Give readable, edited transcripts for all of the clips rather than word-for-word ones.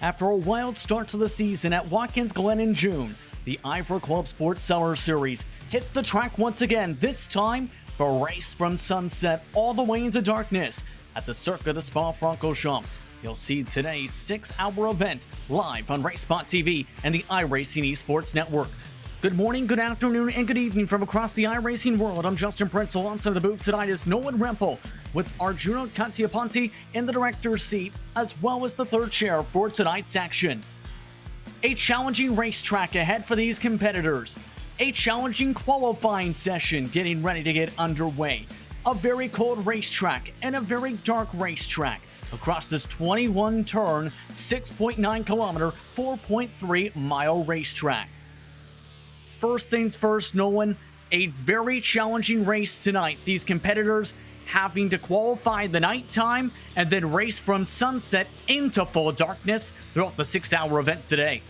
After a wild start to the season at Watkins Glen in June, the IVRA ClubSport Series hits the track once again, this time for a race from sunset all the way into darkness at the Circuit de Spa-Francorchamps. You'll see today's 6-hour event live on RaceSpot TV and the iRacing Esports Network. Good morning, good afternoon, and good evening from across the iRacing world. I'm Justin Prince. Alongside the booth tonight is Nolan Rempel with Arjuna Katsiapanti in the director's seat, as well as the third chair for tonight's action. A challenging racetrack ahead for these competitors. A challenging qualifying session getting ready to get underway. A very cold racetrack and a very dark racetrack across this 21-turn, 6.9 kilometer, 4.3 mile racetrack. First things first, Nolan, a very challenging race tonight. These competitors having to qualify the nighttime and then race from sunset into full darkness throughout the 6-hour event today.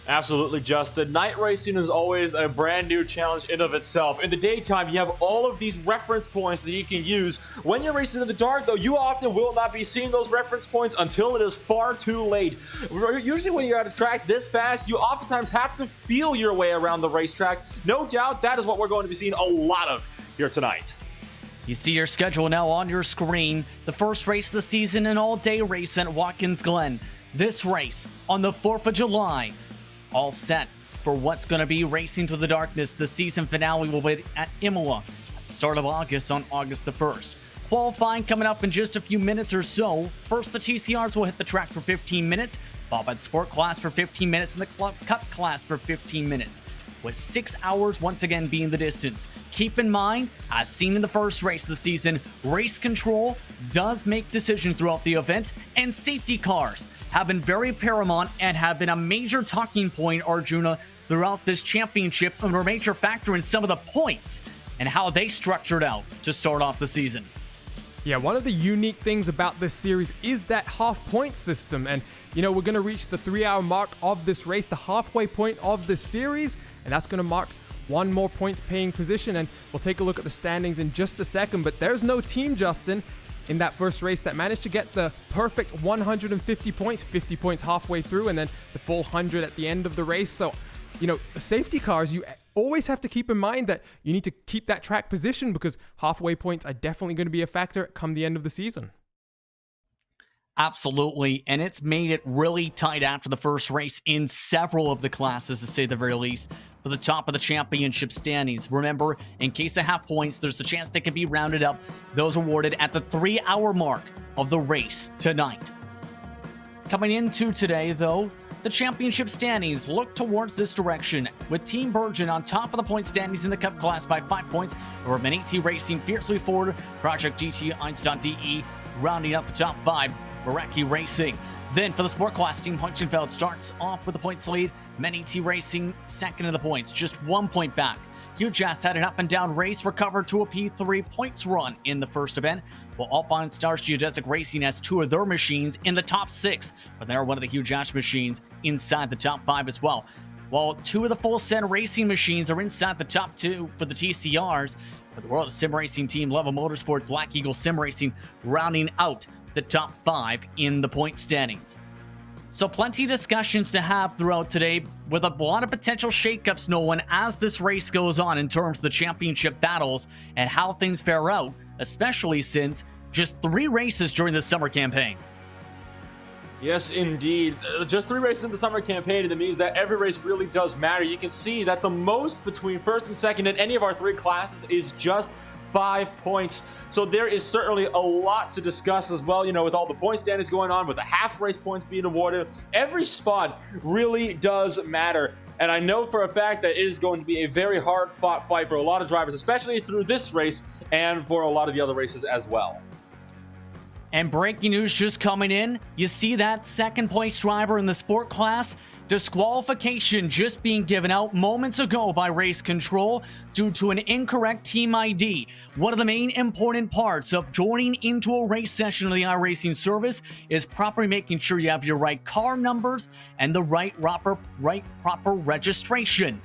Absolutely, Justin. Night racing is always a brand new challenge in of itself. In the daytime, you have all of these reference points that you can use. When you're racing in the dark, though, you often will not be seeing those reference points until it is far too late. Usually when you're at a track this fast, you oftentimes have to feel your way around the racetrack. No doubt that is what we're going to be seeing a lot of here tonight. You see your schedule now on your screen. The first race of the season, an all-day race at Watkins Glen. This race on the 4th of July. All set for what's going to be Racing to the Darkness. The season finale will be at Imola at the start of August on August the 1st. Qualifying coming up in just a few minutes or so. First, the TCRs will hit the track for 15 minutes, followed by the Sport class for 15 minutes, and the Club Cup class for 15 minutes. With 6 hours once again being the distance. Keep in mind, as seen in the first race of the season, race control does make decisions throughout the event, and safety cars have been very paramount and have been a major talking point, Arjuna, throughout this championship, and a major factor in some of the points and how they structured out to start off the season. Yeah, one of the unique things about this series is that half-point system, and you know, we're going to reach the 3-hour mark of this race, the halfway point of this series, and that's going to mark one more points paying position, and we'll take a look at the standings in just a second. But there's no team, Justin, in that first race that managed to get the perfect 150 points, 50 points halfway through, and then the full 100 at the end of the race. So, you know, safety cars, you always have to keep in mind that you need to keep that track position, because halfway points are definitely going to be a factor come the end of the season. Absolutely, and it's made it really tight after the first race in several of the classes, to say the very least, for the top of the championship standings. Remember, in case of half points, there's the chance they can be rounded up, those awarded at the 3-hour mark of the race tonight. Coming into today, though, the championship standings look towards this direction, with Team Virgin on top of the point standings in the Cup class by 5 points, over Maniti Racing, Fiercely Forward, Project GT, Einstein.de, rounding up the top 5. Meraki Racing. Then for the Sport class, Team Hunchenfeld starts off with the points lead. Maniti Racing second in the points, just 1 point back. Hujas had an up and down race, recovered to a P3 points run in the first event, while Alpine Stars Geodesic Racing has 2 of their machines in the top 6, but they're one of the Hujas machines inside the top 5 as well. While 2 of the Full Send Racing machines are inside the top 2 for the TCRs, for the World of Sim Racing team, Level Motorsports, Black Eagle Sim Racing, rounding out the top 5 in the point standings. So plenty of discussions to have throughout today, with a lot of potential shakeups, Nolan, as this race goes on in terms of the championship battles and how things fare out, especially since just 3 races during the summer campaign. Yes, indeed. Just 3 races in the summer campaign, and it means that every race really does matter. You can see that the most between first and second in any of our 3 classes is just 5 points. So there is certainly a lot to discuss as well, you know, with all the point standings going on, with the half race points being awarded. Every spot really does matter. And I know for a fact that it is going to be a very hard fought fight for a lot of drivers, especially through this race and for a lot of the other races as well. And breaking news just coming in, you see that second place driver in the Sport class, disqualification just being given out moments ago by race control due to an incorrect team ID. One of the main important parts of joining into a race session of the iRacing service is properly making sure you have your right car numbers and the right proper registration.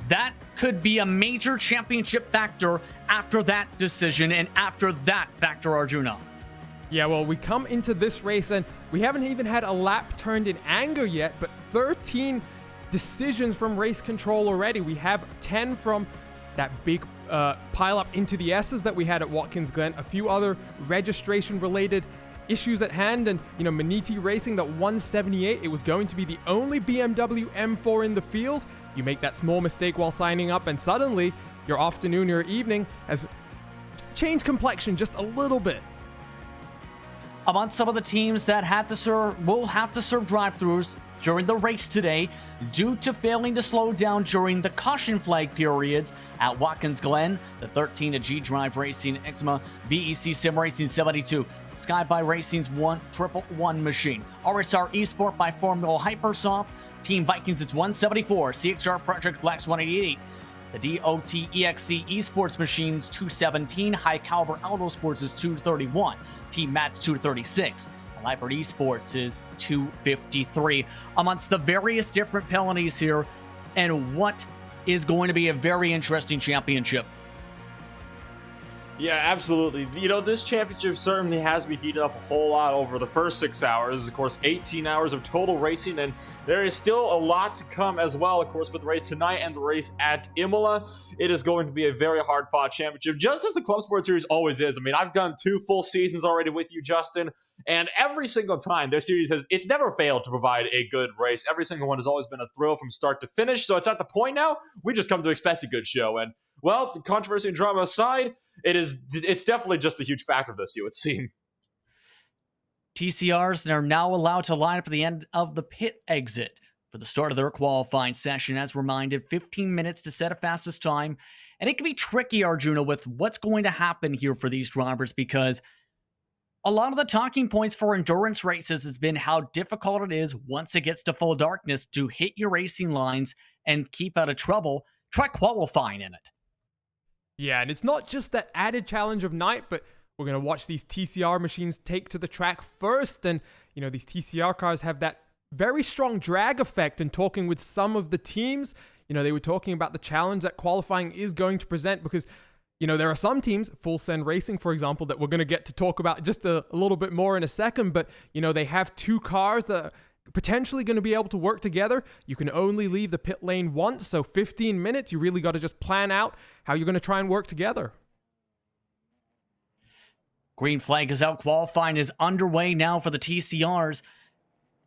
That could be a major championship factor after that decision and after that factor, Arjuna. Yeah, well, we come into this race and we haven't even had a lap turned in anger yet, but 13 decisions from race control already. We have 10 from that big pile up into the S's that we had at Watkins Glen, a few other registration related issues at hand, and Maniti Racing, that 178, it was going to be the only BMW M4 in the field. You make that small mistake while signing up, and suddenly your afternoon, your evening has changed complexion just a little bit. Among some of the teams that will have to serve drive-thrus during the race today due to failing to slow down during the caution flag periods at Watkins Glen, the 13 at G-Drive Racing, Exma, VEC Sim Racing 72, Sky by Racing's 111 machine, RSR Esport by Formula Hypersoft, Team Vikings it's 174, CXR Project Black's 188, the DOT EXC Esports Machines 217, High Caliber Auto Sports is 231, Team Mats 236, and Leopard Esports is 253. Amongst the various different penalties here, and what is going to be a very interesting championship. Yeah, absolutely. This championship certainly has been heated up a whole lot over the first 6 hours. Of course, 18 hours of total racing, and there is still a lot to come as well, of course, with the race tonight and the race at Imola. It is going to be a very hard-fought championship, just as the ClubSport Series always is. I mean, I've done 2 full seasons already with you, Justin, and every single time their series it's never failed to provide a good race. Every single one has always been a thrill from start to finish, so it's at the point now we just come to expect a good show. And, well, controversy and drama aside, it's definitely just a huge factor this year, it seems. TCRs are now allowed to line up at the end of the pit exit for the start of their qualifying session. As reminded, 15 minutes to set a fastest time. And it can be tricky, Arjuna, with what's going to happen here for these drivers, because a lot of the talking points for endurance races has been how difficult it is once it gets to full darkness to hit your racing lines and keep out of trouble. Try qualifying in it. Yeah, and it's not just that added challenge of night, but we're going to watch these TCR machines take to the track first. And, these TCR cars have that very strong drag effect. And talking with some of the teams, they were talking about the challenge that qualifying is going to present, because, there are some teams, Full Send Racing, for example, that we're going to get to talk about just a little bit more in a second. But, they have 2 cars that are potentially going to be able to work together. You can only leave the pit lane once, so 15 minutes, you really got to just plan out how you're going to try and work together. Green flag is out. Qualifying is underway now for the TCRs.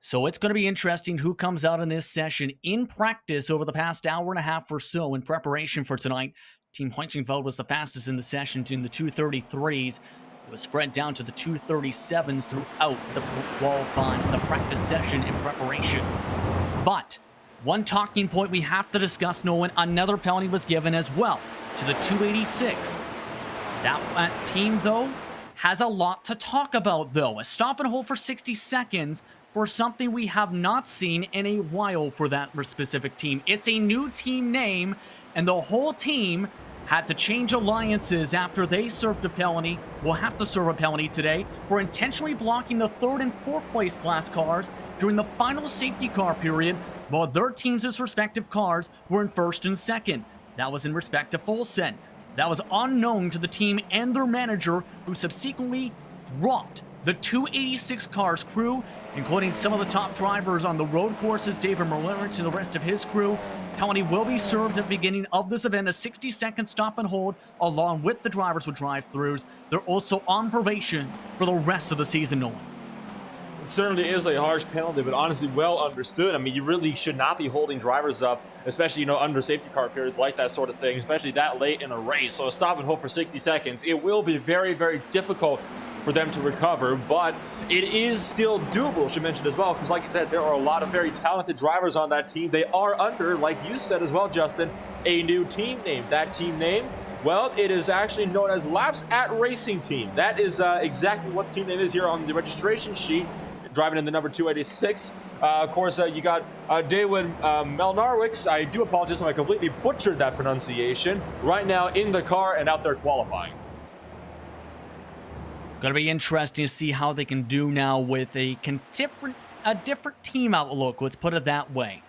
So it's going to be interesting who comes out in this session. In practice over the past hour and a half or so in preparation for tonight, Team Hoichingfeld was the fastest in the session in the 233s. It was spread down to the 237s throughout the practice session in preparation. But one talking point we have to discuss, Nolan, another penalty was given as well to the 286. That team, though, has a lot to talk about, though. A stop and hold for 60 seconds for something we have not seen in a while for that specific team. It's a new team name, and the whole team had to change alliances after they served a penalty, will have to serve a penalty today, for intentionally blocking the 3rd and 4th place class cars during the final safety car period, while their teams' respective cars were in 1st and 2nd. That was in respect to Full Send. That was unknown to the team and their manager, who subsequently dropped the 286 cars crew, including some of the top drivers on the road courses, David Merlerich and the rest of his crew. Penalty will be served at the beginning of this event, a 60-second stop and hold, along with the drivers with drive-thrus. They're also on probation for the rest of the season, Nolan. It certainly is a harsh penalty, but honestly well understood. I mean, you really should not be holding drivers up, especially, under safety car periods like that sort of thing, especially that late in a race. So a stop and hold for 60 seconds, it will be very, very difficult for them to recover, but it is still doable, should mention as well, because like you said, there are a lot of very talented drivers on that team. They are under, like you said as well, Justin, a new team name. That team name, well, it is actually known as Laps at Racing Team. That is exactly what the team name is here on the registration sheet, driving in the number 286. Of course, you got Daewin Melnarwicks. I do apologize if I completely butchered that pronunciation. Right now in the car and out there qualifying. Going to be interesting to see how they can do now with a different team outlook, let's put it that way.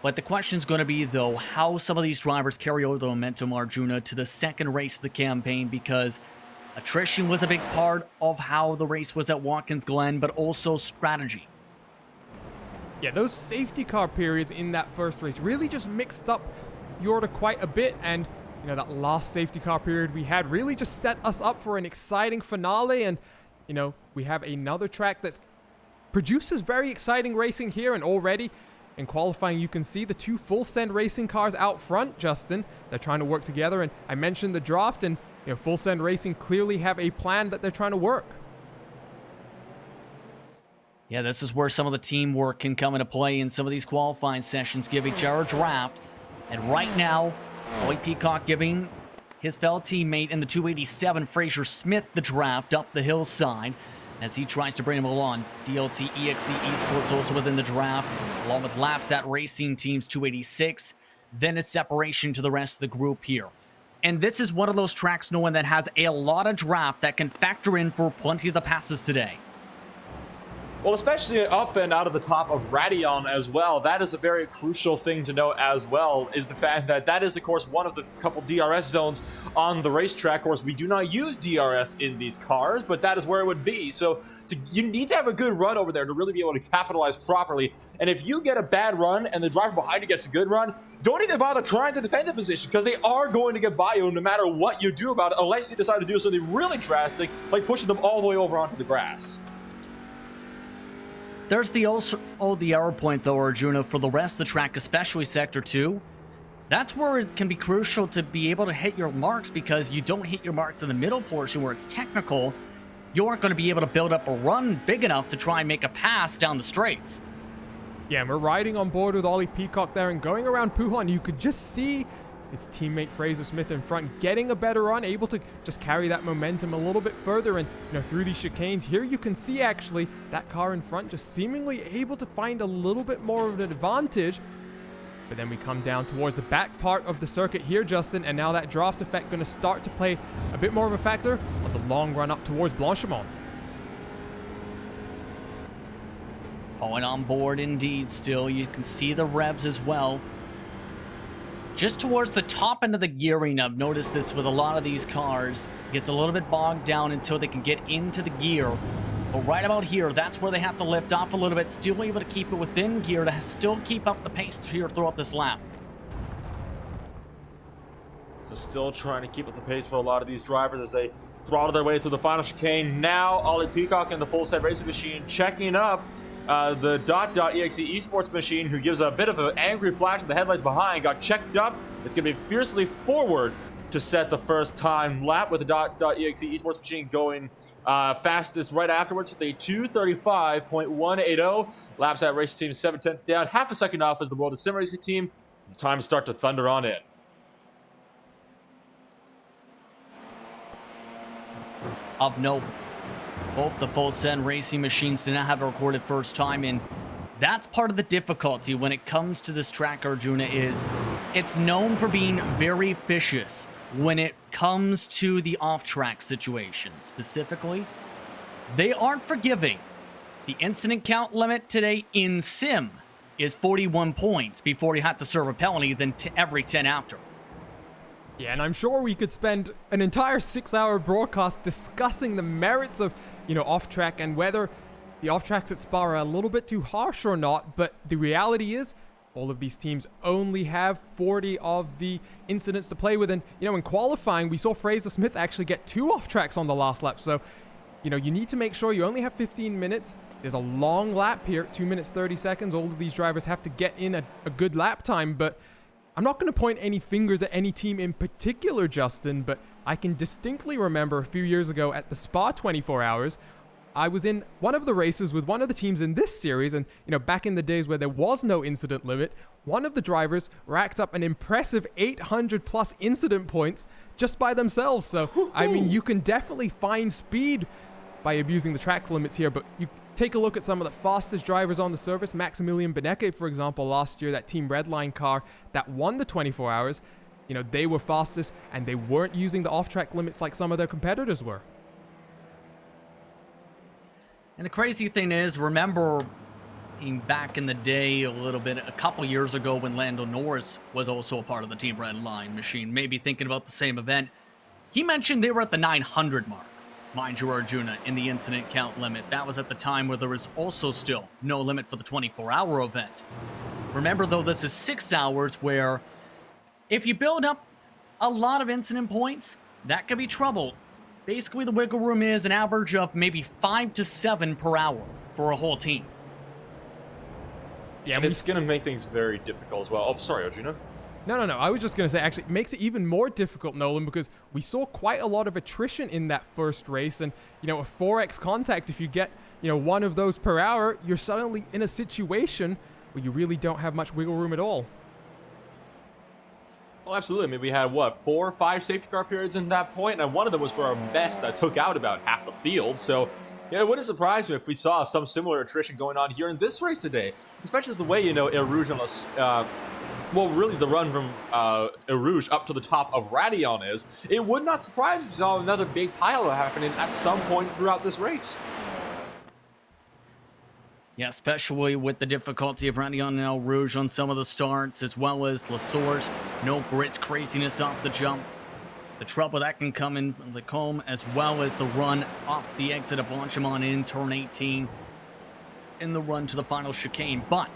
But the question is going to be, though, how some of these drivers carry over the momentum, Arjuna, to the second race of the campaign, because attrition was a big part of how the race was at Watkins Glen, but also strategy. Yeah, those safety car periods in that first race really just mixed up the order quite a bit, and that last safety car period we had really just set us up for an exciting finale. And you know, we have another track that produces very exciting racing here, and already in qualifying you can see the two full send racing cars out front, Justin. They're trying to work together, and I mentioned the draft, and you know, full send racing clearly have a plan that they're trying to work. Yeah, this is where some of the teamwork can come into play in some of these qualifying sessions, give each other a draft. And right now, Lloyd Peacock giving his fellow teammate in the 287, Fraser Smith, the draft up the hillside as he tries to bring him along. DLT EXE Esports also within the draft, along with Lapsat Racing Teams 286. Then a separation to the rest of the group here. And this is one of those tracks, knowing that has a lot of draft that can factor in for plenty of the passes today. Well, especially up and out of the top of Radion as well. That is a very crucial thing to note as well, is the fact that that is, of course, one of the couple DRS zones on the racetrack. Of course, we do not use DRS in these cars, but that is where it would be. So you need to have a good run over there to really be able to capitalize properly. And if you get a bad run and the driver behind you gets a good run, don't even bother trying to defend the position, because they are going to get by you no matter what you do about it, unless you decide to do something really drastic, like pushing them all the way over onto the grass. There's the error point, though, Arjuna, for the rest of the track, especially Sector 2. That's where it can be crucial to be able to hit your marks, because you don't hit your marks in the middle portion where it's technical. You aren't going to be able to build up a run big enough to try and make a pass down the straights. Yeah, and we're riding on board with Ollie Peacock there, and going around Puhan, you could just see his teammate Fraser Smith in front getting a better run, able to just carry that momentum a little bit further, and you know, through these chicanes here you can see actually that car in front just seemingly able to find a little bit more of an advantage. But then we come down towards the back part of the circuit here, Justin, and now that draft effect going to start to play a bit more of a factor on the long run up towards Blanchimont. Falling on board indeed still. You can see the revs as well. Just towards the top end of the gearing, I've noticed this with a lot of these cars. It gets a little bit bogged down until they can get into the gear. But right about here, that's where they have to lift off a little bit, still able to keep it within gear to still keep up the pace here throughout this lap. So still trying to keep up the pace for a lot of these drivers as they throttle their way through the final chicane. Now, Ollie Peacock and the full set racing machine checking up the .exe esports machine, who gives a bit of an angry flash of the headlights behind, got checked up. It's going to be fiercely forward to set the first time lap, with the .exe esports machine going fastest right afterwards with a 2:35.180. Laps at racing team 7/10 down, half a second off as the World of Sim Racing team. It's time to start to thunder on in. Of note, both the full send racing machines did not have a recorded first time, and that's part of the difficulty when it comes to this track, Arjuna, is it's known for being very vicious when it comes to the off-track situation. Specifically, they aren't forgiving. The incident count limit today in Sim is 41 points before you have to serve a penalty, then every 10 after. Yeah, and I'm sure we could spend an entire 6-hour broadcast discussing the merits of, you know, off-track and whether the off-tracks at Spa are a little bit too harsh or not, but the reality is all of these teams only have 40 of the incidents to play with, and, you know, in qualifying, we saw Fraser Smith actually get 2 off-tracks on the last lap, so, you know, you need to make sure you only have 15 minutes. There's a long lap here, 2 minutes 30 seconds. All of these drivers have to get in a good lap time, but I'm not going to point any fingers at any team in particular, Justin, but I can distinctly remember a few years ago at the Spa 24 Hours, I was in one of the races with one of the teams in this series, and, you know, back in the days where there was no incident limit, one of the drivers racked up an impressive 800 plus incident points just by themselves. So, I mean, you can definitely find speed by abusing the track limits here, but you take a look at some of the fastest drivers on the surface. Maximilian Benecke, for example, last year, that Team Redline car that won the 24 Hours, you know, they were fastest and they weren't using the off-track limits like some of their competitors were. And the crazy thing is, remember back in the day a couple years ago when Lando Norris was also a part of the Team Redline machine, maybe thinking about the same event. He mentioned they were at the 900 mark. Mind you, Arjuna, in the incident count limit. That was at the time where there was also still no limit for the 24-hour event. Remember, though, this is 6 hours where if you build up a lot of incident points, that could be trouble. Basically, the wiggle room is an average of maybe 5 to 7 per hour for a whole team. Yeah, and it's going to make things very difficult as well. Oh, sorry, Arjuna. No. I was just going to say, actually, it makes it even more difficult, Nolan, because we saw quite a lot of attrition in that first race. And, a 4x contact, if you get, one of those per hour, you're suddenly in a situation where you really don't have much wiggle room at all. Well, absolutely. I mean, we had, 4 or 5 safety car periods in that point, and one of them was for our best that took out about half the field. So, it wouldn't surprise me if we saw some similar attrition going on here in this race today, especially the way, Eau Rouge really the run from Eau Rouge up to the top of Radion is. It would not surprise me if we saw another big pile happening at some point throughout this race. Yeah, especially with the difficulty of Radion and Eau Rouge on some of the starts, as well as La Source, known for its craziness off the jump. The trouble that can come in the comb, as well as the run off the exit of Blanchimont in turn 18 in the run to the final chicane. But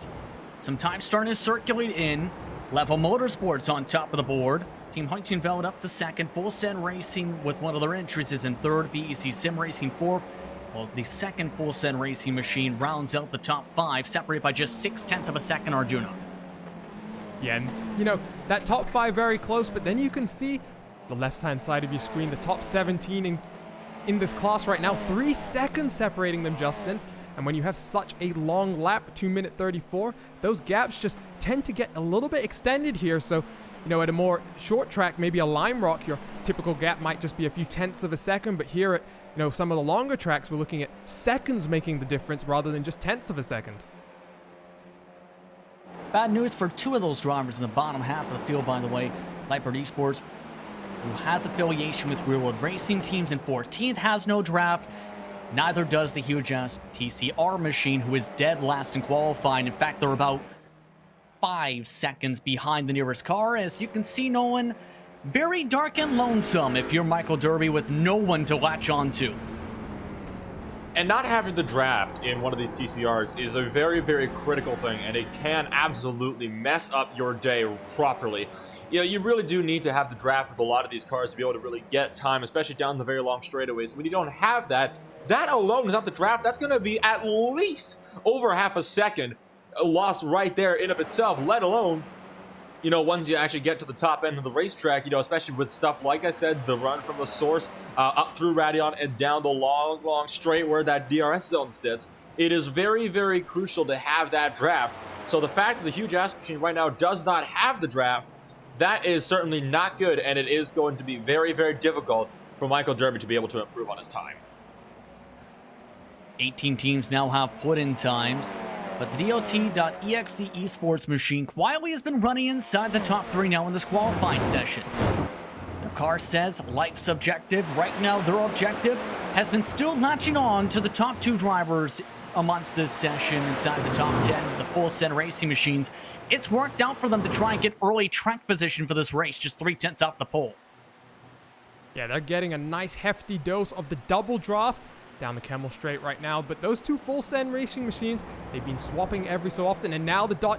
some time starting to circulate in. Level Motorsports on top of the board. Team Heichenfeld up to second. Full Send Racing with one of their entries is in third. VEC Sim Racing fourth. Well, the second Full Send Racing machine rounds out the top 5, separated by just 0.6 of a second, Arjuna. Yeah, and that top 5 very close, but then you can see the left-hand side of your screen, the top 17 in this class right now, 3 seconds separating them, Justin. And when you have such a long lap, 2 minute 34, those gaps just tend to get a little bit extended here. So, at a more short track, maybe a Lime Rock, your typical gap might just be a few tenths of a second. But here at, some of the longer tracks, we're looking at seconds making the difference rather than just tenths of a second. Bad news for 2 of those drivers in the bottom half of the field, by the way. Lightbird Esports, who has affiliation with Real World Racing Teams in 14th, has no draft. Neither does the huge ass TCR machine, who is dead last in qualifying. In fact, they're about 5 seconds behind the nearest car. As you can see, Nolan, very dark and lonesome if you're Michael Derby with no one to latch onto. And not having the draft in one of these TCRs is a very, very critical thing, and it can absolutely mess up your day properly. You really do need to have the draft with a lot of these cars to be able to really get time, especially down the very long straightaways. When you don't have that alone, without the draft, that's going to be at least over half a second lost right there in of itself, let alone, once you actually get to the top end of the racetrack, especially with stuff, like I said, the run from the source up through Radion and down the long, long straight where that DRS zone sits. It is very, very crucial to have that draft. So the fact that the huge ass machine right now does not have the draft, that is certainly not good, and it is going to be very, very difficult for Michael Derby to be able to improve on his time. 18 teams now have put-in times, but the DOT.exe esports machine quietly has been running inside the top 3 now in this qualifying session. Their car says life's objective. Right now, their objective has been still latching on to the top 2 drivers amongst this session inside the top 10, the Full Send Racing machines. It's worked out for them to try and get early track position for this race, just 0.3 off the pole. Yeah, they're getting a nice hefty dose of the double draft down the Kemmel Straight right now. But those 2 Full Send Racing machines, they've been swapping every so often. And now the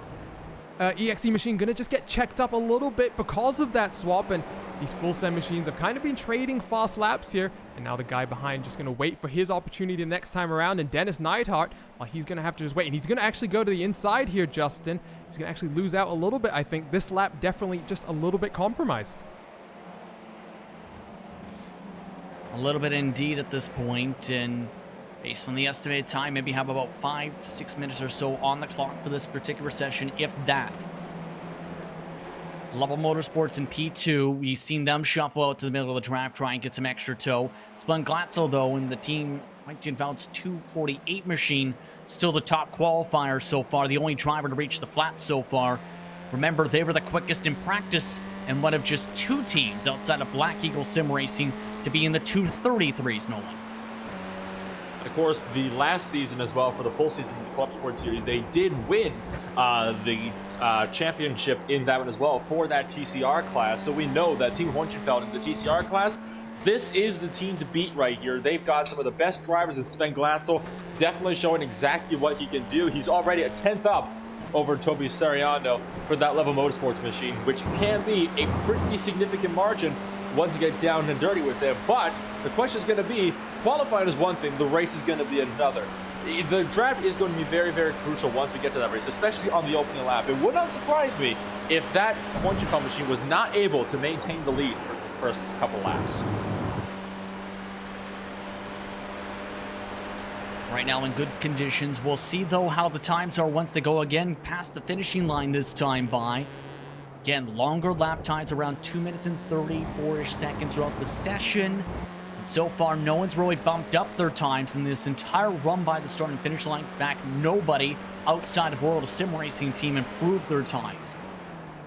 .exe machine going to just get checked up a little bit because of that swap. And these Full Send machines have kind of been trading fast laps here. And now the guy behind just going to wait for his opportunity the next time around. And Dennis Neidhart, well, he's going to have to just wait. And he's going to actually go to the inside here, Justin. He's going to actually lose out a little bit, I think. This lap definitely just a little bit compromised. A little bit indeed at this point, and based on the estimated time, maybe have about 5-6 minutes or so on the clock for this particular session, if that. Level Motorsports in P2, we've seen them shuffle out to the middle of the draft, try and get some extra tow. Spun Glatzel, though, in the team Heichenfeld's 248 machine, still the top qualifier so far, the only driver to reach the flat so far. Remember, they were the quickest in practice and one of just 2 teams outside of Black Eagle Sim Racing to be in the 233s, Nolan. And of course, the last season as well, for the full season of the ClubSport Series, they did win the championship in that one as well for that TCR class. So we know that Team Heichenfeld in the TCR class, this is the team to beat right here. They've got some of the best drivers in Sven Glatzel, definitely showing exactly what he can do. He's already a 10th up over Toby Sariano for that Level Motorsports machine, which can be a pretty significant margin once you get down and dirty with it. But the question is going to be, qualifying is one thing, the race is going to be another. The draft is going to be very, very crucial once we get to that race, especially on the opening lap. It would not surprise me if that point-to-come machine was not able to maintain the lead for the first couple laps. Right now in good conditions. We'll see, though, how the times are once they go again past the finishing line this time by. Again, longer lap times, around 2 minutes and 34-ish seconds throughout the session. And so far, no one's really bumped up their times in this entire run by the start and finish line. In fact, nobody outside of World of Sim Racing team improved their times.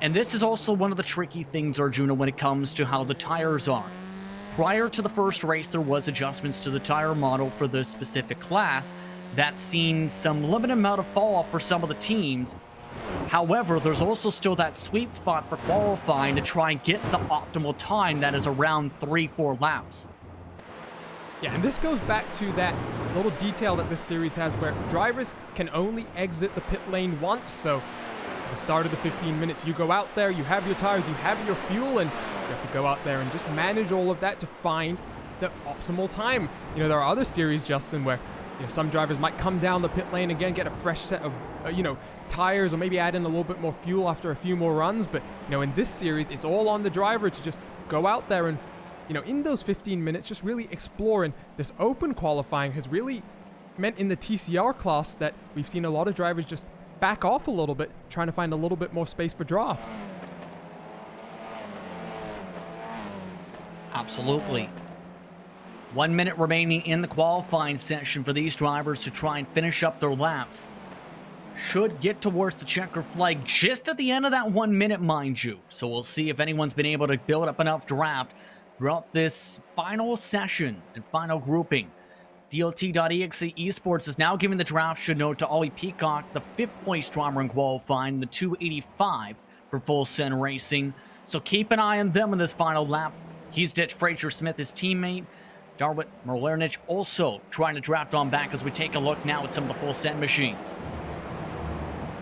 And this is also one of the tricky things, Arjuna, when it comes to how the tires are. Prior to the first race, there was adjustments to the tire model for this specific class that's seen some limited amount of fall off for some of the teams. However, there's also still that sweet spot for qualifying to try and get the optimal time that is around 3-4 laps. Yeah, and this goes back to that little detail that this series has where drivers can only exit the pit lane once. So at the start of the 15 minutes, you go out there, you have your tires, you have your fuel, and you have to go out there and just manage all of that to find the optimal time. You know, there are other series, Justin, where some drivers might come down the pit lane again, get a fresh set of tires, or maybe add in a little bit more fuel after a few more runs. But in this series, it's all on the driver to just go out there and in those 15 minutes just really explore. And this open qualifying has really meant in the TCR class that we've seen a lot of drivers just back off a little bit, trying to find a little bit more space for draft. Absolutely. 1 minute remaining in the qualifying session for these drivers to try and finish up their laps. Should get towards the checker flag just at the end of that 1 minute, mind you. So we'll see if anyone's been able to build up enough draft throughout this final session and final grouping. DLT.exe Esports is now giving the draft should note to Ollie Peacock, the 5th place driver in qualifying, the 285 for Full Send Racing. So keep an eye on them in this final lap. He's ditched Fraser Smith, his teammate. Darwin Merlernich also trying to draft on back as we take a look now at some of the Full Send machines.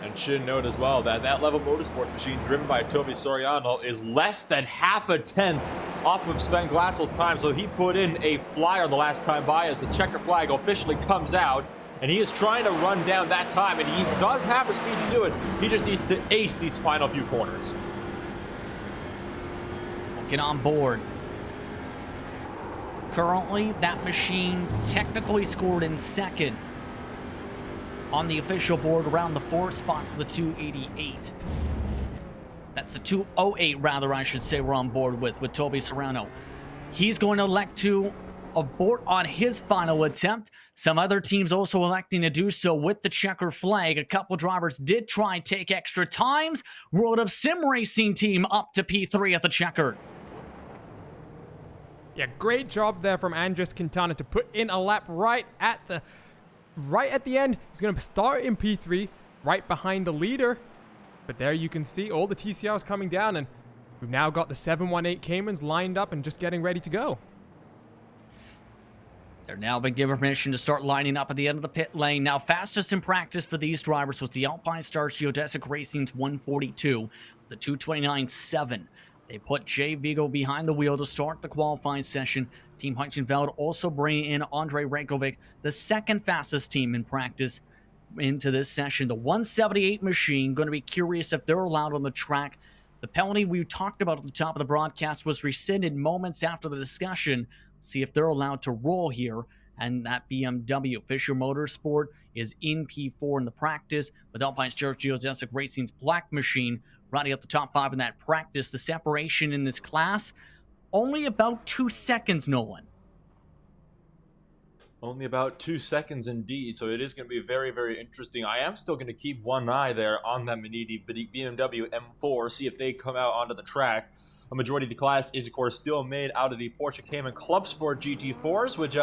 And should note as well that that Level Motorsports machine driven by Toby Soriano is less than half a tenth off of Sven Glatzel's time, so he put in a flyer on the last time by as the checker flag officially comes out, and he is trying to run down that time, and he does have the speed to do it. He just needs to ace these final few corners. Get on board. Currently, that machine technically scored in second on the official board around the 4th spot for the 288. That's the 208, rather, I should say, we're on board with Toby Serrano. He's going to elect to abort on his final attempt. Some other teams also electing to do so with the checker flag. A couple drivers did try and take extra times. World of Sim Racing team up to P3 at the checkered. Yeah, great job there from Andres Quintana to put in a lap right at the end. He's going to start in P3, right behind the leader. But there you can see all the TCRs coming down, and we've now got the 718 Caymans lined up and just getting ready to go. They're now been given permission to start lining up at the end of the pit lane. Now, fastest in practice for these drivers was the Alpine Stars Geodesic Racing's 142, the 229.7. They put Jay Vigo behind the wheel to start the qualifying session. Team Heichenfeld also bringing in Andre Rankovic, the second fastest team in practice, into this session. The 178 machine, going to be curious if they're allowed on the track. The penalty we talked about at the top of the broadcast was rescinded moments after the discussion. See if they're allowed to roll here. And that BMW Fisher Motorsport is in P4 in the practice, with Alpine Stars Geodesic Racing's black machine riding up the top 5 in that practice. The separation in this class, only about 2 seconds, Nolan. Only about 2 seconds indeed, so it is going to be very, very interesting. I am still going to keep one eye there on that Maniti BMW M4, see if they come out onto the track. A majority of the class is, of course, still made out of the Porsche Cayman ClubSport GT4s, which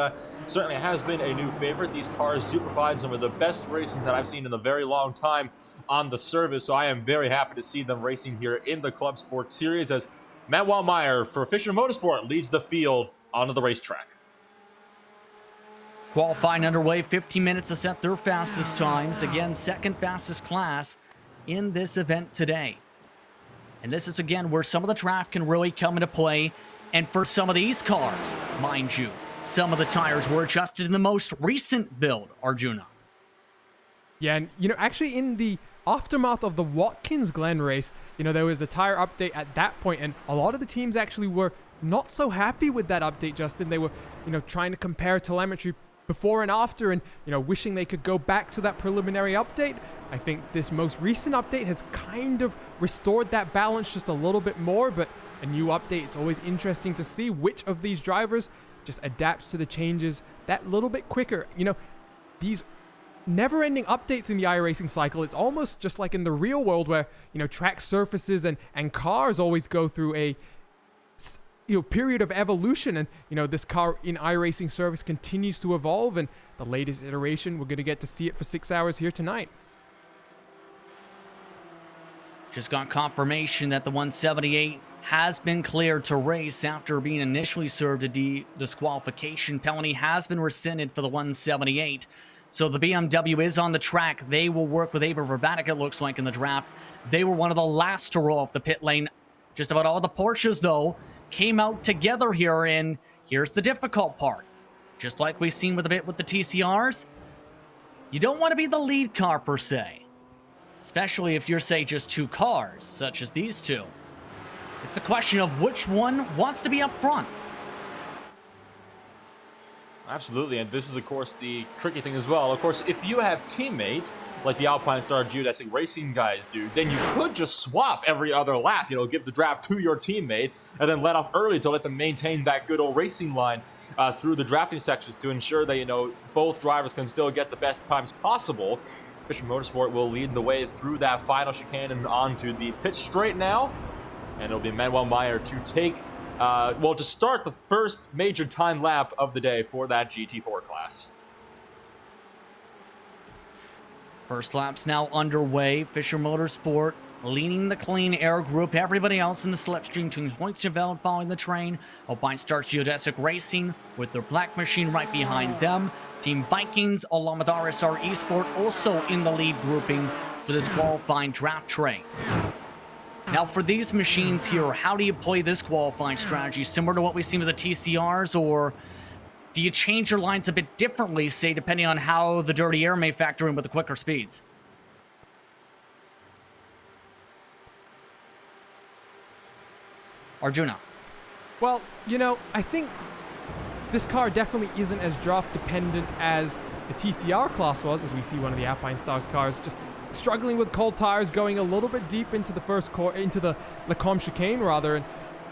certainly has been a new favorite. These cars do provide some of the best racing that I've seen in a very long time on the service, so I am very happy to see them racing here in the ClubSport Series as Matt Wallmeyer for Fisher Motorsport leads the field onto the racetrack. Qualifying underway, 15 minutes to set their fastest times. Again, second fastest class in this event today. And this is, again, where some of the draft can really come into play And for some of these cars, mind you, some of the tires were adjusted in the most recent build, Arjuna. Yeah, and actually in the aftermath of the Watkins Glen race, there was a tire update at that point, and a lot of the teams actually were not so happy with that update, Justin. They were, trying to compare telemetry before and after and, wishing they could go back to that preliminary update. I think this most recent update has kind of restored that balance just a little bit more, but a new update, it's always interesting to see which of these drivers just adapts to the changes that little bit quicker. These never-ending updates in the iRacing cycle, it's almost just like in the real world where, track surfaces and cars always go through a period of evolution, and this car in iRacing service continues to evolve, and the latest iteration, we're going to get to see it for 6 hours here tonight. Just got confirmation that the 178 has been cleared to race after being initially served a disqualification penalty has been rescinded for the 178. So the BMW is on the track. They will work with Abel Verbatic, it looks like, in the draft. They were one of the last to roll off the pit lane. Just about all the Porsches, though, came out together here, and here's the difficult part. Just like we've seen with a bit with the TCRs, you don't want to be the lead car per se. Especially if you're, say, just two cars, such as these two. It's a question of which one wants to be up front. Absolutely, and this is, of course, the tricky thing as well. Of course, if you have teammates like the Alpine Star Geodesic Racing guys do, then you could just swap every other lap, give the draft to your teammate, and then let off early to let them maintain that good old racing line through the drafting sections to ensure that, both drivers can still get the best times possible. Fisher Motorsport will lead the way through that final chicane and onto the pit straight now, and it'll be Manuel Meyer to take to start the first major time lap of the day for that GT4 class. First lap's now underway. Fisher Motorsport leading the clean air group. Everybody else in the slipstream. Team Hoyt-Chevelle following the train. Alpine Star Geodesic Racing with their black machine right behind them. Team Vikings, Alamadar SR Esport also in the lead grouping for this qualifying draft train. Now, for these machines here, how do you play this qualifying strategy? Similar to what we've seen with the TCRs, or do you change your lines a bit differently, say, depending on how the dirty air may factor in with the quicker speeds? Arjuna. Well, I think this car definitely isn't as draft dependent as the TCR class was, as we see one of the Alpine Stars cars just struggling with cold tires, going a little bit deep into the into the Lecombe chicane rather.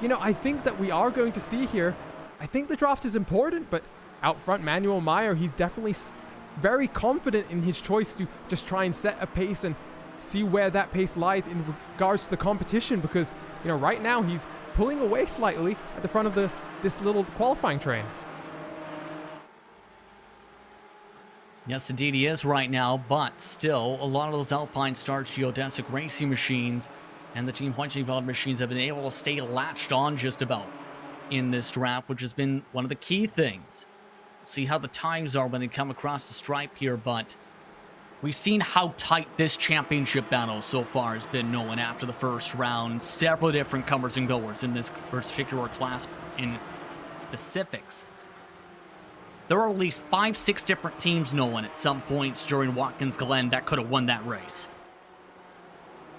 And I think that we are going to see here, I think the draft is important, but out front, Manuel Meyer, he's definitely very confident in his choice to just try and set a pace and see where that pace lies in regards to the competition, because right now he's pulling away slightly at the front of this little qualifying train. Yes, indeed he is right now, but still, a lot of those Alpine Star Geodesic Racing machines and the Team Hoyt-Chevelle machines have been able to stay latched on just about in this draft, which has been one of the key things. See how the times are when they come across the stripe here, but we've seen how tight this championship battle so far has been, Nolan, after the first round. Several different comers and goers in this particular class in specifics. There are at least 5-6 different teams, Nolan, at some points during Watkins Glen that could have won that race.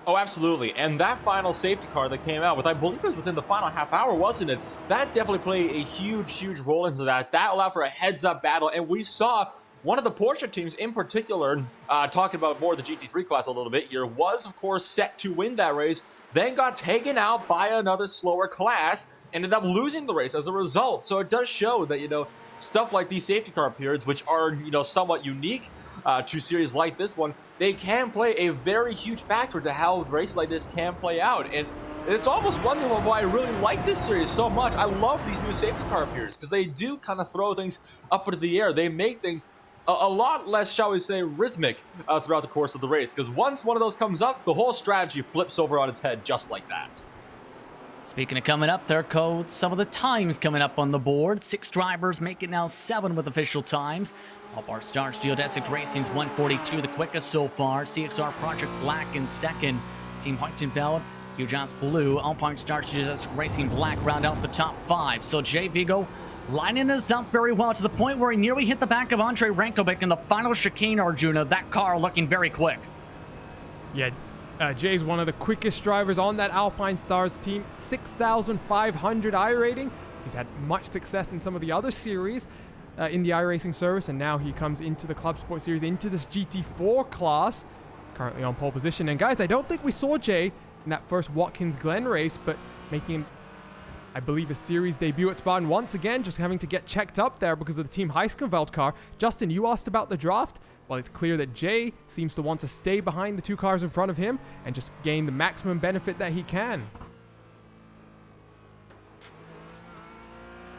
Oh, absolutely. And that final safety car that came out with, I believe it was within the final half hour, wasn't it? That definitely played a huge role into that. That allowed for a heads-up battle, and we saw one of the Porsche teams in particular, talking about more of the GT3 class a little bit here, was, of course, set to win that race, then got taken out by another slower class, ended up losing the race as a result. So it does show that, stuff like these safety car periods, which are, somewhat unique to series like this one, they can play a very huge factor to how a race like this can play out. And it's almost one thing why I really like this series so much. I love these new safety car periods because they do kind of throw things up into the air. They make things a lot less, shall we say, rhythmic throughout the course of the race. Because once one of those comes up, the whole strategy flips over on its head just like that. Speaking of coming up, there are some of the times coming up on the board. 6 drivers make it now 7 with official times. Alpine Star Geodesic Racing's 142, the quickest so far. CXR Project Black in second. Team Hoyt-Chevelle Geojets blue, Alpine Stars, Geojets Racing black round out the top 5. So Jay Vigo lining us up very well to the point where he nearly hit the back of Andrei Rankovic in the final chicane, Arjuna. That car looking very quick. Yeah, Jay's one of the quickest drivers on that Alpine Stars team. 6,500 I rating. He's had much success in some of the other series in the iRacing service, and now he comes into the ClubSport Series, into this GT4 class, currently on pole position. And guys, I don't think we saw Jay in that first Watkins Glen race, but making, I believe, a series debut at Spa, and once again just having to get checked up there because of the Team Heiskeveld car. Justin, you asked about the draft. Well, it's clear that Jay seems to want to stay behind the 2 cars in front of him and just gain the maximum benefit that he can.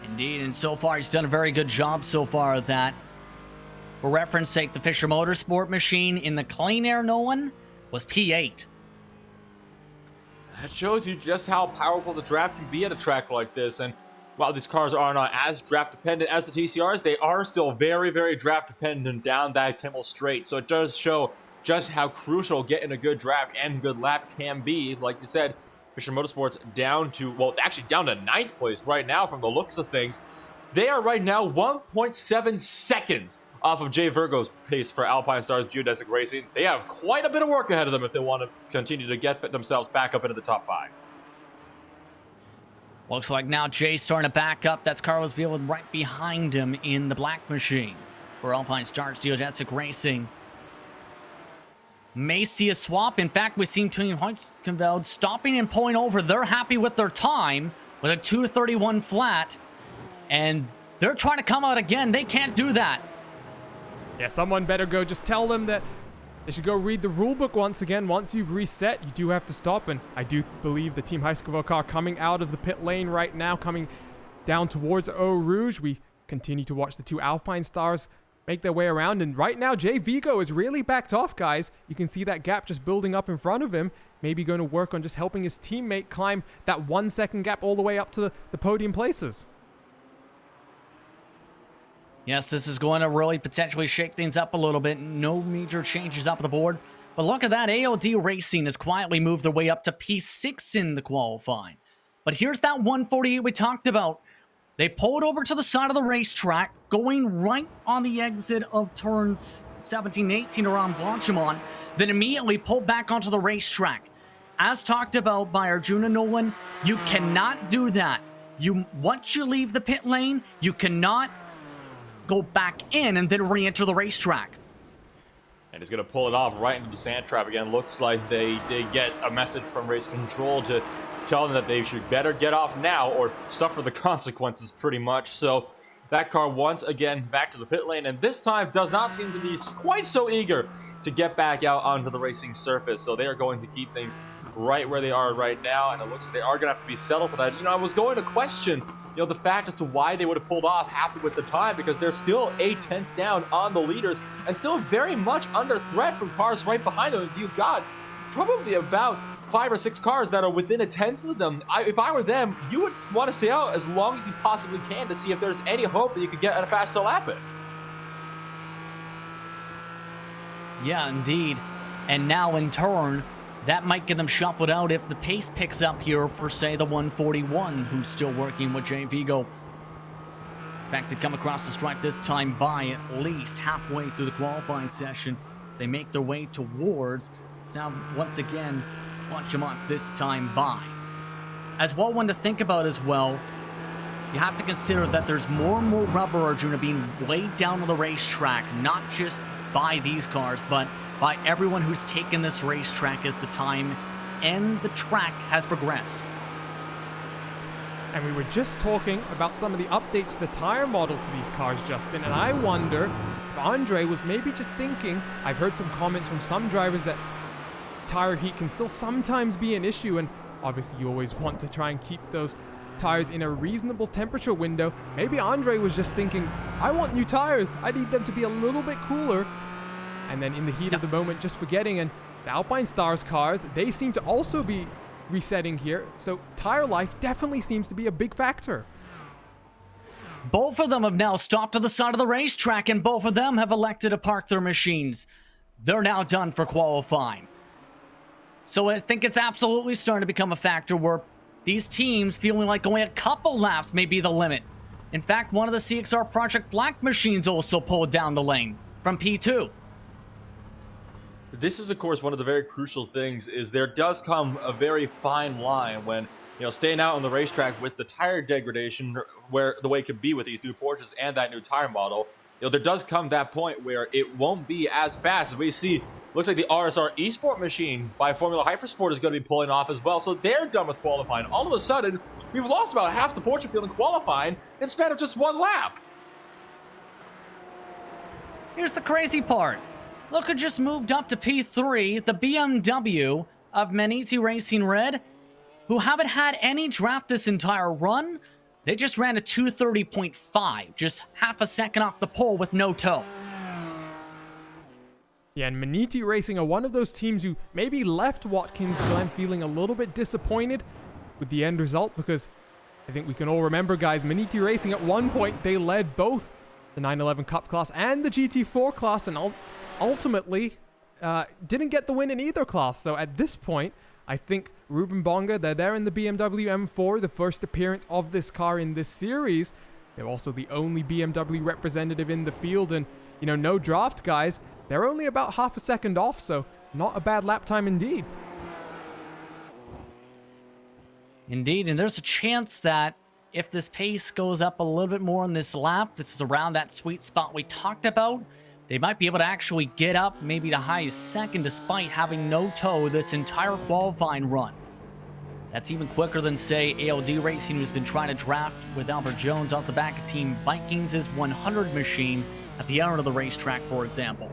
Indeed, and so far he's done a very good job so far of that. For reference sake, the Fisher Motorsport machine in the Clean Air Nolan was P8. That shows you just how powerful the draft can be at a track like this. And while these cars are not as draft dependent as the TCRs, they are still very, very draft dependent down that Kimmel Straight. So it does show just how crucial getting a good draft and good lap can be. Like you said, Fisher Motorsport's down to, well, actually down to 9th place right now from the looks of things. They are right now 1.7 seconds off of Jay Virgo's pace for Alpine Stars Geodesic Racing. They have quite a bit of work ahead of them if they want to continue to get themselves back up into the top 5. Looks like now Jay's starting to back up. That's Carlos Vila right behind him in the black machine for Alpine Stars Geodesic Racing. May see a swap. In fact, we've seen Team Heiskeveld stopping and pulling over. They're happy with their time with a 2:31 flat, and they're trying to come out again. They can't do that. Yeah, someone better go just tell them that they should go read the rulebook once again. Once you've reset, you do have to stop, and I do believe the Team Heiskeveld car coming out of the pit lane right now, coming down towards Eau Rouge. We continue to watch the 2 Alpine Stars make their way around, and right now Jay Vigo is really backed off, guys. You can see that gap just building up in front of him. Maybe going to work on just helping his teammate climb that 1 second gap all the way up to the podium places. Yes, this is going to really potentially shake things up a little bit. No major changes up the board. But look at that. AOD Racing has quietly moved their way up to P6 in the qualifying. But here's that 148 we talked about. They pulled over to the side of the racetrack, going right on the exit of turns 17 and 18 around Blanchimont, then immediately pulled back onto the racetrack. As talked about by Arjuna Nolan, you cannot do that. Once you leave the pit lane, you cannot go back in and then re-enter the racetrack. And he's going to pull it off right into the sand trap again. Looks like they did get a message from race control to tell them that they should better get off now or suffer the consequences pretty much. So that car once again back to the pit lane, and this time does not seem to be quite so eager to get back out onto the racing surface. So they are going to keep things right where they are right now, and it looks like they are going to have to be settled for that. I was going to question, the fact as to why they would have pulled off happy with the time, because they're still 8/10 down on the leaders and still very much under threat from cars right behind them. You've got probably about 5 or 6 cars that are within a tenth of them. If I were them, you would want to stay out as long as you possibly can to see if there's any hope that you could get a faster lap in. Yeah, indeed. And now in turn, that might get them shuffled out if the pace picks up here for, say, the 141, who's still working with Jay Vigo. Expect to come across the stripe this time by at least halfway through the qualifying session as they make their way towards, it's now once again, Blanchimont this time by. As well, one to think about as well, you have to consider that there's more and more rubber, Arjuna, being laid down on the racetrack, not just by these cars, but by everyone who's taken this racetrack as the time and the track has progressed. And we were just talking about some of the updates to the tire model to these cars, Justin, and I wonder if Andre was maybe just thinking, I've heard some comments from some drivers that tire heat can still sometimes be an issue, and obviously you always want to try and keep those tires in a reasonable temperature window. Maybe Andre was just thinking, I want new tires, I need them to be a little bit cooler, and then in the heat of the moment just forgetting. And the Alpine Stars cars, they seem to also be resetting here, so tire life definitely seems to be a big factor. Both of them have now stopped to the side of the racetrack, and both of them have elected to park their machines. They're now done for qualifying. So I think it's absolutely starting to become a factor where these teams feeling like only a couple laps may be the limit. In fact, one of the CXR Project Black machines also pulled down the lane from P2. This is, of course, one of the very crucial things is there does come a very fine line when, staying out on the racetrack with the tire degradation where the way it could be with these new Porsches and that new tire model, there does come that point where it won't be as fast as we see. Looks like the RSR Esport machine by Formula Hypersport is going to be pulling off as well, so they're done with qualifying. All of a sudden, we've lost about half the Porsche field in qualifying in span of just one lap. Here's the crazy part. Look who just moved up to P3, the BMW of Maniti Racing Red, who haven't had any draft this entire run. They just ran a 230.5, just half a second off the pole with no toe. Yeah, and Maniti Racing are one of those teams who maybe left Watkins Glen feeling a little bit disappointed with the end result, because I think we can all remember, guys, Maniti Racing at one point, they led both the 911 Cup class and the GT4 class, and ultimately didn't get the win in either class. So at this point, I think Ruben Bonga, they're there in the BMW M4, the first appearance of this car in this series. They're also the only BMW representative in the field, and, no draft, guys. They're only about half a second off, so not a bad lap time indeed. Indeed, and there's a chance that if this pace goes up a little bit more in this lap, this is around that sweet spot we talked about, they might be able to actually get up maybe the highest second despite having no toe this entire qualifying run. That's even quicker than, say, ALD Racing, who's been trying to draft with Albert Jones off the back of Team Vikings' 100 machine at the end of the racetrack, for example.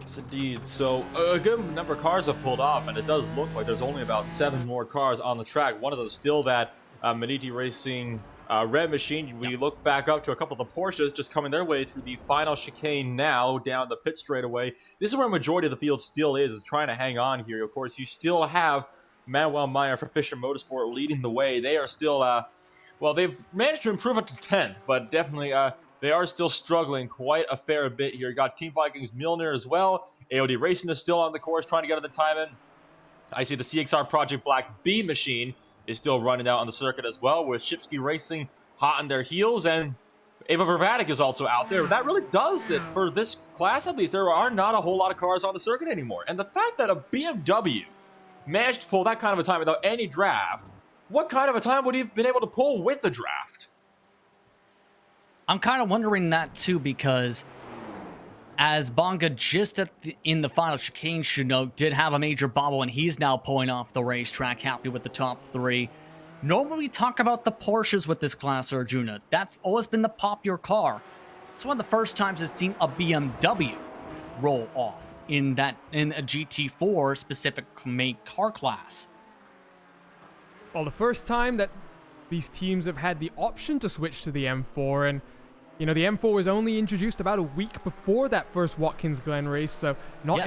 Yes, indeed. So a good number of cars have pulled off, and it does look like there's only about 7 more cars on the track. One of them still that Maniti Racing red machine. We look back up to a couple of the Porsches just coming their way through the final chicane now down the pit straightaway. This is where a majority of the field still is trying to hang on here. Of course, you still have Manuel Meyer for Fisher Motorsport leading the way. They are still, well, they've managed to improve up to 10th, but definitely they are still struggling quite a fair bit here. You got Team Vikings Milner as well. AOD Racing is still on the course trying to get on the time in. I see the CXR Project Black B machine is still running out on the circuit as well, with Shipsky Racing hot on their heels, and Ava Vervatic is also out there. That really does it for this class, at least. There are not a whole lot of cars on the circuit anymore. And the fact that a BMW managed to pull that kind of a time without any draft, what kind of a time would he have been able to pull with the draft? I'm kind of wondering that too, because as Bonga just in the final chicane should note, did have a major bobble, and he's now pulling off the racetrack, happy with the top 3. Normally we talk about the Porsches with this class, Arjuna. That's always been the popular car. It's one of the first times I've seen a BMW roll off in a GT4 specific make car class. Well, the first time that these teams have had the option to switch to the M4, and the M4 was only introduced about a week before that first Watkins Glen race, so not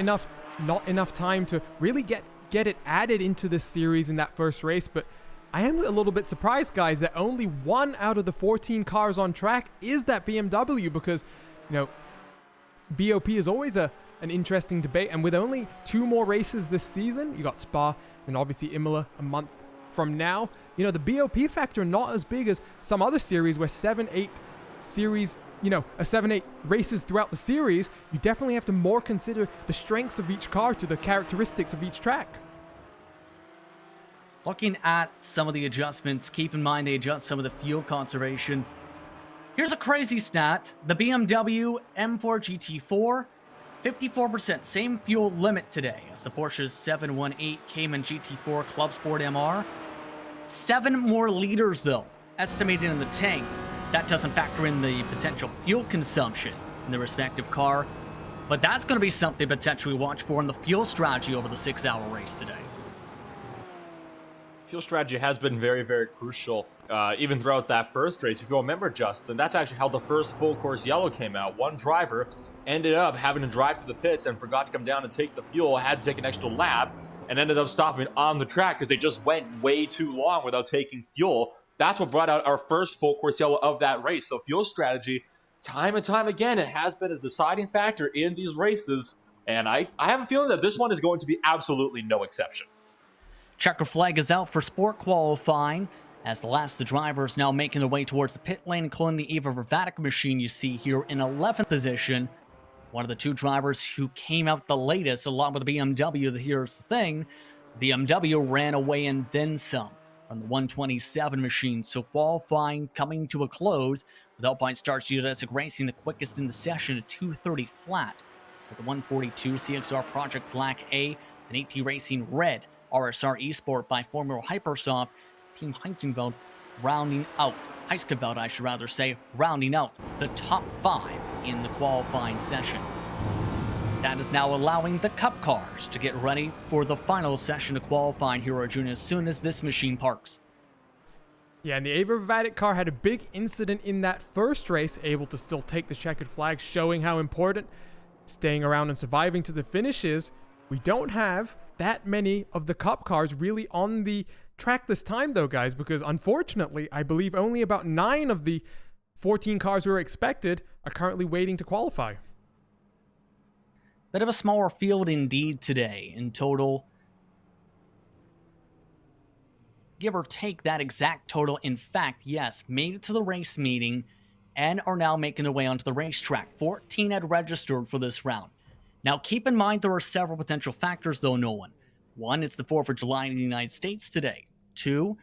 enough time to really get it added into this series in that first race. But I am a little bit surprised, guys, that only 1 out of the 14 cars on track is that BMW, because BOP is always an interesting debate, and with only 2 more races this season, you got Spa and obviously Imola a month from now, the BOP factor not as big as some other series where 7-8 series, 7-8 races throughout the series. You definitely have to more consider the strengths of each car to the characteristics of each track. Looking at some of the adjustments, keep in mind they adjust some of the fuel conservation. Here's a crazy stat. The BMW M4 GT4, 54%, same fuel limit today as the Porsche's 718 Cayman GT4 ClubSport MR. 7 more liters, though, estimated in the tank. That doesn't factor in the potential fuel consumption in the respective car, but that's going to be something to potentially watch for in the fuel strategy over the 6-hour race today. Fuel strategy has been very, very crucial, even throughout that first race. If you remember, Justin, that's actually how the first full course yellow came out. One driver ended up having to drive through the pits and forgot to come down and take the fuel, had to take an extra lap, and ended up stopping on the track because they just went way too long without taking fuel. That's what brought out our first full course yellow of that race. So fuel strategy, time and time again, it has been a deciding factor in these races And I have a feeling that this one is going to be absolutely no exception. Checker flag is out for sport qualifying, as the last of the drivers now making their way towards the pit lane, including the IVRA machine you see here in 11th position. One of the two drivers who came out the latest, along with the BMW. Here's the thing, the BMW ran away and then some from the 127 machine, so qualifying coming to a close, with Alpine Starts Geodesic Racing the quickest in the session at 2:30 flat, with the 142 CXR Project Black A and AT Racing Red, RSR Esport by Formula Hypersoft, Team Heichenfeld rounding out, Heiskeveld I should rather say, rounding out the top 5 in the qualifying session. That is now allowing the Cup cars to get ready for the final session of qualifying here, Arjuna, as soon as this machine parks. Yeah, and the IVRA car had a big incident in that first race, able to still take the checkered flag, showing how important staying around and surviving to the finish is. We don't have that many of the Cup cars really on the track this time, though, guys, because unfortunately, I believe only about 9 of the 14 cars we were expected are currently waiting to qualify. Bit of a smaller field indeed today. In total, give or take that exact total, in fact, yes, made it to the race meeting and are now making their way onto the racetrack. 14 had registered for this round. Now, keep in mind there are several potential factors, though, Nolan. 1, it's the 4th of July in the United States today. 2,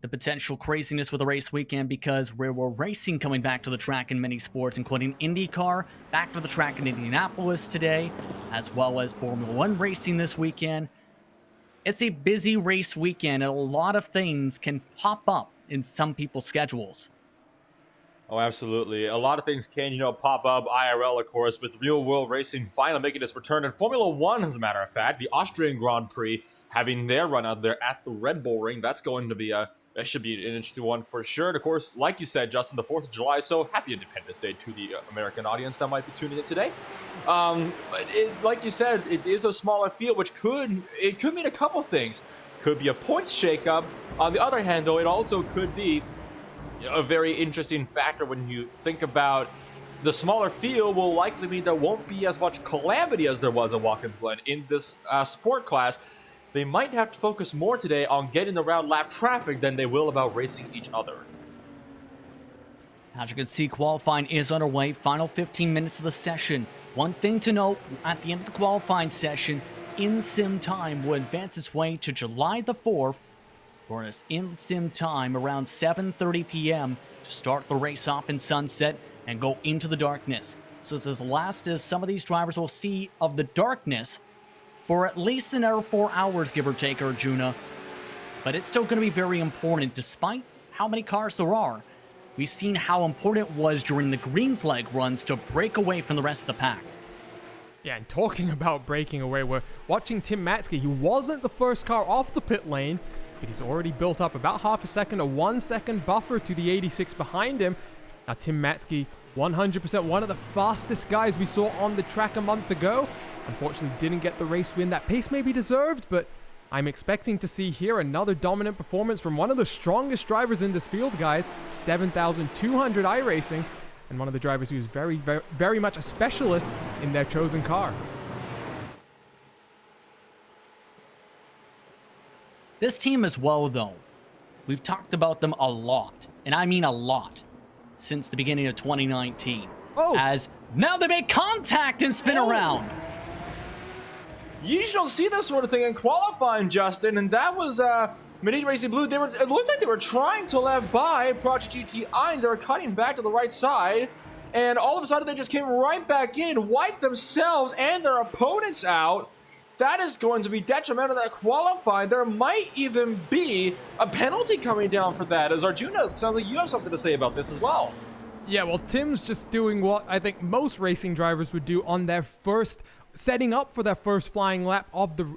the potential craziness with the race weekend because we're racing coming back to the track in many sports, including IndyCar, back to the track in Indianapolis today, as well as Formula 1 racing this weekend. It's a busy race weekend, and a lot of things can pop up in some people's schedules. Oh, absolutely. A lot of things can, pop up. IRL, of course, with Real World Racing finally making its return. And Formula 1, as a matter of fact, the Austrian Grand Prix having their run out there at the Red Bull Ring. That's going to be that should be an interesting one for sure. And of course, like you said, Justin, the 4th of July. So happy Independence Day to the American audience that might be tuning in today. Like you said, it is a smaller field, which could mean a couple things. Could be a points shakeup. On the other hand, though, it also could be a very interesting factor when you think about the smaller field will likely mean there won't be as much calamity as there was at Watkins Glen in this sport class. They might have to focus more today on getting around lap traffic than they will about racing each other. As you can see, qualifying is underway. Final 15 minutes of the session. One thing to note, at the end of the qualifying session, in-sim time will advance its way to July the 4th, for its in-sim time around 7:30 p.m. to start the race off in sunset and go into the darkness. So it's as last as some of these drivers will see of the darkness for at least another 4 hours, give or take, Arjuna. But it's still going to be very important, despite how many cars there are. We've seen how important it was during the green flag runs to break away from the rest of the pack. Yeah, and talking about breaking away, we're watching Tim Matske. He wasn't the first car off the pit lane, but he's already built up about half a second, a 1 second buffer to the 86 behind him. Now Tim Matske, 100% one of the fastest guys we saw on the track a month ago. Unfortunately didn't get the race win. That pace may be deserved, but I'm expecting to see here another dominant performance from one of the strongest drivers in this field, guys. 7,200 iRacing, and one of the drivers who's very much a specialist in their chosen car. This team as well, though, we've talked about them a lot, and I mean a lot, since the beginning of 2019. As now they make contact and spin around. You usually don't see this sort of thing in qualifying, Justin, and that was Mini Racing Blue. It looked like they were trying to lap by Project GT-Ins. They were cutting back to the right side, and all of a sudden they just came right back in, wiped themselves and their opponents out. That is going to be detrimental to that qualifying. There might even be a penalty coming down for that. As Arjuna, it sounds like you have something to say about this as well. Yeah, well, Tim's just doing what I think most racing drivers would do on their first, setting up for their first flying lap of the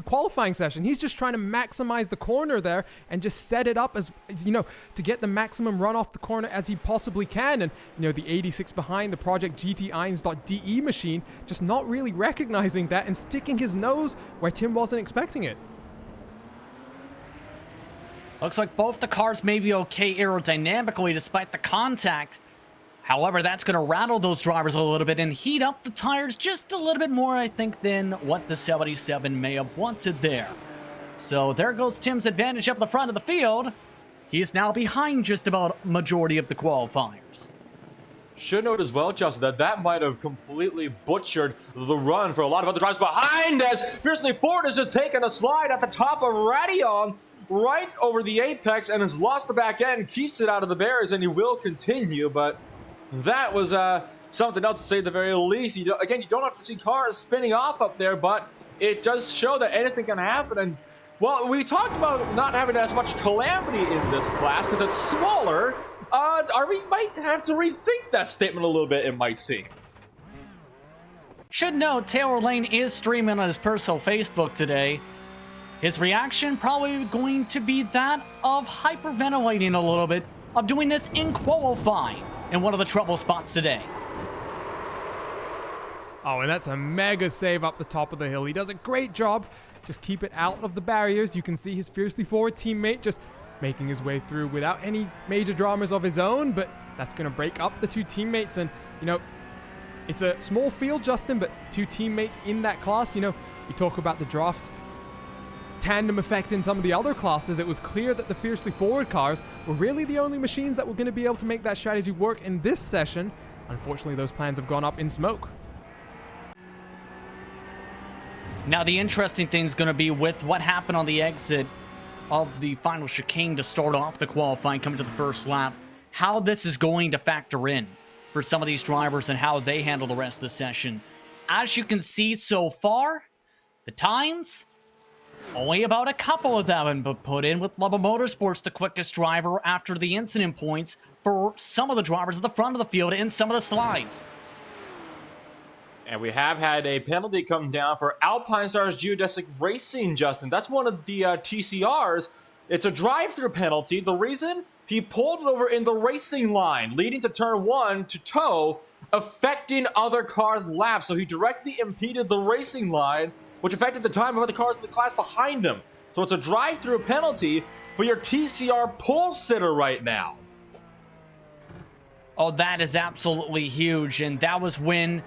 qualifying session. He's just trying to maximize the corner there and just set it up as to get the maximum run off the corner as he possibly can. And the 86 behind the Project GT-Ins.de machine just not really recognizing that and sticking his nose where Tim wasn't expecting it. Looks like both the cars may be okay aerodynamically despite the contact. However, that's going to rattle those drivers a little bit and heat up the tires just a little bit more, I think, than what the 77 may have wanted there. So there goes Tim's advantage up the front of the field. He's now behind just about majority of the qualifiers. Should note as well, Justin, that might have completely butchered the run for a lot of other drivers behind, as Fiercely Ford has just taken a slide at the top of Radion right over the apex and has lost the back end, keeps it out of the barriers, and he will continue, but that was something else to say at the very least. Again, you don't have to see cars spinning off up there, but it does show that anything can happen. And, well, we talked about not having as much calamity in this class because it's smaller. We might have to rethink that statement a little bit, it might seem. Should note, Taylor Lane is streaming on his personal Facebook today. His reaction probably going to be that of hyperventilating a little bit, of doing this in qualifying in one of the trouble spots today. Oh, and that's a mega save up the top of the hill. He does a great job. Just keep it out of the barriers. You can see his Fiercely Forward teammate just making his way through without any major dramas of his own, but that's going to break up the two teammates. And, you know, it's a small field, Justin, but two teammates in that class. You know, you talk about the draft tandem effect in some of the other classes. It was clear that the Fiercely Forward cars were really the only machines that were going to be able to make that strategy work in this session. Unfortunately, those plans have gone up in smoke. Now, the interesting thing is going to be with what happened on the exit of the final chicane to start off the qualifying coming to the first lap, how this is going to factor in for some of these drivers and how they handle the rest of the session. As you can see so far, the times, only about a couple of them have been put in, with Lubba Motorsports the quickest driver after the incident points for some of the drivers at the front of the field in some of the slides. And we have had a penalty come down for Alpine Stars Geodesic Racing, Justin. That's one of the TCRs. It's a drive-through penalty. The reason? He pulled it over in the racing line, leading to turn 1 to toe, affecting other cars' laps. So he directly impeded the racing line, which affected the time of other cars in the class behind him. So it's a drive-through penalty for your TCR pole sitter right now. Oh, that is absolutely huge. And that was when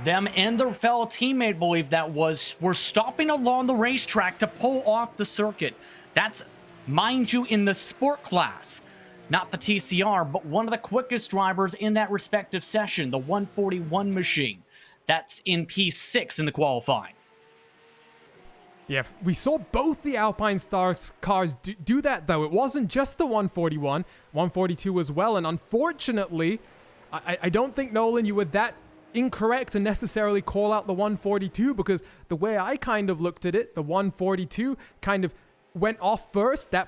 them and their fellow teammate believe that were stopping along the racetrack to pull off the circuit. That's, mind you, in the sport class, not the TCR, but one of the quickest drivers in that respective session, the 141 machine. That's in P6 in the qualifying. Yeah, we saw both the Alpine Stars cars do that, though. It wasn't just the 141, 142 as well. And unfortunately, I don't think, Nolan, you were that incorrect to necessarily call out the 142, because the way I kind of looked at it, the 142 kind of went off first. That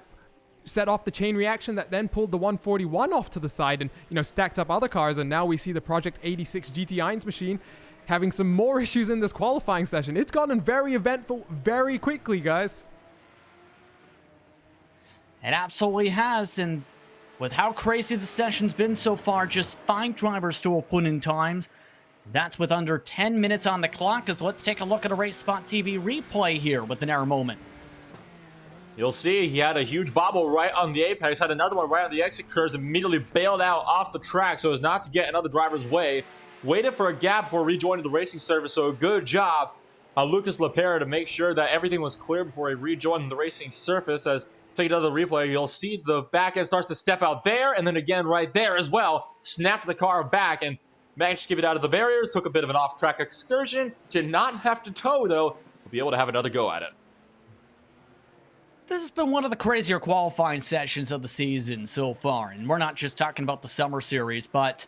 set off the chain reaction that then pulled the 141 off to the side and, you know, stacked up other cars. And now we see the Project 86 GT1 machine having some more issues in this qualifying session. It's gotten very eventful very quickly, guys. It absolutely has, and with how crazy the session's been so far, just 5 drivers still put in times. That's with under 10 minutes on the clock, as let's take a look at a Race Spot TV replay here with an error moment. You'll see he had a huge bobble right on the apex, had another one right on the exit curves, immediately bailed out off the track so as not to get another driver's way. Waited for a gap before rejoining the racing service, so a good job on Lucas Lapera to make sure that everything was clear before he rejoined the racing surface. As take another replay, you'll see the back end starts to step out there, and then again right there as well. Snapped the car back and managed to keep it out of the barriers, took a bit of an off-track excursion, did not have to tow though. We'll be able to have another go at it. This has been one of the crazier qualifying sessions of the season so far, and we're not just talking about the summer series, but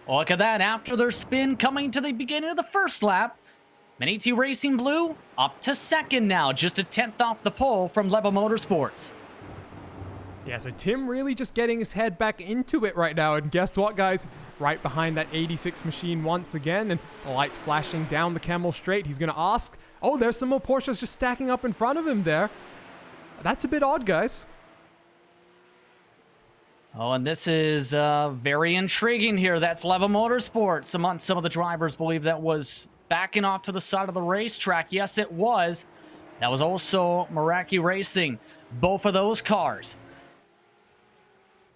look at that. After their spin coming to the beginning of the first lap, Maniti Racing Blue up to second now, just a 10th off the pole from Lubba Motorsports. Yeah, so Tim really just getting his head back into it right now. And guess what, guys? Right behind that 86 machine once again, and the lights flashing down the Camel Straight. He's going to ask, oh, there's some more Porsches just stacking up in front of him there. That's a bit odd, guys. Oh, and this is very intriguing here. That's Lubba Motorsports. Some of the drivers believe that was backing off to the side of the racetrack. Yes, it was. That was also Meraki Racing. Both of those cars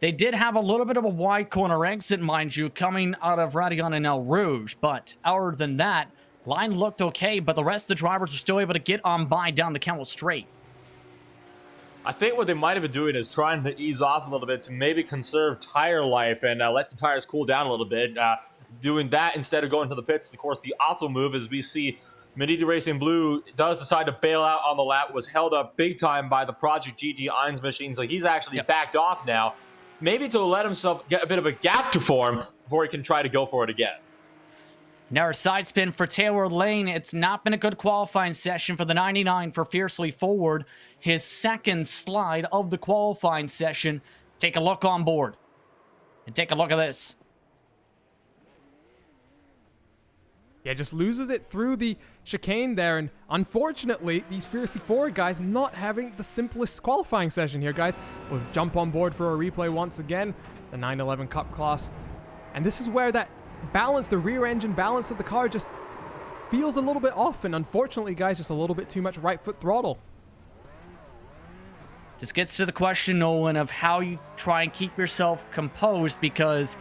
They did have a little bit of a wide corner exit, mind you, coming out of Radion and El Rouge, but other than that, line looked okay, but the rest of the drivers were still able to get on by down the Kemmel Straight. I think what they might have been doing is trying to ease off a little bit to maybe conserve tire life and let the tires cool down a little bit. Doing that instead of going to the pits is, of course, the optimal move, as we see Maniti Racing Blue does decide to bail out on the lap, was held up big time by the Project GG Eins machine, so he's actually backed off now, maybe to let himself get a bit of a gap to form before he can try to go for it again. Now a side spin for Taylor Lane. It's not been a good qualifying session for the 99 for Fiercely Forward. His second slide of the qualifying session. Take a look on board. And take a look at this. Yeah, just loses it through the chicane there, and unfortunately, these Fiercely Forward guys not having the simplest qualifying session here, guys. We'll jump on board for a replay once again, the 911 Cup class. And this is where that balance, the rear engine balance of the car just feels a little bit off, and unfortunately, guys, just a little bit too much right foot throttle. This gets to the question, Nolan, of how you try and keep yourself composed, because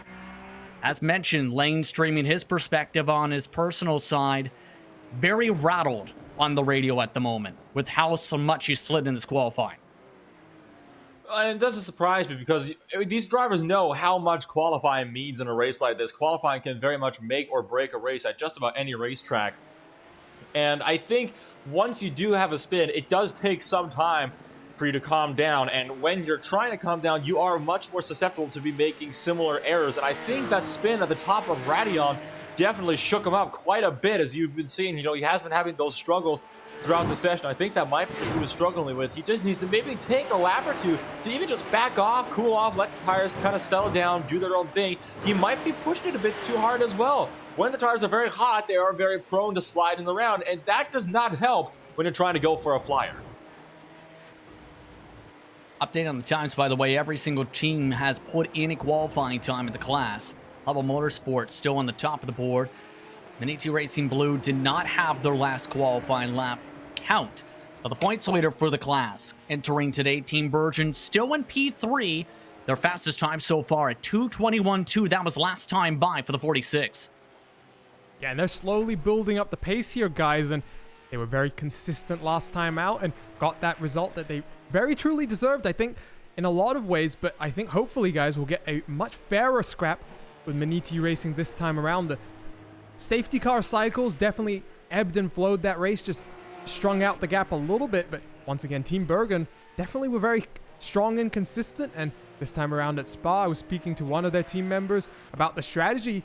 as mentioned, Lane streaming his perspective on his personal side, very rattled on the radio at the moment with how so much he slid in this qualifying. And it doesn't surprise me, because these drivers know how much qualifying means in a race like this. Qualifying can very much make or break a race at just about any racetrack. And I think once you do have a spin, it does take some time for you to calm down, and when you're trying to calm down, you are much more susceptible to be making similar errors. And I think that spin at the top of Radion definitely shook him up quite a bit, as you've been seeing. You know, he has been having those struggles throughout the session. I think that might be what he was struggling with. He just needs to maybe take a lap or two to even just back off, cool off, let the tires kind of settle down, do their own thing. He might be pushing it a bit too hard as well. When the tires are very hot, they are very prone to sliding around, and that does not help when you're trying to go for a flyer. Update on the times, by the way. Every single team has put in a qualifying time in the class. Hubble Motorsports still on the top of the board. Maniti Racing Blue did not have their last qualifying lap count. But the points leader for the class entering today, Team Bergen, still in P3. Their fastest time so far at 2:21.2. That was last time by for the 46. Yeah, and they're slowly building up the pace here, guys, and they were very consistent last time out and got that result that they very truly deserved, I think, in a lot of ways. But I think hopefully, guys, we'll get a much fairer scrap with Maniti Racing this time around. The safety car cycles definitely ebbed and flowed that race, just strung out the gap a little bit. But once again, Team Bergen definitely were very strong and consistent. And this time around at Spa, I was speaking to one of their team members about the strategy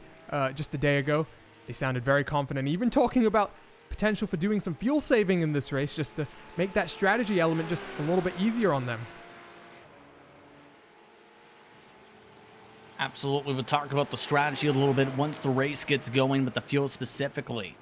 just a day ago. They sounded very confident, even talking about potential for doing some fuel saving in this race, just to make that strategy element just a little bit easier on them. Absolutely. We'll talk about the strategy a little bit once the race gets going, but the fuel specifically.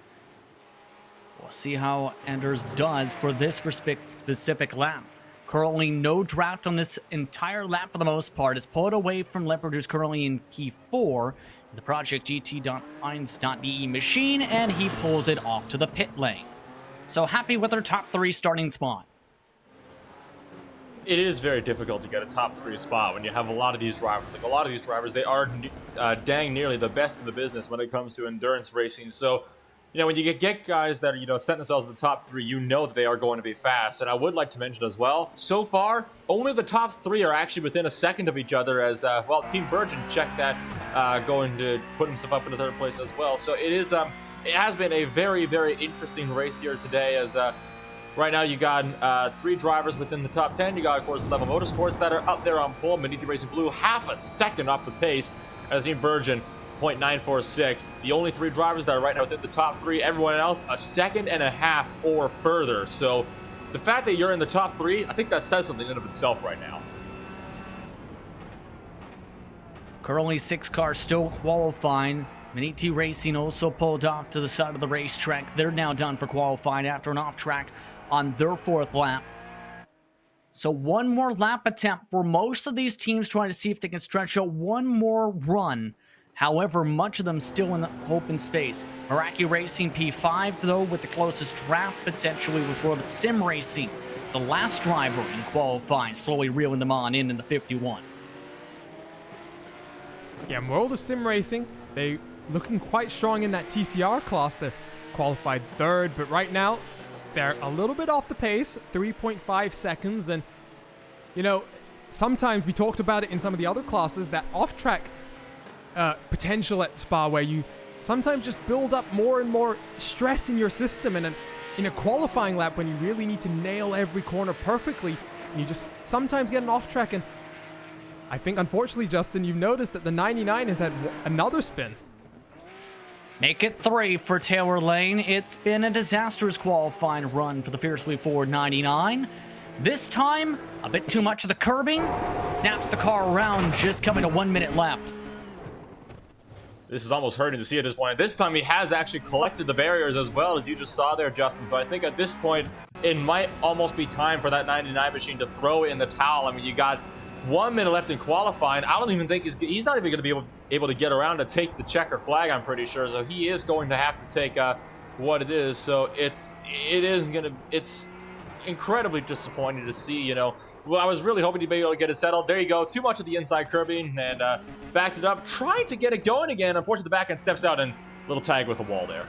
We'll see how Anders does for this specific lap. Currently no draft on this entire lap for the most part. It's pulled away from Leopard, who's currently in P4. The Project GT.Eins.de machine, and he pulls it off to the pit lane. So happy with our top 3 starting spot. It is very difficult to get a top 3 spot when you have a lot of these drivers. Like, a lot of these drivers, they are dang nearly the best in the business when it comes to endurance racing. So, you know, when you get guys that are, you know, setting themselves in the top 3, you know that they are going to be fast. And I would like to mention as well, so far, only the top 3 are actually within a second of each other, as, well, Team Bergen checked that, going to put himself up in the 3rd place as well. So it is, it has been a very, very interesting race here today, as, right now you got 3 drivers within the top 10. You got, of course, Level Motorsports that are up there on pole. Maniti Racing Blue, half a second off the pace, as Team Bergen, 0.946. The only 3 drivers that are right now within the top 3. Everyone else, a second and a half or further. So the fact that you're in the top 3, I think that says something in and of itself right now. Currently 6 cars still qualifying. Maniti Racing also pulled off to the side of the racetrack. They're now done for qualifying after an off track on their 4th lap. So one more lap attempt for most of these teams, trying to see if they can stretch out one more run. However, much of them still in the open space. Meraki Racing P5, though, with the closest draft, potentially with World of Sim Racing, the last driver in qualifying, slowly reeling them on in the 51. Yeah, World of Sim Racing, they looking quite strong in that TCR class. They qualified third, but right now they're a little bit off the pace, 3.5 seconds. And, you know, sometimes we talked about it in some of the other classes, that off-track potential at Spa, where you sometimes just build up more and more stress in your system. And in a qualifying lap, when you really need to nail every corner perfectly, you just sometimes get an off-track. And I think, unfortunately, Justin, you've noticed that the 99 has had another spin. Make it 3 for Taylor Lane. It's been a disastrous qualifying run for the Fiercely Forward 99. This time, a bit too much of the curbing. Snaps the car around, just coming to 1 minute left. This is almost hurting to see at this point. This time he has actually collected the barriers as well, as you just saw there, Justin. So I think at this point, it might almost be time for that 99 machine to throw in the towel. I mean, you got 1 minute left in qualifying. I don't even think he's not even going to be able to get around to take the checker flag, I'm pretty sure. So he is going to have to take what it is. So it's incredibly disappointing to see, you know. Well, I was really hoping he'd be able to get it settled. There you go. Too much of the inside curbing, and backed it up. Trying to get it going again. Unfortunately, the back end steps out, and little tag with the wall there.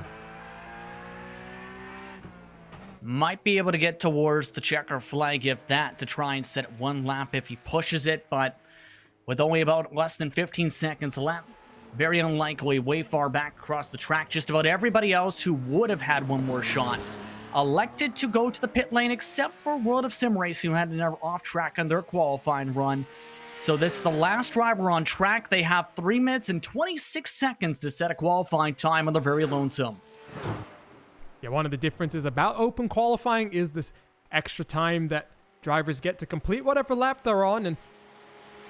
Might be able to get towards the checker flag, if that, to try and set one lap if he pushes it, but with only about less than 15 seconds left, very unlikely, way far back across the track. Just about everybody else who would have had one more shot elected to go to the pit lane, except for World of Sim Racing, who had another off track on their qualifying run. So this is the last driver on track. They have 3 minutes and 26 seconds to set a qualifying time on the very lonesome. Yeah, one of the differences about open qualifying is this extra time that drivers get to complete whatever lap they're on. And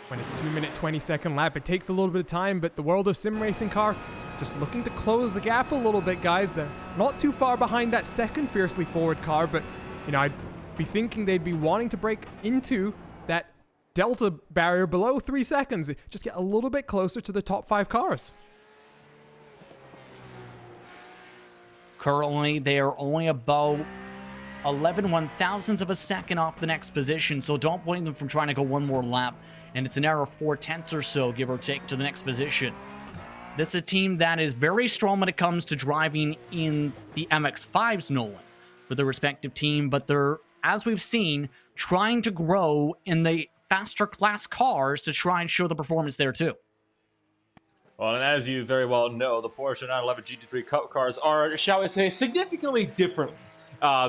when it's a 2 minute, 20-second lap, it takes a little bit of time, but the World of Sim Racing car just looking to close the gap a little bit, guys. They're not too far behind that second Fiercely Forward car, but, you know, I'd be thinking they'd be wanting to break into that delta barrier below 3 seconds. Just get a little bit closer to the top 5 cars. Currently, they are only about 11 1,000ths of a second off the next position, so don't blame them for trying to go one more lap. And it's an error of 4/10 or so, give or take, to the next position. This is a team that is very strong when it comes to driving in the MX-5s, Nolan, for their respective team, but they're, as we've seen, trying to grow in the faster class cars to try and show the performance there too. Well, and as you very well know, the Porsche 911 GT3 Cup cars are, shall we say, significantly different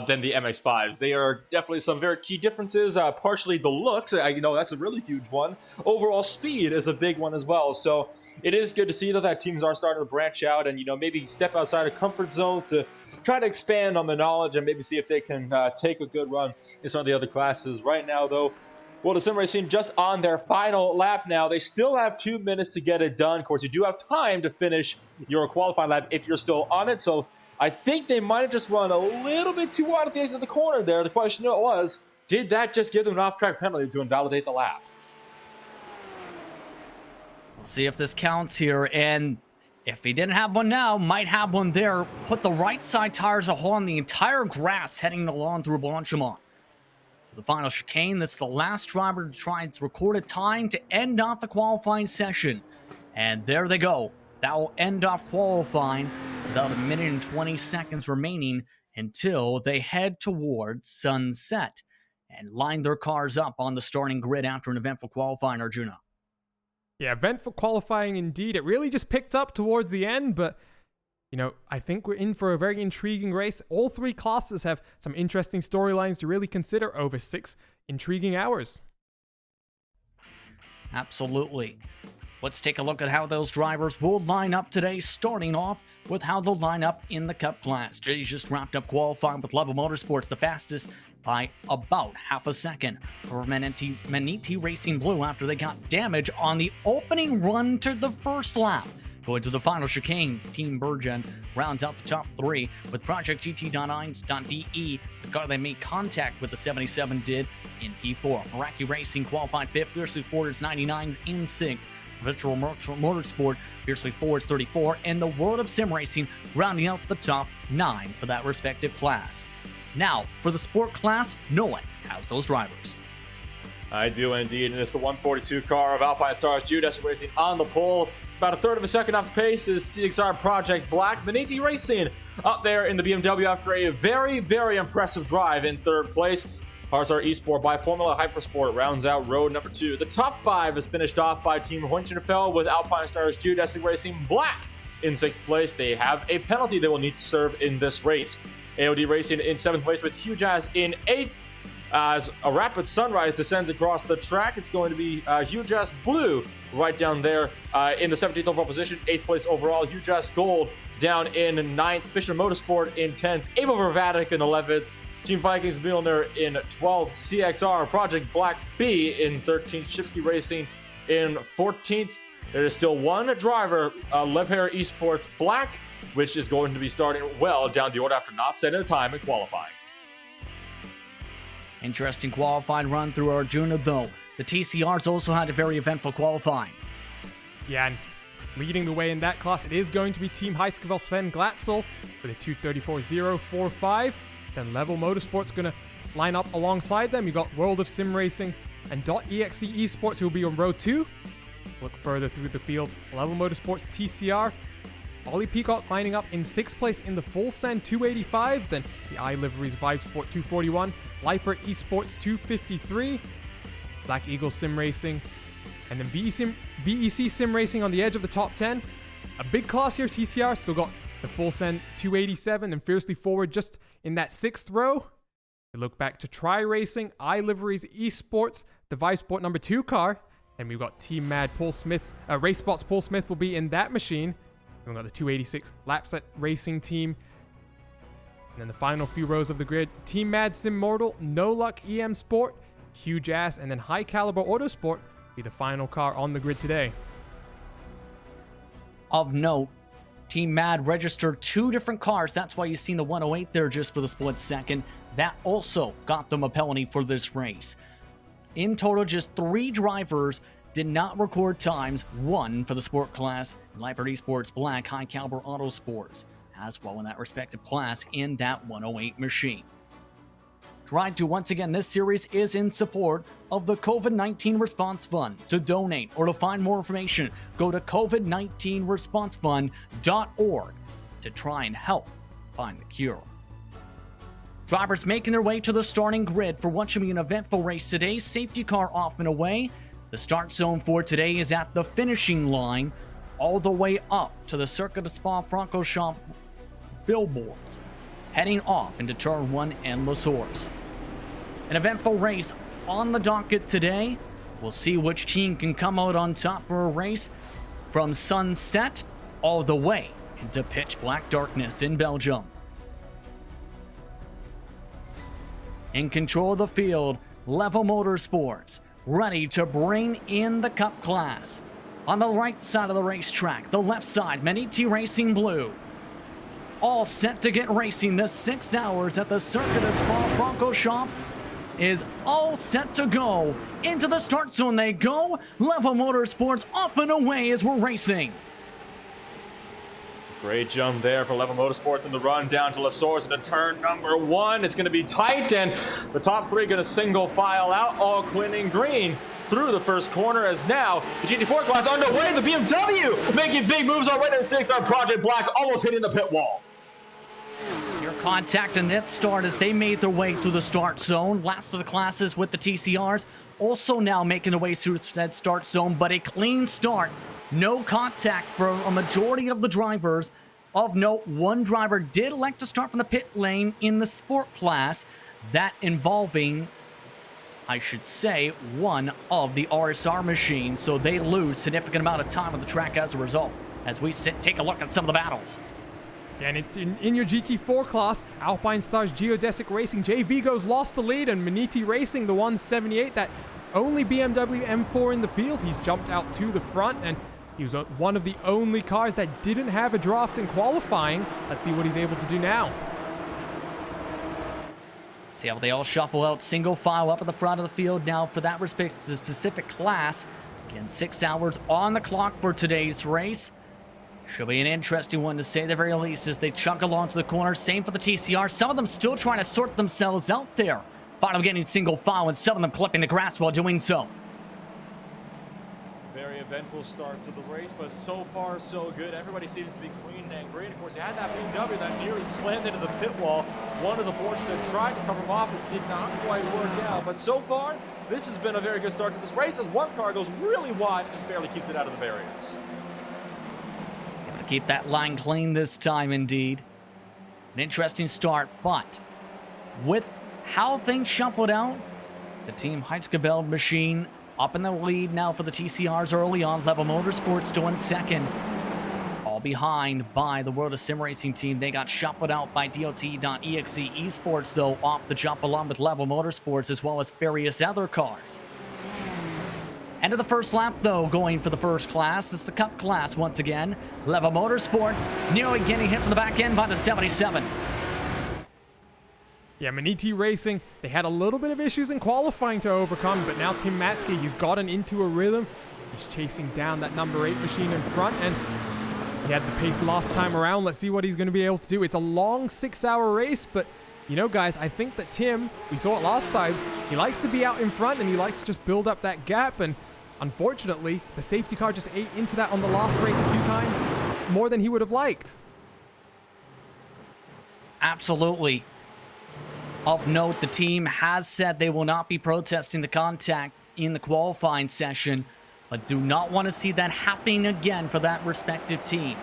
than the MX-5s. They are definitely some very key differences, partially the looks, you know, that's a really huge one. Overall speed is a big one as well, so it is good to see that teams are starting to branch out and, you know, maybe step outside of comfort zones to try to expand on the knowledge and maybe see if they can take a good run in some of the other classes. Right now, though, World of Sim Racing just on their final lap now. They still have 2 minutes to get it done. Of course, you do have time to finish your qualifying lap if you're still on it, so I think they might have just run a little bit too wide at the exit of the corner there. The question was, did that just give them an off-track penalty to invalidate the lap? We'll see if this counts here, and if he didn't have one now, might have one there. Put the right side tires a hole on the entire grass heading along through Blanchimont. For the final chicane, that's the last driver to try and record a time to end off the qualifying session. And there they go. That will end off qualifying without a minute and 20 seconds remaining until they head towards sunset and line their cars up on the starting grid after an eventful qualifying, Arjuna. Yeah, eventful qualifying indeed. It really just picked up towards the end, but, you know, I think we're in for a very intriguing race. All 3 classes have some interesting storylines to really consider over 6 intriguing hours. Absolutely. Let's take a look at how those drivers will line up today, starting off with how they'll line up in the Cup class. Jay's just wrapped up qualifying with Level Motorsports, the fastest by about half a second. Over Maniti Racing Blue after they got damage on the opening run to the first lap. Going to the final chicane, Team Bergen rounds out the top 3 with Project GT.1.de, the car they made contact with the 77 did in P4. Meraki Racing qualified 5th, Fiercely Forward's 99s in 6th. Virtual Motorsport, Fiercely Forward's 34, and the World of Sim Racing rounding out the top 9 for that respective class. Now, for the sport class, no one has those drivers. I do indeed, and it's the 142 car of Alpine Stars Geodesic Racing on the pole. About a third of a second off the pace is CXR Project Black. Maniti Racing up there in the BMW after a very, very impressive drive in third place. RSR Esport by Formula Hypersport rounds out road number 2. The top 5 is finished off by Team Hohenschenfeld with Alpine Stars Geodesic Racing Black in 6th place. They have a penalty they will need to serve in this race. AOD Racing in 7th place with Huge Ass in 8th. As a rapid sunrise descends across the track, it's going to be Huge Ass Blue right down there in the 17th overall position, 8th place overall. Huge Ass Gold down in 9th. Fisher Motorsport in 10th. Ava Vervatic in 11th. Team Vikings Milner in 12th. CXR Project Black B in 13th. Shipsky Racing in 14th. There is still one driver, Lepere Esports Black, which is going to be starting well down the order after not setting a time in qualifying. Interesting qualifying run through Arjuna, though. The TCRs also had a very eventful qualifying. Yeah, and leading the way in that class, it is going to be Team Heiskeveld Sven Glatzel with a 2:34.045. Then Level Motorsport's going to line up alongside them. You got World of Sim Racing and .exe Esports, who will be on row 2. Look further through the field. Level Motorsports TCR. Ollie Peacock lining up in 6th place in the Full Send 285. Then the iLiveries Vive Sport 241. Liper Esports 253. Black Eagle Sim Racing. And then VEC Sim Racing on the edge of the top 10. A big class here, TCR. Still got the Full Send 287 and Fiercely Forward just in that 6th row. We look back to Tri Racing, iLiveries Esports, the Vive Sport number 2 car. And we've got Team Mad Paul Smith's, RaceBots Paul Smith will be in that machine. We've got the 286 Lapset Racing team. And then the final few rows of the grid, Team Mad Sim Mortal, No Luck EM Sport, Huge Ass, and then High Caliber Autosport be the final car on the grid today. Of note, Team Mad registered 2 different cars. That's why you've seen the 108 there just for the split second. That also got them a penalty for this race. In total, just 3 drivers did not record times, 1 for the sport class, Lifer Esports Black, High Caliber Autosports, as well in that respective class in that 108 machine. Tried to once again, this series is in support of the COVID-19 Response Fund. To donate or to find more information, go to covid19responsefund.org to try and help find the cure. Drivers making their way to the starting grid for what should be an eventful race today. Safety car off and away. The start zone for today is at the finishing line, all the way up to the Circuit of Spa-Francorchamps billboards, heading off into Turn 1 and La Source. An eventful race on the docket today. We'll see which team can come out on top for a race from sunset all the way into pitch black darkness in Belgium. In control of the field, Level Motorsports, ready to bring in the Cup class. On the right side of the racetrack, the left side, Maniti Racing Blue. All set to get racing this 6 hours at the Circuit of Spa-Francorchamps is all set to go. Into the start zone they go. Level Motorsports off and away as we're racing. Great jump there for Level Motorsports in the run down to La Source into turn number 1. It's going to be tight, and the top 3 going to single file out, all Quinn and green through the first corner, as now the GT4 class underway. The BMW making big moves already in 6 on Project Black, almost hitting the pit wall. Your contact in that start as they made their way through the start zone. Last of the classes with the TCRs also now making their way through said start zone, but a clean start. No contact for a majority of the drivers. Of note, one driver did elect to start from the pit lane in the sport class, that involving, I should say, one of the RSR machines, so they lose significant amount of time on the track as a result. As we take a look at some of the battles. And it's in your GT4 class, Alpine Stars Geodesic Racing, Jay Vigo's lost the lead, and Maniti Racing, the 178, that only BMW M4 in the field. He's jumped out to the front, and he was one of the only cars that didn't have a draft in qualifying. Let's see what he's able to do now. See how they all shuffle out, single file up at the front of the field now for that specific class. Again, 6 hours on the clock for today's race. Should be an interesting one to say the very least as they chunk along to the corner. Same for the TCR. Some of them still trying to sort themselves out there Final getting single file and some of them clipping the grass while doing so. Very eventful start to the race, but so far so good. Everybody seems to be clean and great. Of course, you had that BMW that nearly slammed into the pit wall. One of the Porsche tried to cover him off. It did not quite work out. But so far, this has been a very good start to this race as one car goes really wide and just barely keeps it out of the barriers. Gotta keep that line clean this time, indeed. An interesting start, but with how things shuffled out, the Team Heitzgeweld machine up in the lead now for the TCRs early on. Level Motorsports still in second. All behind by the World of Sim Racing team. They got shuffled out by DOT.exe Esports, though, off the jump along with Level Motorsports as well as various other cars. End of the first lap, though, going for the first class. It's the Cup class once again. Level Motorsports nearly getting hit from the back end by the 77. Yeah, Maniti Racing, they had a little bit of issues in qualifying to overcome, but now Tim Matzke, he's gotten into a rhythm. He's chasing down that number 8 machine in front, and he had the pace last time around. Let's see what he's going to be able to do. It's a long 6-hour race, but, you know, guys, I think that Tim, we saw it last time, he likes to be out in front, and he likes to just build up that gap, and unfortunately, the safety car just ate into that on the last race a few times, more than he would have liked. Absolutely. Of note, the team has said they will not be protesting the contact in the qualifying session, but do not want to see that happening again for that respective team.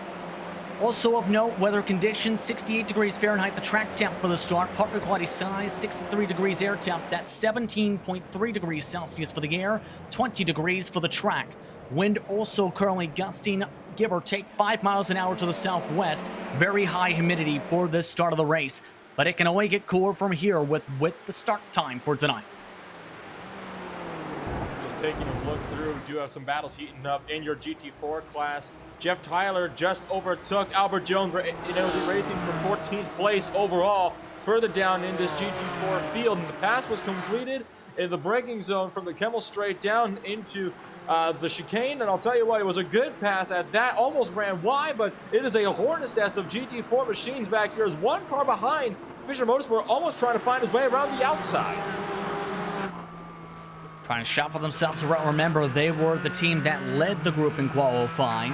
Also of note, weather conditions, 68 degrees Fahrenheit, the track temp for the start, partner quality size, 63 degrees air temp, that's 17.3 degrees Celsius for the air, 20 degrees for the track. Wind also currently gusting, give or take 5 miles an hour to the southwest. Very high humidity for this start of the race, but it can only get cooler from here with the start time for tonight. Just taking a look through, we do have some battles heating up in your GT4 class. Jeff Tyler just overtook Albert Jones in LD Racing for 14th place overall. Further down in this GT4 field, and the pass was completed in the braking zone from the Kemmel straight down into the chicane, and I'll tell you what, it was a good pass at that. Almost ran wide, but it is a hornet's nest of GT4 machines back here. As one car behind Fisher Motorsport, almost trying to find his way around the outside. Trying to shuffle themselves around. Remember, they were the team that led the group in qualifying.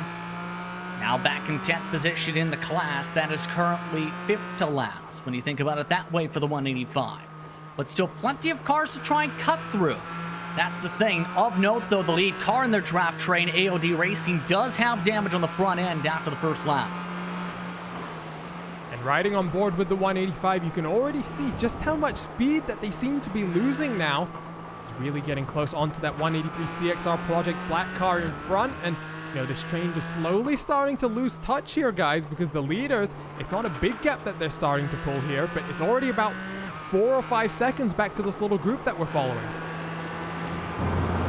Now back in 10th position in the class. That is currently 5th to last when you think about it that way for the 185. But still plenty of cars to try and cut through. That's the thing. Of note, though, the lead car in their draft train, AOD Racing, does have damage on the front end after the first laps. And riding on board with the 185, you can already see just how much speed that they seem to be losing now. It's really getting close onto that 183 CXR Project Black car in front, and you know, this train just slowly starting to lose touch here, guys, because the leaders, it's not a big gap that they're starting to pull here, but it's already about 4 or 5 seconds back to this little group that we're following.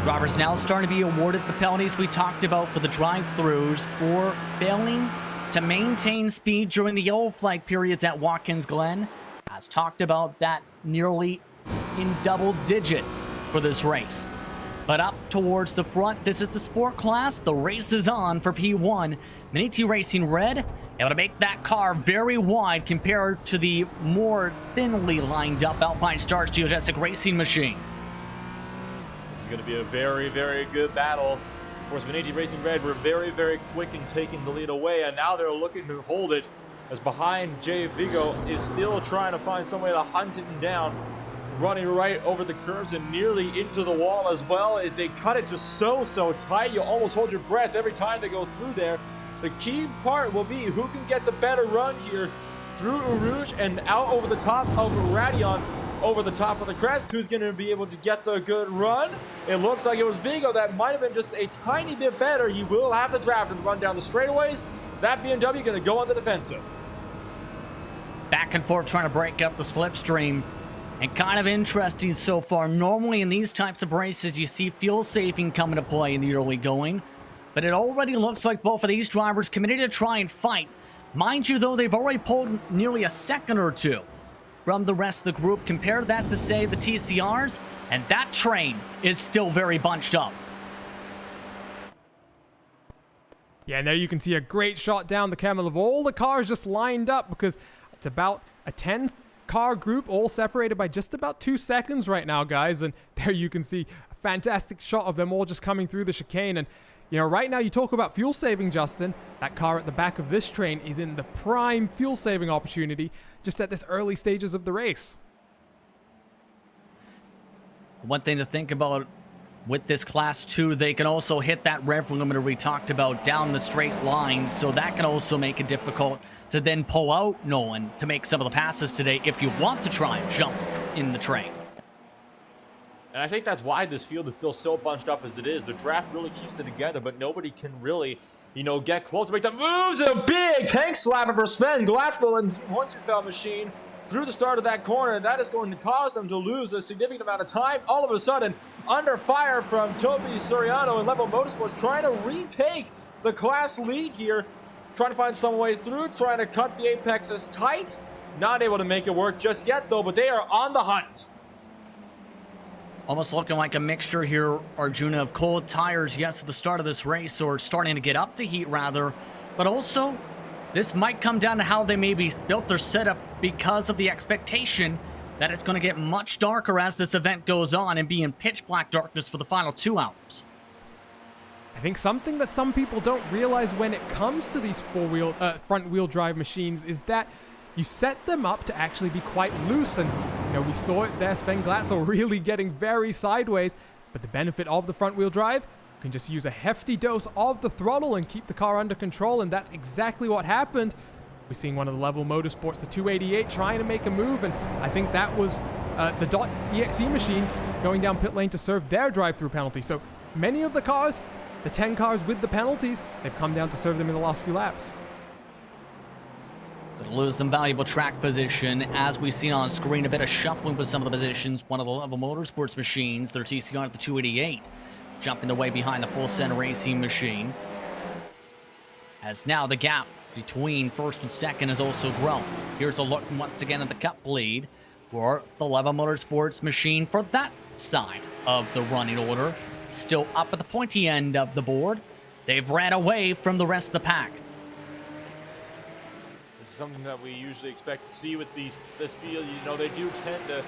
Drivers now starting to be awarded the penalties we talked about for the drive-thrus for failing to maintain speed during the yellow flag periods at Watkins Glen. As talked about, that nearly in double digits for this race. But up towards the front, this is the sport class. The race is on for P1. Maniti Racing Red able to make that car very wide compared to the more thinly lined up Alpine Stars Geodesic Racing machine. This is going to be a very, very good battle. Of course, Maniti Racing Red were very, very quick in taking the lead away, and now they're looking to hold it, as behind Jay Vigo is still trying to find some way to hunt him down, running right over the curves and nearly into the wall as well. They cut it just so tight, you almost hold your breath every time they go through there. The key part will be who can get the better run here through Eau Rouge and out over the top of Radion, over the top of the crest. Who's going to be able to get the good run? It looks like it was Vigo. That might have been just a tiny bit better. He will have to draft and run down the straightaways. That BMW going to go on the defensive. Back and forth trying to break up the slipstream. And kind of interesting so far. Normally in these types of races, you see fuel saving come into play in the early going. But it already looks like both of these drivers committed to try and fight. Mind you, though, they've already pulled nearly a second or two from the rest of the group. Compare that to, say, the TCRs, and that train is still very bunched up. Yeah, and there you can see a great shot down the camel of all the cars just lined up, because it's about a 10 car group all separated by just about 2 seconds right now, guys. And there you can see a fantastic shot of them all just coming through the chicane. And, you know, right now you talk about fuel saving, Justin. That car at the back of this train is in the prime fuel saving opportunity just at this early stages of the race. One thing to think about with this Class 2, they can also hit that rev limiter we talked about down the straight line, so that can also make it difficult to then pull out Nolan to make some of the passes today if you want to try and jump in the train. And I think that's why this field is still so bunched up as it is. The draft really keeps it together, but nobody can really, you know, get close to make the moves. And a big tank slammer for Sven Glatzel and Hornsfeld machine through the start of that corner, and that is going to cause them to lose a significant amount of time. All of a sudden, under fire from Toby Soriano and Level Motorsports, trying to retake the class lead here, trying to find some way through, trying to cut the apexes tight. Not able to make it work just yet, though, but they are on the hunt. Almost looking like a mixture here, Arjuna, of cold tires, yes, at the start of this race, or starting to get up to heat, rather, but also this might come down to how they maybe built their setup because of the expectation that it's going to get much darker as this event goes on and be in pitch black darkness for the final 2 hours. I think something that some people don't realize when it comes to these front-wheel drive machines is that you set them up to actually be quite loose. And, you know, we saw it there, Sven Glatzel really getting very sideways. But the benefit of the front-wheel drive, you can just use a hefty dose of the throttle and keep the car under control, and that's exactly what happened. We're seeing one of the Level Motorsports, the 288, trying to make a move, and I think that was the .exe machine going down pit lane to serve their drive-through penalty. So many of the cars, the 10 cars with the penalties, they've come down to serve them in the last few laps. Gonna lose some valuable track position. As we've seen on screen, a bit of shuffling with some of the positions. One of the Level Motorsports machines, their TCR at the 288, jumping away behind the Full Send Racing machine. As now the gap between first and second has also grown. Here's a look once again at the cup lead for the Level Motorsports machine for that side of the running order. Still up at the pointy end of the board. They've ran away from the rest of the pack. This is something that we usually expect to see with this field. You know, they do tend to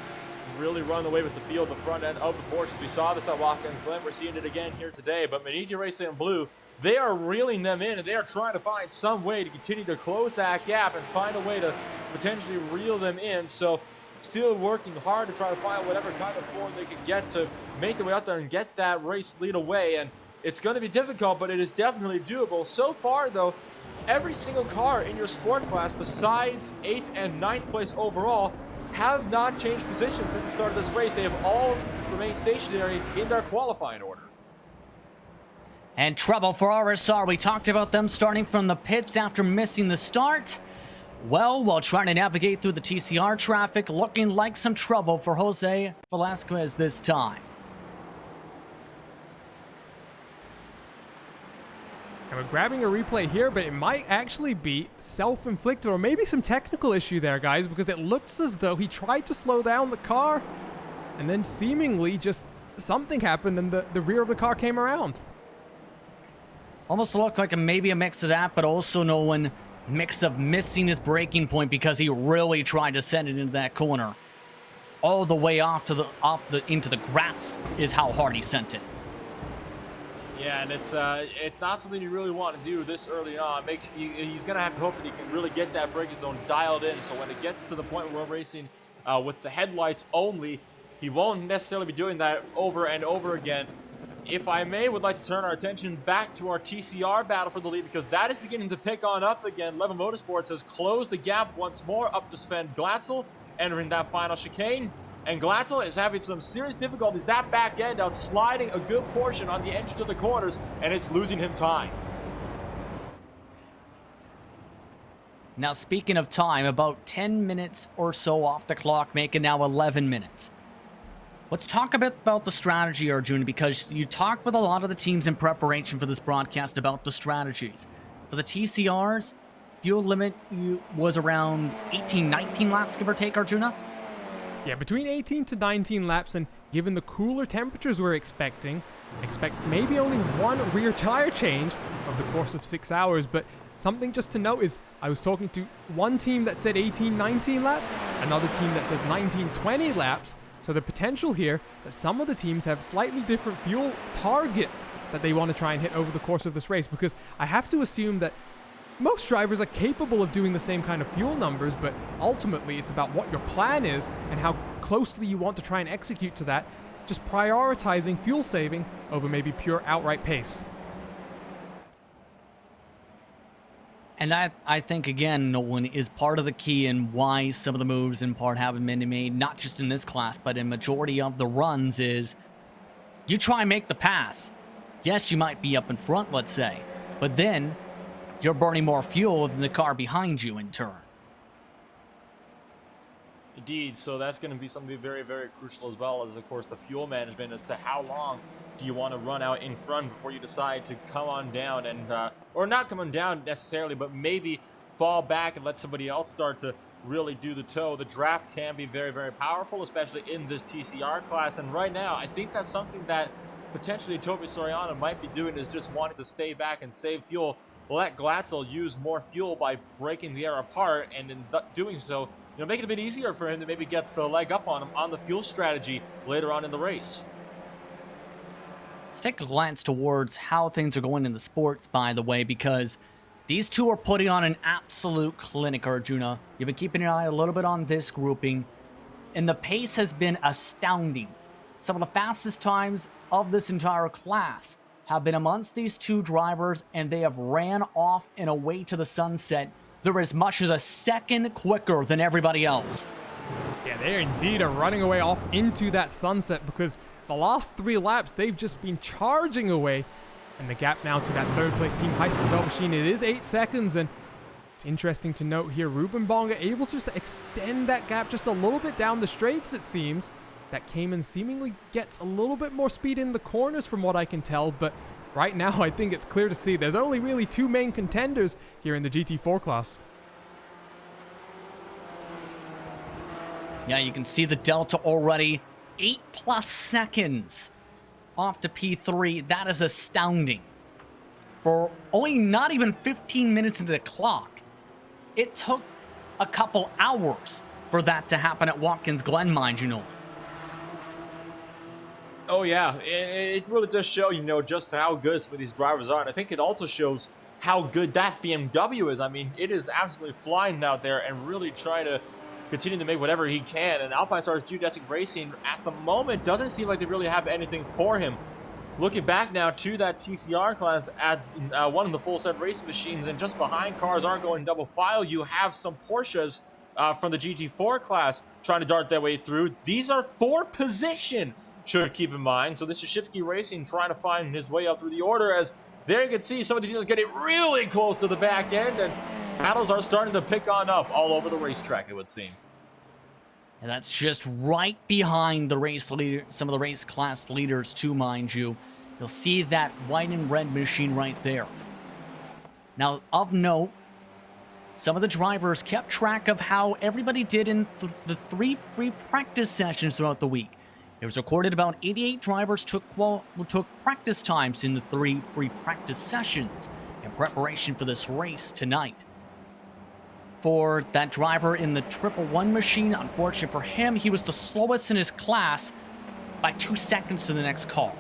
really run away with the field, the front end of the Porsches. We saw this at Watkins Glen. We're seeing it again here today. But Maniti Racing in blue, they are reeling them in, and they are trying to find some way to continue to close that gap and find a way to potentially reel them in. So still working hard to try to find whatever kind of form they can get to make their way out there and get that race lead away. And it's going to be difficult, but it is definitely doable. So far, though, every single car in your sport class besides 8th and 9th place overall have not changed positions since the start of this race. They have all remained stationary in their qualifying order. And trouble for RSR. We talked about them starting from the pits after missing the start. Well, while trying to navigate through the TCR traffic, looking like some trouble for Jose Velasquez this time. And we're grabbing a replay here, but it might actually be self-inflicted or maybe some technical issue there, guys, because it looks as though he tried to slow down the car and then seemingly just something happened and the rear of the car came around. Almost looked like maybe a mix of that, but also Nolan mix of missing his braking point because he really tried to send it into that corner. All the way into the grass is how hard he sent it. Yeah, and it's not something you really want to do this early on. He's going to have to hope that he can really get that braking zone dialed in, so when it gets to the point where we're racing with the headlights only, he won't necessarily be doing that over and over again. If I may, would like to turn our attention back to our TCR battle for the lead, because that is beginning to pick on up again. Level Motorsports has closed the gap once more up to Sven Glatzel, entering that final chicane. And Glatzel is having some serious difficulties. That back end out sliding a good portion on the edge of the corners, and it's losing him time. Now, speaking of time, about 10 minutes or so off the clock, making now 11 minutes. Let's talk a bit about the strategy, Arjuna, because you talked with a lot of the teams in preparation for this broadcast about the strategies. For the TCRs, fuel limit was around 18, 19 laps, give or take, Arjuna? Yeah, between 18 to 19 laps, and given the cooler temperatures we're expect maybe only one rear tire change over the course of 6 hours, but something just to note is I was talking to one team that said 18-19 laps, another team that says 19-20 laps. So the potential here that some of the teams have slightly different fuel targets that they want to try and hit over the course of this race, because I have to assume that most drivers are capable of doing the same kind of fuel numbers, but ultimately it's about what your plan is and how closely you want to try and execute to that, just prioritizing fuel saving over maybe pure outright pace. And that, I think, again, Nolan, is part of the key in why some of the moves in part haven't been made, not just in this class, but in majority of the runs, is you try and make the pass. Yes, you might be up in front, let's say, but then you're burning more fuel than the car behind you in turn. Indeed, so that's going to be something very, very crucial, as well as, of course, the fuel management as to how long do you want to run out in front before you decide to come on down and, or not come on down necessarily, but maybe fall back and let somebody else start to really do the tow. The draft can be very, very powerful, especially in this TCR class, and right now, I think that's something that potentially Toby Soriano might be doing, is just wanting to stay back and save fuel. Let Glatzel use more fuel by breaking the air apart, and in doing so, make it a bit easier for him to maybe get the leg up on him on the fuel strategy later on in the race. Let's take a glance towards how things are going in the sports, by the way, because these two are putting on an absolute clinic, Arjuna. You've been keeping an eye a little bit on this grouping, and the pace has been astounding. Some of the fastest times of this entire class have been amongst these two drivers, and they have ran off and away to the sunset. They're as much as a second quicker than everybody else. Yeah, they indeed are running away off into that sunset, because the last 3 laps, they've just been charging away. And the gap now to that third place team, High School Bell Machine, it is 8 seconds. And it's interesting to note here, Ruben Bonga able to just extend that gap just a little bit down the straights, it seems. That Cayman seemingly gets a little bit more speed in the corners from what I can tell. But right now, I think it's clear to see there's only really 2 main contenders here in the GT4 class. Yeah, you can see the delta already. 8+ seconds off to P3. That is astounding. For only not even 15 minutes into the clock, it took a couple hours for that to happen at Watkins Glen, mind you. Oh yeah, it really does show, just how good some of these drivers are. And I think it also shows how good that BMW is. I mean, it is absolutely flying out there and really trying to continue to make whatever he can. And Alpine Stars Geodesic Racing, at the moment, doesn't seem like they really have anything for him. Looking back now to that TCR class at one of the full set racing machines, and just behind cars are going double file, you have some Porsches from the GT4 class trying to dart their way through. These are 4 position, should keep in mind. So this is Shifty Racing trying to find his way up through the order, as there you can see some of these teams getting really close to the back end, and battles are starting to pick on up all over the racetrack, it would seem. And that's just right behind the race leader, some of the race class leaders too, mind you. You'll see that white and red machine right there. Now, of note, some of the drivers kept track of how everybody did in the 3 free practice sessions throughout the week. It was recorded about 88 drivers took practice times in the 3 free practice sessions in preparation for this race tonight. For that driver in the 111 machine, unfortunate for him, he was the slowest in his class by 2 seconds to the next car.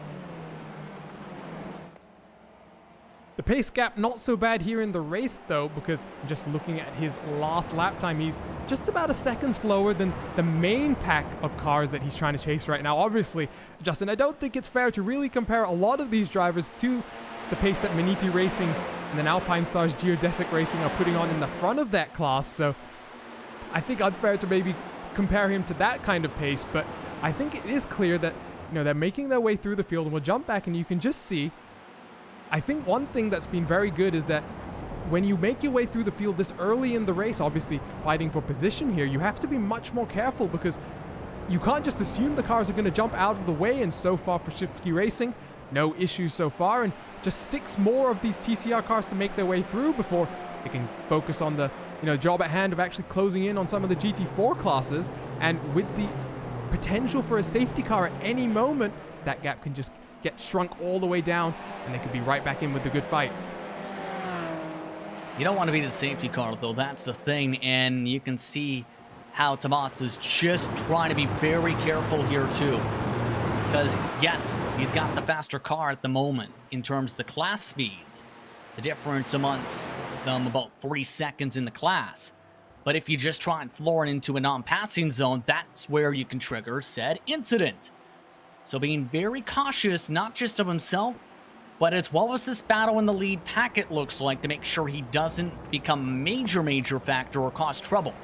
The pace gap not so bad here in the race though, because just looking at his last lap time, he's just about a second slower than the main pack of cars that he's trying to chase right now. Obviously, Justin, I don't think it's fair to really compare a lot of these drivers to the pace that Maniti Racing and then Alpine Stars Geodesic Racing are putting on in the front of that class. So I think unfair to maybe compare him to that kind of pace, but I think it is clear that, they're making their way through the field, and we'll jump back and you can just see, I think one thing that's been very good is that when you make your way through the field this early in the race, obviously fighting for position here, you have to be much more careful, because you can't just assume the cars are going to jump out of the way. And so far for Shifty Racing, no issues so far, and just 6 more of these TCR cars to make their way through before they can focus on the job at hand of actually closing in on some of the GT4 classes. And with the potential for a safety car at any moment, that gap can just get shrunk all the way down, and they could be right back in with the good fight. You don't want to be the safety car, though. That's the thing. And you can see how Tomas is just trying to be very careful here, too. Because, yes, he's got the faster car at the moment in terms of the class speeds. The difference amongst them about 3 seconds in the class. But if you just try and floor it into a non-passing zone, that's where you can trigger said incident. So being very cautious, not just of himself, but as well as this battle in the lead packet looks like, to make sure he doesn't become a major factor or cause trouble.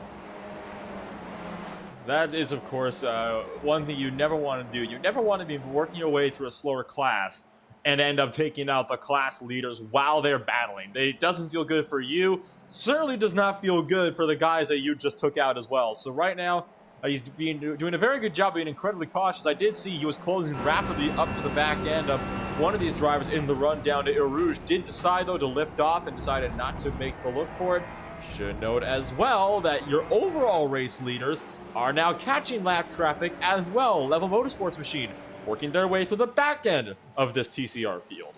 That is, of course, one thing you never want to do. You never want to be working your way through a slower class and end up taking out the class leaders while they're battling. It doesn't feel good for you. Certainly does not feel good for the guys that you just took out as well. So right now, he's doing a very good job being incredibly cautious. I did see he was closing rapidly up to the back end of one of these drivers in the run down to Eau Rouge. Did decide, though, to lift off and decided not to make the look for it. Should note as well that your overall race leaders are now catching lap traffic as well. Level Motorsports machine working their way through the back end of this TCR field.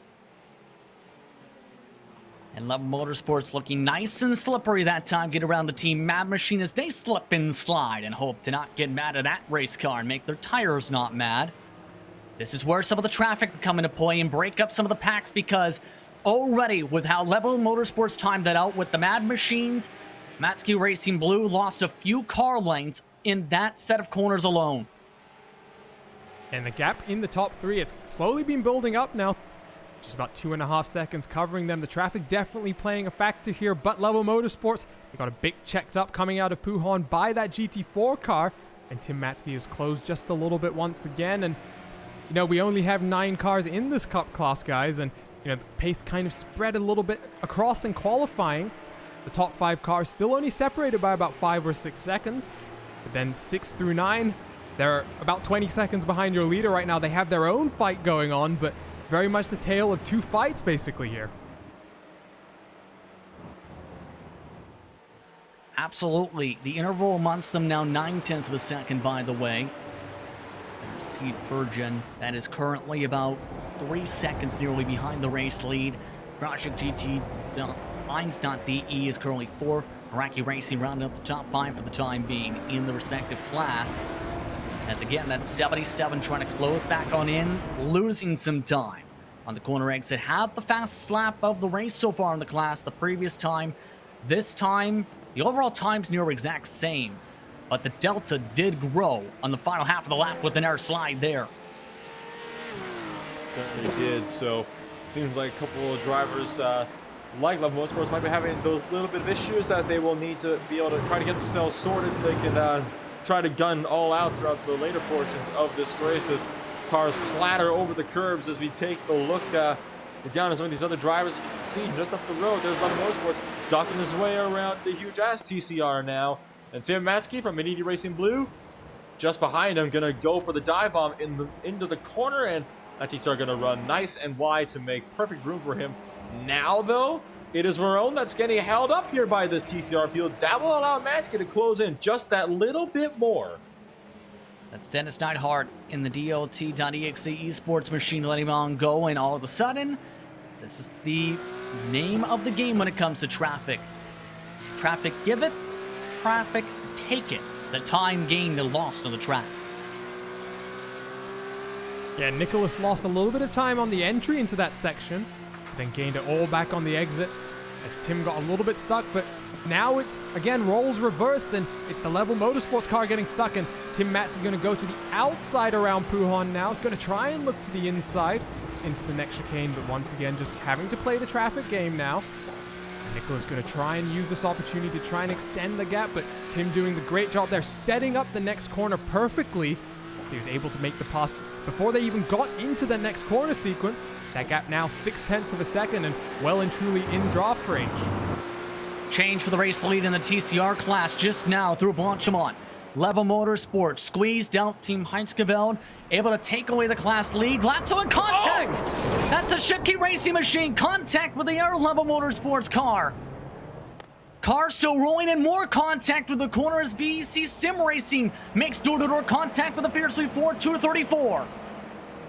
And Level Motorsports looking nice and slippery that time. Get around the Team Mad Machine as they slip and slide and hope to not get mad at that race car and make their tires not mad. This is where some of the traffic come into play and break up some of the packs, because already with how Level Motorsports timed that out with the Mad Machines, Matsky Racing Blue lost a few car lengths in that set of corners alone. And the gap in the top three, it's slowly been building up now. Just about 2.5 seconds covering them. The traffic definitely playing a factor here, but Level Motorsports, they got a bit checked up coming out of Pujon by that GT4 car, and Tim Matsky has closed just a little bit once again. And, you know, we only have 9 cars in this Cup class, guys, and, you know, the pace kind of spread a little bit across in qualifying. The top 5 cars still only separated by about 5 or 6 seconds, but then 6 through 9, they're about 20 seconds behind your leader right now. They have their own fight going on, but very much the tale of 2 fights basically here. Absolutely. The interval amongst them now 9/10 of a second, by the way. There's Pete Burgeon. That is currently about 3 seconds nearly behind the race lead. Project GT Lines.de is currently 4th. Iraqi Racing rounding up the top 5 for the time being in the respective class. As again, that 77 trying to close back on in, losing some time on the corner exit. Had the fastest lap of the race so far in the class the previous time. This time, the overall time's near exact same, but the delta did grow on the final half of the lap with an air slide there. Certainly did. So seems like a couple of drivers like Level Motorsports might be having those little bit of issues that they will need to be able to try to get themselves sorted so they can try to gun all out throughout the later portions of this race as cars clatter over the curbs. As we take a look down at some of these other drivers, you can see just up the road, there's Level Motorsports ducking his way around the huge-ass TCR now. And Tim Matsky from Indy Racing Blue, just behind him, gonna go for the dive bomb into the corner, and that TCR gonna run nice and wide to make perfect room for him. Now, though, it is Verone that's getting held up here by this TCR field. That will allow Matsky to close in just that little bit more. That's Dennis Neidhart in the DLT.exe esports machine letting him on go, and all of a sudden, this is the name of the game when it comes to traffic. Traffic give it, traffic take it. The time gained and lost on the track. Yeah, Nicholas lost a little bit of time on the entry into that section, then gained it all back on the exit as Tim got a little bit stuck, but now it's, again, roles reversed, and it's the Level Motorsports car getting stuck, and Tim Matsky going to go to the outside around Pujon now, going to try and look to the inside into the next chicane, but once again, just having to play the traffic game now. And Nicholas going to try and use this opportunity to try and extend the gap, but Tim doing the great job there, setting up the next corner perfectly. He was able to make the pass before they even got into the next corner sequence. That gap now 0.6 of a second and well and truly in draft range. Change for the race lead in the TCR class just now through Blanchimont. Level Motorsports squeezed out Team Heinzgeveld, able to take away the class lead. Glatzo in contact! Oh! That's the Shipkey Racing Machine. Contact with the Air Level Motorsports car. Car still rolling in, more contact with the corner as VEC Sim Racing makes door-to-door contact with the Fiercely Ford 234.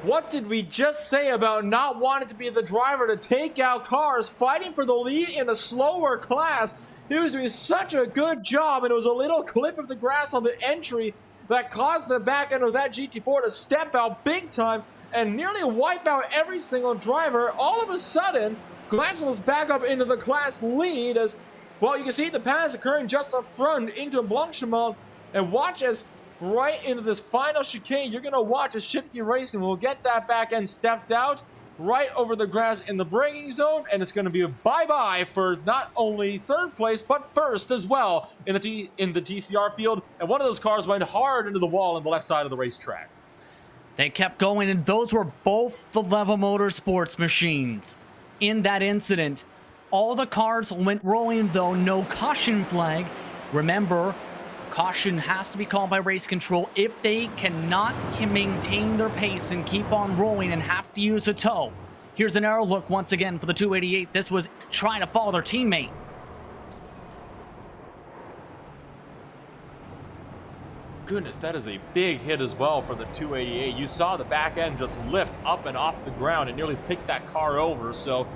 What did we just say about not wanting to be the driver to take out cars, fighting for the lead in a slower class? He was doing such a good job, and it was a little clip of the grass on the entry that caused the back end of that GT4 to step out big time and nearly wipe out every single driver. All of a sudden, Glatzel is back up into the class lead as, well, you can see the pass occurring just up front into Blanchimont, and watch as right into this final chicane, you're going to watch as Shifty Racing will get that back end stepped out right over the grass in the braking zone, and it's going to be a bye-bye for not only third place, but first as well in the TCR field, and one of those cars went hard into the wall on the left side of the racetrack. They kept going, and those were both the Level Motorsports machines. In that incident, all the cars went rolling, though no caution flag. Remember, caution has to be called by race control if they cannot maintain their pace and keep on rolling and have to use a tow. Here's an arrow look once again for the 288. This was trying to follow their teammate. Goodness, that is a big hit as well for the 288. You saw the back end just lift up and off the ground and nearly pick that car over. So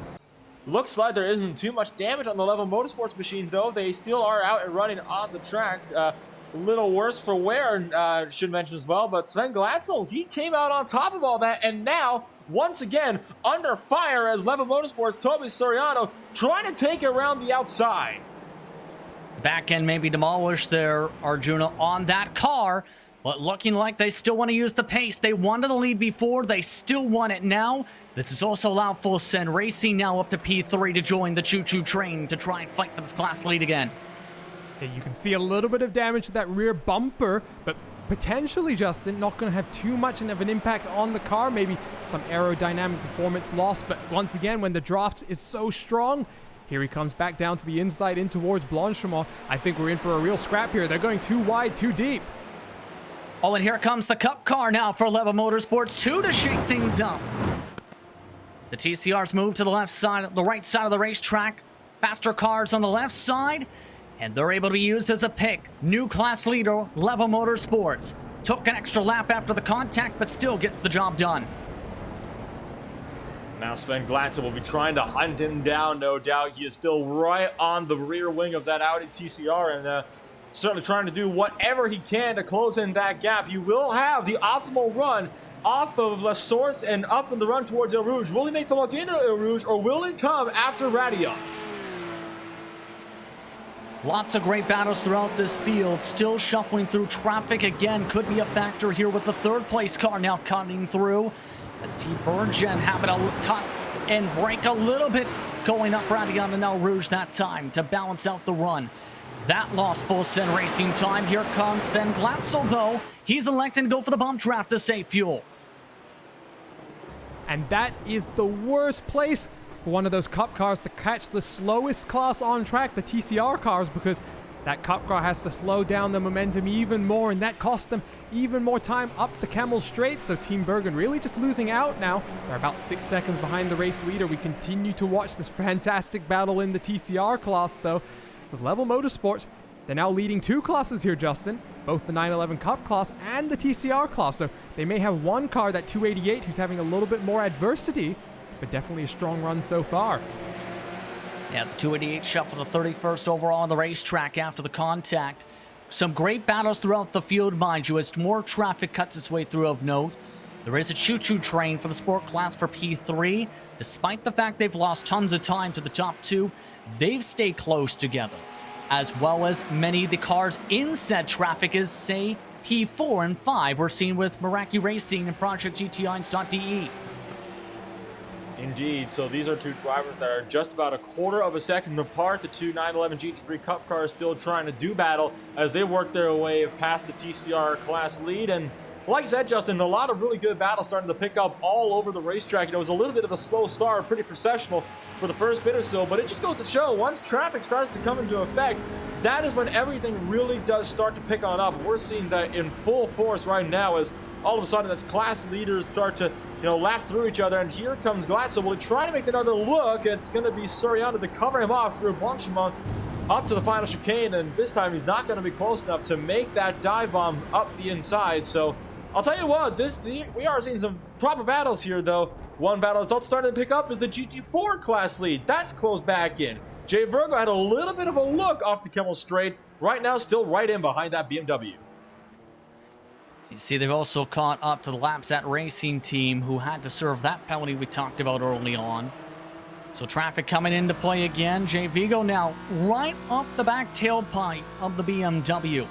looks like there isn't too much damage on the Level Motorsports machine, though. They still are out and running on the tracks. A little worse for wear, should mention as well. But Sven Glatzel, he came out on top of all that, and now, once again, under fire as Level Motorsports' Toby Soriano trying to take it around the outside. The back end may be demolished there, Arjuna, on that car, but looking like they still want to use the pace. They wanted the lead before, they still want it now. This has also allowed Full Send Racing now up to P3 to join the choo-choo train to try and fight for this class lead again. Yeah, you can see a little bit of damage to that rear bumper, but potentially, Justin, not going to have too much of an impact on the car. Maybe some aerodynamic performance loss, but once again, when the draft is so strong, here he comes back down to the inside in towards Blanchimont. I think we're in for a real scrap here. They're going too wide, too deep. Oh, and here comes the Cup car now for Level Motorsports 2 to shake things up. The TCRs move to the left side, the right side of the racetrack. Faster cars on the left side, and they're able to be used as a pick. New class leader, Level Motorsports. Took an extra lap after the contact, but still gets the job done. Now Sven Glatzel will be trying to hunt him down, no doubt. He is still right on the rear wing of that Audi TCR, and certainly trying to do whatever he can to close in that gap. He will have the optimal run off of La Source and up in the run towards El Rouge. Will he make the look into El Rouge, or will he come after Radia? Lots of great battles throughout this field. Still shuffling through traffic again. Could be a factor here with the third place car now cutting through. As Team Bergen having to cut and break a little bit, going up Radia and El Rouge that time to balance out the run. That lost Full Send Racing time. Here comes Sven Glatzel, though. He's electing to go for the bump draft to save fuel. And that is the worst place for one of those Cup cars to catch the slowest class on track, the TCR cars, because that Cup car has to slow down the momentum even more, and that cost them even more time up the Camel Straight. So Team Bergen really just losing out now. They're about 6 seconds behind the race leader. We continue to watch this fantastic battle in the TCR class, though. As Level Motorsport, they're now leading two classes here, Justin. Both the 911 Cup class and the TCR class. So they may have one car, that 288, who's having a little bit more adversity, but definitely a strong run so far. Yeah, the 288 shot for the 31st overall on the racetrack after the contact. Some great battles throughout the field, mind you, as more traffic cuts its way through of note. There is a choo-choo train for the sport class for P3. Despite the fact they've lost tons of time to the top two, they've stayed close together, as well as many of the cars in said traffic as, say, P4 and 5 we're seeing with Meraki Racing and Project GTI.de. Indeed, so these are two drivers that are just about a quarter of a second apart. The two 911 GT3 Cup cars still trying to do battle as they work their way past the TCR class lead. And like I said, Justin, a lot of really good battles starting to pick up all over the racetrack. It was a little bit of a slow start, pretty processional for the first bit or so, but it just goes to show once traffic starts to come into effect, that is when everything really does start to pick on up. We're seeing that in full force right now as all of a sudden that's class leaders start to lap through each other, and here comes Glatzel. Will he try to make another look? It's going to be Soriano to cover him off through Blanchimont up to the final chicane, and this time he's not going to be close enough to make that dive bomb up the inside. So I'll tell you what, we are seeing some proper battles here, though. One battle that's also starting to pick up is the GT4 class lead. That's closed back in. Jay Virgo had a little bit of a look off the Kemmel Straight. Right now, still right in behind that BMW. You see, they've also caught up to the ClubSport Racing team, who had to serve that penalty we talked about early on. So traffic coming into play again. Jay Vigo now right up the back tailpipe of the BMW.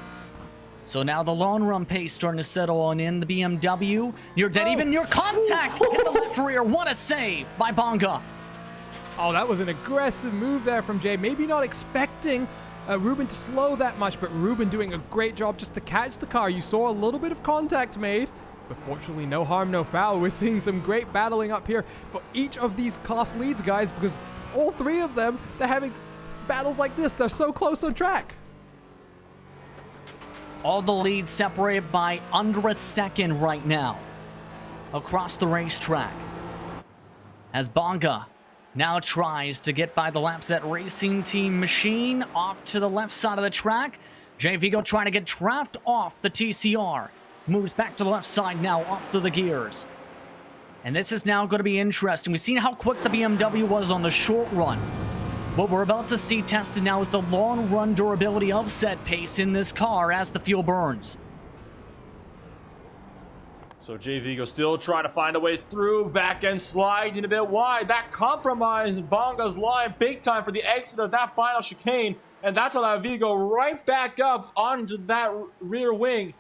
So now the long run pace starting to settle on in the BMW. Near dead, even near contact. Hit the left rear. What a save by Bonga. Oh, that was an aggressive move there from Jay. Maybe not expecting Ruben to slow that much, but Ruben doing a great job just to catch the car. You saw a little bit of contact made, but fortunately no harm, no foul. We're seeing some great battling up here for each of these class leads, guys, because all three of them, they're having battles like this. They're so close on track. All the leads separated by under a second right now across the racetrack. As Bonga now tries to get by the ClubSport Racing team machine off to the left side of the track. Jay Vigo trying to get draft off the TCR. Moves back to the left side now up through the gears. And this is now going to be interesting. We've seen how quick the BMW was on the short run. What we're about to see tested now is the long run durability of set pace in this car as the fuel burns. So Jay Vigo still trying to find a way through, back end sliding a bit wide. That compromised Bonga's line big time for the exit of that final chicane. And that's allowed Vigo right back up onto that rear wing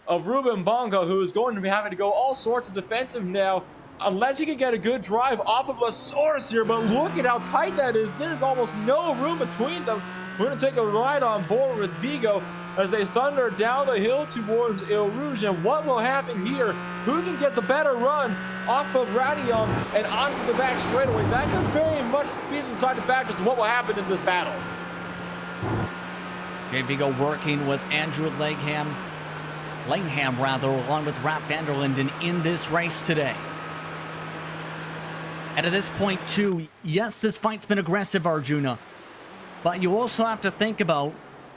of Ruben Bonga, who is going to be having to go all sorts of defensive now, unless he can get a good drive off of Lasaurus here. But look at how tight that is. There's almost no room between them. We're going to take a ride on board with Vigo as they thunder down the hill towards Il Rouge. And what will happen here? Who can get the better run off of Radium and onto the back straightaway? That could very much be the deciding factor as to what will happen in this battle. Jay Vigo working with Andrew Langham along with Rap Vanderlinden in this race today. And at this point too, yes, this fight's been aggressive, Arjuna, but you also have to think about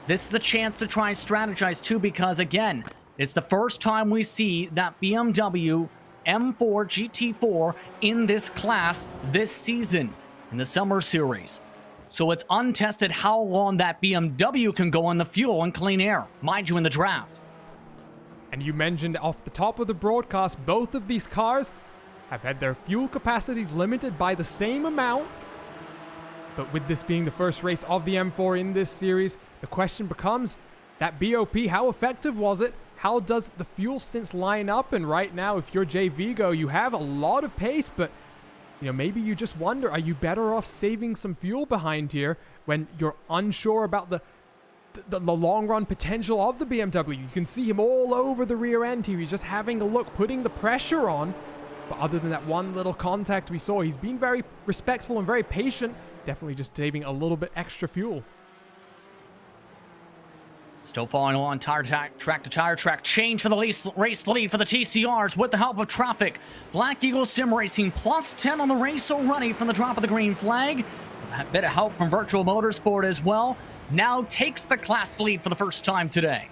this is the chance to try and strategize too, because again, it's the first time we see that BMW M4 GT4 in this class this season in the Summer Series. So it's untested how long that BMW can go on the fuel and clean air, mind you, in the draft. And you mentioned off the top of the broadcast, both of these cars have had their fuel capacities limited by the same amount. But with this being the first race of the M4 in this series, the question becomes, that BOP, how effective was it? How does the fuel stints line up? And right now, if you're Jay Vigo, you have a lot of pace, but maybe you just wonder, are you better off saving some fuel behind here when you're unsure about the long run potential of the BMW? You can see him all over the rear end here. He's just having a look, putting the pressure on. But other than that one little contact we saw, he's been very respectful and very patient. Definitely just saving a little bit extra fuel. Still following along track to tire track. Change for the race lead for the TCRs with the help of traffic. Black Eagle Sim Racing plus 10 on the race already from the drop of the green flag. A bit of help from Virtual Motorsport as well. Now takes the class lead for the first time today.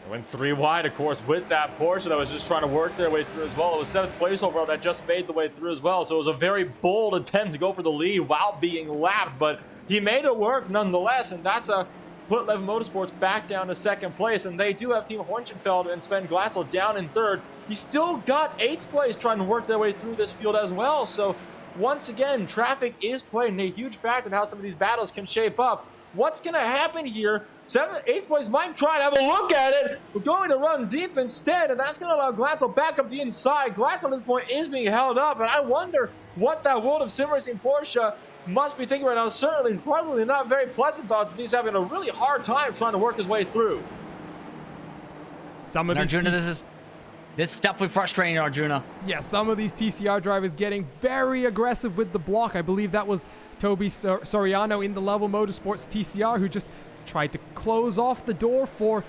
They went 3 wide, of course, with that Porsche that was just trying to work their way through as well. It was 7th place overall that just made the way through as well. So it was a very bold attempt to go for the lead while being lapped, but he made it work nonetheless, and that's a put Levin Motorsports back down to 2nd place, and they do have Team Honchenfeld and Sven Glatzel down in 3rd. He still got 8th place trying to work their way through this field as well. So once again, traffic is playing a huge factor in how some of these battles can shape up. What's going to happen here? 8th place might try to have a look at it. We're going to run deep instead, and that's going to allow Glatzel back up the inside. Glatzel at this point is being held up, and I wonder what that World of Sim Racing Porsche must be thinking right now. Certainly, probably not very pleasant thoughts, as he's having a really hard time trying to work his way through. Some of Arjuna, this is definitely frustrating, Arjuna. Yeah, some of these TCR drivers getting very aggressive with the block. I believe that was Toby Soriano in the Level Motorsports TCR who just tried to close off the door for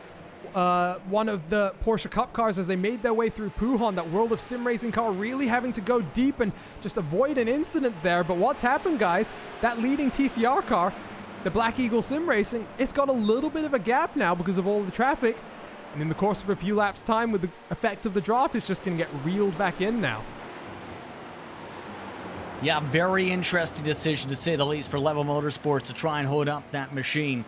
one of the Porsche Cup cars as they made their way through Pujon, that World of Sim Racing car, really having to go deep and just avoid an incident there. But what's happened, guys, that leading TCR car, the Black Eagle Sim Racing, it's got a little bit of a gap now because of all the traffic. And in the course of a few laps time, with the effect of the draft, it's just going to get reeled back in now. Yeah, very interesting decision to say the least for Level Motorsports to try and hold up that machine.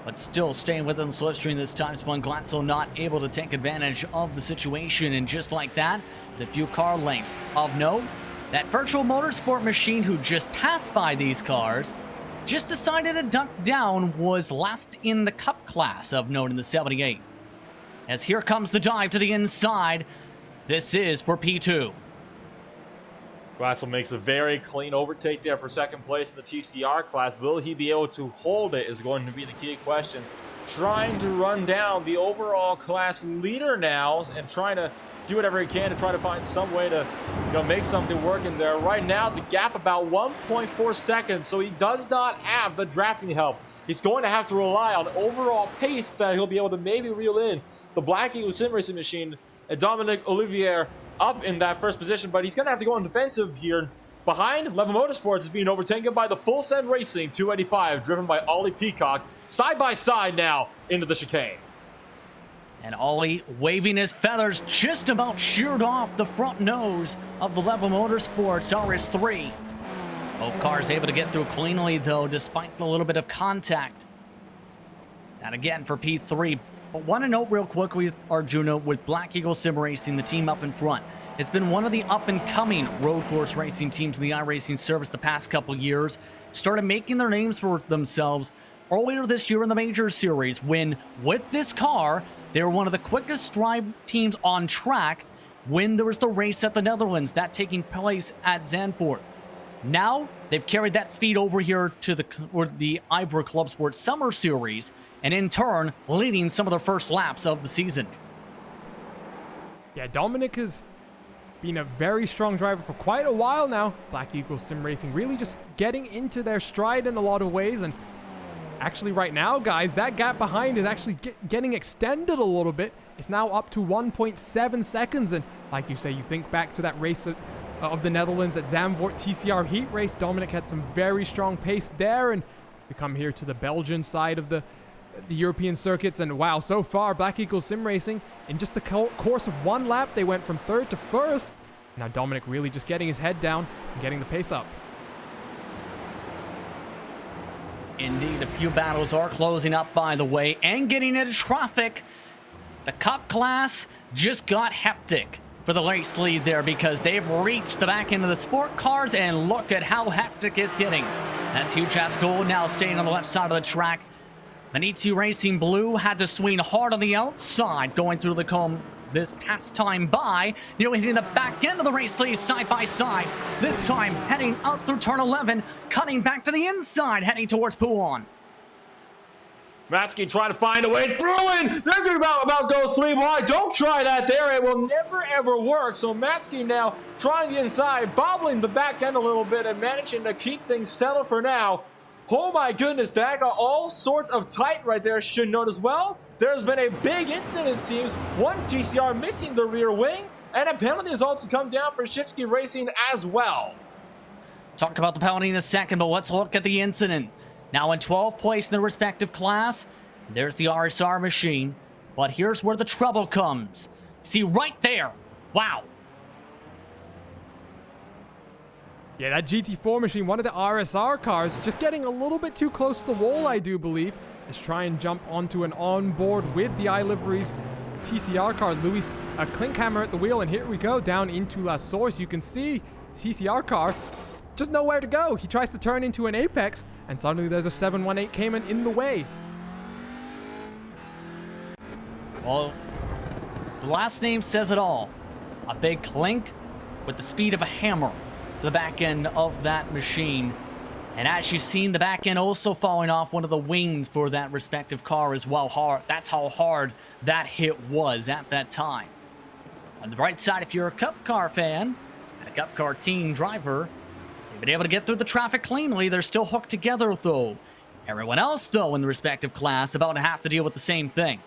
But still staying within the slipstream this time. Spa-Francorchamps not able to take advantage of the situation. And just like that, the few car lengths of note, that virtual motorsport machine who just passed by these cars just decided to duck down was last in the Cup class of note in the 78. As here comes the dive to the inside. This is for P2. Glatzel makes a very clean overtake there for second place in the TCR class. Will he be able to hold it is going to be the key question. Trying to run down the overall class leader now and trying to do whatever he can to try to find some way to, make something work in there. Right now, the gap about 1.4 seconds, so he does not have the drafting help. He's going to have to rely on overall pace that he'll be able to maybe reel in the Black Eagle Sim Racing machine and Dominic Olivier up in that first position, but he's going to have to go on defensive here. Behind, Level Motorsports is being overtaken by the Full Send Racing 285, driven by Ollie Peacock, side by side now into the chicane. And Ollie waving his feathers just about sheared off the front nose of the Level Motorsports RS3. Both cars able to get through cleanly, though, despite the little bit of contact. And again for P3. But want to note real quick with Arjuna, with Black Eagle Sim Racing, the team up in front. It's been one of the up-and-coming road course racing teams in the iRacing service the past couple years. Started making their names for themselves earlier this year in the Major Series, when, with this car, they were one of the quickest drive teams on track when there was the race at the Netherlands, that taking place at Zandvoort. Now, they've carried that speed over here to the IVRA ClubSport Summer Series, and in turn, leading some of the first laps of the season. Yeah, Dominic has been a very strong driver for quite a while now. Black Eagle Sim Racing really just getting into their stride in a lot of ways, and actually right now, guys, that gap behind is actually getting extended a little bit. It's now up to 1.7 seconds, and like you say, you think back to that race of the Netherlands at Zandvoort TCR heat race. Dominic had some very strong pace there, and we come here to the Belgian side of the European circuits, and wow, so far Black Eagle Sim Racing, in just the course of one lap, they went from third to first. Now Dominic really just getting his head down and getting the pace up. Indeed, a few battles are closing up, by the way, and getting into traffic. The Cup class just got hectic for the race lead there, because they've reached the back end of the sport cars, and look at how hectic it's getting. That's Hugh Gold now staying on the left side of the track. Manitsu Racing Blue had to swing hard on the outside going through the comb this past time by, hitting the back end of the race lead side by side. This time heading out through turn 11, cutting back to the inside, heading towards Pouan. Matsky trying to find a way through in. They're about go 3 wide. Don't try that there. It will never ever work. So Matsky now trying the inside, bobbling the back end a little bit and managing to keep things settled for now. Oh my goodness, that got all sorts of tight right there. Should note as well, there's been a big incident, it seems. One TCR missing the rear wing, and a penalty is also come down for Shipsky Racing as well. Talk about the penalty in a second, but let's look at the incident. Now in 12th place in the respective class, there's the RSR machine, but here's where the trouble comes. See right there, wow. Yeah, that GT4 machine, one of the RSR cars, just getting a little bit too close to the wall, I do believe. Let's try and jump onto an onboard with the iLivery's TCR car. Luis Klinkhammer at the wheel, and here we go, down into La Source. You can see TCR car, just nowhere to go. He tries to turn into an Apex, and suddenly there's a 718 Cayman in the way. Well, the last name says it all. A big clink with the speed of a hammer to the back end of that machine. And as you've seen, the back end also falling off one of the wings for that respective car as well. That's how hard that hit was at that time. On the bright side, if you're a Cup car fan and a Cup car team driver, they've been able to get through the traffic cleanly. They're still hooked together, though. Everyone else, though, in the respective class, about to have to deal with the same thing.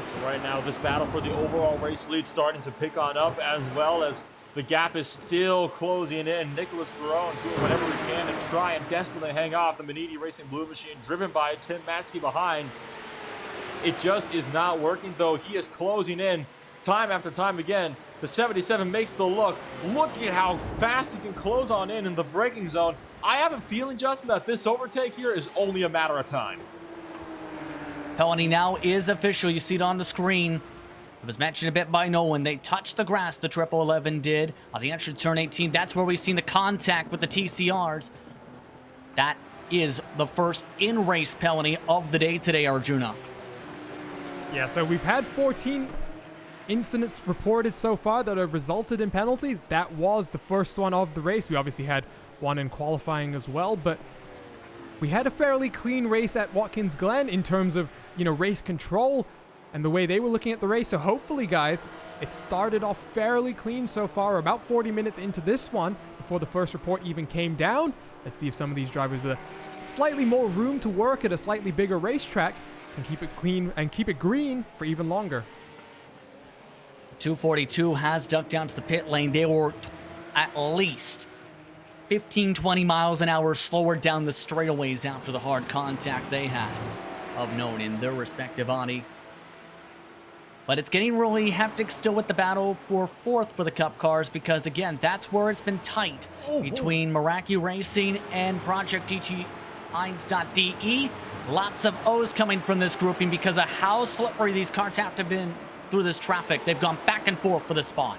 So right now, this battle for the overall race lead starting to pick on up, as well as The gap is still closing in. Nicholas Barone doing whatever he can to try and desperately hang off the Maniti Racing Blue Machine, driven by Tim Matzke behind. It just is not working, though. He is closing in time after time again. The 77 makes the look. Look at how fast he can close on in the braking zone. I have a feeling, Justin, that this overtake here is only a matter of time. Penalty now is official. You see it on the screen. It was mentioned a bit by Nolan. They touched the grass, the 1111 did. On the entrance turn 18, that's where we've seen the contact with the TCRs. That is the first in-race penalty of the day today, Arjuna. Yeah, so we've had 14 incidents reported so far that have resulted in penalties. That was the first one of the race. We obviously had one in qualifying as well, but we had a fairly clean race at Watkins Glen in terms of, race control and the way they were looking at the race. So hopefully, guys, it started off fairly clean so far. About 40 minutes into this one before the first report even came down. Let's see if some of these drivers with slightly more room to work at a slightly bigger racetrack can keep it clean and keep it green for even longer. 242 has ducked down to the pit lane. They were at least 15-20 miles an hour slower down the straightaways after the hard contact they had of note in their respective Audi. But it's getting really hectic still with the battle for fourth for the Cup cars, because again, that's where it's been tight between Meraki Racing and Project GT1.de. Lots of O's coming from this grouping because of how slippery these cars have to have been through this traffic. They've gone back and forth for the spot.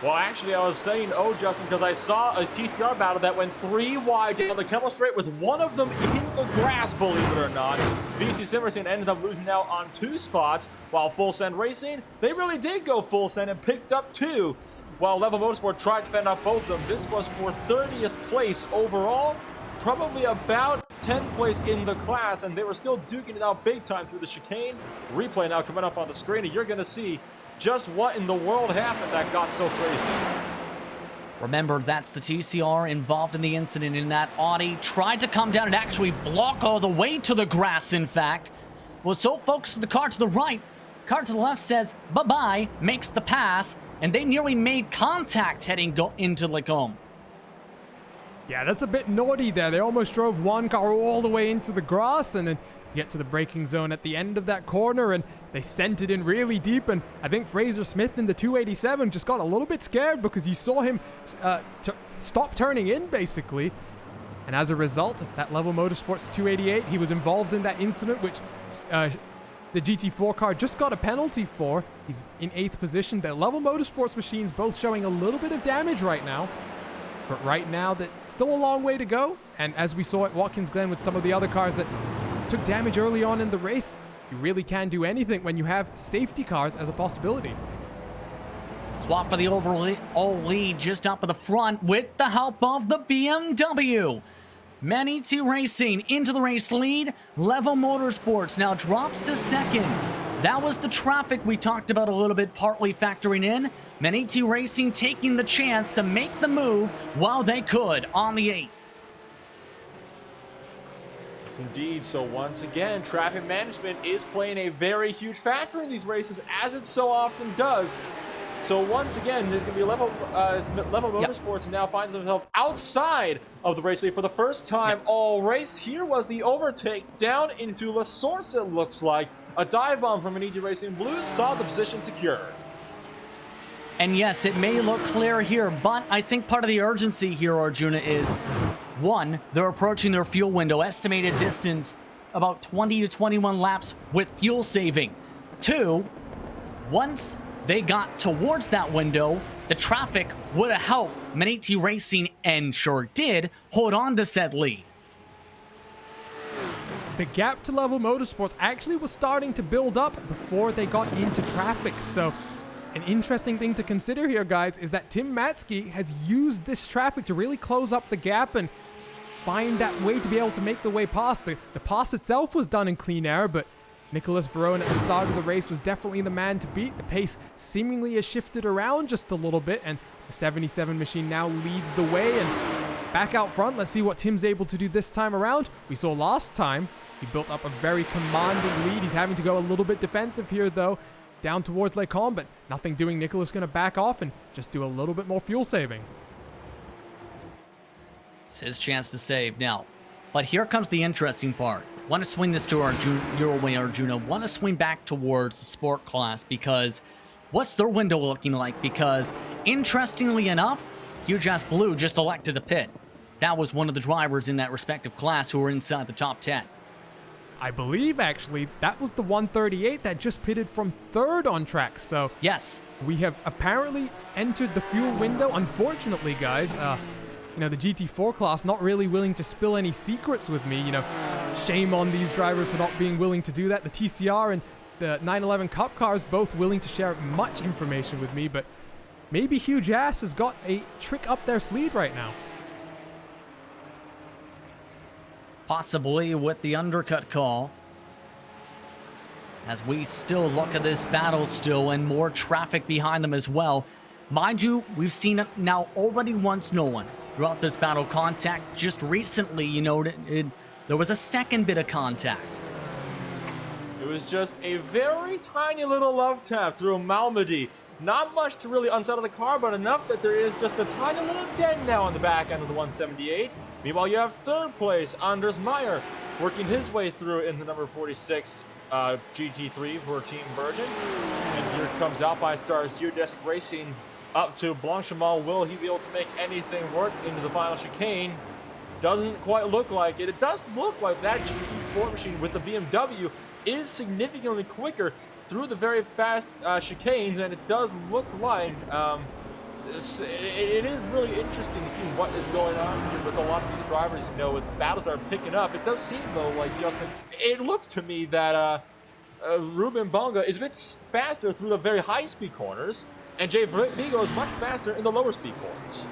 Well, actually, I was saying, Justin, because I saw a TCR battle that went 3 wide down the Kemmel Straight with one of them in the grass, believe it or not. BC Simerson ended up losing out on 2 spots, while Full Send Racing, they really did go full send and picked up 2. While Level Motorsport tried to fend off both of them. This was for 30th place overall, probably about 10th place in the class, and they were still duking it out big time through the chicane. Replay now coming up on the screen, and you're going to see just what in the world happened that got so crazy. Remember, that's the TCR involved in the incident in that Audi. Tried to come down and actually block all the way to the grass, in fact. Was so focused on the car to the right. Car to the left says bye-bye, makes the pass, and they nearly made contact heading into Lacombe. Yeah, that's a bit naughty there. They almost drove one car all the way into the grass and then get to the braking zone at the end of that corner, and they sent it in really deep. And I think Fraser Smith in the 287 just got a little bit scared because you saw him stop turning in, basically. And as a result, that Level Motorsports 288, he was involved in that incident, which the GT4 car just got a penalty for. He's in 8th position. The Level Motorsports machines both showing a little bit of damage right now. But right now, that's still a long way to go. And as we saw at Watkins Glen with some of the other cars that took damage early on in the race, you really can do anything when you have safety cars as a possibility. Swap for the overall lead just up at the front with the help of the BMW. Maniti Racing into the race lead. Level Motorsports now drops to second. That was the traffic we talked about a little bit, partly factoring in. Maniti Racing taking the chance to make the move while they could on the 8th. Yes, indeed. So once again, traffic management is playing a very huge factor in these races, as it so often does. So once again, there's going to be Level Motorsports now finds themselves outside of the race lead for the first time all race. Here was the overtake down into La Source, it looks like. A dive bomb from Maniti Racing Blue saw the position secured. And yes, it may look clear here, but I think part of the urgency here, Arjuna, is 1, they're approaching their fuel window, estimated distance about 20 to 21 laps with fuel saving. 2, once they got towards that window, the traffic would have helped Maniti Racing, and sure did, hold on to said lead. The gap to Level Motorsports actually was starting to build up before they got into traffic. So an interesting thing to consider here, guys, is that Tim Matzke has used this traffic to really close up the gap and find that way to be able to make the way past. The pass itself was done in clean air, but Nicholas Verone at the start of the race was definitely the man to beat. The pace seemingly has shifted around just a little bit, and the 77 machine now leads the way. And back out front, let's see what Tim's able to do this time around. We saw last time he built up a very commanding lead. He's having to go a little bit defensive here, though. down towards Les Combes, but nothing doing. Nicholas going to back off and just do a little bit more fuel saving. It's his chance to save now. But here comes the interesting part. Want to swing this to your way, Arjuna. Want to swing back towards the sport class because what's their window looking like? Because interestingly enough, Huge Ass Blue just elected to pit. That was one of the drivers in that respective class who were inside the top 10. I believe, actually, that was the 138 that just pitted from third on track. So yes, we have apparently entered the fuel window. Unfortunately, guys, the GT4 class not really willing to spill any secrets with me. Shame on these drivers for not being willing to do that. The TCR and the 911 Cup cars both willing to share much information with me, but maybe Huge Ass has got a trick up their sleeve right now. Possibly with the undercut call. As we still look at this battle still and more traffic behind them as well. Mind you, we've seen it now already once no one throughout this battle contact. Just recently, there was a second bit of contact. It was just a very tiny little love tap through Malmedy. Not much to really unsettle the car, but enough that there is just a tiny little dent now on the back end of the 178. Meanwhile, you have third place, Anders Meyer, working his way through in the number 46 GT3 for Team Virgin. And here comes Alpinestars Geodesic Racing up to Blanchimont. Will he be able to make anything work into the final chicane? Doesn't quite look like it. It does look like that GT4 machine with the BMW is significantly quicker through the very fast chicanes, and it does look like it is really interesting to see what is going on here with a lot of these drivers. With the battles that are picking up, it does seem though like Justin. It looks to me that Ruben Bonga is a bit faster through the very high-speed corners, and Jay Vigo is much faster in the lower-speed corners.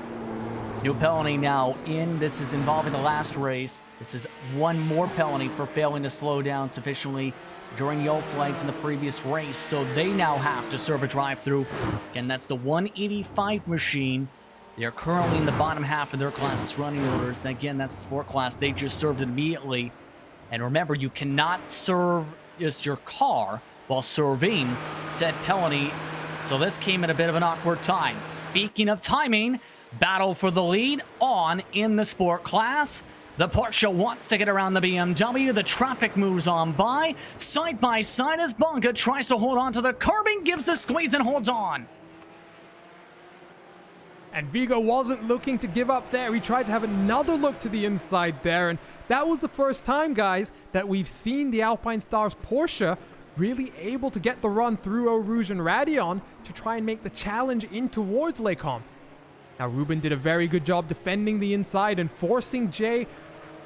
New penalty now in. This is involving the last race. This is one more penalty for failing to slow down sufficiently during yellow flags in the previous race. So they now have to serve a drive-through. And that's the 185 machine. They are currently in the bottom half of their class's running orders. And again, that's the sport class. They just served it immediately. And remember, you cannot serve just your car while serving said penalty. So this came at a bit of an awkward time. Speaking of timing, battle for the lead on in the sport class. The Porsche wants to get around the BMW. The traffic moves on by side as Bonga tries to hold on to the curbing, gives the squeeze and holds on. And Vigo wasn't looking to give up there. He tried to have another look to the inside there. And that was the first time, guys, that we've seen the Alpinestars Porsche really able to get the run through Eau Rouge and Radeon to try and make the challenge in towards Les Combes. Now, Ruben did a very good job defending the inside and forcing Jay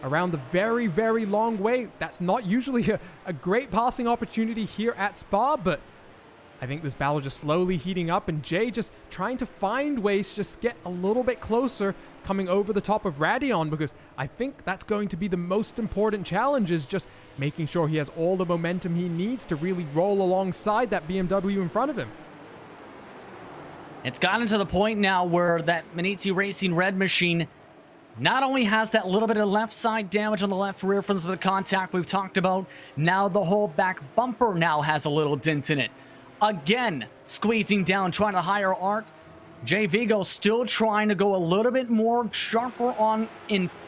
around the very, very long way. That's not usually a great passing opportunity here at Spa, but I think this battle just slowly heating up, and Jay just trying to find ways to just get a little bit closer coming over the top of Radeon, because I think that's going to be the most important challenge, is just making sure he has all the momentum he needs to really roll alongside that BMW in front of him. It's gotten to the point now where that Manizzi Racing red machine not only has that little bit of left side damage on the left rear from the contact we've talked about, now the whole back bumper now has a little dent in it. Again, squeezing down, trying to higher arc. Jay Vigo still trying to go a little bit more sharper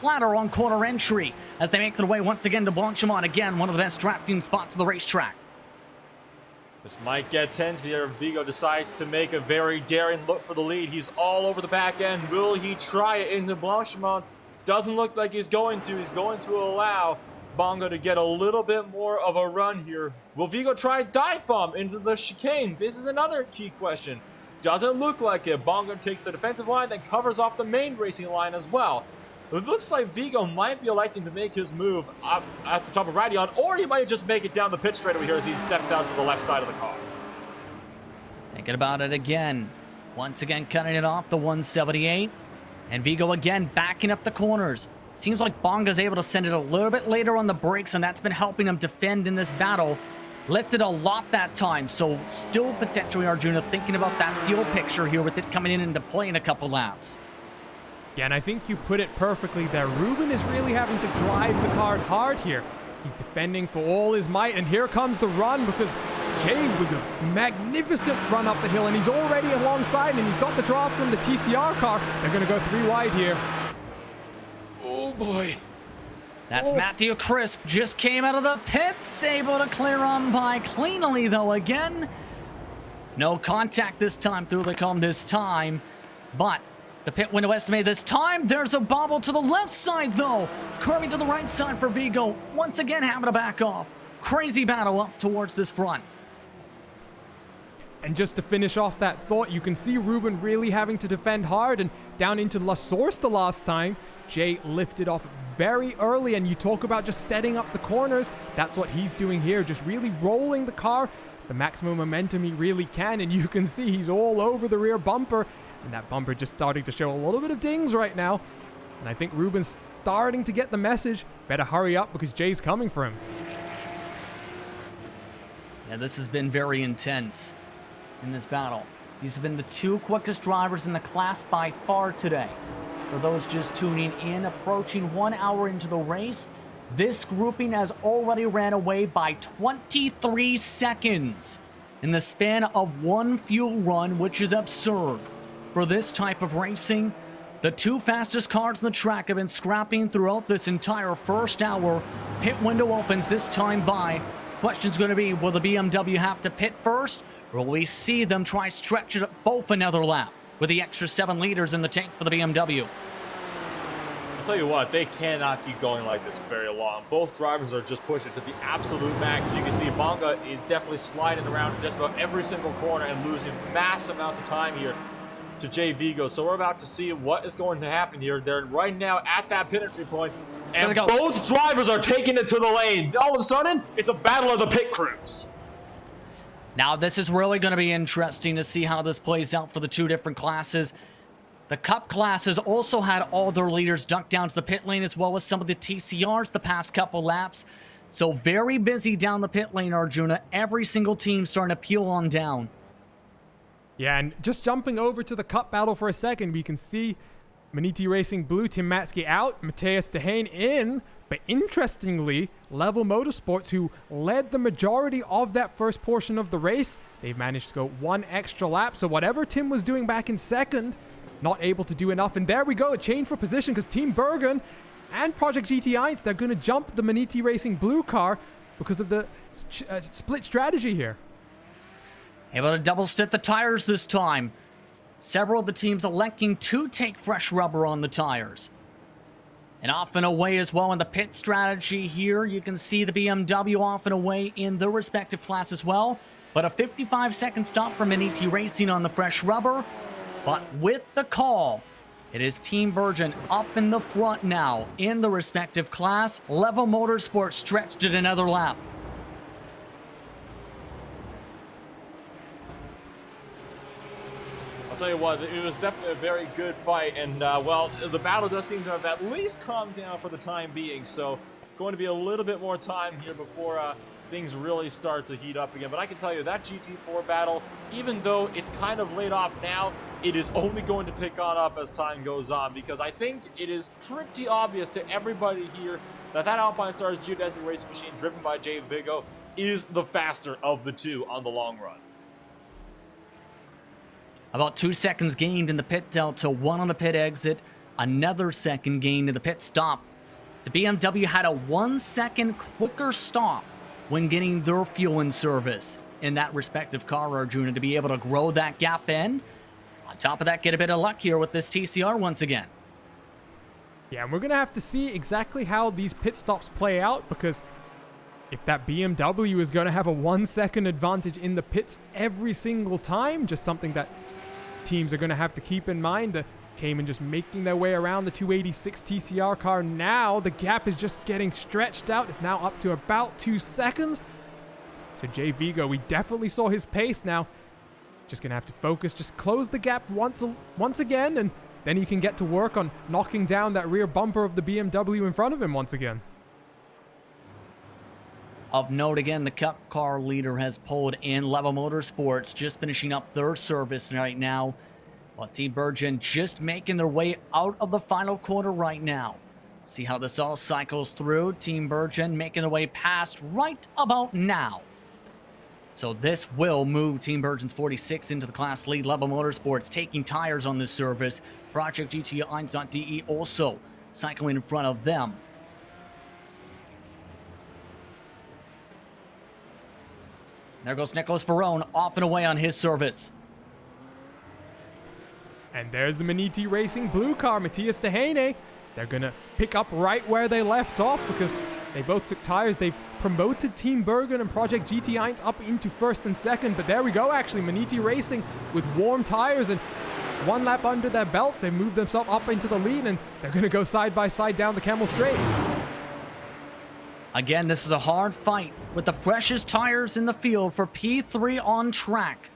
flatter on corner entry as they make their way once again to Blanchimont. Again, one of the best drafting spots of the racetrack. This might get tense here. Vigo decides to make a very daring look for the lead. He's all over the back end. Will he try it into Blanchimont? Doesn't look like he's going to. He's going to allow Bongo to get a little bit more of a run here. Will Vigo try a dive bomb into the chicane? This is another key question. Doesn't look like it. Bongo takes the defensive line, then covers off the main racing line as well. It looks like Vigo might be electing to make his move up at the top of Radeon, or he might just make it down the pit straightaway here as he steps out to the left side of the car. Thinking about it again. Once again, cutting it off the 178. And Vigo again backing up the corners. Seems like Bonga's able to send it a little bit later on the brakes, and that's been helping him defend in this battle. Lifted a lot that time, so still potentially Arjuna thinking about that fuel picture here with it coming into play in a couple laps. Yeah, and I think you put it perfectly there. Ruben is really having to drive the car hard here. He's defending for all his might, and here comes the run because Jay with a magnificent run up the hill, and he's already alongside, and he's got the draw from the TCR car. They're going to go 3 wide here. Oh boy. That's Matthew Crisp, just came out of the pits, able to clear on by cleanly though again. No contact this time through the cone this time, but the pit window estimated this time. There's a bobble to the left side though, curving to the right side for Vigo, once again having to back off. Crazy battle up towards this front. And just to finish off that thought, you can see Ruben really having to defend hard, and down into La Source the last time, Jay lifted off very early, and you talk about just setting up the corners. That's what he's doing here, just really rolling the car, the maximum momentum he really can, and you can see he's all over the rear bumper, and that bumper just starting to show a little bit of dings right now. And I think Ruben's starting to get the message, better hurry up because Jay's coming for him. Yeah, this has been very intense in this battle. These have been the 2 quickest drivers in the class by far today. For those just tuning in, approaching 1 hour into the race, this grouping has already ran away by 23 seconds in the span of 1 fuel run, which is absurd. For this type of racing, the 2 fastest cars on the track have been scrapping throughout this entire first hour. Pit window opens this time by. Question's going to be, will the BMW have to pit first, or will we see them try stretch it both another lap with the extra 7 liters in the tank for the BMW? I'll tell you what, they cannot keep going like this very long. Both drivers are just pushing to the absolute max. You can see Bonga is definitely sliding around in just about every single corner and losing mass amounts of time here to Jay Vigo. So we're about to see what is going to happen here. They're right now at that pit entry point, and both drivers are taking it to the lane. All of a sudden, it's a battle of the pit crews. Now, this is really going to be interesting to see how this plays out for the 2 different classes. The Cup classes also had all their leaders ducked down to the pit lane, as well as some of the TCRs the past couple laps. So very busy down the pit lane, Arjuna. Every single team starting to peel on down. Yeah, and just jumping over to the Cup battle for a second, we can see Maniti Racing Blue, Tim Matsky out, Mateus Dehane in. But interestingly, Level Motorsports, who led the majority of that first portion of the race, they've managed to go 1 extra lap. So whatever Tim was doing back in second, not able to do enough. And there we go, a change for position, because Team Bergen and Project GTI, they're going to jump the Maniti Racing Blue car because of the split strategy here. Able to double stint the tires this time. Several of the teams electing to take fresh rubber on the tires. And off and away as well in the pit strategy here. You can see the BMW off and away in their respective class as well. But a 55-second stop for Maniti Racing on the fresh rubber. But with the call, it is Team Bergen up in the front now in the respective class. Level Motorsports stretched it another lap. I'll tell you what, it was definitely a very good fight, and well, the battle does seem to have at least calmed down for the time being, so going to be a little bit more time here before things really start to heat up again. But I can tell you that GT4 battle, even though it's kind of laid off now, it is only going to pick on up as time goes on, because I think it is pretty obvious to everybody here that Alpine Stars geodesic racing machine driven by Jay Vigo is the faster of the 2 on the long run. About 2 seconds gained in the pit delta, 1 on the pit exit, another second gained in the pit stop. The BMW had a 1 second quicker stop when getting their fuel in service in that respective car, Arjuna, to be able to grow that gap in. On top of that, get a bit of luck here with this TCR once again. Yeah, and we're going to have to see exactly how these pit stops play out, because if that BMW is going to have a 1 second advantage in the pits every single time, just something that teams are going to have to keep in mind. The Cayman just making their way around the 286 TCR car. Now the gap is just getting stretched out. It's now up to about 2 seconds. So Jay Vigo, we definitely saw his pace now. Just going to have to focus, just close the gap once again, and then he can get to work on knocking down that rear bumper of the BMW in front of him once again. Of note, again, the Cup car leader has pulled in. Level Motorsports just finishing up their service right now. While Team Bergen just making their way out of the final quarter right now. See how this all cycles through. Team Bergen making their way past right about now. So this will move Team Bergen's 46 into the class lead. Level Motorsports taking tires on this surface. Project GT 1.de also cycling in front of them. There goes Nicholas Ferrone off and away on his service. And there's the Maniti Racing blue car, Matthias Dehaney. They're going to pick up right where they left off because they both took tires. They've promoted Team Bergen and Project GT1 up into first and second. But there we go, actually. Maniti Racing with warm tires and one lap under their belts. They've moved themselves up into the lead and they're going to go side by side down the Camel Straight. Again, this is a hard fight with the freshest tires in the field for P3 on track.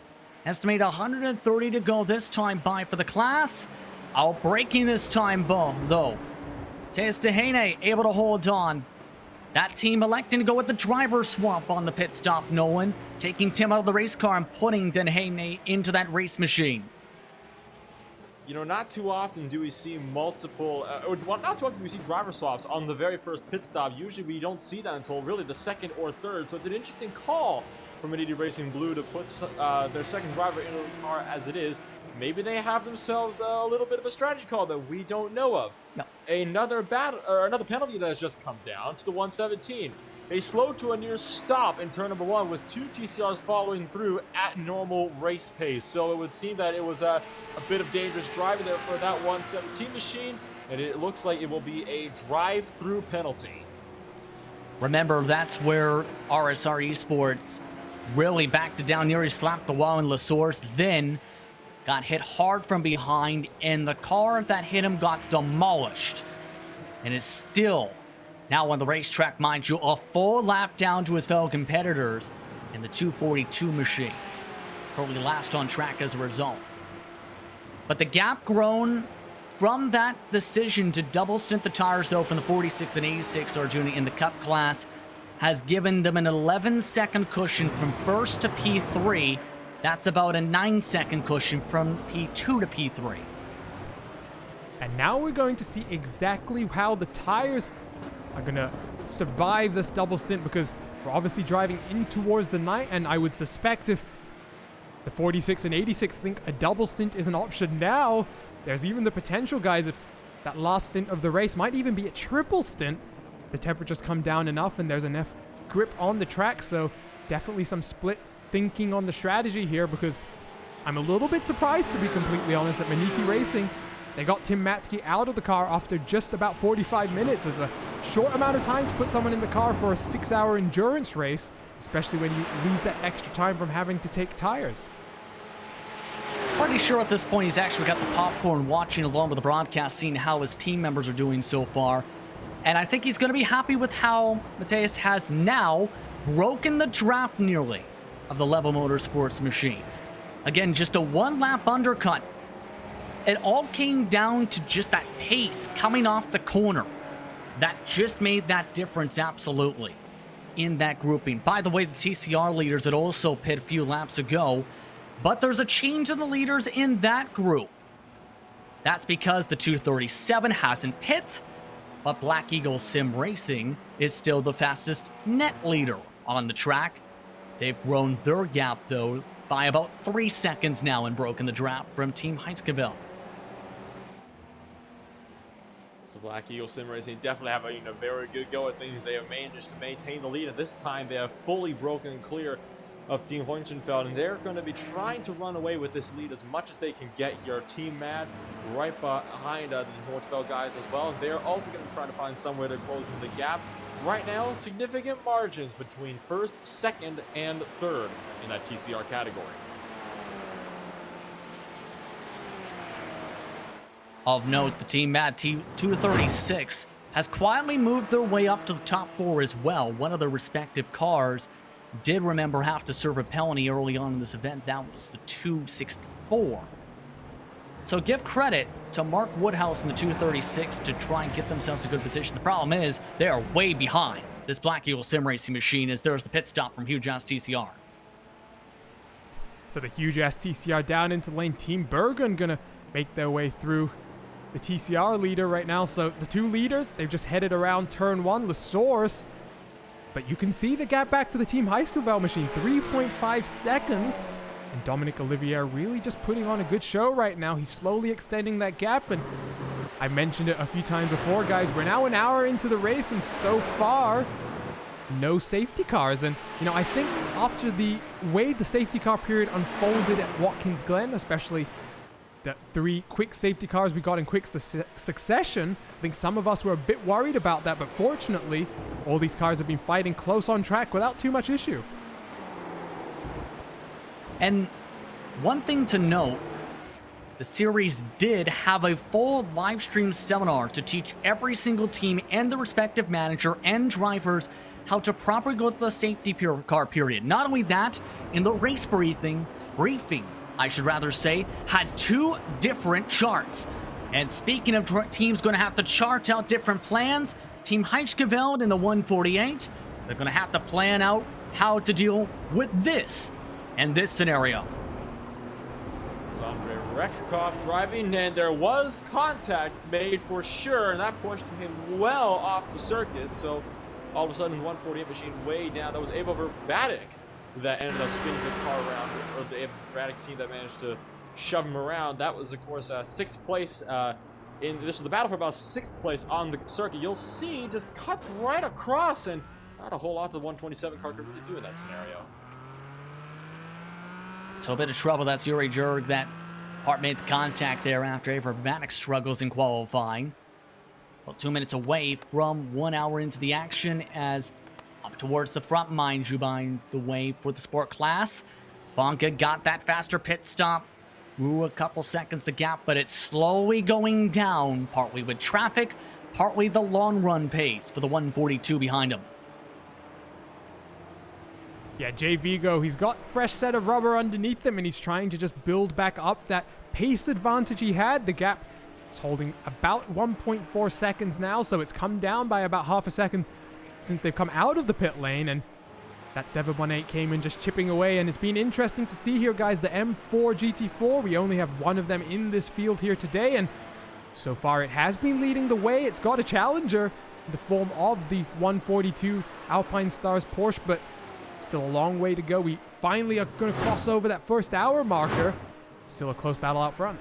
Estimate 130 to go this time by for the class. Outbreaking this time, though. Matthias Dehaney able to hold on. That team electing to go with the driver swap on the pit stop, Nolan. Taking Tim out of the race car and putting Dehaney into that race machine. You know, not too often do we see multiple, not too often do we see driver swaps on the very first pit stop. Usually we don't see that until really the second or third. So it's an interesting call from Maniti Racing Blue to put their second driver into the car as it is. Maybe they have themselves a little bit of a strategy call that we don't know of. No. Another penalty that has just come down to the 117. They slowed to a near stop in turn number 1 with 2 TCRs following through at normal race pace. So it would seem that it was a bit of dangerous driving there for that 117 machine, and it looks like it will be a drive-through penalty. Remember, that's where RSR Esports really backed it down. Nearly slapped the wall in La Source, then got hit hard from behind, and the car that hit him got demolished. And is still now on the racetrack, mind you, a full lap down to his fellow competitors in the 242 machine. Probably last on track as a result. But the gap grown from that decision to double stint the tires, though, from the 46 and 86 Arjuna in the Cup class has given them an 11-second cushion from first to P3. That's about a 9-second cushion from P2 to P3. And now we're going to see exactly how the tires are going to survive this double stint, because we're obviously driving in towards the night, and I would suspect if the 46 and 86 think a double stint is an option now, there's even the potential, guys, if that last stint of the race might even be a triple stint. The temperatures come down enough and there's enough grip on the track, so definitely some split thinking on the strategy here, because I'm a little bit surprised, to be completely honest, that Maniti Racing, they got Tim Matzke out of the car after just about 45 minutes. It's a short amount of time to put someone in the car for a 6-hour endurance race, especially when you lose that extra time from having to take tires. Pretty sure at this point he's actually got the popcorn watching along with the broadcast, seeing how his team members are doing so far. And I think he's going to be happy with how Matthias has now broken the draft nearly of the Level Motorsports machine. Again, just a one-lap undercut. It all came down to just that pace coming off the corner. That just made that difference, absolutely, in that grouping. By the way, the TCR leaders had also pit a few laps ago, but there's a change in the leaders in that group. That's because the 237 hasn't pit, but Black Eagle Sim Racing is still the fastest net leader on the track. They've grown their gap, though, by about 3 seconds now and broken the draft from Team Heitzkeville. So Black Eagle Sim Racing definitely have a very good go at things. They have managed to maintain the lead, and this time they have fully broken clear of Team Hoichenfeld, and they're going to be trying to run away with this lead as much as they can get here. Team Mad right behind the Hoichenfeld guys as well, and they're also going to try to find somewhere to close the gap. Right now, significant margins between first, second, and third in that TCR category. Of note, the Team Mad T236 has quietly moved their way up to the top 4 as well. One of their respective cars did, remember, have to serve a penalty early on in this event. That was the 264. So give credit to Mark Woodhouse and the 236 to try and get themselves a good position. The problem is they are way behind this Black Eagle Sim Racing machine, as there's the pit stop from Huge Ass TCR. So the Huge Ass TCR down into lane. Team Bergen gonna make their way through the TCR leader right now. So the two leaders, they've just headed around turn 1. La Source, But you can see the gap back to the Team Heiskeveld machine, 3.5 seconds. And Dominic Olivier really just putting on a good show right now. He's slowly extending that gap, and I mentioned it a few times before, guys. We're now an hour into the race, and so far, no safety cars. And, you know, I think after the way the safety car period unfolded at Watkins Glen, especially the 3 quick safety cars we got in quick succession, I think some of us were a bit worried about that, but fortunately, all these cars have been fighting close on track without too much issue. And one thing to note, the series did have a full live stream seminar to teach every single team and the respective manager and drivers how to properly go through the safety car period. Not only that, in the race briefing, I should rather say, had 2 different charts. And speaking of teams going to have to chart out different plans, Team Heiskeveld in the 148, they're going to have to plan out how to deal with this and this scenario. It's Andrei Rekshikov driving, and there was contact made for sure, and that pushed him well off the circuit. So all of a sudden, 148 machine way down. That was Ava Vervatic that ended up spinning the car around, or the Ava Vervatic team that managed to shove him around. That was, of course, 6th place. This was the battle for about 6th place on the circuit. You'll see just cuts right across, and not a whole lot the 127 car could really do in that scenario. So a bit of trouble. That's Yuri Jurg. That part made the contact there after Ava Vervatic struggles in qualifying. Well, 2 minutes away from 1 hour into the action, as up towards the front, mind you, by the way, for the sport class. Bonka got that faster pit stop. Grew a couple seconds the gap, but it's slowly going down, partly with traffic, partly the long run pace for the 142 behind him. Yeah, Jay Vigo, he's got a fresh set of rubber underneath him, and he's trying to just build back up that pace advantage he had. The gap is holding about 1.4 seconds now, so it's come down by about half a second since they've come out of the pit lane, and that 718 came in just chipping away. And it's been interesting to see here, guys, the M4 GT4. We only have one of them in this field here today, and so far it has been leading the way. It's got a challenger in the form of the 142 Alpine Stars Porsche, but still a long way to go. We finally are going to cross over that first hour marker. Still a close battle out front.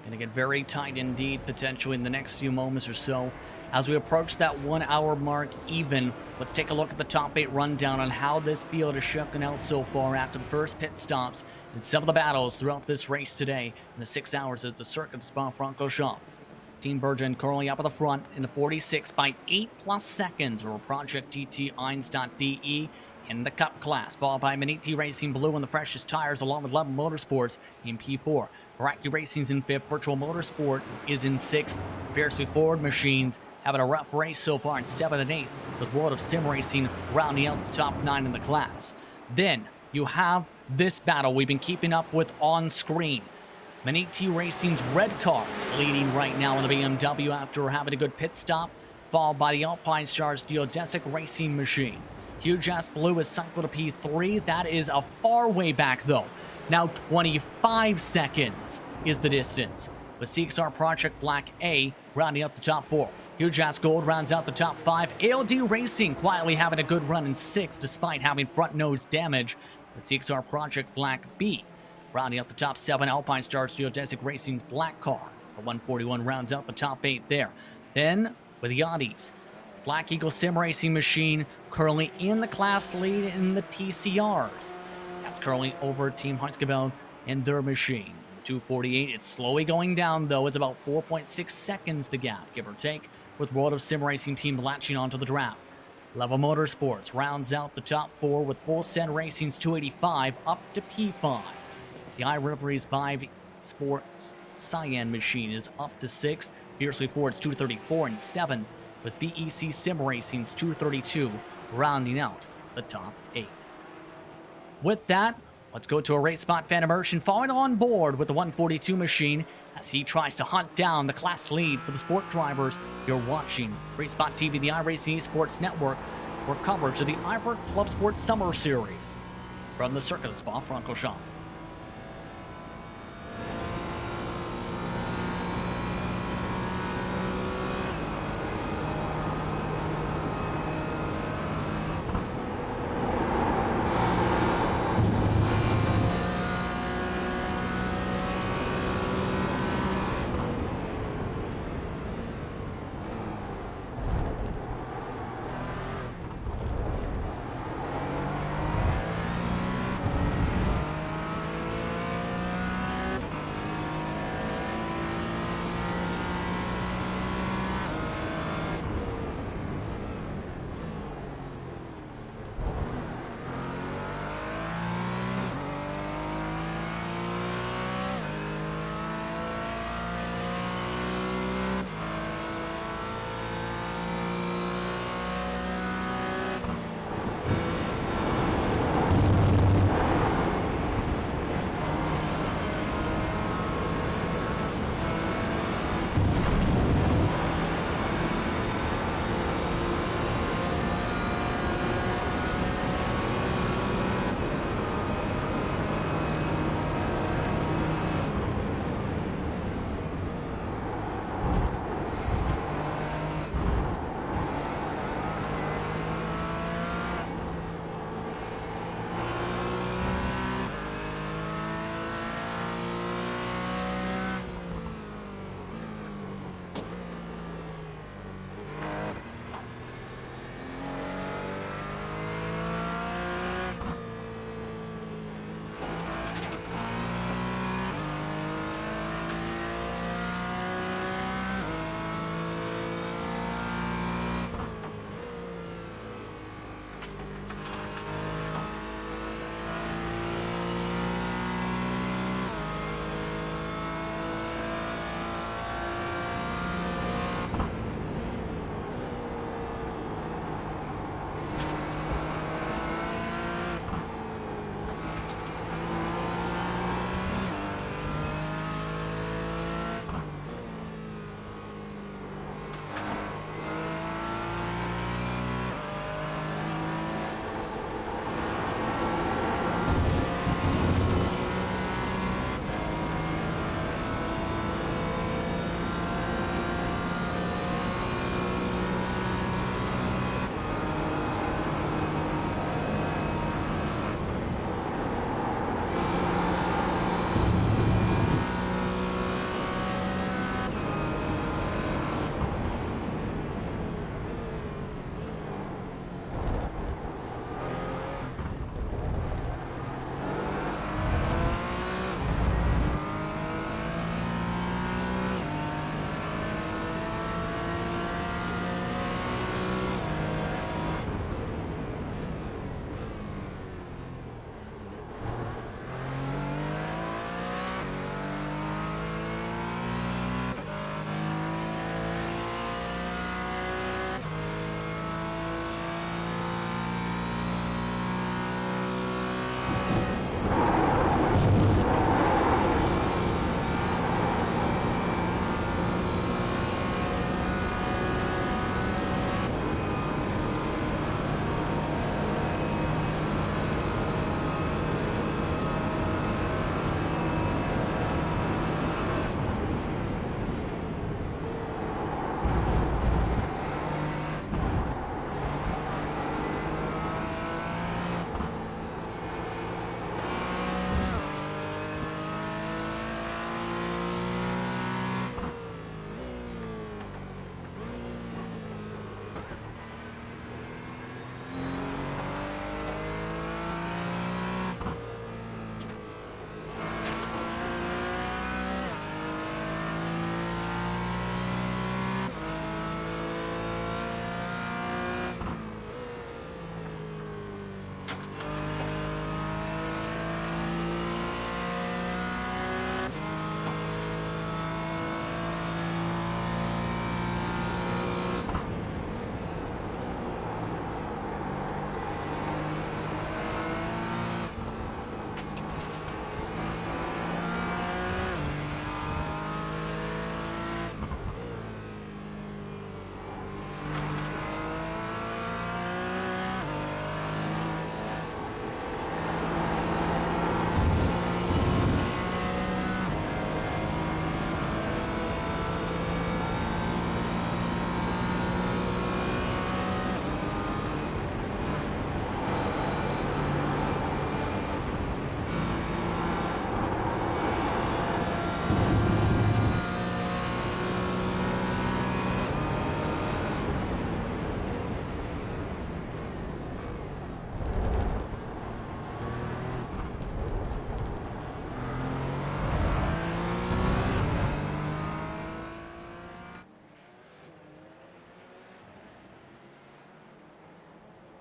Going to get very tight indeed, potentially in the next few moments or so. As we approach that 1 hour mark even, let's take a look at the top 8 rundown on how this field is shaken out so far after the first pit stops and some of the battles throughout this race today in the 6 hours at the circuit of Spa-Francorchamps. Team Bergen currently up at the front in the 46 by 8+ seconds over Project GT Eins.de in the Cup class, followed by Maniti Racing Blue on the freshest tires along with Level Motorsports in P4. Baraki Racing's in 5th, Virtual Motorsport is in 6th. Fiercely Forward Machines having a rough race so far in 7th and 8th, with World of Sim Racing rounding out the top 9 in the class. Then you have this battle we've been keeping up with on screen. Maniti Racing's red car is leading right now in the BMW after having a good pit stop, followed by the Alpine Stars Geodesic Racing Machine. Huge Ass Blue is sunk with a P3. That is a far way back though. Now 25 seconds is the distance, with CXR Project Black A rounding up the top 4. Huge Ass Gold rounds out the top 5. ALD Racing quietly having a good run in 6th despite having front nose damage, with CXR Project Black B rounding out the top 7. Alpine Stars Geodesic Racing's black car, the 141, rounds out the top 8 there. Then, with the Audis, Black Eagle Sim Racing Machine currently in the class lead in the TCRs. That's currently over Team Heiskeveld and their machine. 248, it's slowly going down though. It's about 4.6 seconds the gap, give or take, with World of Sim Racing team latching onto the draft. Level Motorsports rounds out the top 4 with Full Send Racing's 285 up to P5. The iRacing's 5 Sports Cyan Machine is up to 6. Fiercely Ford's 234 and 7, with VEC Sim Racing's 232 rounding out the top 8. With that, let's go to a race spot fan immersion following on board with the 142 machine as he tries to hunt down the class lead for the sport drivers. You're watching Race Spot TV, the iRacing Esports Network, for coverage of the IVRA ClubSport Summer Series from the circuit of Spa-Francorchamps.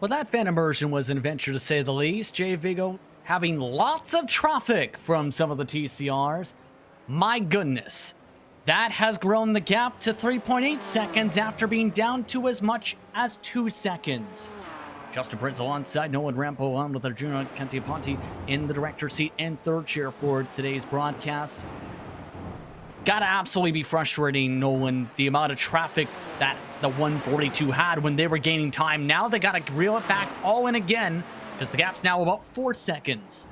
Well, that fan immersion was an adventure to say the least. Jay Vigo having lots of traffic from some of the TCRs. My goodness. That has grown the gap to 3.8 seconds after being down to as much as 2 seconds. Justin Prince alongside Nolan Rampo on with Arjuna Kantiaponti in the director's seat and third chair for today's broadcast. Gotta absolutely be frustrating, Nolan, the amount of traffic that the 142 had when they were gaining time. Now they gotta reel it back all in again because the gap's now about 4 seconds.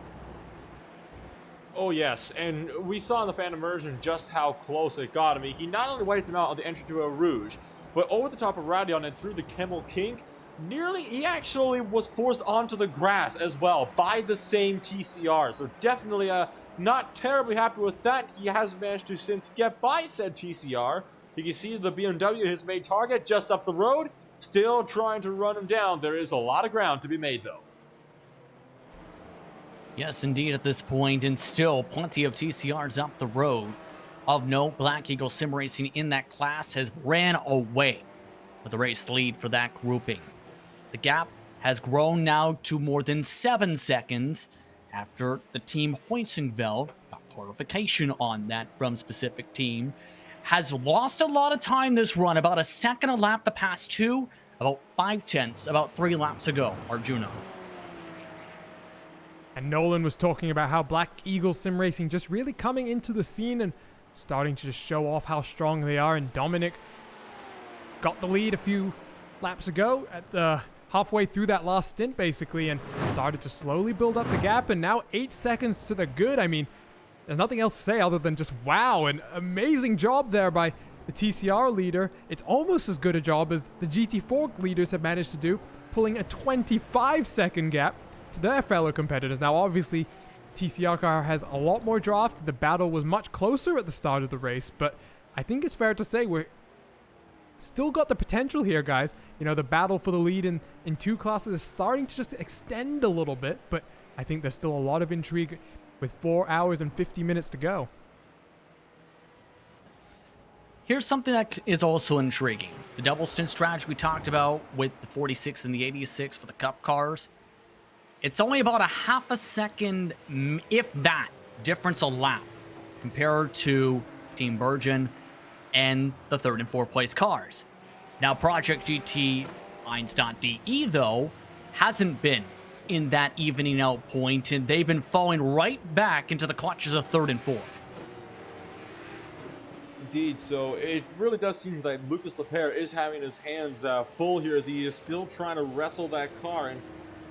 Oh, yes, and we saw in the fan immersion just how close it got. I mean, he not only wiped him out on the entry to a Rouge, but over the top of Radion and through the Camel Kink, he actually was forced onto the grass as well by the same TCR. So definitely not terribly happy with that. He has managed to since get by said TCR. You can see the BMW, his main target, just up the road, still trying to run him down. There is a lot of ground to be made, though. Yes, indeed, at this point, and still plenty of TCRs up the road. Of note, Black Eagle Sim Racing in that class has ran away with the race lead for that grouping. The gap has grown now to more than 7 seconds after the team Hoinsingveld got clarification on that from specific team. Has lost a lot of time this run, about a second a lap the past two, about 5/10, about 3 laps ago, Arjuna. And Nolan was talking about how Black Eagle Sim Racing just really coming into the scene and starting to just show off how strong they are. And Dominic got the lead a few laps ago at the halfway through that last stint, basically, and started to slowly build up the gap. And now 8 seconds to the good. I mean, there's nothing else to say other than just wow, an amazing job there by the TCR leader. It's almost as good a job as the GT4 leaders have managed to do, pulling a 25-second gap to their fellow competitors. Now, obviously, TCR car has a lot more draft. The battle was much closer at the start of the race, but I think it's fair to say we're still got the potential here, guys. You know, the battle for the lead in two classes is starting to just extend a little bit, but I think there's still a lot of intrigue with 4 hours and 50 minutes to go. Here's something that is also intriguing. The double stint strategy we talked about with the 46 and the 86 for the Cup cars. It's only about a half a second, if that, difference a lap compared to Team Bergen and the 3rd and 4th place cars. Now, Project GT Einstein.de, though, hasn't been in that evening out point, and they've been falling right back into the clutches of 3rd and 4th. Indeed, so it really does seem like Lucas Lepere is having his hands full here as he is still trying to wrestle that car, and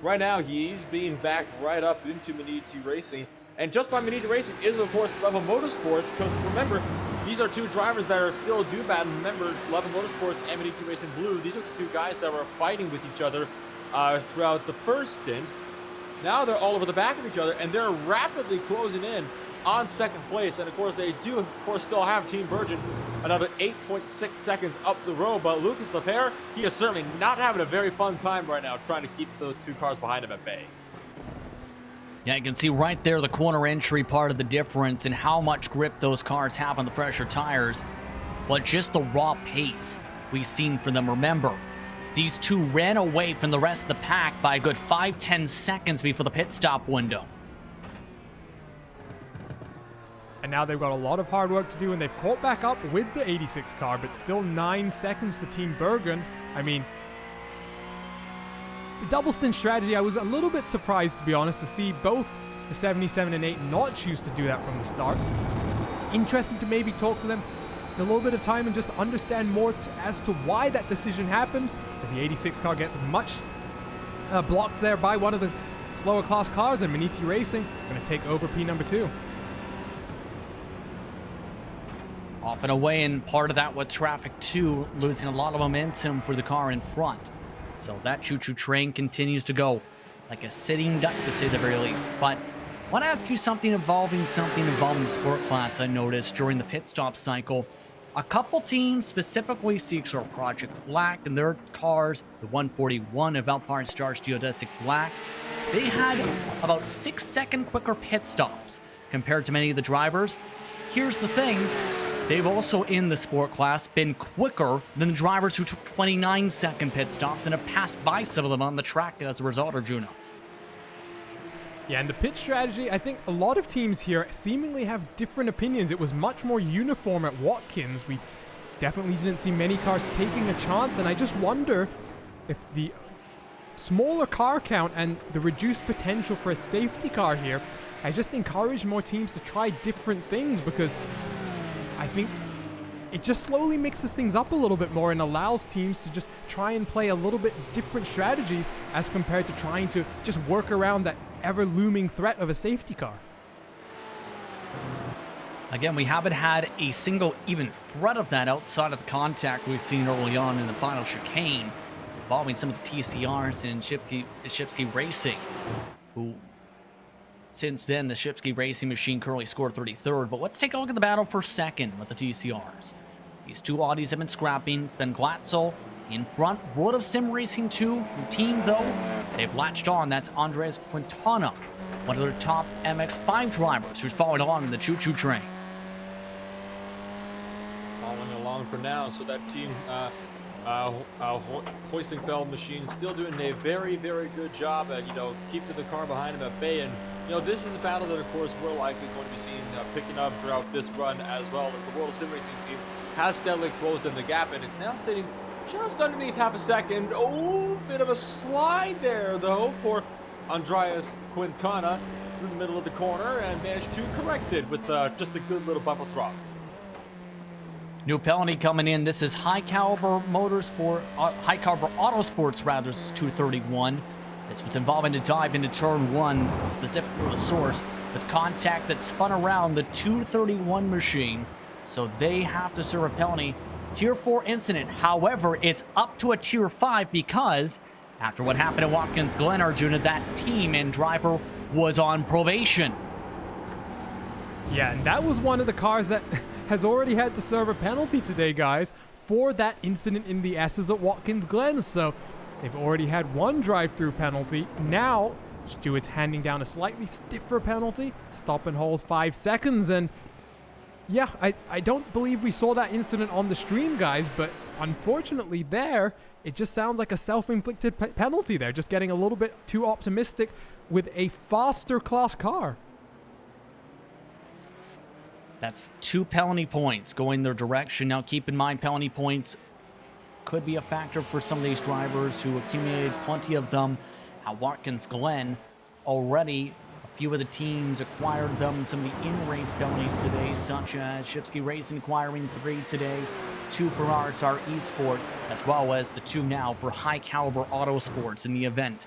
right now he's being backed right up into Maniti Racing. And just by Maniti Racing is, of course, Level Motorsports, because remember, these are two drivers that are still due bad. And remember, Level Motorsports and Maniti Racing Blue, these are the two guys that were fighting with each other throughout the first stint. Now they're all over the back of each other, and they're rapidly closing in on second place. And of course, they do, of course, still have Team Bergen another 8.6 seconds up the road. But Lucas Lepere, he is certainly not having a very fun time right now trying to keep the two cars behind him at bay. Yeah, you can see right there the corner entry part of the difference and how much grip those cars have on the fresher tires. But just the raw pace we've seen from them. Remember, these two ran away from the rest of the pack by a good 5-10 seconds before the pit stop window. And now they've got a lot of hard work to do, and they've caught back up with the 86 car, but still 9 seconds to Team Bergen. I mean, the double stint strategy, I was a little bit surprised, to be honest, to see both the 77 and 8 not choose to do that from the start. Interesting to maybe talk to them in a little bit of time and just understand more as to why that decision happened, as the 86 car gets much blocked there by one of the slower class cars, and Maniti Racing going to take over P number 2. Off and away, and part of that with traffic too, losing a lot of momentum for the car in front. So that choo-choo train continues to go like a sitting duck, to say the very least. But I want to ask you something involving the sport class. I noticed during the pit stop cycle, a couple teams, specifically CXR Project Black and their cars, the 141 of Alpine Stars Geodesic Black, they had about 6-second quicker pit stops compared to many of the drivers. Here's the thing, They've also, in the sport class, been quicker than the drivers who took 29-second pit stops and have passed by some of them on the track as a result, Arjuna. Yeah, and the pit strategy, I think a lot of teams here seemingly have different opinions. It was much more uniform at Watkins. We definitely didn't see many cars taking a chance, and I just wonder if the smaller car count and the reduced potential for a safety car here, I just encourage more teams to try different things, because I think it just slowly mixes things up a little bit more and allows teams to just try and play a little bit different strategies as compared to trying to just work around that ever-looming threat of a safety car. Again, we haven't had a single even threat of that outside of the contact we've seen early on in the final chicane involving some of the TCRs in Shipsky Racing, who since then the Shipsky Racing machine currently scored 33rd. But let's take a look at the battle for second with the TCRs. These two Audis have been scrapping. It's been Glatzel in front. World of Sim Racing 2 team, though, they've latched on. That's Andres Quintana, one of their top MX-5 drivers who's following along in the choo-choo train. Following along for now, so that team, Hoistingfeld machine, still doing a very, very good job at, keeping the car behind him at bay. And, this is a battle that, of course, we're likely going to be seeing picking up throughout this run, as well as the World of Sim Racing team has steadily closed in the gap, and it's now sitting just underneath half a second. Oh, bit of a slide there, though, for Andreas Quintana through the middle of the corner, and managed to correct it with just a good little bubble drop. New penalty coming in. This is High Caliber Autosports, rather. This is 231. This was involving a dive into turn 1, specifically the source, with contact that spun around the 231 machine. So they have to serve a penalty. Tier 4 incident. However, it's up to a Tier 5 because after what happened at Watkins Glen, Arjuna, that team and driver was on probation. Yeah, and that was one of the cars that has already had to serve a penalty today, guys, for that incident in the S's at Watkins Glen. So they've already had one drive-through penalty. Now, Stewart's handing down a slightly stiffer penalty. Stop and hold 5 seconds. And yeah, I don't believe we saw that incident on the stream, guys, but unfortunately there, it just sounds like a self-inflicted penalty there. Just getting a little bit too optimistic with a faster class car. That's 2 penalty points going their direction. Now, keep in mind, penalty points could be a factor for some of these drivers who accumulated plenty of them at Watkins Glen already. A few of the teams acquired them, some of the in-race penalties today, such as Shipsky Racing acquiring 3 today, 2 for RSR Esport, as well as the 2 now for High Caliber Autosports in the event.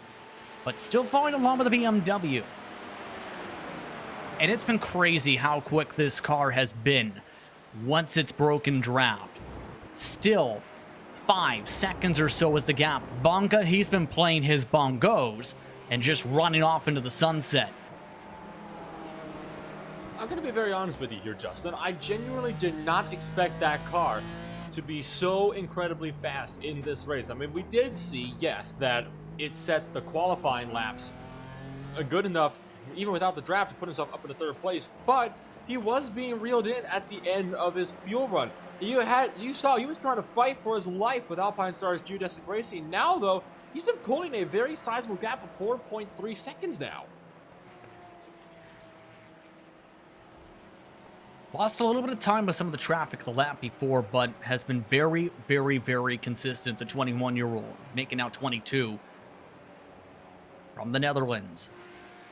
But still following along with the BMW. And it's been crazy how quick this car has been once it's broken draft. Still, 5 seconds or so is the gap. Bonga, he's been playing his bongos and just running off into the sunset. I'm going to be very honest with you here, Justin. I genuinely did not expect that car to be so incredibly fast in this race. I mean, we did see, yes, that it set the qualifying laps good enough, even without the draft, to put himself up in the 3rd place, but he was being reeled in at the end of his fuel run. You saw he was trying to fight for his life with Alpine Stars Geodesic Racing. Now, though, he's been pulling a very sizable gap of 4.3 seconds now. Lost a little bit of time with some of the traffic the lap before, but has been very, very, very consistent. The 21-year-old, making out 22 from the Netherlands.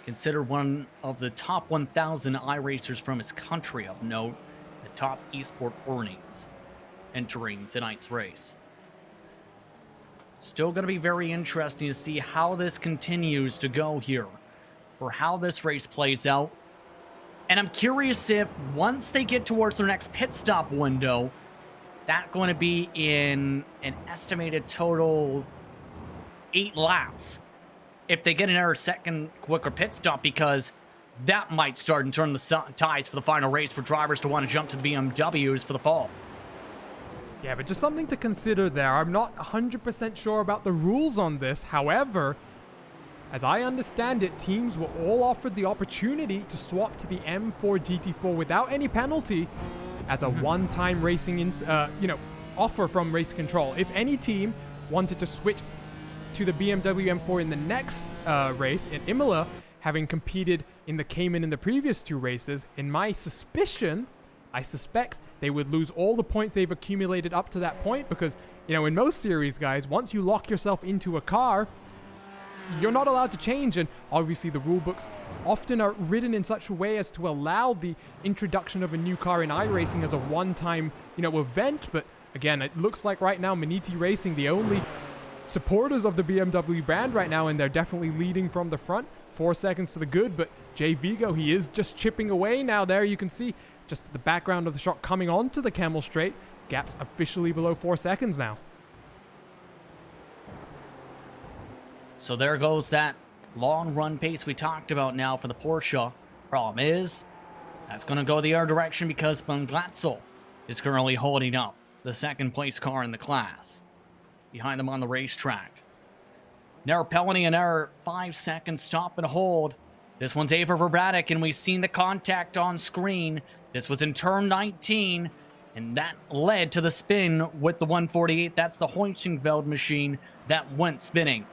Considered one of the top 1,000 iRacers from his country of note, the top esport earnings entering tonight's race. Still going to be very interesting to see how this continues to go here, for how this race plays out. And I'm curious if once they get towards their next pit stop window, that's going to be in an estimated total 8 laps. If they get another second quicker pit stop, because that might start and turn the tides for the final race for drivers to want to jump to the BMWs for the fall. Yeah, but just something to consider there. I'm not 100% sure about the rules on this. However, as I understand it, teams were all offered the opportunity to swap to the M4 GT4 without any penalty as a one-time racing offer from Race Control. If any team wanted to switch to the BMW M4 in the next race in Imola, having competed in the Cayman in the previous 2 races, in my suspicion, I suspect they would lose all the points they've accumulated up to that point, because, in most series, guys, once you lock yourself into a car, you're not allowed to change, and obviously the rule books often are written in such a way as to allow the introduction of a new car in iRacing as a one-time, event. But again, it looks like right now Maniti Racing, the only supporters of the BMW brand right now, and they're definitely leading from the front, 4 seconds to the good. But Jay Vigo, he is just chipping away now. There you can see just the background of the shot coming onto the Camel Straight. Gap's officially below 4 seconds now. So there goes that long run pace we talked about now for the Porsche. Problem is, that's going to go the other direction because Banglatzel is currently holding up the second place car in the class. Behind them on the racetrack. Now penalty and error, 5 seconds stop and hold. This one's Ava Verbatic, and we've seen the contact on screen. This was in turn 19, and that led to the spin with the 148. That's the Hoichingveld machine that went spinning.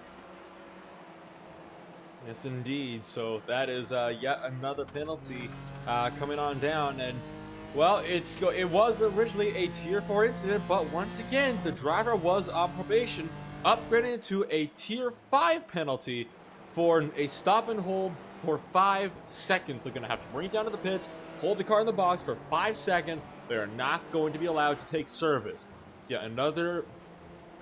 Yes, indeed. So that is yet another penalty coming on down. And, well, it was originally a Tier 4 incident, but once again, the driver was on probation, upgrading to a Tier 5 penalty for a stop and hold for 5 seconds. They're going to have to bring it down to the pits, hold the car in the box for 5 seconds. They are not going to be allowed to take service. Yeah, another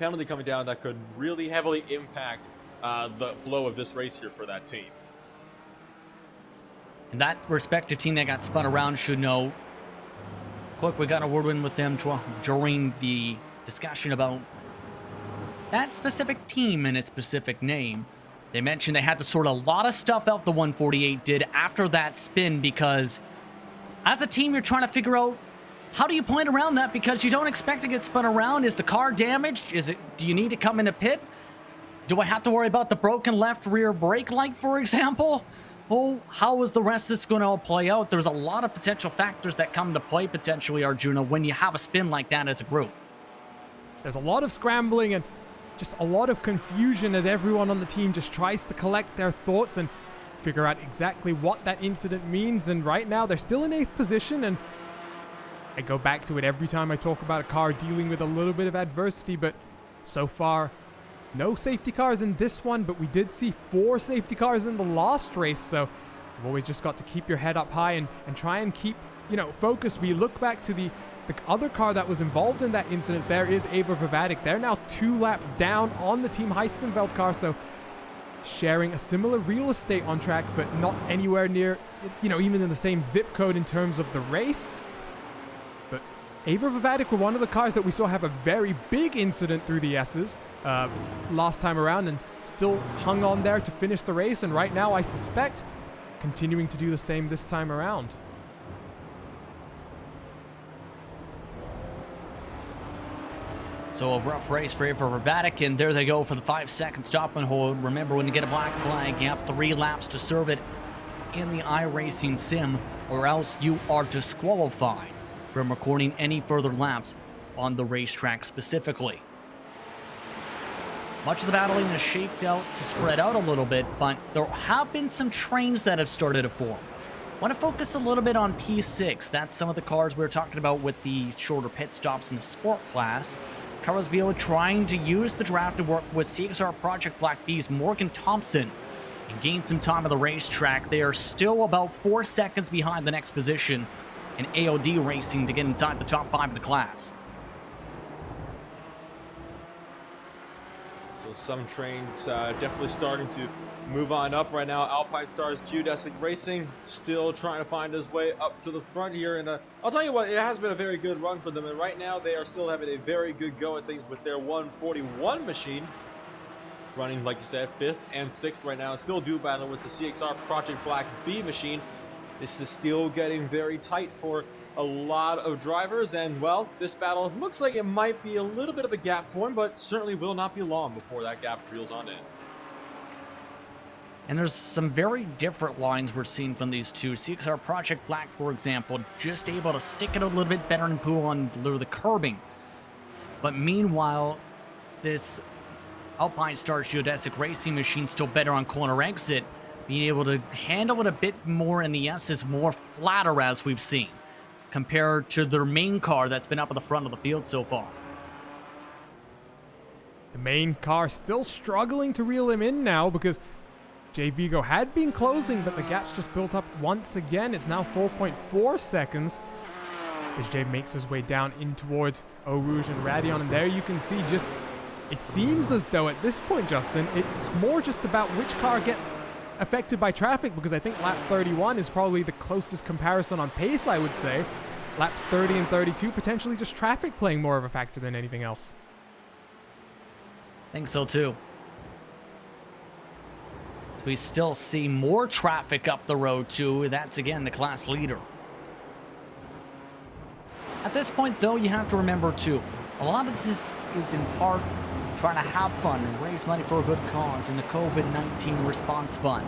penalty coming down that could really heavily impact the flow of this race here for that team. And that respective team that got spun around should know. Quick, we got a word in with them during the discussion about that specific team and its specific name. They mentioned they had to sort a lot of stuff out, the 148 did, after that spin, because as a team, you're trying to figure out how do you point around that, because you don't expect to get spun around. Is the car damaged? Do you need to come into pit? Do I have to worry about the broken left rear brake light, for example? Oh, how is the rest of this going to play out? There's a lot of potential factors that come to play potentially, Arjuna, when you have a spin like that as a group. There's a lot of scrambling and just a lot of confusion as everyone on the team just tries to collect their thoughts and figure out exactly what that incident means. And right now, they're still in 8th position, and I go back to it every time I talk about a car dealing with a little bit of adversity, but so far, no safety cars in this one, but we did see 4 safety cars in the last race, so you've always just got to keep your head up high and try and keep, focused. We look back to the other car that was involved in that incident. There is Ava Vivatic. They're now 2 laps down on the Team Heisenfeld car, so sharing a similar real estate on track, but not anywhere near, even in the same zip code in terms of the race. But Ava Vivatic were one of the cars that we saw have a very big incident through the S's last time around, and still hung on there to finish the race, and right now I suspect continuing to do the same this time around. So a rough race for Verbatic, and there they go for the 5-second stop and hold. Remember, when you get a black flag, you have 3 laps to serve it in the iRacing sim, or else you are disqualified from recording any further laps on the racetrack specifically. Much of the battling is shaped out to spread out a little bit, but there have been some trains that have started to form. I want to focus a little bit on P6. That's some of the cars we were talking about with the shorter pit stops in the sport class. Carlos Vila trying to use the draft to work with CXR Project Black B's Morgan Thompson and gain some time on the racetrack. They are still about 4 seconds behind the next position in AOD Racing to get inside the top 5 of the class. So some trains definitely starting to move on up right now. Alpine Stars Geodesic Racing still trying to find his way up to the front here. And I'll tell you what, it has been a very good run for them. And right now they are still having a very good go at things with their 141 machine. Running, like you said, 5th and 6th right now. And still do battle with the CXR Project Black B machine. This is still getting very tight for a lot of drivers, and well, this battle looks like it might be a little bit of a gap for him, but certainly will not be long before that gap reels on in. And there's some very different lines we're seeing from these two. CXR Project Black, for example, just able to stick it a little bit better and pull on the curbing. But meanwhile, this Alpine Stars Geodesic Racing machine still better on corner exit, being able to handle it a bit more, and the S is more flatter as we've seen, compared to their main car that's been up at the front of the field so far. The main car still struggling to reel him in now because Jay Vigo had been closing, but the gap's just built up once again. It's now 4.4 seconds as Jay makes his way down in towards Eau Rouge and Radion. And there you can see just, it seems as though at this point, Justin, it's more just about which car gets affected by traffic, because I think lap 31 is probably the closest comparison on pace, I would say. Laps 30 and 32, potentially just traffic playing more of a factor than anything else. I think so too. We still see more traffic up the road too. That's again the class leader. At this point though, you have to remember too, a lot of this is in part trying to have fun and raise money for a good cause in the COVID-19 response fund.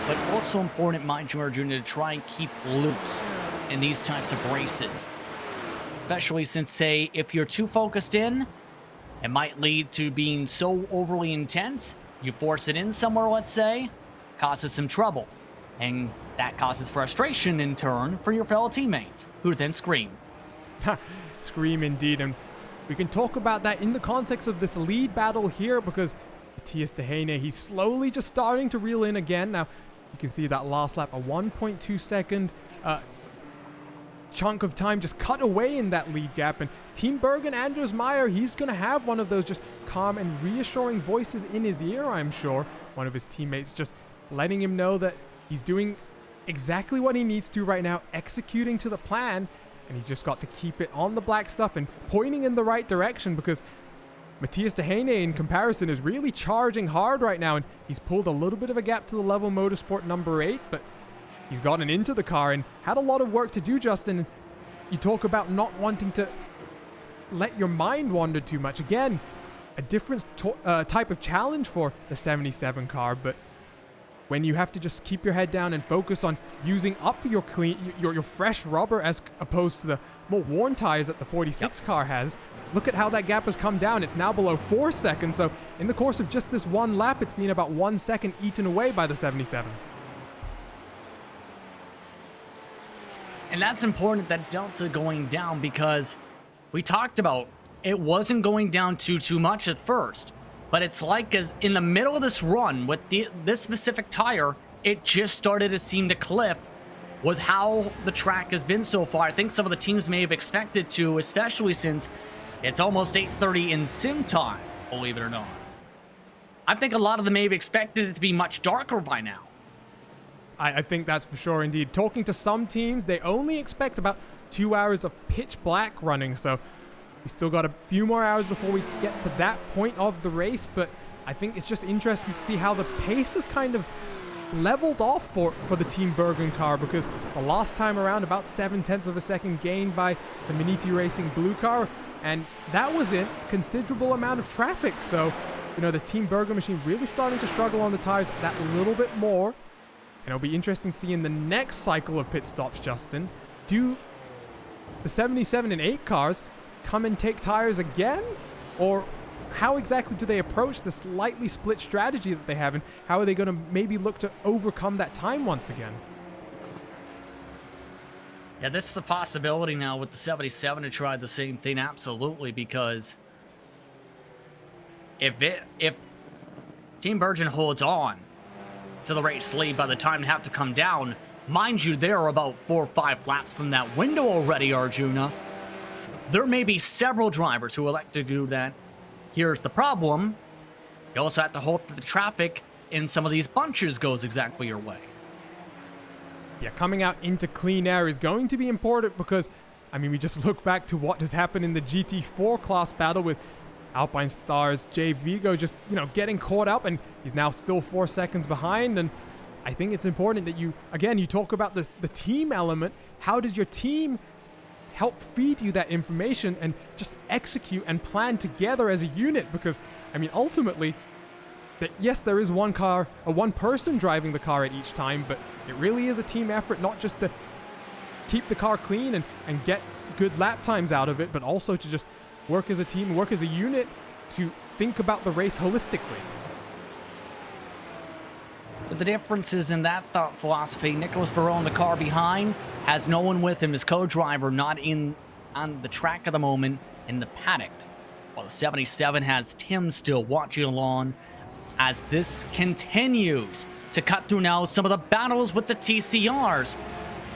But also important, mind you, Arjuna, to try and keep loose in these types of races. Especially since, say, if you're too focused in, it might lead to being so overly intense. You force it in somewhere, let's say, causes some trouble. And that causes frustration in turn for your fellow teammates, who then scream. Scream indeed. And we can talk about that in the context of this lead battle here, because Matthias Dehaene, he's slowly just starting to reel in again. Now, you can see that last lap, a 1.2 second chunk of time just cut away in that lead gap. And Team Bergen, Anders Meyer, he's going to have one of those just calm and reassuring voices in his ear, I'm sure. One of his teammates just letting him know that he's doing exactly what he needs to right now, executing to the plan. And he's just got to keep it on the black stuff and pointing in the right direction, because Matthias Dehaene, in comparison, is really charging hard right now. And he's pulled a little bit of a gap to the level motorsport number 8, but he's gotten into the car and had a lot of work to do, Justin. You talk about not wanting to let your mind wander too much. Again, a different type of challenge for the 77 car, but when you have to just keep your head down and focus on using up your fresh rubber as opposed to the more worn tires that the 46 car has, look at how that gap has come down. It's now below 4 seconds. So in the course of just this one lap, it's been about 1 second eaten away by the 77. And that's important, that delta going down, because we talked about it wasn't going down too much at first. But it's like as in the middle of this run with this specific tire, it just started to seem to cliff with how the track has been so far. I think some of the teams may have expected to, especially since it's almost 8:30 in sim time, believe it or not. I think a lot of them may have expected it to be much darker by now. I think that's for sure indeed. Talking to some teams, they only expect about 2 hours of pitch black running, so we still got a few more hours before we get to that point of the race, but I think it's just interesting to see how the pace is kind of leveled off for the Team Bergen car, because the last time around, about 0.7 of a second gained by the Miniti Racing blue car, and that was in a considerable amount of traffic. So, you know, the Team Bergen machine really starting to struggle on the tires that little bit more, and it'll be interesting to see in the next cycle of pit stops, Justin, do the 77 and 8 cars come and take tires again, or how exactly do they approach the slightly split strategy that they have, and how are they going to maybe look to overcome that time once again? Yeah, this is a possibility now with the 77 to try the same thing, absolutely, because if Team Bergen holds on to the race lead by the time they have to come down, mind you, they're about 4 or 5 laps from that window already, Arjuna. There may be several drivers who elect to do that. Here's the problem. You also have to hope that the traffic in some of these bunches goes exactly your way. Yeah, coming out into clean air is going to be important, because, I mean, we just look back to what has happened in the GT4 class battle with Alpine Stars Jay Vigo just, you know, getting caught up, and he's now still 4 seconds behind. And I think it's important that you talk about the team element. How does your team help feed you that information and just execute and plan together as a unit? Because, I mean, ultimately, that yes, there is one person driving the car at each time, but it really is a team effort, not just to keep the car clean and get good lap times out of it, but also to just work as a team, work as a unit to think about the race holistically. But the difference is in that thought philosophy, Nicholas Varone, the car behind, has no one with him. His co-driver not in on the track at the moment in the paddock. While the 77 has Tim still watching along as this continues to cut through now some of the battles with the TCRs.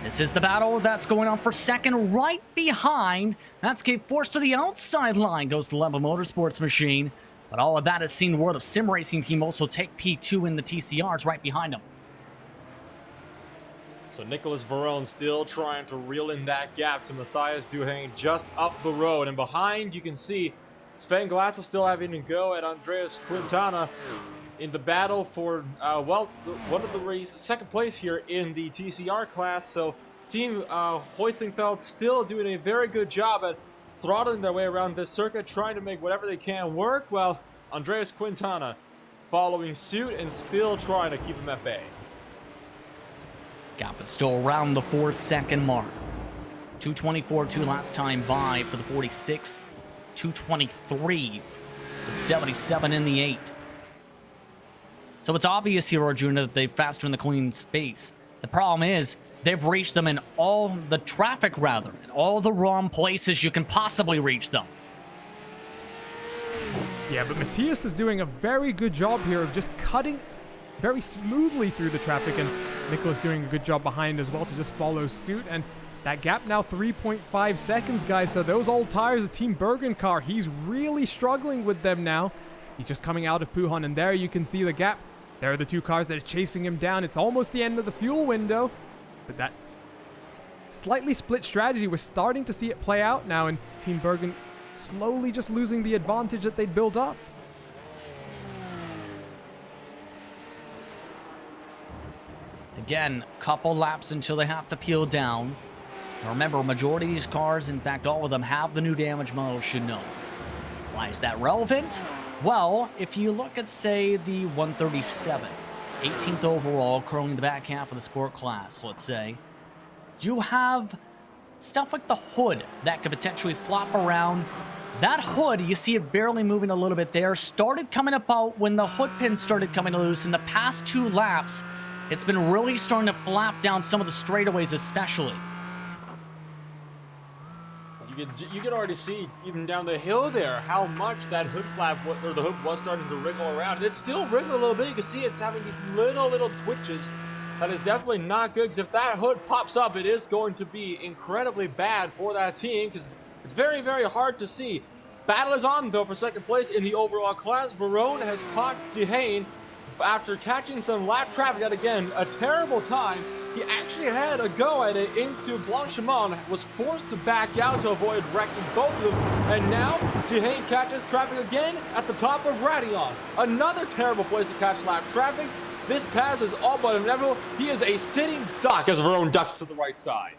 This is the battle that's going on for second right behind. That's forced to the outside line goes the Level Motorsports machine. But all of that has seen World of Sim Racing team also take P2 in the TCRs right behind them. So Nicholas Varone still trying to reel in that gap to Matthias Duhaime just up the road. And behind you can see Sven Glatzel still having to go at Andreas Quintana in the battle for, one of the race, second place here in the TCR class. So Team Hoisingfeld still doing a very good job at throttling their way around this circuit, trying to make whatever they can work, while Andreas Quintana following suit and still trying to keep him at bay. Gap is still around the 4-second mark. 2:24.2 last time by for the 46. 2:23s with 77 in the 8. So it's obvious here, Arjuna, that they're faster in the clean space. The problem is they've reached them in all the traffic, in all the wrong places you can possibly reach them. Yeah, but Matthias is doing a very good job here of just cutting very smoothly through the traffic, and Nicholas doing a good job behind as well to just follow suit. And that gap now 3.5 seconds, guys. So those old tires, the Team Bergen car, he's really struggling with them now. He's just coming out of Puhan, and there you can see the gap. There are the two cars that are chasing him down. It's almost the end of the fuel window, but that slightly split strategy, we're starting to see it play out now, and Team Bergen slowly just losing the advantage that they'd built up. Again, couple laps until they have to peel down. Now remember, majority of these cars, in fact all of them, have the new damage model should know. Why is that relevant? Well, if you look at, say, the 137, 18th overall, curling the back half of the sport class, let's say, you have stuff like the hood that could potentially flop around. That hood, you see it barely moving a little bit there, started coming about when the hood pin started coming loose. In the past 2 laps, it's been really starting to flap down some of the straightaways especially. You can already see, even down the hill there, how much that hood flap, or the hood was starting to wriggle around. And it's still wriggling a little bit. You can see it's having these little twitches. That is definitely not good, because if that hood pops up, it is going to be incredibly bad for that team, because it's very, very hard to see. Battle is on, though, for second place in the overall class. Varone has caught Duhaime after catching some lap traffic at, again, a terrible time. He actually had a go at it into Blanchimont, was forced to back out to avoid wrecking both of them, and now Duhaime catches traffic again at the top of Radillon. Another terrible place to catch lap traffic. This pass is all but inevitable. He is a sitting duck as Varone ducks to the right side.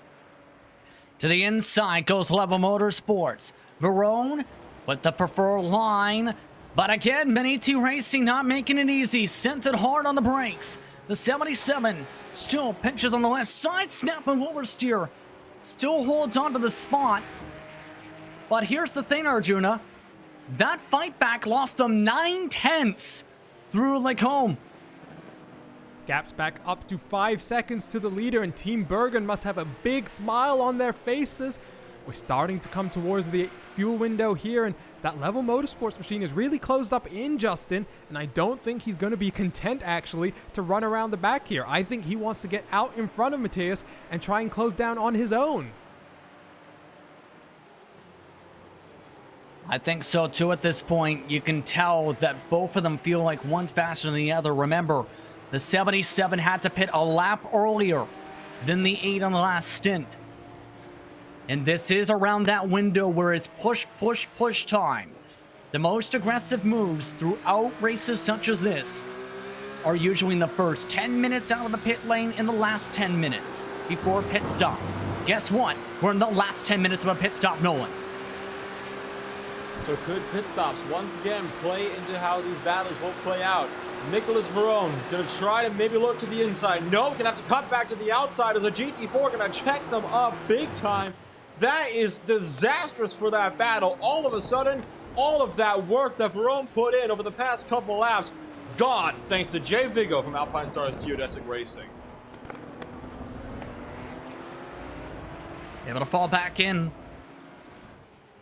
To the inside goes Level Motorsports. Varone with the preferred line, but again, Maniti Racing not making it easy, sent it hard on the brakes. The 77 still pinches on the left side, snap and oversteer. Still holds on to the spot. But here's the thing, Arjuna. That fight back lost them 9/10 through Lacombe. Gap's back up to 5 seconds to the leader, and Team Bergen must have a big smile on their faces. We're starting to come towards the fuel window here, and that Level Motorsports machine is really closed up in Justin, and I don't think he's going to be content, actually, to run around the back here. I think he wants to get out in front of Matthias and try and close down on his own. I think so, too, at this point. You can tell that both of them feel like one's faster than the other. Remember, the 77 had to pit a lap earlier than the 8 on the last stint. And this is around that window where it's push time. The most aggressive moves throughout races such as this are usually in the first 10 minutes out of the pit lane and the last 10 minutes before pit stop. Guess what? We're in the last 10 minutes of a pit stop, Nolan. So could pit stops once again play into how these battles will play out? Nicholas Verone gonna try to maybe look to the inside. No, gonna have to cut back to the outside as a GT4 gonna check them up big time. That is disastrous for that battle. All of a sudden, all of that work that Verone put in over the past couple laps, gone thanks to Jay Vigo from Alpine Stars Geodesic Racing. Able to fall back in.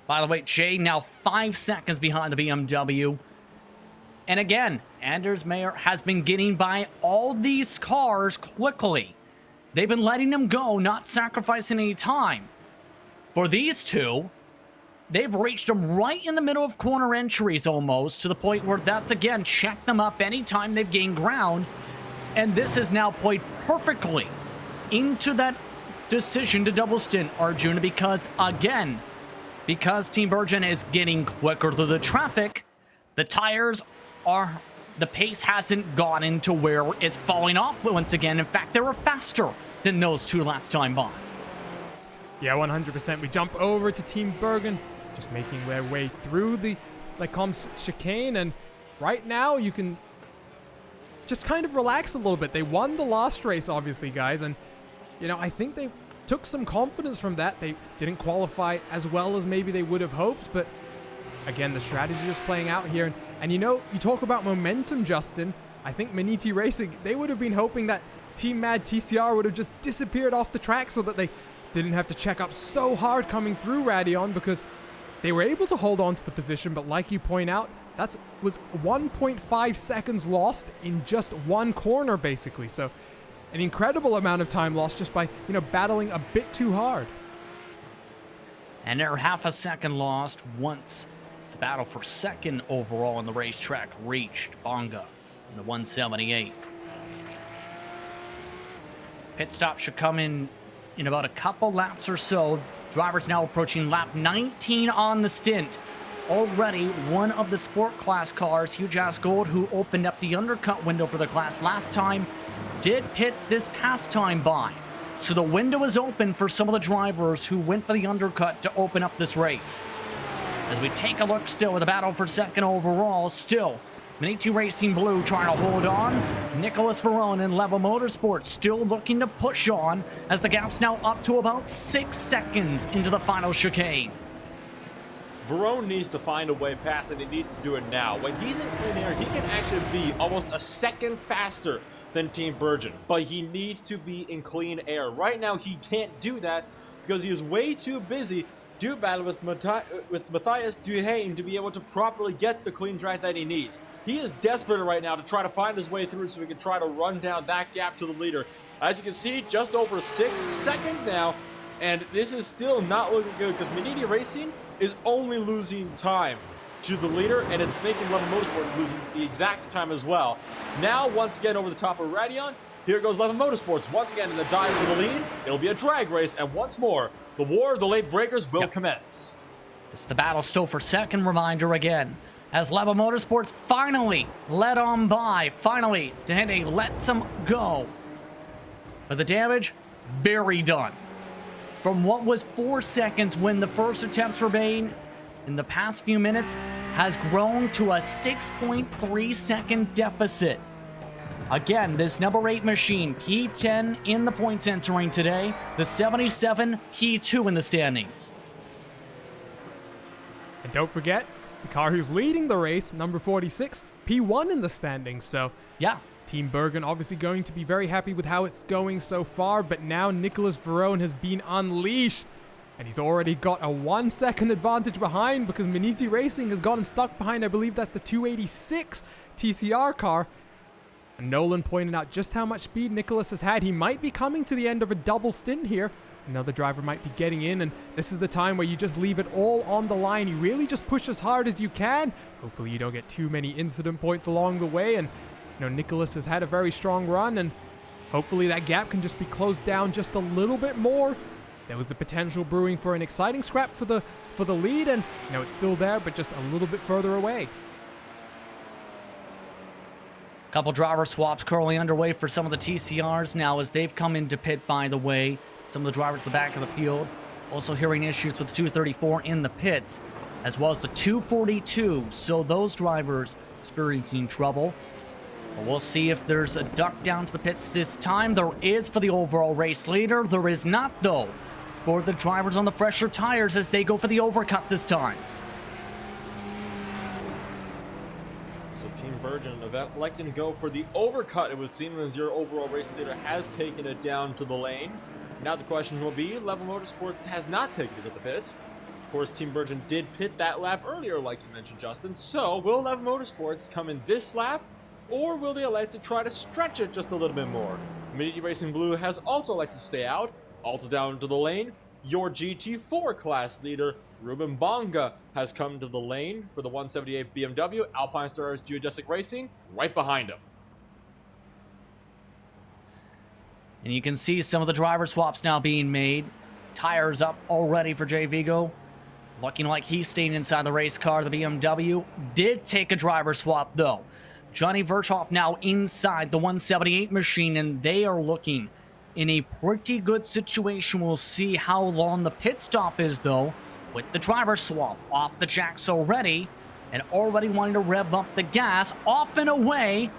By the way, Jay now 5 seconds behind the BMW. And again, Anders Mayer has been getting by all these cars quickly. They've been letting them go, not sacrificing any time. For these two, they've reached them right in the middle of corner entries almost, to the point where that's, again, check them up anytime they've gained ground. And this is now played perfectly into that decision to double stint, Arjuna, because, again, because Team Virgin is getting quicker through the traffic, the tires are, the pace hasn't gotten to where it's falling off once again. In fact, they were faster than those two last time by. Yeah, 100%. We jump over to Team Bergen, just making their way through the Lecombe chicane, and right now you can just kind of relax a little bit. They won the last race, obviously, guys, and you know, I think they took some confidence from that. They didn't qualify as well as maybe they would have hoped, but again, the strategy is playing out here. And you know, you talk about momentum, Justin. I think Maniti Racing, they would have been hoping that Team Mad TCR would have just disappeared off the track so that they didn't have to check up so hard coming through Radion, because they were able to hold on to the position. But like you point out, that was 1.5 seconds lost in just one corner, basically. So an incredible amount of time lost just by, you know, battling a bit too hard. And they're half a second lost once the battle for second overall on the racetrack reached Bonga in the 178. Pit stop should come in about a couple laps or so. Drivers now approaching lap 19 on the stint. Already one of the sport class cars, Hugh Jas Gold, who opened up the undercut window for the class last time, did pit this past time by. So the window is open for some of the drivers who went for the undercut to open up this race. As we take a look still with the battle for second overall, still Maniti Racing Blue trying to hold on. Nicholas Verone and Level Motorsports still looking to push on, as the gap's now up to about 6 seconds into the final chicane. Verone needs to find a way past, and he needs to do it now. When he's in clean air, he can actually be almost a second faster than Team Virgin, but he needs to be in clean air. Right now, he can't do that because he is way too busy do battle with Matthias Duhaime to be able to properly get the clean track that he needs. He is desperate right now to try to find his way through so he can try to run down that gap to the leader. As you can see, just over 6 seconds now, and this is still not looking good because Maniti Racing is only losing time to the leader, and it's making Level Motorsports losing the exact same time as well. Now, once again, over the top of Radion, here goes Level Motorsports once again in the dive for the lead. It'll be a drag race, and once more, the war of the late breakers will commence. It's the battle still for second. Reminder again, as Level Motorsports finally led on by, finally, Dehane lets them go. But the damage, very done. From what was 4 seconds when the first attempts were made, in the past few minutes, has grown to a 6.3 second deficit. Again, this number 8 machine, P10 in the points entering today, the 77, P2 in the standings. And don't forget, the car who's leading the race, number 46, P1 in the standings. So yeah, Team Bergen obviously going to be very happy with how it's going so far, but now Nicholas Verone has been unleashed, and he's already got a 1 second advantage behind because Maniti Racing has gotten stuck behind, I believe that's the 286 TCR car. And Nolan pointed out just how much speed Nicholas has had. He might be coming to the end of a double stint here. Another driver might be getting in, and this is the time where you just leave it all on the line. You really just push as hard as you can. Hopefully you don't get too many incident points along the way, and you know, Nicholas has had a very strong run, and hopefully that gap can just be closed down just a little bit more. There was the potential brewing for an exciting scrap for the lead, and you know, it's still there, but just a little bit further away. Couple driver swaps currently underway for some of the TCRs now as they've come into pit, by the way. Some of the drivers at the back of the field also hearing issues with the 234 in the pits, as well as the 242. So those drivers experiencing trouble. We'll see if there's a duck down to the pits this time. There is for the overall race leader. There is not, though, for the drivers on the fresher tires as they go for the overcut this time. So Team Virgin electing to go for the overcut, it would seem, as your overall race leader has taken it down to the lane. Now the question will be, Level Motorsports has not taken it to the pits. Of course, Team Virgin did pit that lap earlier, like you mentioned, Justin. So will Level Motorsports come in this lap, or will they elect to try to stretch it just a little bit more? Mini Racing Blue has also elected to stay out. Also down to the lane, your GT4 class leader, Ruben Bonga, has come to the lane for the 178 BMW. Alpine Stars Geodesic Racing right behind him. And you can see some of the driver swaps now being made. Tires up already for Jay Vigo. Looking like he's staying inside the race car. The BMW did take a driver swap, though. Johnny Verchoff now inside the 178 machine, and they are looking in a pretty good situation. We'll see how long the pit stop is, though, with the driver swap off the jacks already, and already wanting to rev up the gas. Off and away.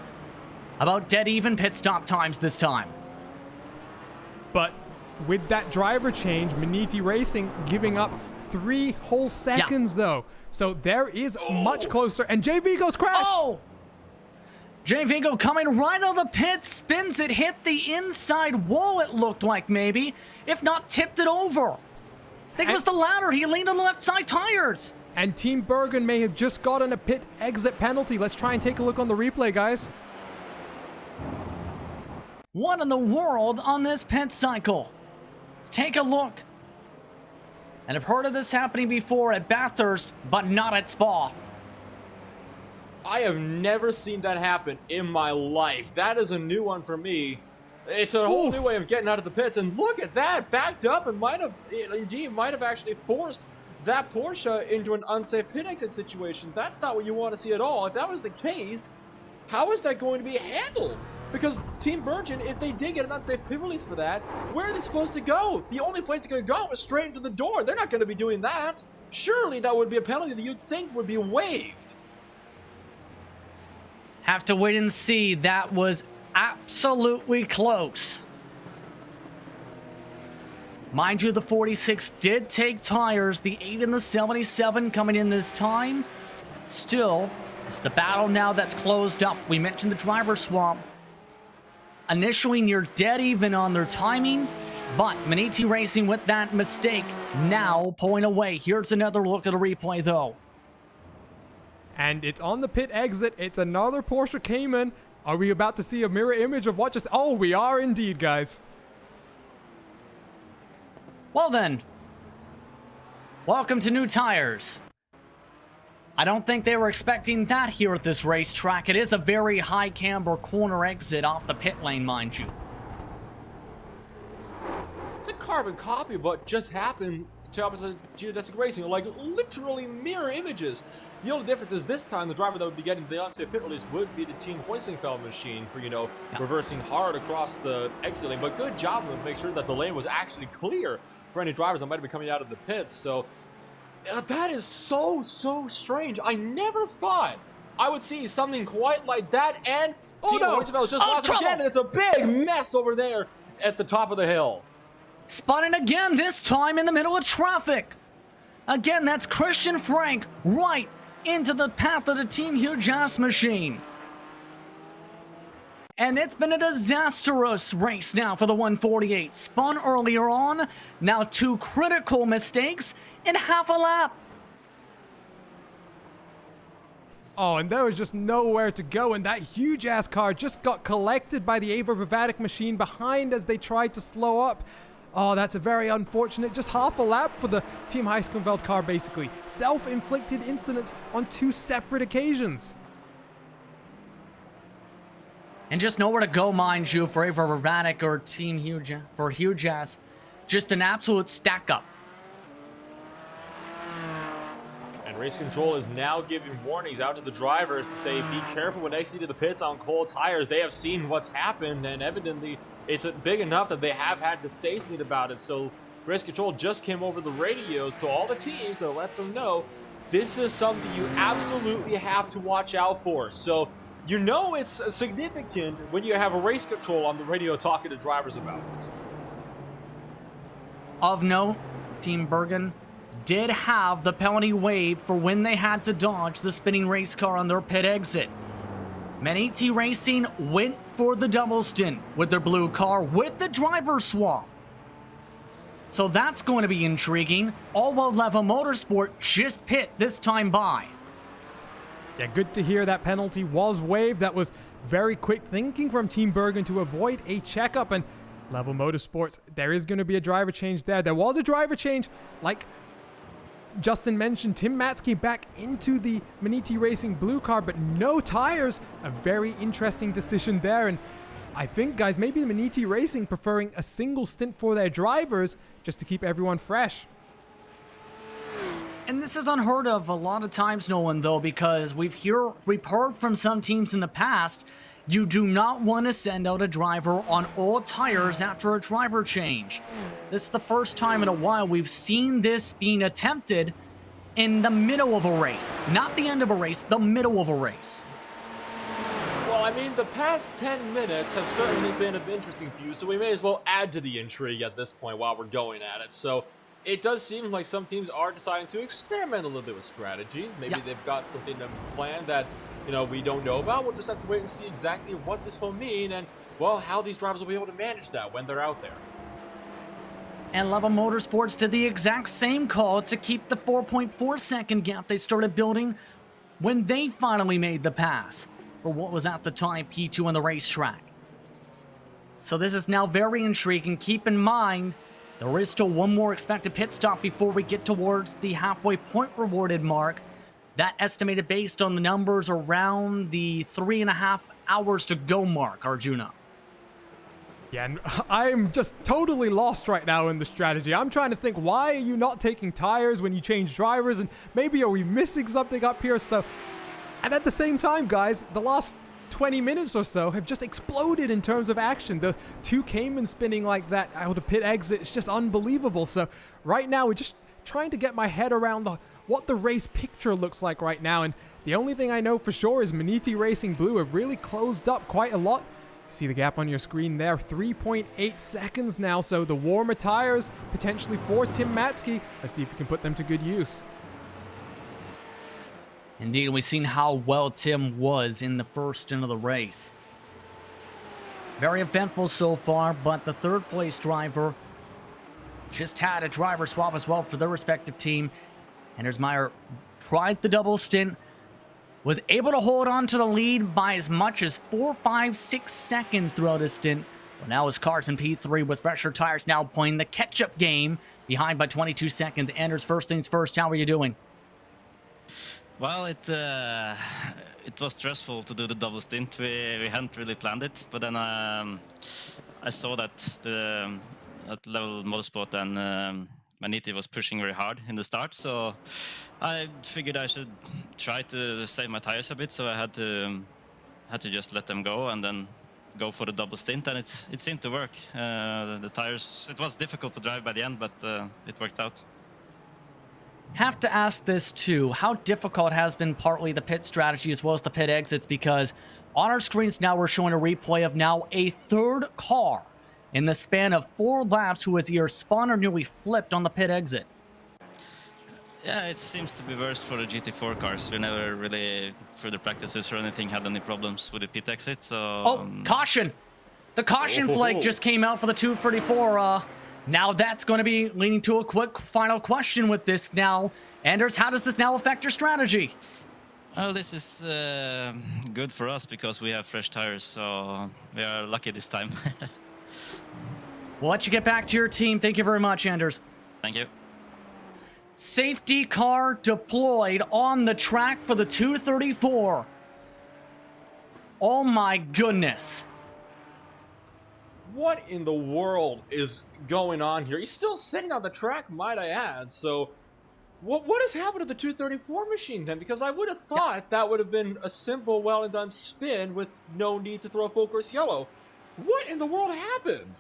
About dead even pit stop times this time. But with that driver change, Maniti Racing giving up 3 whole seconds, though. So there is much closer, and Jay Vigo's crash. Oh! Jay Vigo coming right out of the pit, spins it, hit the inside wall, it looked like, maybe. If not, tipped it over. I think it was the ladder. He leaned on the left side tires. And Team Bergen may have just gotten a pit exit penalty. Let's try and take a look on the replay, guys. What in the world on this pit cycle? Let's take a look. And I've heard of this happening before at Bathurst, but not at Spa. I have never seen that happen in my life. That is a new one for me. It's a whole new way of getting out of the pits. And look at that, backed up and might have actually forced that Porsche into an unsafe pit exit situation. That's not what you want to see at all. If that was the case, how is that going to be handled? Because Team Virgin, if they did get an unsafe pit release for that, where are they supposed to go? The only place they could go is straight into the door. They're not going to be doing that. Surely that would be a penalty that you'd think would be waived. Have to wait and see. That was absolutely close. Mind you, the 46 did take tires. The 8 and the 77 coming in this time. Still, it's the battle now that's closed up. We mentioned the driver swap. Initially near dead even on their timing, but Maniti Racing with that mistake now pulling away. Here's another look at a replay, though. And it's on the pit exit. It's another Porsche Cayman. Are we about to see a mirror image of what just... Oh, we are indeed, guys. Well then, welcome to new tires. I don't think they were expecting that here at this racetrack. It is a very high camber corner exit off the pit lane, mind you. It's a carbon copy of what just happened to Geodesic Racing, like literally mirror images. The only difference is this time the driver that would be getting the unsafe pit release would be the Team Hoisingfeld machine for, reversing hard across the exit lane. But good job to make sure that the lane was actually clear for any drivers that might be coming out of the pits. So that is so strange. I never thought I would see something quite like that. And Team Hoisingfeld just lost again, and it's a big mess over there at the top of the hill. Spotting again, this time in the middle of traffic. Again, that's Christian Frank right into the path of the Team Hujas machine. And it's been a disastrous race now for the 148. Spun earlier on, now 2 critical mistakes in half a lap. Oh, and there was just nowhere to go, and that huge-ass car just got collected by the IVRA machine behind as they tried to slow up. Oh, that's a very unfortunate, just half a lap for the Team Huisingfeld car, basically. Self-inflicted incidents on 2 separate occasions. And just nowhere to go, mind you, for IVRA or Team Hujas. Just an absolute stack-up. And Race Control is now giving warnings out to the drivers to say, be careful when exiting the pits on cold tires. They have seen what's happened, and evidently it's big enough that they have had to say something about it. So Race Control just came over the radios to all the teams to let them know this is something you absolutely have to watch out for. So you know it's significant when you have a race control on the radio talking to drivers about it. Of note, Team Bergen did have the penalty waived for when they had to dodge the spinning race car on their pit exit. Maniti Racing went for the double stint with their blue car with the driver swap. So that's going to be intriguing. All while Level Motorsport just pit this time by. Yeah, good to hear that penalty was waived. That was very quick thinking from Team Bergen to avoid a checkup. And Level Motorsports, there is going to be a driver change there. There was a driver change, like Justin mentioned, Tim Matzke back into the Maniti Racing blue car, but no tires. A very interesting decision there. And I think, guys, maybe the Maniti Racing preferring a single stint for their drivers just to keep everyone fresh. And this is unheard of a lot of times, Nolan, though, because we've heard from some teams in the past, you do not want to send out a driver on all tires after a driver change. This is the first time in a while we've seen this being attempted in the middle of a race. Not the end of a race, the middle of a race. Well, I mean, the past 10 minutes have certainly been of interesting for you, so we may as well add to the intrigue at this point while we're going at it. So it does seem like some teams are deciding to experiment a little bit with strategies. Maybe they've got something planned that, you know, we don't know about. We'll just have to wait and see exactly what this will mean and, well, how these drivers will be able to manage that when they're out there. And Level Motorsports did the exact same call to keep the 4.4 second gap they started building when they finally made the pass for what was at the time P2 on the racetrack. So this is now very intriguing. Keep in mind, there is still one more expected pit stop before we get towards the halfway point rewarded mark. That estimated based on the numbers around the 3.5 hours to go mark, Arjuna. Yeah, and I'm just totally lost right now in the strategy. I'm trying to think, why are you not taking tires when you change drivers? And maybe are we missing something up here? So, and at the same time, guys, the last 20 minutes or so have just exploded in terms of action. The two Cayman spinning like that out of the pit exit, it's just unbelievable. So right now, we're just trying to get my head around what the race picture looks like right now. And the only thing I know for sure is Maniti Racing Blue have really closed up quite a lot. See the gap on your screen there, 3.8 seconds now. So the warmer tires potentially for Tim Matzke. Let's see if we can put them to good use. Indeed, we've seen how well Tim was in the first stint of the race. Very eventful so far, but the third place driver just had a driver swap as well for their respective team. Anders Meyer tried the double stint, was able to hold on to the lead by as much as 4, 5, 6 seconds throughout his stint. But now his car's in P3 with fresher tires now playing the catch-up game, behind by 22 seconds. Anders, first things first, how are you doing? Well, it was stressful to do the double stint. We hadn't really planned it, but then I saw that at Level Motorsport and Maniti was pushing very hard in the start, so I figured I should try to save my tires a bit. So I had to just let them go and then go for the double stint, and it seemed to work. The tires, it was difficult to drive by the end, but it worked out. Have to ask this too, how difficult has been partly the pit strategy as well as the pit exits, because on our screens now we're showing a replay of now a third car in the span of 4 laps who has either spun or nearly flipped on the pit exit. Yeah, it seems to be worse for the GT4 cars. We never really, through the practices or anything, had any problems with the pit exit, so... Oh, caution! The caution flag just came out for the 234. Now that's going to be leading to a quick final question with this now. Anders, how does this now affect your strategy? Well, this is good for us because we have fresh tires, so we are lucky this time. We'll let you get back to your team. Thank you very much, Anders. Thank you. Safety car deployed on the track for the 234. Oh my goodness. What in the world is going on here? He's still sitting on the track, might I add. So what has happened to the 234 machine then? Because I would have thought that would have been a simple, well and done spin with no need to throw full course yellow. What in the world happened?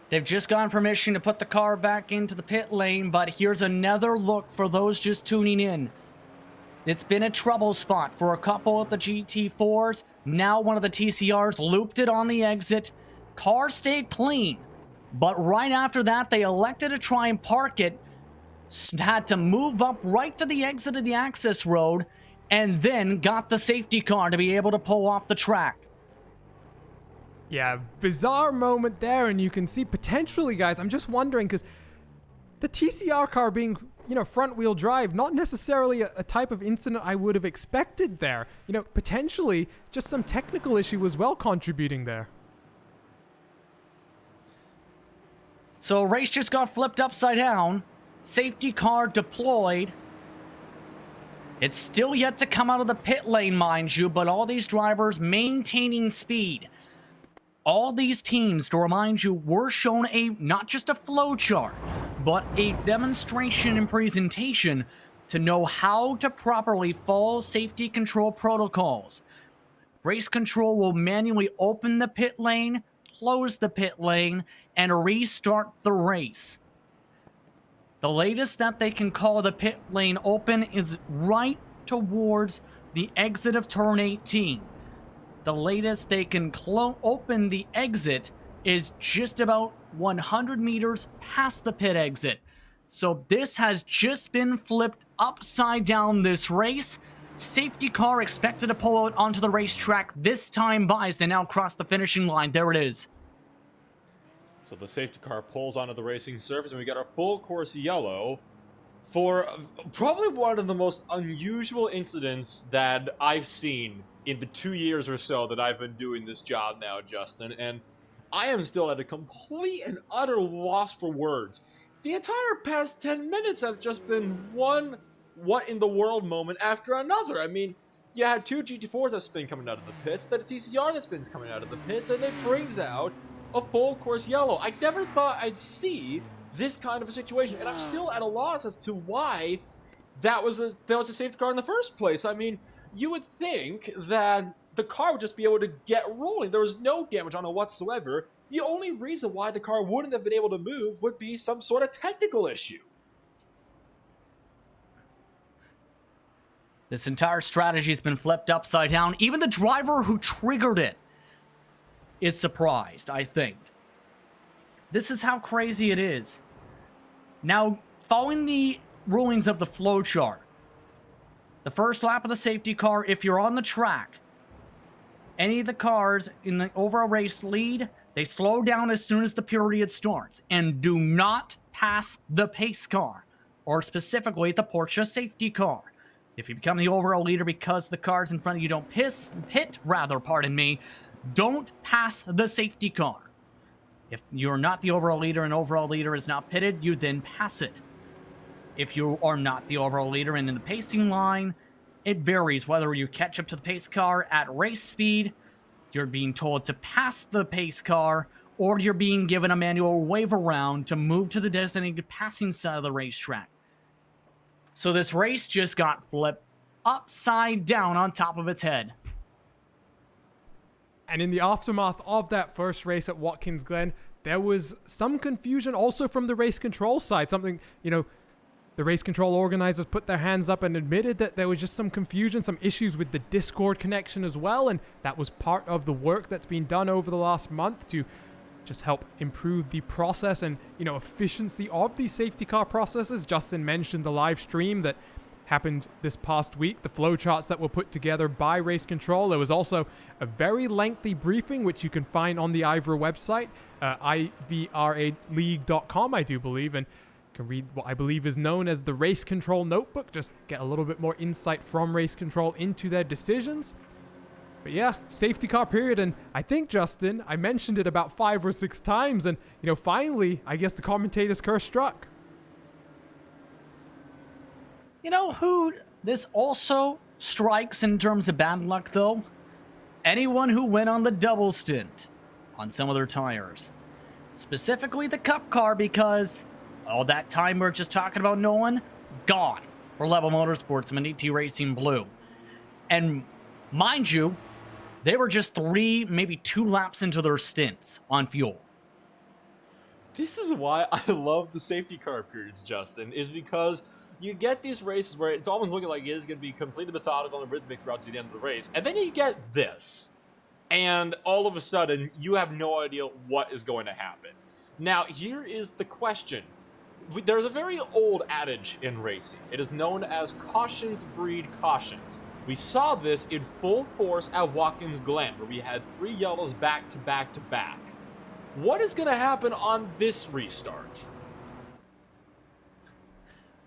They've just gotten permission to put the car back into the pit lane, but here's another look for those just tuning in. It's been a trouble spot for a couple of the GT4s. Now one of the TCRs looped it on the exit. Car stayed clean. But right after that, they elected to try and park it. Had to move up right to the exit of the access road. And then got the safety car to be able to pull off the track. Yeah, bizarre moment there, and you can see potentially, guys, I'm just wondering, because the TCR car being, front-wheel drive, not necessarily a type of incident I would have expected there. Potentially just some technical issue as well contributing there. So race just got flipped upside down. Safety car deployed. It's still yet to come out of the pit lane, mind you, but all these drivers maintaining speed. All these teams, to remind you, were shown not just a flow chart, but a demonstration and presentation to know how to properly follow safety control protocols. Race control will manually open the pit lane, close the pit lane, and restart the race. The latest that they can call the pit lane open is right towards the exit of turn 18. The latest they can open the exit is just about 100 meters past the pit exit. So this has just been flipped upside down this race. Safety car expected to pull out onto the racetrack this time by as they now cross the finishing line. There it is. So the safety car pulls onto the racing surface, and we got our full course yellow for probably one of the most unusual incidents that I've seen in the 2 years or so that I've been doing this job now, Justin, and I am still at a complete and utter loss for words. The entire past 10 minutes have just been one what in the world moment after another. I mean, you had two GT4s that spin coming out of the pits, then a TCR that spins coming out of the pits, and it brings out a full course yellow. I never thought I'd see this kind of a situation, and I'm still at a loss as to why that was a safety car in the first place. I mean, you would think that the car would just be able to get rolling. There was no damage on it whatsoever. The only reason why the car wouldn't have been able to move would be some sort of technical issue. This entire strategy has been flipped upside down. Even the driver who triggered it is surprised, I think. This is how crazy it is. Now, following the rulings of the flowchart, the first lap of the safety car, if you're on the track, any of the cars in the overall race lead, they slow down as soon as the period starts and do not pass the pace car, or specifically the Porsche safety car. If you become the overall leader because the cars in front of you don't don't pass the safety car. If you're not the overall leader and overall leader is not pitted, you then pass it. If you are not the overall leader and in the pacing line, it varies whether you catch up to the pace car at race speed, you're being told to pass the pace car, or you're being given a manual wave around to move to the designated passing side of the racetrack. So this race just got flipped upside down on top of its head. And in the aftermath of that first race at Watkins Glen, there was some confusion also from the race control side. Something, the race control organizers put their hands up and admitted that there was just some confusion, some issues with the Discord connection as well. And that was part of the work that's been done over the last month to just help improve the process and, efficiency of these safety car processes. Justin mentioned the live stream that happened this past week, the flowcharts that were put together by Race Control. There was also a very lengthy briefing, which you can find on the IVRA website, IVRAleague.com, I do believe, and you can read what I believe is known as the Race Control Notebook, just get a little bit more insight from Race Control into their decisions. But yeah, safety car period, and I think, Justin, I mentioned it about 5 or 6 times, and, finally, I guess the commentator's curse struck. You know who this also strikes in terms of bad luck, though? Anyone who went on the double stint on some of their tires. Specifically the Cup car, because all that time we're just talking about Nolan, gone for Level Motorsports and ET Racing Blue. And mind you, they were just 3, maybe 2 laps into their stints on fuel. This is why I love the safety car periods, Justin, is because you get these races where it's almost looking like it is going to be completely methodical and rhythmic throughout to the end of the race. And then you get this. And all of a sudden, you have no idea what is going to happen. Now, here is the question. There's a very old adage in racing. It is known as cautions breed cautions. We saw this in full force at Watkins Glen, where we had 3 yellows back to back to back. What is going to happen on this restart?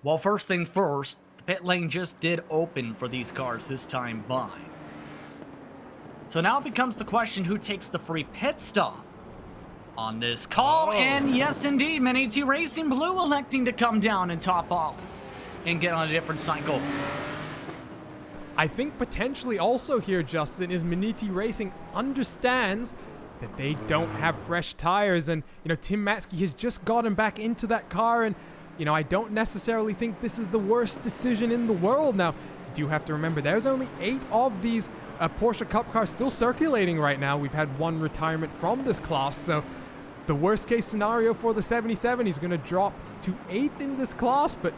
Well, first things first, the pit lane just did open for these cars this time by. So now it becomes the question who takes the free pit stop on this call. And yes, indeed, Manatee Racing Blue electing to come down and top off and get on a different cycle. I think potentially also here, Justin, is Manatee Racing understands that they don't have fresh tires. And, Tim Matzke has just gotten back into that car. And, I don't necessarily think this is the worst decision in the world. Now, you do have to remember, there's only 8 of these Porsche Cup cars still circulating right now. We've had 1 retirement from this class. So the worst case scenario for the 77, he's going to drop to 8th in this class. But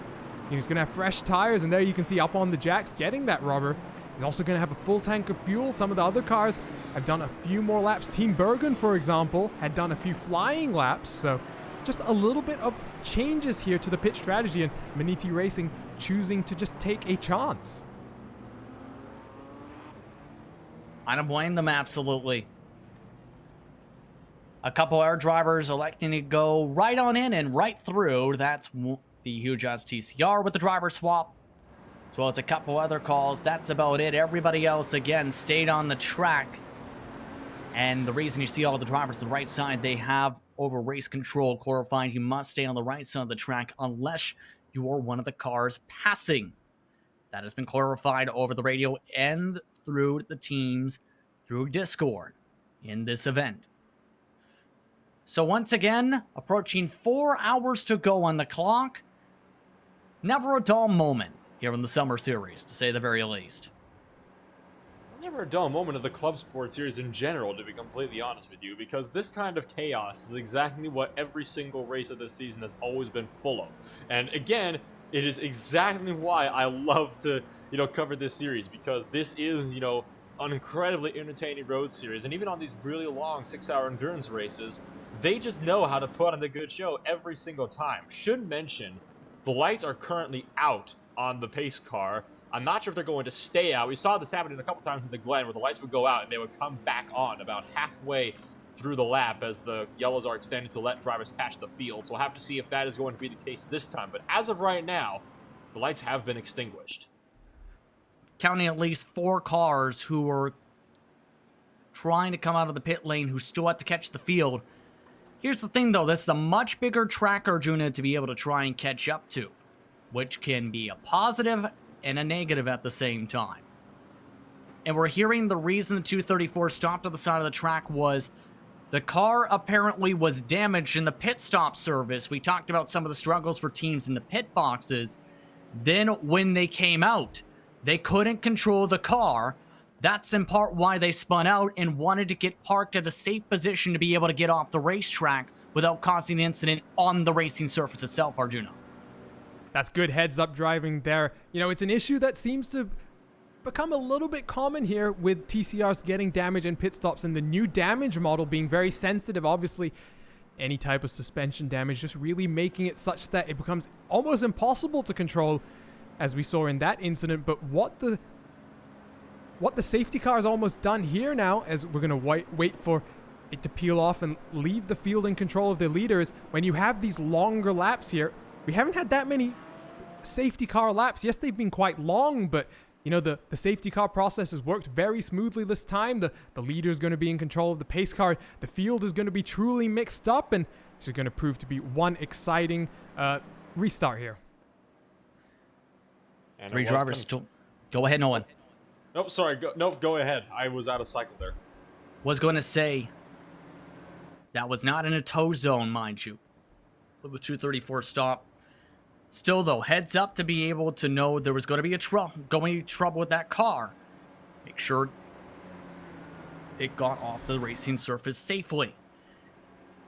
he's going to have fresh tires. And there you can see up on the jacks getting that rubber. He's also going to have a full tank of fuel. Some of the other cars have done a few more laps. Team Bergen, for example, had done a few flying laps. So just a little bit of changes here to the pit strategy, and Manatee Racing choosing to just take a chance. I don't blame them, absolutely. A couple air drivers electing to go right on in and right through. That's the huge ass TCR with the driver swap, as well as a couple other calls. That's about it. Everybody else, again, stayed on the track. And the reason you see all the drivers on the right side, they have over race control clarified. You must stay on the right side of the track unless you are one of the cars passing. That has been clarified over the radio and through the teams, through Discord in this event. So once again, approaching 4 hours to go on the clock. Never a dull moment here in the Summer Series, to say the very least. Never a dull moment of the ClubSport Series in general, to be completely honest with you, because this kind of chaos is exactly what every single race of this season has always been full of. And again, it is exactly why I love to, cover this series, because this is, an incredibly entertaining road series. And even on these really long 6-hour endurance races, they just know how to put on a good show every single time. Should mention, the lights are currently out on the pace car. I'm not sure if they're going to stay out. We saw this happening a couple times in the Glen where the lights would go out and they would come back on about halfway through the lap as the yellows are extended to let drivers catch the field. So we'll have to see if that is going to be the case this time. But as of right now, the lights have been extinguished. Counting at least 4 cars who were trying to come out of the pit lane who still have to catch the field. Here's the thing, though. This is a much bigger track, Arjuna, to be able to try and catch up to, which can be a positive and a negative at the same time. And we're hearing the reason the 234 stopped at the side of the track was the car apparently was damaged in the pit stop service. We talked about some of the struggles for teams in the pit boxes. Then when they came out, they couldn't control the car. That's in part why they spun out and wanted to get parked at a safe position to be able to get off the racetrack without causing an incident on the racing surface itself, Arjuna. That's good heads-up driving there. It's an issue that seems to become a little bit common here with TCRs getting damage in pit stops and the new damage model being very sensitive. Obviously, any type of suspension damage just really making it such that it becomes almost impossible to control, as we saw in that incident. But what the safety car is almost done here now, as we're going to wait for it to peel off and leave the field in control of the leaders. When you have these longer laps here, we haven't had that many safety car laps. Yes, they've been quite long, but the safety car process has worked very smoothly this time. The leader is going to be in control of the pace car. The field is going to be truly mixed up, and this is going to prove to be one exciting restart here. And 3 drivers still. Go ahead, Nolan. Nope, sorry. Go ahead. I was out of cycle there. Was going to say, that was not in a tow zone, mind you. With the 234 stop. Still, though, heads up to be able to know there was going to be trouble with that car. Make sure it got off the racing surface safely.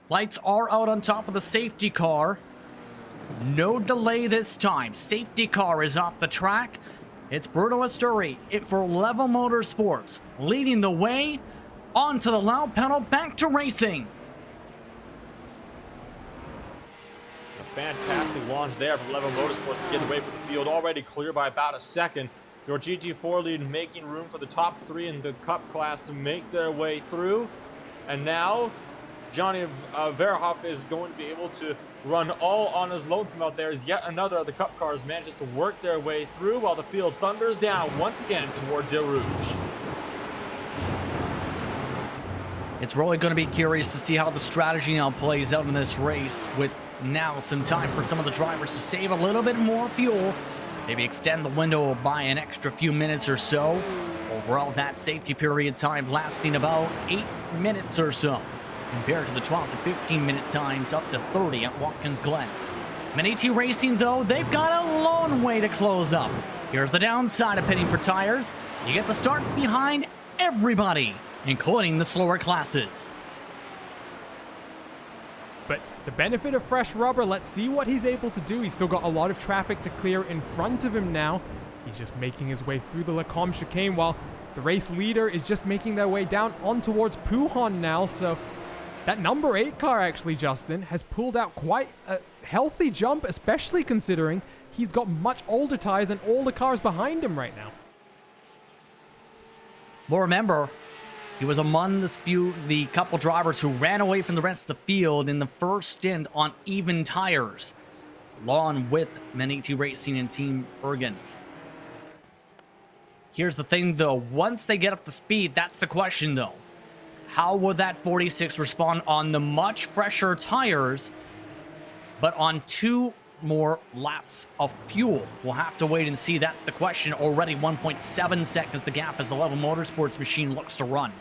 Lights are out on top of the safety car. No delay this time. Safety car is off the track. It's Bruno Asturi for Level Motorsports, leading the way onto the loud pedal, back to racing. A fantastic launch there from Level Motorsports to get away from the field, already clear by about a second. Your GT4 lead making room for the top 3 in the Cup class to make their way through. And now, Johnny Verhoff is going to be able to run all on his lonesome out there as yet another of the Cup cars manages to work their way through while the field thunders down once again towards Eau Rouge. It's really going to be curious to see how the strategy now plays out in this race, with now some time for some of the drivers to save a little bit more fuel, maybe extend the window by an extra few minutes or so. Overall, that safety period time lasting about 8 minutes or so, compared to the 12 to 15 minute times up to 30 at Watkins Glen. Manichi Racing, though, they've got a long way to close up. Here's the downside of pitting for tires. You get the start behind everybody, including the slower classes. But the benefit of fresh rubber, let's see what he's able to do. He's still got a lot of traffic to clear in front of him now. He's just making his way through the Lacombe chicane while the race leader is just making their way down on towards Pouhon now. So that number 8 car, actually, Justin, has pulled out quite a healthy jump, especially considering he's got much older tires than all the cars behind him right now. Well, remember, he was among the couple drivers who ran away from the rest of the field in the first stint on even tires, along with Manichi Racing and Team Bergen. Here's the thing, though. Once they get up to speed, that's the question, though. How will that 46 respond on the much fresher tires, but on 2 more laps of fuel? We'll have to wait and see. That's the question. Already 1.7 seconds the gap as the Level Motorsports machine looks to run.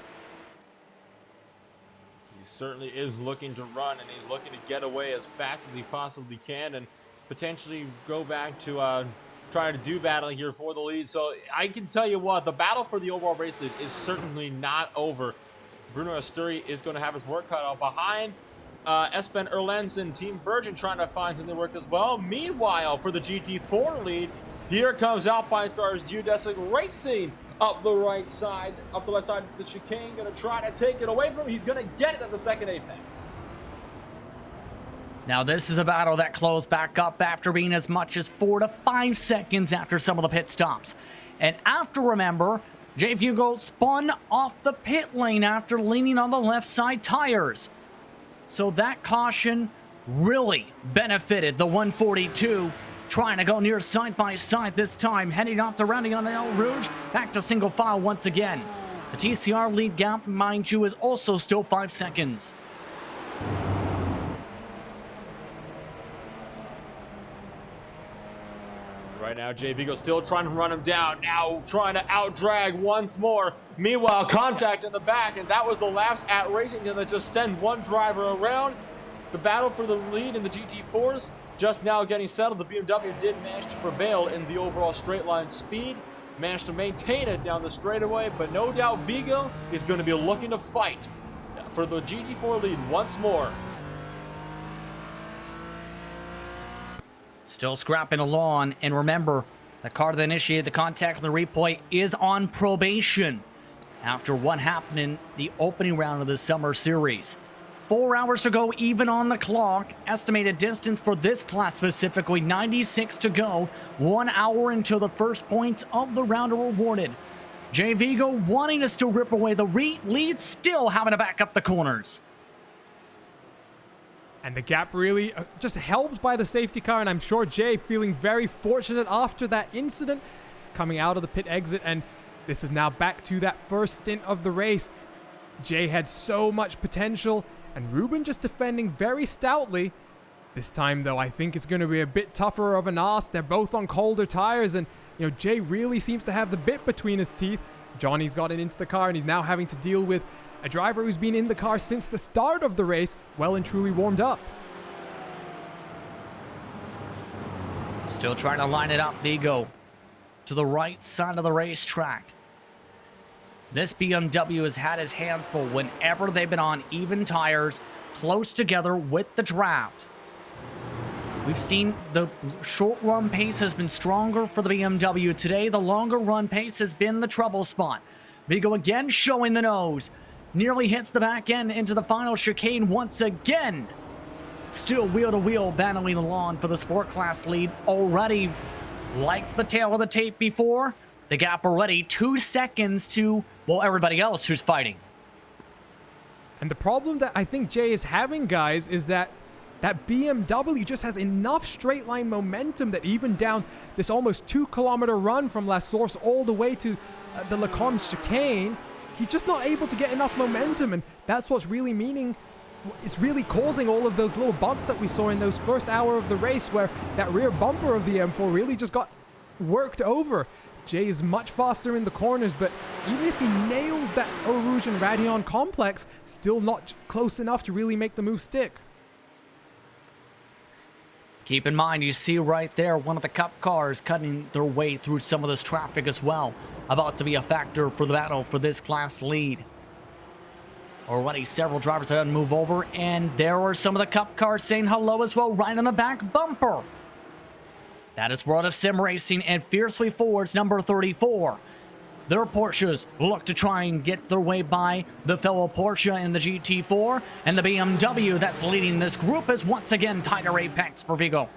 He certainly is looking to run, and he's looking to get away as fast as he possibly can and potentially go back to trying to do battle here for the lead. So I can tell you what, the battle for the overall race lead is certainly not over. Bruno Asturi is going to have his work cut out behind. Espen Erlandsen, Team Bergen, trying to find something to work as well. Meanwhile, for the GT4 lead, here comes Alpine Stars Geodesic Racing up the left side of the chicane, going to try to take it away from him. He's going to get it at the second apex. Now, this is a battle that closed back up after being as much as 4 to 5 seconds after some of the pit stops. And after, remember, Jay Fugo spun off the pit lane after leaning on the left side tires. So that caution really benefited the 142, trying to go near side by side this time, heading off to rounding on the Eau Rouge, back to single file once again. The TCR lead gap, mind you, is also still 5 seconds. Right now, Jay Vigo still trying to run him down. Now trying to out-drag once more. Meanwhile, contact in the back, and that was the laps at Racington that just send one driver around. The battle for the lead in the GT4s just now getting settled. The BMW did manage to prevail in the overall straight line speed. Managed to maintain it down the straightaway, but no doubt Vigo is going to be looking to fight for the GT4 lead once more. Still scrapping along, and remember, the car that initiated the contact on the replay is on probation after what happened in the opening round of the Summer Series. 4 hours to go even on the clock. Estimated distance for this class specifically, 96 to go. 1 hour until the first points of the round are awarded. Jay Vigo wanting to still rip away the lead, still having to back up the corners. And the gap really just helped by the safety car, and I'm sure Jay feeling very fortunate after that incident coming out of the pit exit, and this is now back to that first stint of the race. Jay had so much potential, and Ruben just defending very stoutly. This time, though, I think it's going to be a bit tougher of an ask. They're both on colder tires, and Jay really seems to have the bit between his teeth. Johnny's gotten into the car, and he's now having to deal with a driver who's been in the car since the start of the race, well and truly warmed up. Still trying to line it up, Vigo, to the right side of the racetrack. This BMW has had his hands full whenever they've been on even tires, close together with the draft. We've seen the short run pace has been stronger for the BMW today. The longer run pace has been the trouble spot. Vigo again showing the nose. Nearly hits the back end into the final chicane once again. Still wheel to wheel battling along for the sport class lead. Already, like the tail of the tape before, the gap already 2 seconds to, well, everybody else who's fighting. And the problem that I think Jay is having, guys, is that BMW just has enough straight line momentum that even down this almost 2-kilometer run from La Source all the way to the Le Combe chicane, he's just not able to get enough momentum, and that's what's really it's really causing all of those little bumps that we saw in those first hour of the race, where that rear bumper of the M4 really just got worked over. Jay is much faster in the corners, but even if he nails that Eau Rouge and Radeon complex, still not close enough to really make the move stick. Keep in mind, you see right there, one of the Cup cars cutting their way through some of this traffic as well. About to be a factor for the battle for this class lead. Already several drivers have to move over, and there are some of the Cup cars saying hello as well, right on the back bumper. That is World of Sim Racing and Fiercely Forward's number 34. Their Porsches look to try and get their way by the fellow Porsche in the GT4, and the BMW that's leading this group is once again tighter apex for Vigo.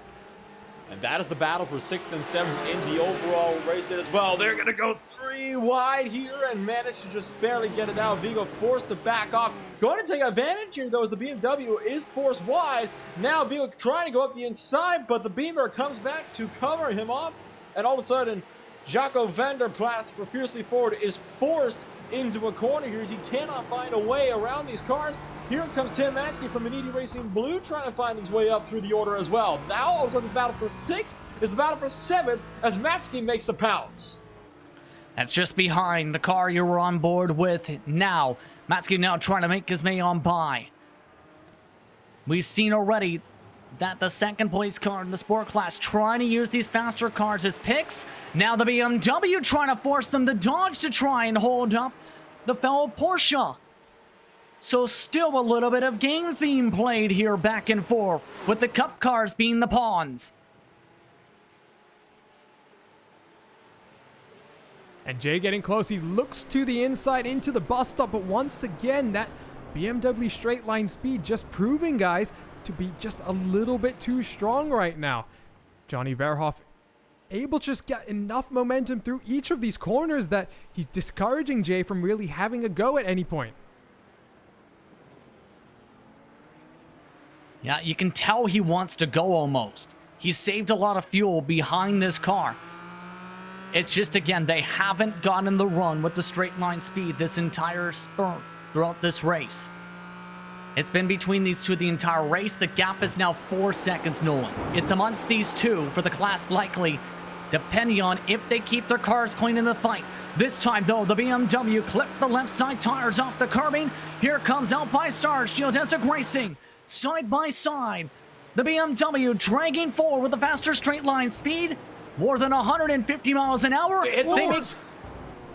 And that is the battle for 6th and 7th in the overall race as well. They're going to go 3 wide here and manage to just barely get it out. Vigo forced to back off. Going to take advantage here, though, as the BMW is forced wide. Now Vigo trying to go up the inside, but the Beamer comes back to cover him off. And all of a sudden, Jaco van der Plas for Fiercely Forward is forced into a corner here as he cannot find a way around these cars. Here comes Tim Mansky from Maniti Racing Blue trying to find his way up through the order as well. Now all of a sudden the battle for 6th is the battle for 7th as Mansky makes the pounce. That's just behind the car you were on board with now. Matsky now trying to make his way on by. We've seen already that the second place car in the sport class trying to use these faster cars as picks. Now the BMW trying to force them to dodge to try and hold up the fellow Porsche. So still a little bit of games being played here back and forth, with the Cup cars being the pawns. And Jay getting close. He looks to the inside into the bus stop, but once again, that BMW straight line speed just proving, guys, to be just a little bit too strong right now. Johnny Verhoff able to just get enough momentum through each of these corners that he's discouraging Jay from really having a go at any point. Yeah, you can tell he wants to go almost. He saved a lot of fuel behind this car. It's just, again, they haven't gotten the run with the straight line speed this entire spurt throughout this race. It's been between these two the entire race. The gap is now 4 seconds, Nolan. It's amongst these two for the class likely, depending on if they keep their cars clean in the fight. This time, though, the BMW clipped the left side tires off the curbing. Here comes Alpine Stars, Geodesic Racing. Side by side, the BMW dragging forward with a faster straight line speed, more than 150 miles an hour. They make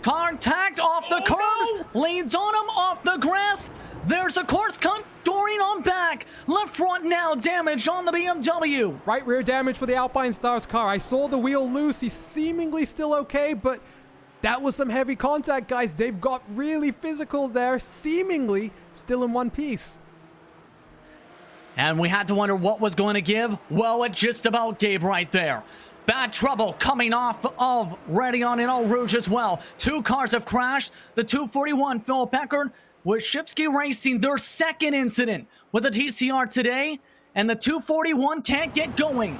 contact off the curbs, leads on them off the grass. There's a course cut, Dorian on back. Left front now damaged on the BMW. Right rear damage for the Alpine Stars car. I saw the wheel loose. He's seemingly still okay, but that was some heavy contact, guys. They've got really physical there, seemingly still in one piece. And we had to wonder what was going to give. Well, it just about gave right there. Bad trouble coming off of Radeon and Eau Rouge as well. 2 cars have crashed. The 241 Philip Eckert with Shipsky Racing, their second incident with the TCR today. And the 241 can't get going.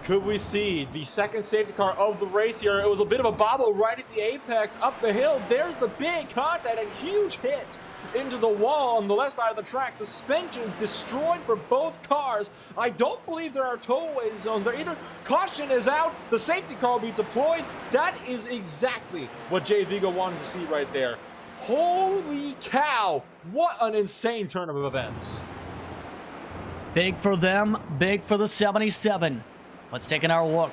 Could we see the second safety car of the race here? It was a bit of a bobble right at the apex up the hill. There's the big contact, a huge hit into the wall on the left side of the track. Suspensions destroyed for both cars. I don't believe there are tow-away zones. They're either caution is out, the safety car will be deployed. That is exactly what Jay Vigo wanted to see right there. Holy cow, what an insane turn of events. Big for them, big for the 77. Let's take another look.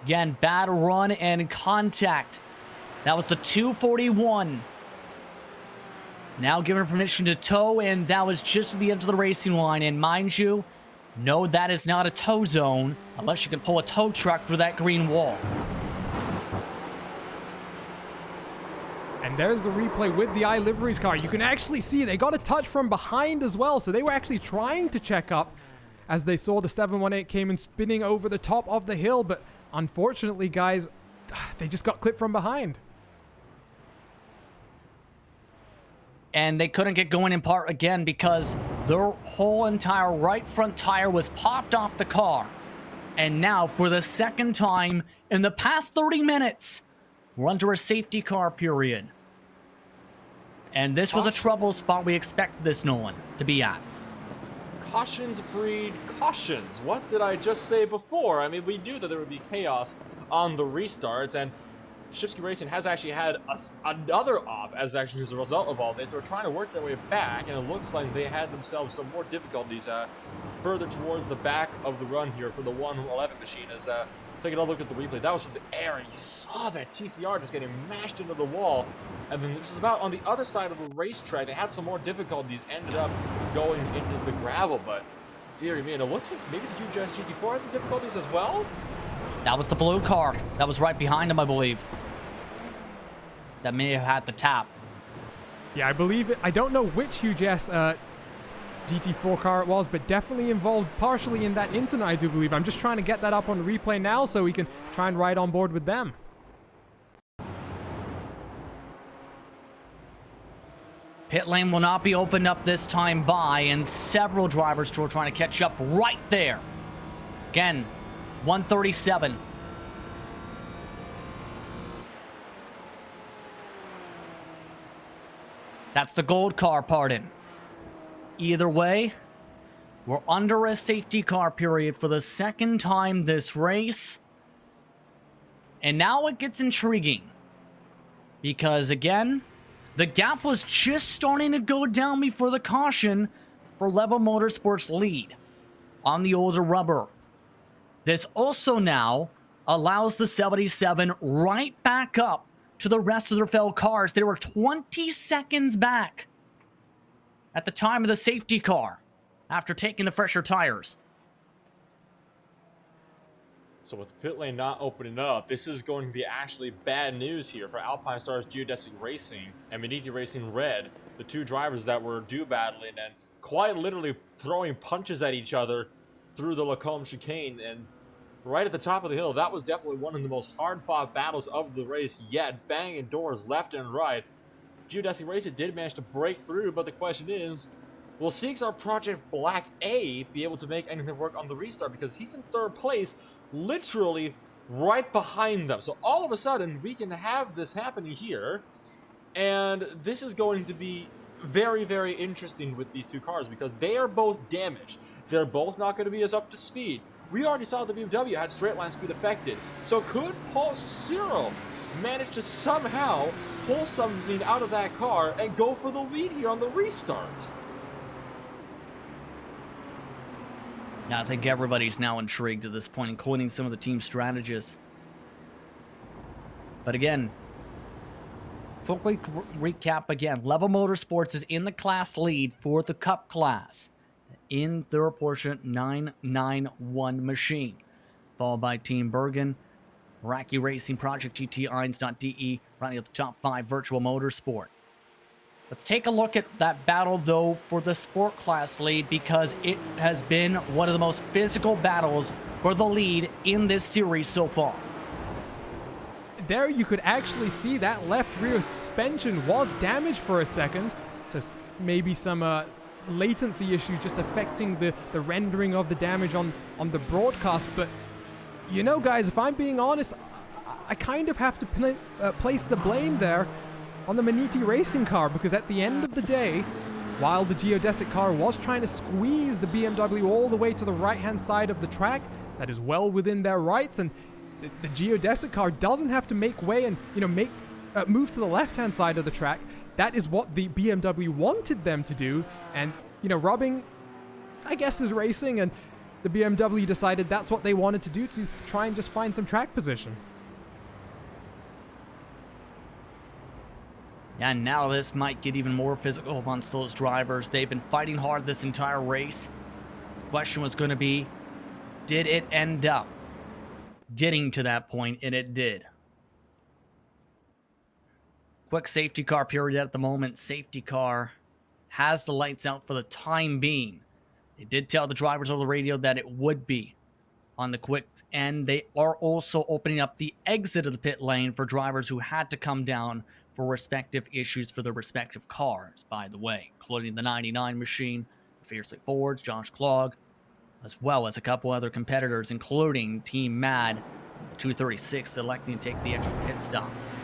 Again, bad run and contact. That was the 241. Now given permission to tow, and that was just at the edge of the racing line. And mind you, No, that is not a tow zone, unless you can pull a tow truck through that green wall. And there's the replay with the iLivery's car. You can actually see they got a touch from behind as well, so they were actually trying to check up as they saw the 718 came in spinning over the top of the hill, but unfortunately, guys, they just got clipped from behind. And they couldn't get going in part again because their whole entire right front tire was popped off the car. And now, for the second time in the past 30 minutes, we're under a safety car period. And this was a trouble spot we expect this Nolan to be at. Cautions breed cautions. What did I just say before? I mean, we knew that there would be chaos on the restarts, and Shipsky Racing has actually had another off as actually as a result of all this. They're trying to work their way back, and it looks like they had themselves some more difficulties further towards the back of the run here for the 111 machine. As taking a look at the replay, that was from the air, and you saw that TCR just getting mashed into the wall. And then this is about on the other side of the racetrack. They had some more difficulties, ended up going into the gravel, but dear me, and it looks like maybe the Huge GT4 had some difficulties as well. That was the blue car. That was right behind him, I believe. That may have had the tap. Yeah, I believe it. I don't know which Huge S GT4 car it was, but definitely involved partially in that incident, I do believe. I'm just trying to get that up on replay now so we can try and ride on board with them. Pit lane will not be opened up this time by, and several drivers still trying to catch up right there. Again, 137. That's the gold car, pardon. Either way, we're under a safety car period for the second time this race. And now it gets intriguing. Because again, the gap was just starting to go down before the caution for Level Motorsports' lead on the older rubber. This also now allows the 77 right back up to the rest of their fellow cars. They were 20 seconds back at the time of the safety car after taking the fresher tires. So with the pit lane not opening up, this is going to be actually bad news here for Alpine Stars Geodesic Racing and Maniti Racing Red, the two drivers that were due battling and quite literally throwing punches at each other through the Lacombe chicane. And right at the top of the hill, that was definitely one of the most hard-fought battles of the race yet, banging doors left and right. Geodesic Racing did manage to break through, but the question is, will CXR Project Black A be able to make anything work on the restart? Because he's in third place, literally right behind them. So all of a sudden, we can have this happening here, and this is going to be very, very interesting with these two cars because they are both damaged. They're both not going to be as up to speed. We already saw the BMW had straight line speed affected. So could Paul Cyril manage to somehow pull something out of that car and go for the lead here on the restart? Yeah, I think everybody's now intrigued at this point, including some of the team strategists. But again, quick recap again. Level Motorsports is in the class lead for the Cup class in their Porsche 991 machine, followed by Team Bergen, Meraki Racing, Project GT, Irons.de, running at the top 5, Virtual Motorsport. Let's take a look at that battle, though, for the Sport class lead, because it has been one of the most physical battles for the lead in this series so far. There you could actually see that left rear suspension was damaged for a second, so maybe some latency issues just affecting the rendering of the damage on the broadcast. But you know, guys, if I'm being honest, I kind of have to place the blame there on the Maniti Racing car, because at the end of the day, while the Geodesic car was trying to squeeze the BMW all the way to the right-hand side of the track, that is well within their rights, and the Geodesic car doesn't have to make way and, you know, move to the left-hand side of the track. That is what the BMW wanted them to do, and, you know, rubbing, I guess, is racing, and the BMW decided that's what they wanted to do, to try and just find some track position. Yeah, and now this might get even more physical amongst those drivers. They've been fighting hard this entire race. Question was going to be, did it end up getting to that point? And it did. Quick safety car period at the moment. Safety car has the lights out for the time being. They did tell the drivers over the radio that it would be on the quick end. They are also opening up the exit of the pit lane for drivers who had to come down for respective issues for their respective cars, by the way, including the 99 machine, Fiercely Forged, Josh Klog, as well as a couple other competitors, including Team Mad, the 236, electing to take the extra pit stops.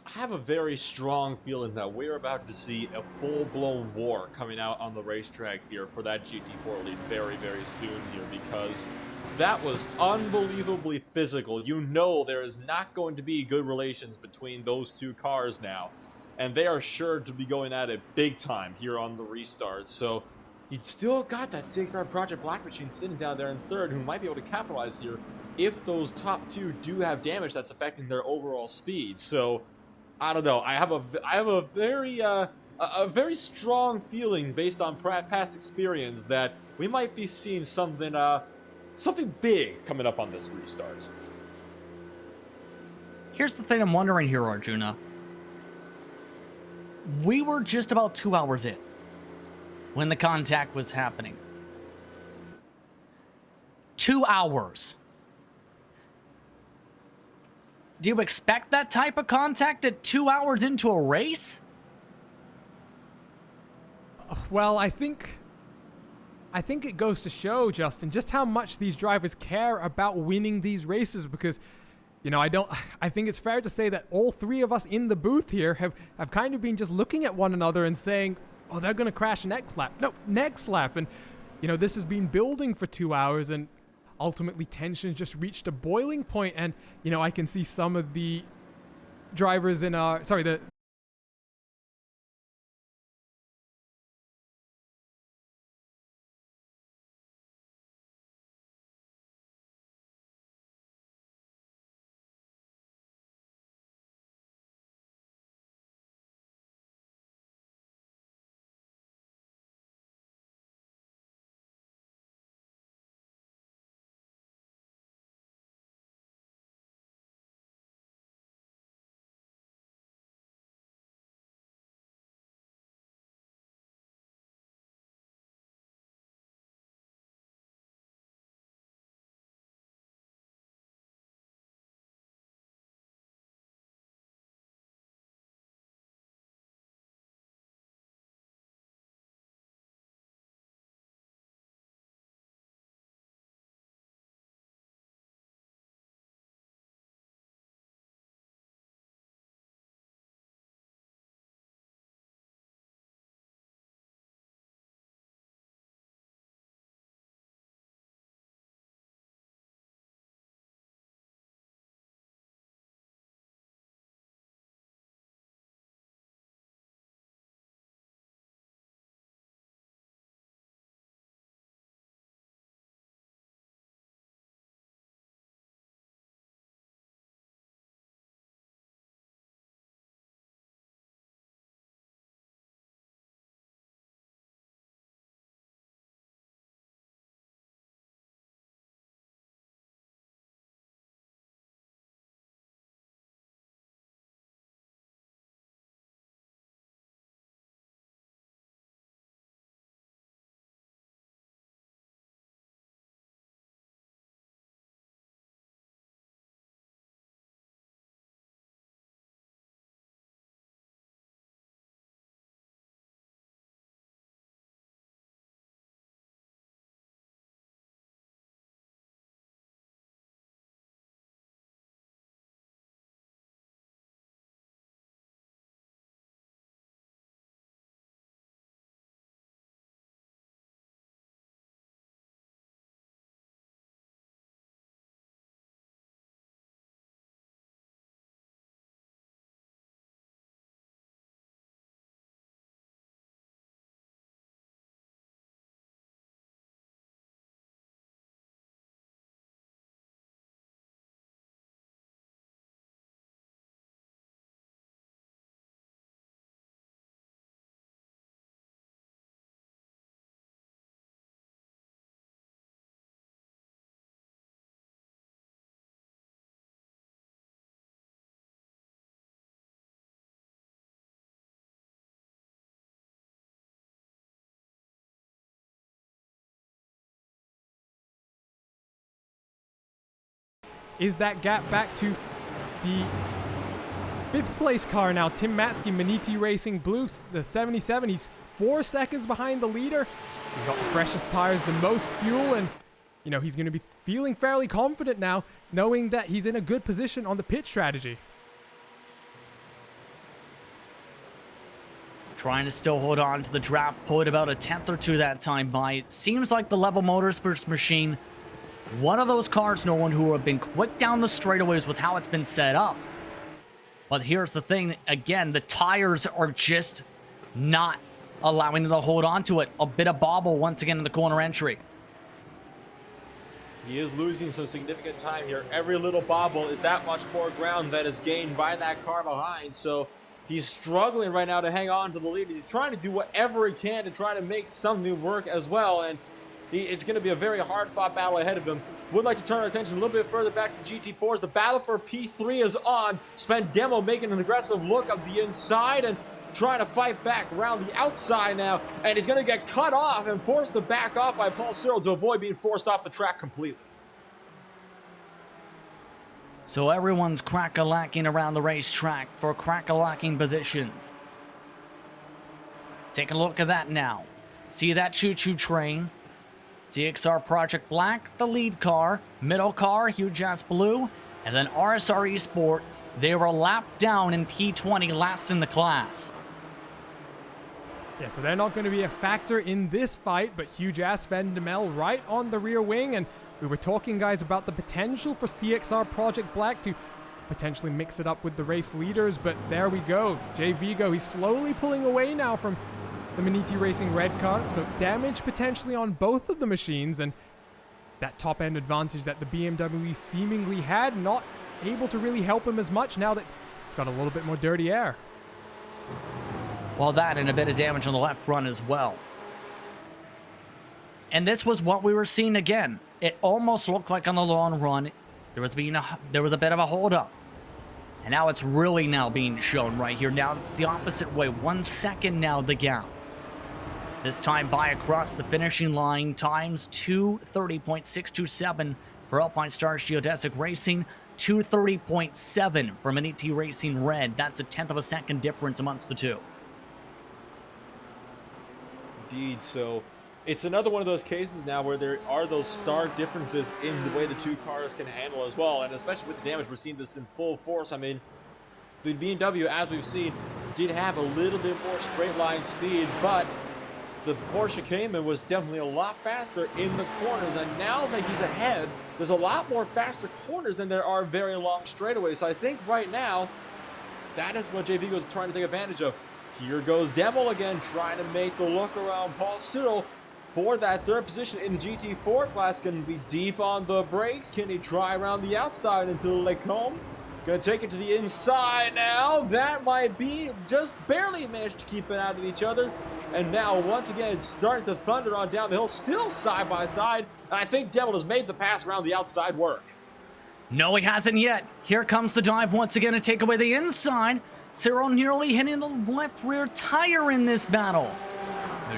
I have a very strong feeling that we're about to see a full-blown war coming out on the racetrack here for that GT4 lead very, very soon here, because that was unbelievably physical. You know there is not going to be good relations between those two cars now, and they are sure to be going at it big time here on the restart. So you still got that 6-star Project Black machine sitting down there in third, who might be able to capitalize here if those top two do have damage that's affecting their overall speed. So I don't know. I have a very strong feeling based on past experience that we might be seeing something big coming up on this restart. Here's the thing I'm wondering here, Arjuna. We were just about 2 hours in when the contact was happening. 2 hours. Do you expect that type of contact at 2 hours into a race? Well, I think it goes to show, Justin, just how much these drivers care about winning these races, because, you know, I think it's fair to say that all three of us in the booth here have kind of been just looking at one another and saying, oh, they're going to crash next lap. No, next lap. And, you know, this has been building for 2 hours, and ultimately tensions just reached a boiling point. And, you know, I can see some of the drivers in the is that gap back to the 5th place car now. Tim Matzke, Maniti Racing Blue, the 77. He's 4 seconds behind the leader. He's got the freshest tires, the most fuel, and you know, he's going to be feeling fairly confident now, knowing that he's in a good position on the pit strategy. Trying to still hold on to the draft, put about a 10th or 2 that time by. It seems like the Level Motorsports machine, one of those cars, no one who have been quick down the straightaways with how it's been set up. But here's the thing, again, the tires are just not allowing them to hold on to it. A bit of bobble once again in the corner entry. He is losing some significant time here. Every little bobble is that much more ground that is gained by that car behind. So he's struggling right now to hang on to the lead. He's trying to do whatever he can to try to make something work as well. And it's going to be a very hard-fought battle ahead of him. Would like to turn our attention a little bit further back to the GT4s. The battle for P3 is on. Sven Demo making an aggressive look of the inside and trying to fight back around the outside now. And he's going to get cut off and forced to back off by Paul Cyril to avoid being forced off the track completely. So everyone's crack-a-lacking around the racetrack for crack-a-lacking positions. Take a look at that now. See that choo-choo train? CXR Project Black, the lead car, middle car, Huge Ass Blue, and then RSR Esport. They were lapped down in P20, last in the class. Yeah, so they're not going to be a factor in this fight, but Huge Ass Sven Demel right on the rear wing, and we were talking, guys, about the potential for CXR Project Black to potentially mix it up with the race leaders, but there we go. Jay Vigo, he's slowly pulling away now from the Maniti Racing red car, so damage potentially on both of the machines, and that top-end advantage that the BMW seemingly had, not able to really help him as much now that it's got a little bit more dirty air. Well, that and a bit of damage on the left front as well. And this was what we were seeing again. It almost looked like on the long run, there was a bit of a hold-up. And now it's really now being shown right here. Now it's the opposite way. 1 second now, the gap. This time by across the finishing line, times 2:30.627 for Alpine Stars Geodesic Racing, 2:30.7 for Maniti Racing Red. That's a 1/10 of a second difference amongst the two. Indeed, so it's another one of those cases now where there are those stark differences in the way the two cars can handle as well, and especially with the damage, we're seeing this in full force. I mean, the BMW, as we've seen, did have a little bit more straight line speed, but the Porsche Cayman was definitely a lot faster in the corners, and now that he's ahead, there's a lot more faster corners than there are very long straightaways. So I think right now, that is what Jay Vigo is trying to take advantage of. Here goes Demel again, trying to make the look around Paul Cyril for that third position in the GT4 class. Going to be deep on the brakes. Can he try around the outside into Lecombe? Going to take it to the inside now. That might be just barely managed to keep it out of each other. And now, once again, it's starting to thunder on down the hill, still side by side. And I think Demel has made the pass around the outside work. No, he hasn't yet. Here comes the dive once again to take away the inside. Cyril nearly hitting the left rear tire in this battle.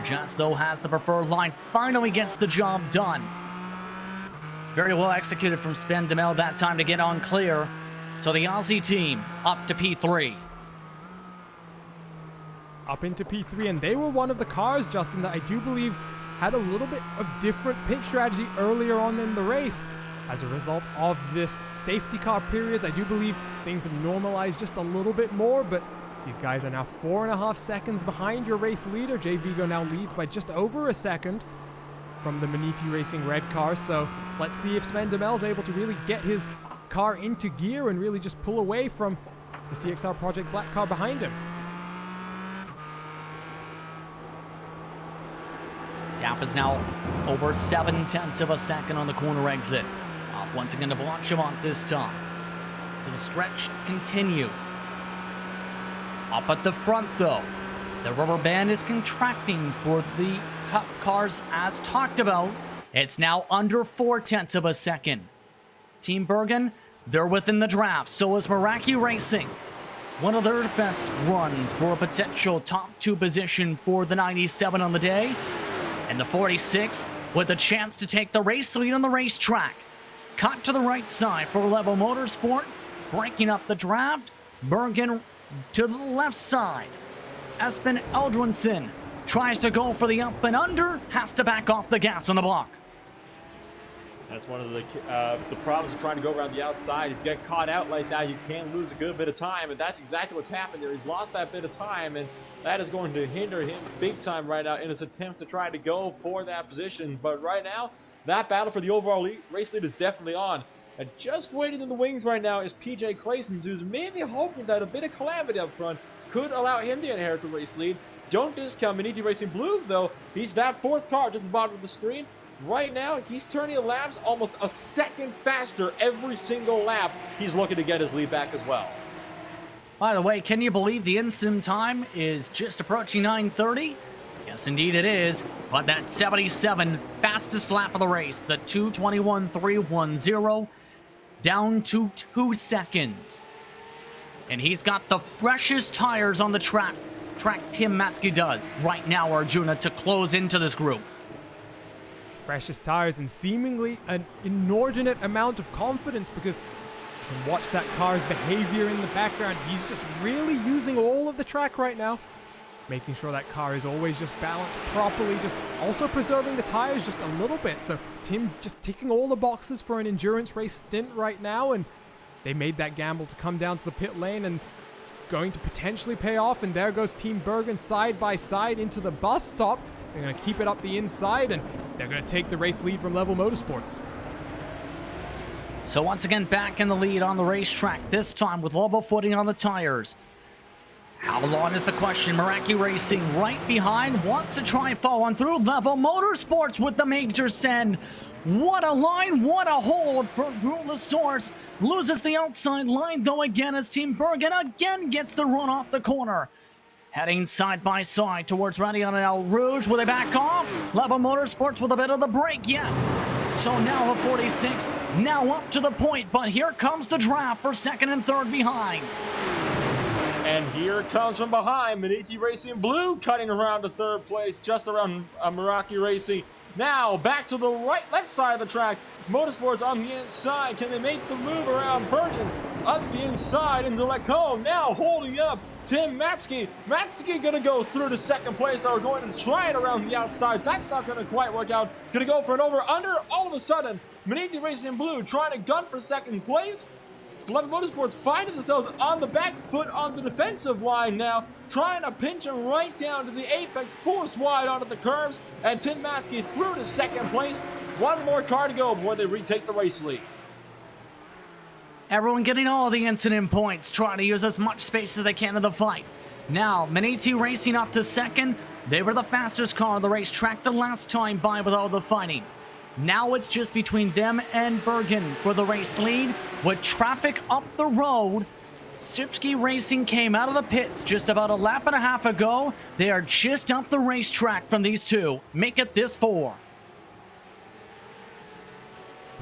Just though has the preferred line, finally gets the job done. Very well executed from Sven Demel that time to get on clear. So the Aussie team up to P3. Up into P3, and they were one of the cars, Justin, that I do believe had a little bit of different pit strategy earlier on in the race. As a result of this safety car periods, I do believe things have normalized just a little bit more, but these guys are now 4.5 seconds behind your race leader. Jay Vigo now leads by just over a second from the Maniti Racing red car, so let's see if Sven Demel is able to really get his car into gear and really just pull away from the CXR Project Black car behind him. Gap is now over 7/10 of a second on the corner exit. Once again to Blanchimont this time. So the stretch continues. Up at the front though, the rubber band is contracting for the Cup cars as talked about. It's now under 4/10 of a second. Team Bergen, they're within the draft. So is Meraki Racing. One of their best runs for a potential top 2 position for the 97 on the day. And the 46 with a chance to take the race lead on the racetrack. cut to the right side for Level Motorsport, breaking up the draft. Bergen to the left side. Espen Eldrinson tries to go for the up and under, has to back off the gas on the block. That's one of the problems of trying to go around the outside. If you get caught out like that, you can lose a good bit of time, and that's exactly what's happened here. He's lost that bit of time, and that is going to hinder him big time right now in his attempts to try to go for that position. But right now, that battle for the overall race lead is definitely on. And just waiting in the wings right now is PJ Claysons, who's maybe hoping that a bit of calamity up front could allow him to inherit the race lead. Don't discount Maniti Racing Blue, though. He's that fourth car just at the bottom of the screen. Right now, he's turning laps almost a second faster every single lap. He's looking to get his lead back as well. By the way, can you believe the in-sim time is just approaching 9:30? Yes, indeed it is. But that 77 fastest lap of the race, the 2:21.310, down to 2 seconds. And he's got the freshest tires on the track Tim Matzke does right now, Arjuna, to close into this group. Freshest tires and seemingly an inordinate amount of confidence, because you can watch that car's behavior in the background. He's just really using all of the track right now, making sure that car is always just balanced properly, just also preserving the tires just a little bit. So Tim just ticking all the boxes for an endurance race stint right now, and they made that gamble to come down to the pit lane, and it's going to potentially pay off. And there goes Team Bergen side by side into the bus stop. They're going to keep it up the inside, and they're going to take the race lead from Level Motorsports. So once again, back in the lead on the racetrack, this time with level footing on the tires. How long is the question? Meraki Racing right behind, wants to try following through. Level Motorsports with the major send. What a line, what a hold for Source. Loses the outside line though again as Team Bergen again gets the run off the corner. Heading side by side towards Radion and El Rouge. Will they back off? Level Motorsports with a bit of the break, yes. So now a 46, now up to the point, but here comes the draft for second and third behind. And here comes from behind, Maniti Racing Blue cutting around to third place, just around Meraki Racing. Now back to the left side of the track. Motorsports on the inside. Can they make the move around Bergen? Up the inside into Lecombe. Now holding up Tim Matzke. Matzke gonna go through to second place. Or going to try it around the outside. That's not gonna quite work out. Gonna go for an over-under. All of a sudden, Maniti Racing Blue trying to gun for second place. Level Motorsports finding themselves on the back foot on the defensive line now, trying to pinch him right down to the apex, forced wide onto the curves, and Tim Matzke through to second place. One more car to go before they retake the race lead. Everyone getting all the incident points, trying to use as much space as they can in the fight. Now, Maniti Racing up to second. They were the fastest car on the racetrack the last time by with all the fighting. Now it's just between them and Bergen for the race lead. With traffic up the road, Sipsky Racing came out of the pits just about a lap and a half ago. They are just up the racetrack from these two. Make it this 4.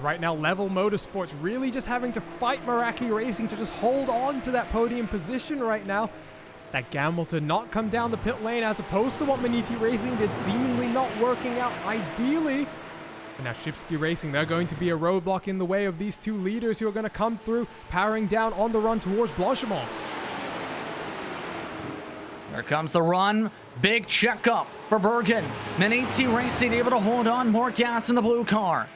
Right now, Level Motorsports really just having to fight Meraki Racing to just hold on to that podium position right now. That gamble to not come down the pit lane as opposed to what Maniti Racing did, seemingly not working out ideally. And now Shipsky Racing, they're going to be a roadblock in the way of these two leaders who are going to come through, powering down on the run towards Blanchimont. Here comes the run. Big checkup for Bergen. Maniti Racing able to hold on, more gas in the blue car.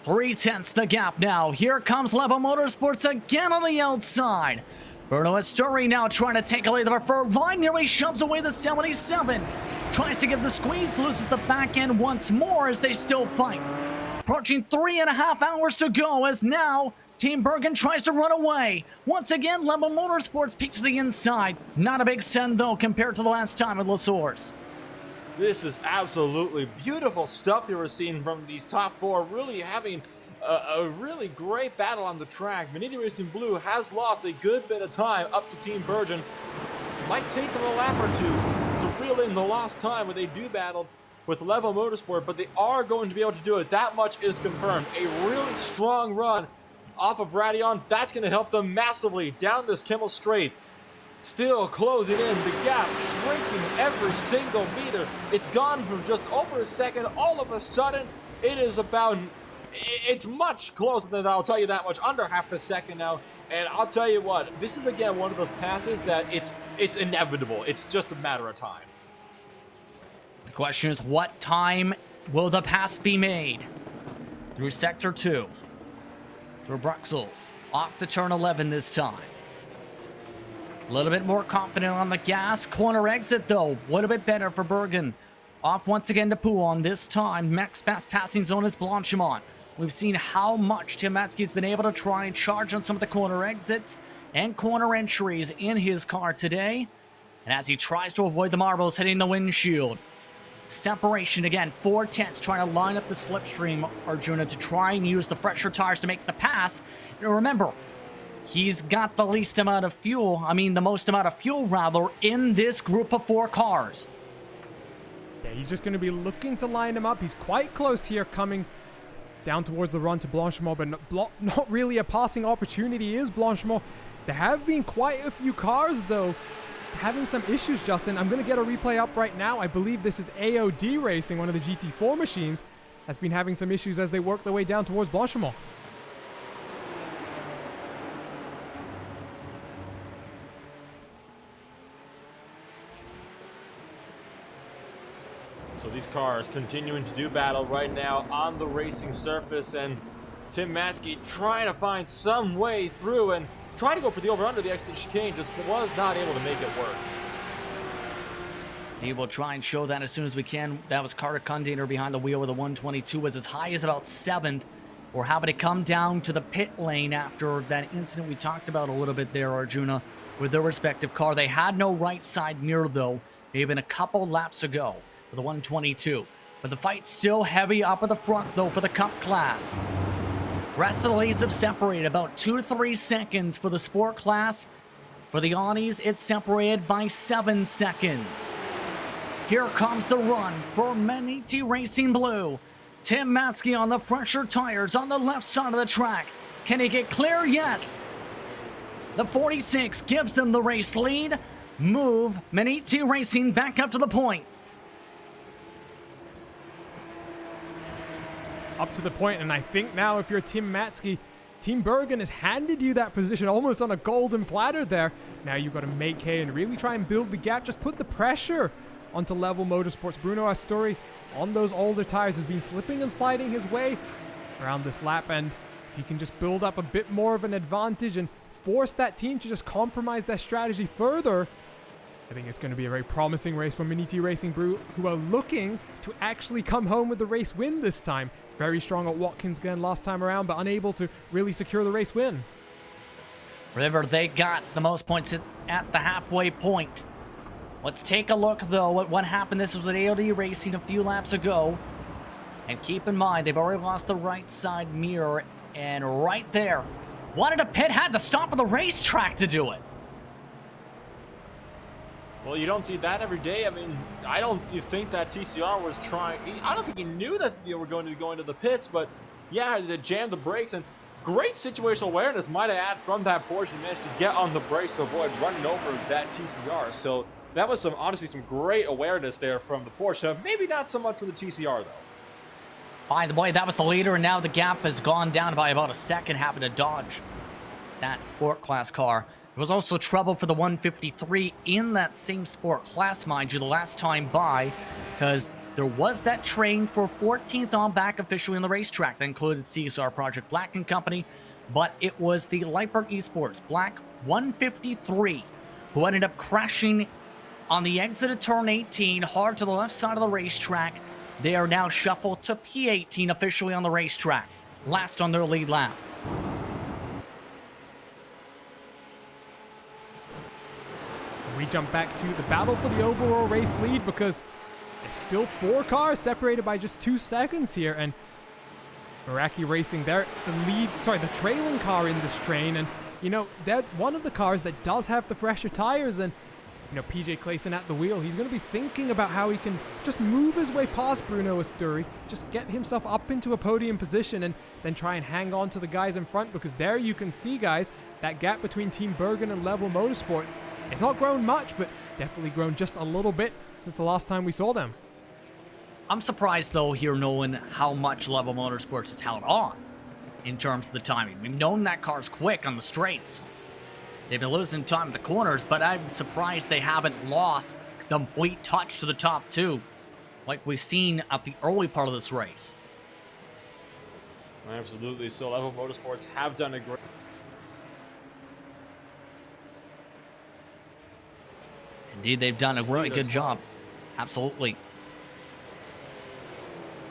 3/10 the gap now. Here comes Level Motorsports again on the outside. Bruno Asturi now trying to take away the preferred line, nearly shoves away the 77. Tries to give the squeeze, loses the back end once more as they still fight. Approaching 3.5 hours to go as now Team Bergen tries to run away. Once again, Level Motorsports peeks to the inside. Not a big send though compared to the last time with La Source. This is absolutely beautiful stuff you were seeing from these top 4, really having a really great battle on the track. Maniti Racing Blue has lost a good bit of time up to Team Bergen. Might take them a lap or two to reel in the lost time when they do battle with Level Motorsport, but they are going to be able to do it. That much is confirmed. A really strong run off of Radion. That's going to help them massively down this Kimmel Straight. Still closing in the gap, shrinking every single meter. It's gone from just over a second. All of a sudden, it is about It's much closer than that, I'll tell you that much. Under half a second now. And I'll tell you what, this is again one of those passes that it's inevitable. It's just a matter of time. The question is, what time will the pass be made? Through Sector 2. Through Bruxelles. Off to turn 11 this time. A little bit more confident on the gas. Corner exit, though. A little bit better for Bergen. Off once again to Pouon. This time, max pass passing zone is Blanchimont. We've seen how much Tim Matzke's been able to try and charge on some of the corner exits and corner entries in his car today. And as he tries to avoid the marbles hitting the windshield. Separation again, 4/10 trying to line up the slipstream, Arjuna, to try and use the fresher tires to make the pass. And remember, he's got the least amount of fuel, the most amount of fuel rather, in this group of 4 cars. Yeah, he's just going to be looking to line him up. He's quite close here, coming down towards the run to Blanchimont, but not really a passing opportunity is Blanchimont. There have been quite a few cars, though, having some issues, Justin. I'm going to get a replay up right now. I believe this is AOD Racing, one of the GT4 machines, has been having some issues as they work their way down towards Blanchimont. So these cars continuing to do battle right now on the racing surface, and Tim Matzke trying to find some way through and trying to go for the over-under the exit chicane, just was not able to make it work. He will try and show that as soon as we can. That was Carter Kundaner behind the wheel with a 122, was as high as about 7th. We're having to come down to the pit lane after that incident we talked about a little bit there, Arjuna, with their respective car. They had no right side mirror, though. Maybe been a couple laps ago for the 122. But the fight's still heavy up at the front, though, for the Cup class. Rest of the leads have separated about 2 to 3 seconds for the Sport class. For the Audis, it's separated by 7 seconds. Here comes the run for Maniti Racing Blue. Tim Matzke on the fresher tires on the left side of the track. Can he get clear? Yes. The 46 gives them the race lead. Move Maniti Racing back up to the point. Up to the point, and I think now if you're Tim Matzke, Team Bergen has handed you that position almost on a golden platter there. Now you've got to make hay and really try and build the gap. Just put the pressure onto Level Motorsports. Bruno Astori on those older tires has been slipping and sliding his way around this lap, and if you can just build up a bit more of an advantage and force that team to just compromise their strategy further, I think it's going to be a very promising race for Maniti Racing Blue, who are looking to actually come home with the race win this time. Very strong at Watkins Glen last time around, but unable to really secure the race win. Remember, they got the most points at the halfway point. Let's take a look, though, at what happened. This was at AOD Racing a few laps ago. And keep in mind, they've already lost the right side mirror. And right there, wanted to pit, had to stop on the racetrack to do it. Well, you don't see that every day. I don't think that TCR was trying. I don't think he knew that they were going to be going to the pits, but yeah, they jammed the brakes, and great situational awareness, might I add, from that Porsche. He managed to get on the brakes to avoid running over that TCR. So that was honestly some great awareness there from the Porsche. Maybe not so much for the TCR, though. By the way, that was the leader, and now the gap has gone down by about a second, having to dodge that Sport class car. There was also trouble for the 153 in that same Sport class, mind you, the last time by, because there was that train for 14th on back officially on the racetrack that included CSR Project Black and Company, but it was the Lightberg Esports Black 153 who ended up crashing on the exit of turn 18 hard to the left side of the racetrack. They are now shuffled to P18 officially on the racetrack, last on their lead lap. We jump back to the battle for the overall race lead because there's still 4 cars separated by just 2 seconds here, and Meraki Racing, they're the trailing car in this train, and they're one of the cars that does have the fresher tires, and PJ Clayson at the wheel, he's going to be thinking about how he can just move his way past Bruno Asturi, just get himself up into a podium position, and then try and hang on to the guys in front, because there you can see, guys, that gap between Team Bergen and Level Motorsports. It's not grown much, but definitely grown just a little bit since the last time we saw them. I'm surprised, though, here knowing how much Level Motorsports has held on in terms of the timing. We've known that car's quick on the straights. They've been losing time at the corners, but I'm surprised they haven't lost the complete touch to the top two, like we've seen at the early part of this race. Absolutely. So Level Motorsports have done a great... Indeed, they've done a really good job. Absolutely.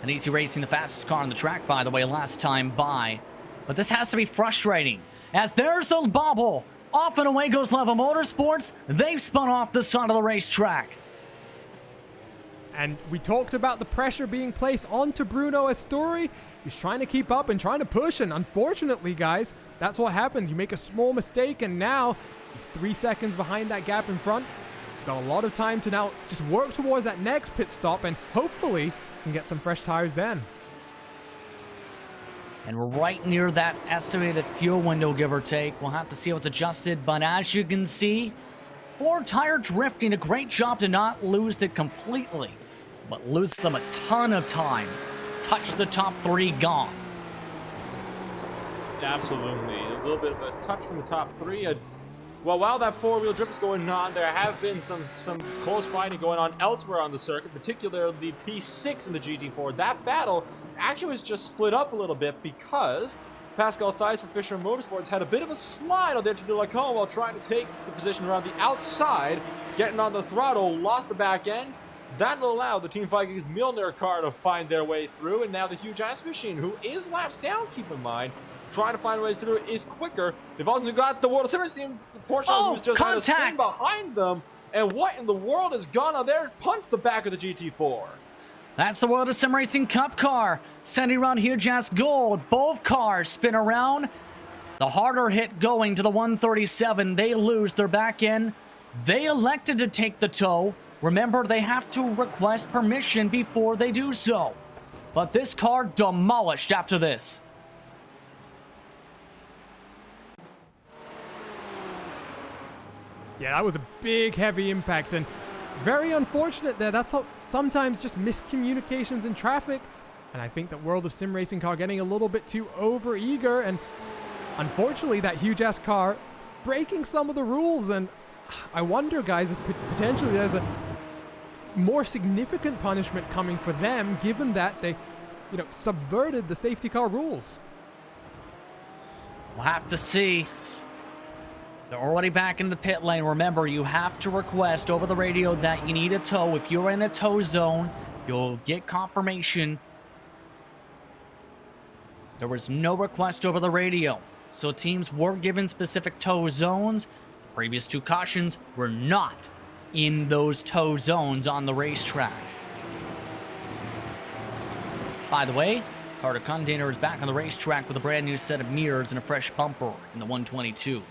And Easy Racing, the fastest car on the track, by the way, last time by. But this has to be frustrating, as there's the bobble. Off and away goes Level Motorsports. They've spun off the side of the racetrack. And we talked about the pressure being placed onto Bruno Astori. He's trying to keep up and trying to push, and unfortunately, guys, that's what happens. You make a small mistake, and now he's 3 seconds behind that gap in front. He's got a lot of time to now just work towards that next pit stop, and hopefully can get some fresh tires then. And we're right near that estimated fuel window, give or take. We'll have to see what's adjusted, but as you can see, 4-tire drifting, a great job to not lose it completely, but lose them a ton of time. Touch the top 3, gone. Absolutely. A little bit of a touch from the top 3. Well, while that 4-wheel drift is going on, there have been some close fighting going on elsewhere on the circuit, particularly the P6 and the GT4. That battle actually was just split up a little bit because Pascal Theis for Fisher Motorsports had a bit of a slide on there to do Lacombe while trying to take the position around the outside, getting on the throttle, lost the back end. That will allow the Team Vikings Milner car to find their way through, and now the Huge Ice Machine, who is laps down, keep in mind, trying to find ways through, is quicker. They've also got the World Series team, Porsche, who's just trying to spin behind them. And what in the world has gone on there? Punched the back of the GT4. That's the World of Sim Racing Cup car, sending around Huge Ass Gold. Both cars spin around. The harder hit going to the 137. They lose their back end. They elected to take the tow. Remember, they have to request permission before they do so. But this car demolished after this. Yeah, that was a big, heavy impact, and very unfortunate there. That's how sometimes just miscommunications in traffic, and I think that World of Sim Racing car getting a little bit too over-eager, and unfortunately that huge-ass car breaking some of the rules, and I wonder, guys, if potentially there's a more significant punishment coming for them, given that they, subverted the safety car rules. We'll have to see. They're already back in the pit lane. Remember, you have to request over the radio that you need a tow. If you're in a tow zone, you'll get confirmation. There was no request over the radio, so teams were given specific tow zones. The previous 2 cautions were not in those tow zones on the racetrack. By the way, Carter Condainer is back on the racetrack with a brand new set of mirrors and a fresh bumper in the 122.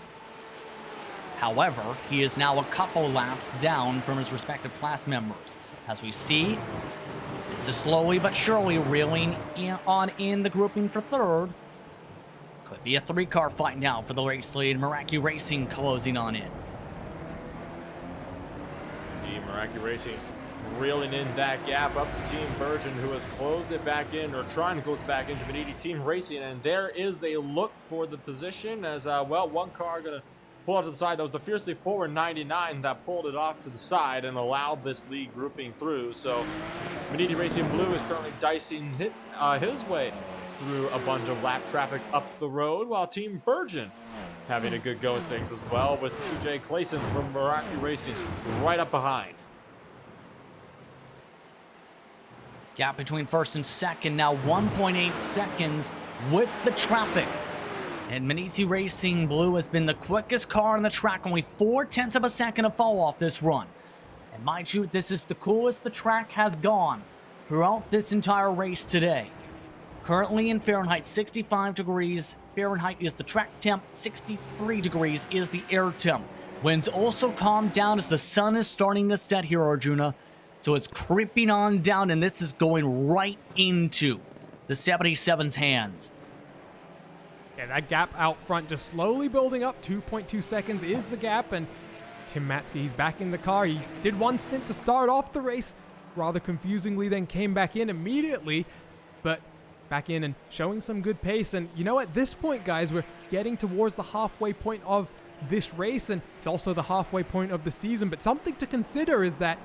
However, he is now a couple laps down from his respective class members. As we see, this is slowly but surely reeling in the grouping for third. Could be a 3-car fight now for the race lead. Meraki Racing closing on in. Indeed, Meraki Racing reeling in that gap up to Team Virgin, who has closed it back in, or trying to close it back into Beniti Team Racing. And there is a look for the position as, one car going to pull off to the side. That was the Fiercely Forward 99 that pulled it off to the side and allowed this lead grouping through. So Beniti Racing Blue is currently dicing his way through a bunch of lap traffic up the road, while Team Virgin having a good go at things as well, with TJ Clayson from Meraki Racing right up behind. Gap between first and second now 1.8 seconds with the traffic. And Beniti Racing Blue has been the quickest car on the track, only 0.4 of a second of fall off this run. And mind you, this is the coolest the track has gone throughout this entire race today. Currently in Fahrenheit, 65 degrees Fahrenheit is the track temp, 63 degrees is the air temp. Winds also calmed down as the sun is starting to set here, Arjuna. So it's creeping on down, and this is going right into the 77's hands. Yeah, that gap out front just slowly building up. 2.2 seconds is the gap, and Tim Matzke, he's back in the car. He did one stint to start off the race, rather confusingly, then came back in immediately, but back in and showing some good pace. And you know, at this point, guys, we're getting towards the halfway point of this race, and it's also the halfway point of the season. But something to consider is that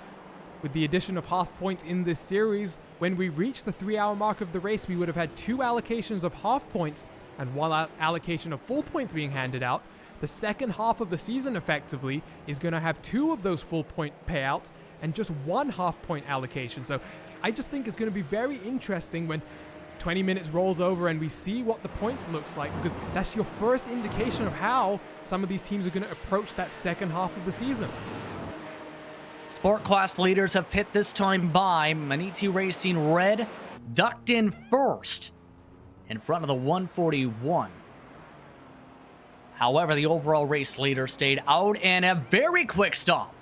with the addition of half points in this series, when we reach the 3-hour mark of the race, we would have had 2 allocations of half points and 1 allocation of full points being handed out. The second half of the season effectively is going to have 2 of those full point payouts and just 1 half point allocation. So I just think it's going to be very interesting when 20 minutes rolls over and we see what the points looks like, because that's your first indication of how some of these teams are going to approach that second half of the season. Sport class leaders have pit this time by Maniti Racing Red ducked in first in front of the 141. However, the overall race leader stayed out and a very quick stop.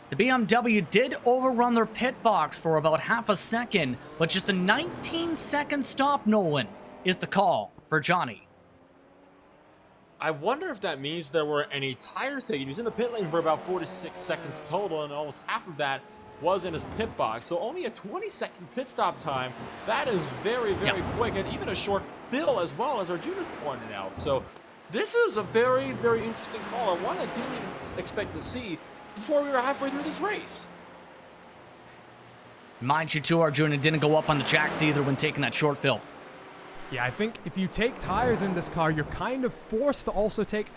The BMW did overrun their pit box for about half a second, but just a 19-second stop, Nolan, is the call for Johnny. I wonder if that means there were any tires taken. He was in the pit lane for about 46 seconds total, and almost half of that was in his pit box. So only a 20-second pit stop time. That is very, very quick, and even a short fill as well, as our juniors pointed out. So this is a very, very interesting call, and one I didn't even expect to see before we were halfway through this race. Mind you, too, Arjuna didn't go up on the jacks either when taking that short fill. Yeah, I think if you take tires in this car, you're kind of forced to also take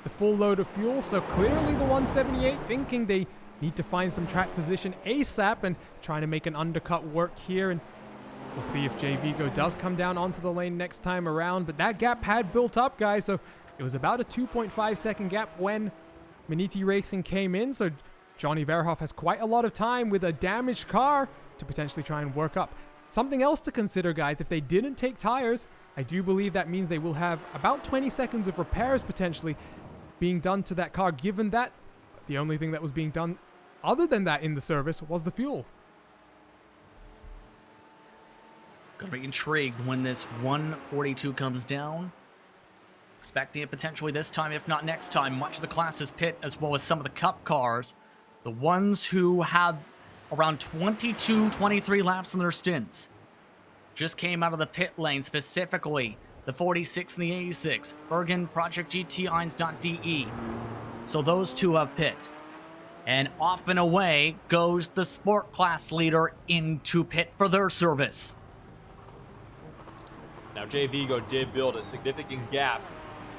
the full load of fuel. So clearly the 178 thinking they need to find some track position ASAP and trying to make an undercut work here. And we'll see if Jay Vigo does come down onto the lane next time around. But that gap had built up, guys. So it was about a 2.5 second gap when Maniti Racing came in. So Johnny Verhoff has quite a lot of time with a damaged car to potentially try and work up. Something else to consider, guys, if they didn't take tires, I do believe that means they will have about 20 seconds of repairs potentially being done to that car, given that the only thing that was being done other than that in the service was the fuel. Gonna be intrigued when this 142 comes down. Expecting it potentially this time, if not next time. Much of the classes pit, as well as some of the cup cars. The ones who had around 22, 23 laps in their stints just came out of the pit lane, specifically the 46 and the 86. Bergen, Project GT, Eins.de. So those two have pit. And off and away goes the sport class leader into pit for their service. Now, Jay Vigo did build a significant gap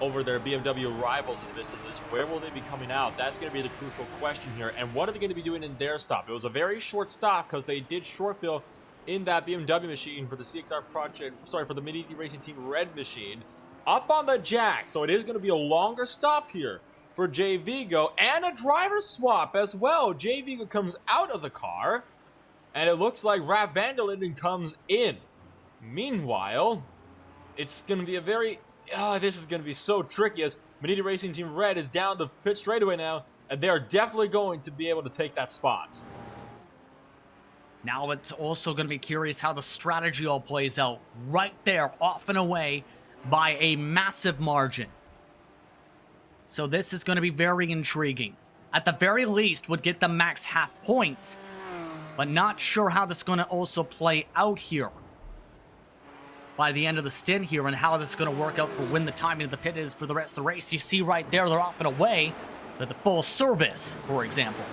over their BMW rivals in the midst of this. Where will they be coming out? That's going to be the crucial question here. And what are they going to be doing in their stop? It was a very short stop because they did short fill in that BMW machine for the CXR project, sorry, for the Maniti Racing Team Red machine up on the jack. So it is going to be a longer stop here for Jay Vigo and a driver swap as well. Jay Vigo comes out of the car and it looks like Raf van der Linden comes in. Meanwhile, it's going to be a very this is going to be so tricky as Maniti Racing Team Red is down the pit straightaway now, and they are definitely going to be able to take that spot. Now it's also going to be curious how the strategy all plays out. Right there, off and away by a massive margin. So this is going to be very intriguing. At the very least, would get the max half points, but not sure how this is going to also play out here by the end of the stint here, and how this is going to work out for when the timing of the pit is for the rest of the race. You see right there, they're off and away to the full service, for example.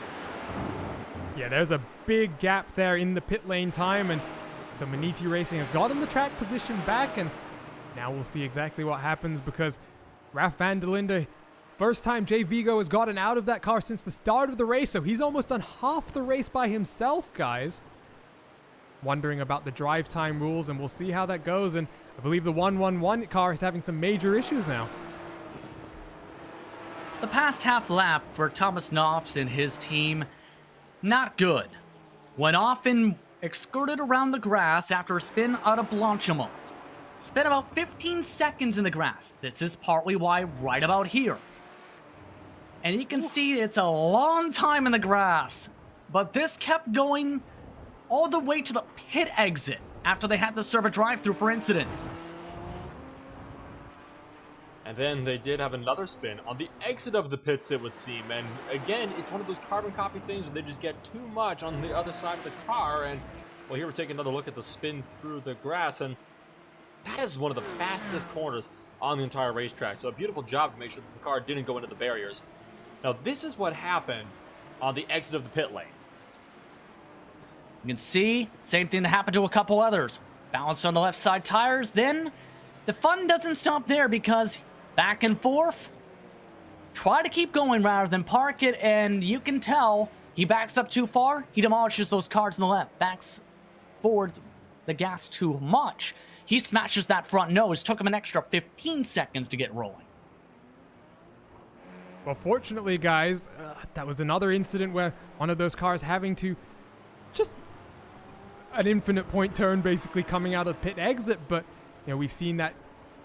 Yeah, there's a big gap there in the pit lane time, and so Maniti Racing has gotten the track position back, and now we'll see exactly what happens, because Raf van der Linden, first time Jay Vigo has gotten out of that car since the start of the race, so he's almost done half the race by himself, guys. Wondering about the drive time rules, and we'll see how that goes. And I believe the 111 car is having some major issues now. The past half lap for Thomas Knopfs and his team, not good. Went off and skirted around the grass after a spin out of Blanchimont. Spent about 15 seconds in the grass. This is partly why right about here. And you can see it's a long time in the grass, but this kept going all the way to the pit exit after they had to serve a drive-through for incidents. And then they did have another spin on the exit of the pits, it would seem. And again, it's one of those carbon copy things where they just get too much on the other side of the car. And, well, here we're taking another look at the spin through the grass. And that is one of the fastest corners on the entire racetrack. So a beautiful job to make sure that the car didn't go into the barriers. Now, this is what happened on the exit of the pit lane. You can see, same thing that happened to a couple others. Balanced on the left side tires, then the fun doesn't stop there because back and forth, try to keep going rather than park it, and you can tell he backs up too far, he demolishes those cars on the left, backs forward the gas too much. He smashes that front nose, took him an extra 15 seconds to get rolling. Well, fortunately, guys, that was another incident where one of those cars having to just an infinite point turn basically coming out of the pit exit. But, you know, we've seen that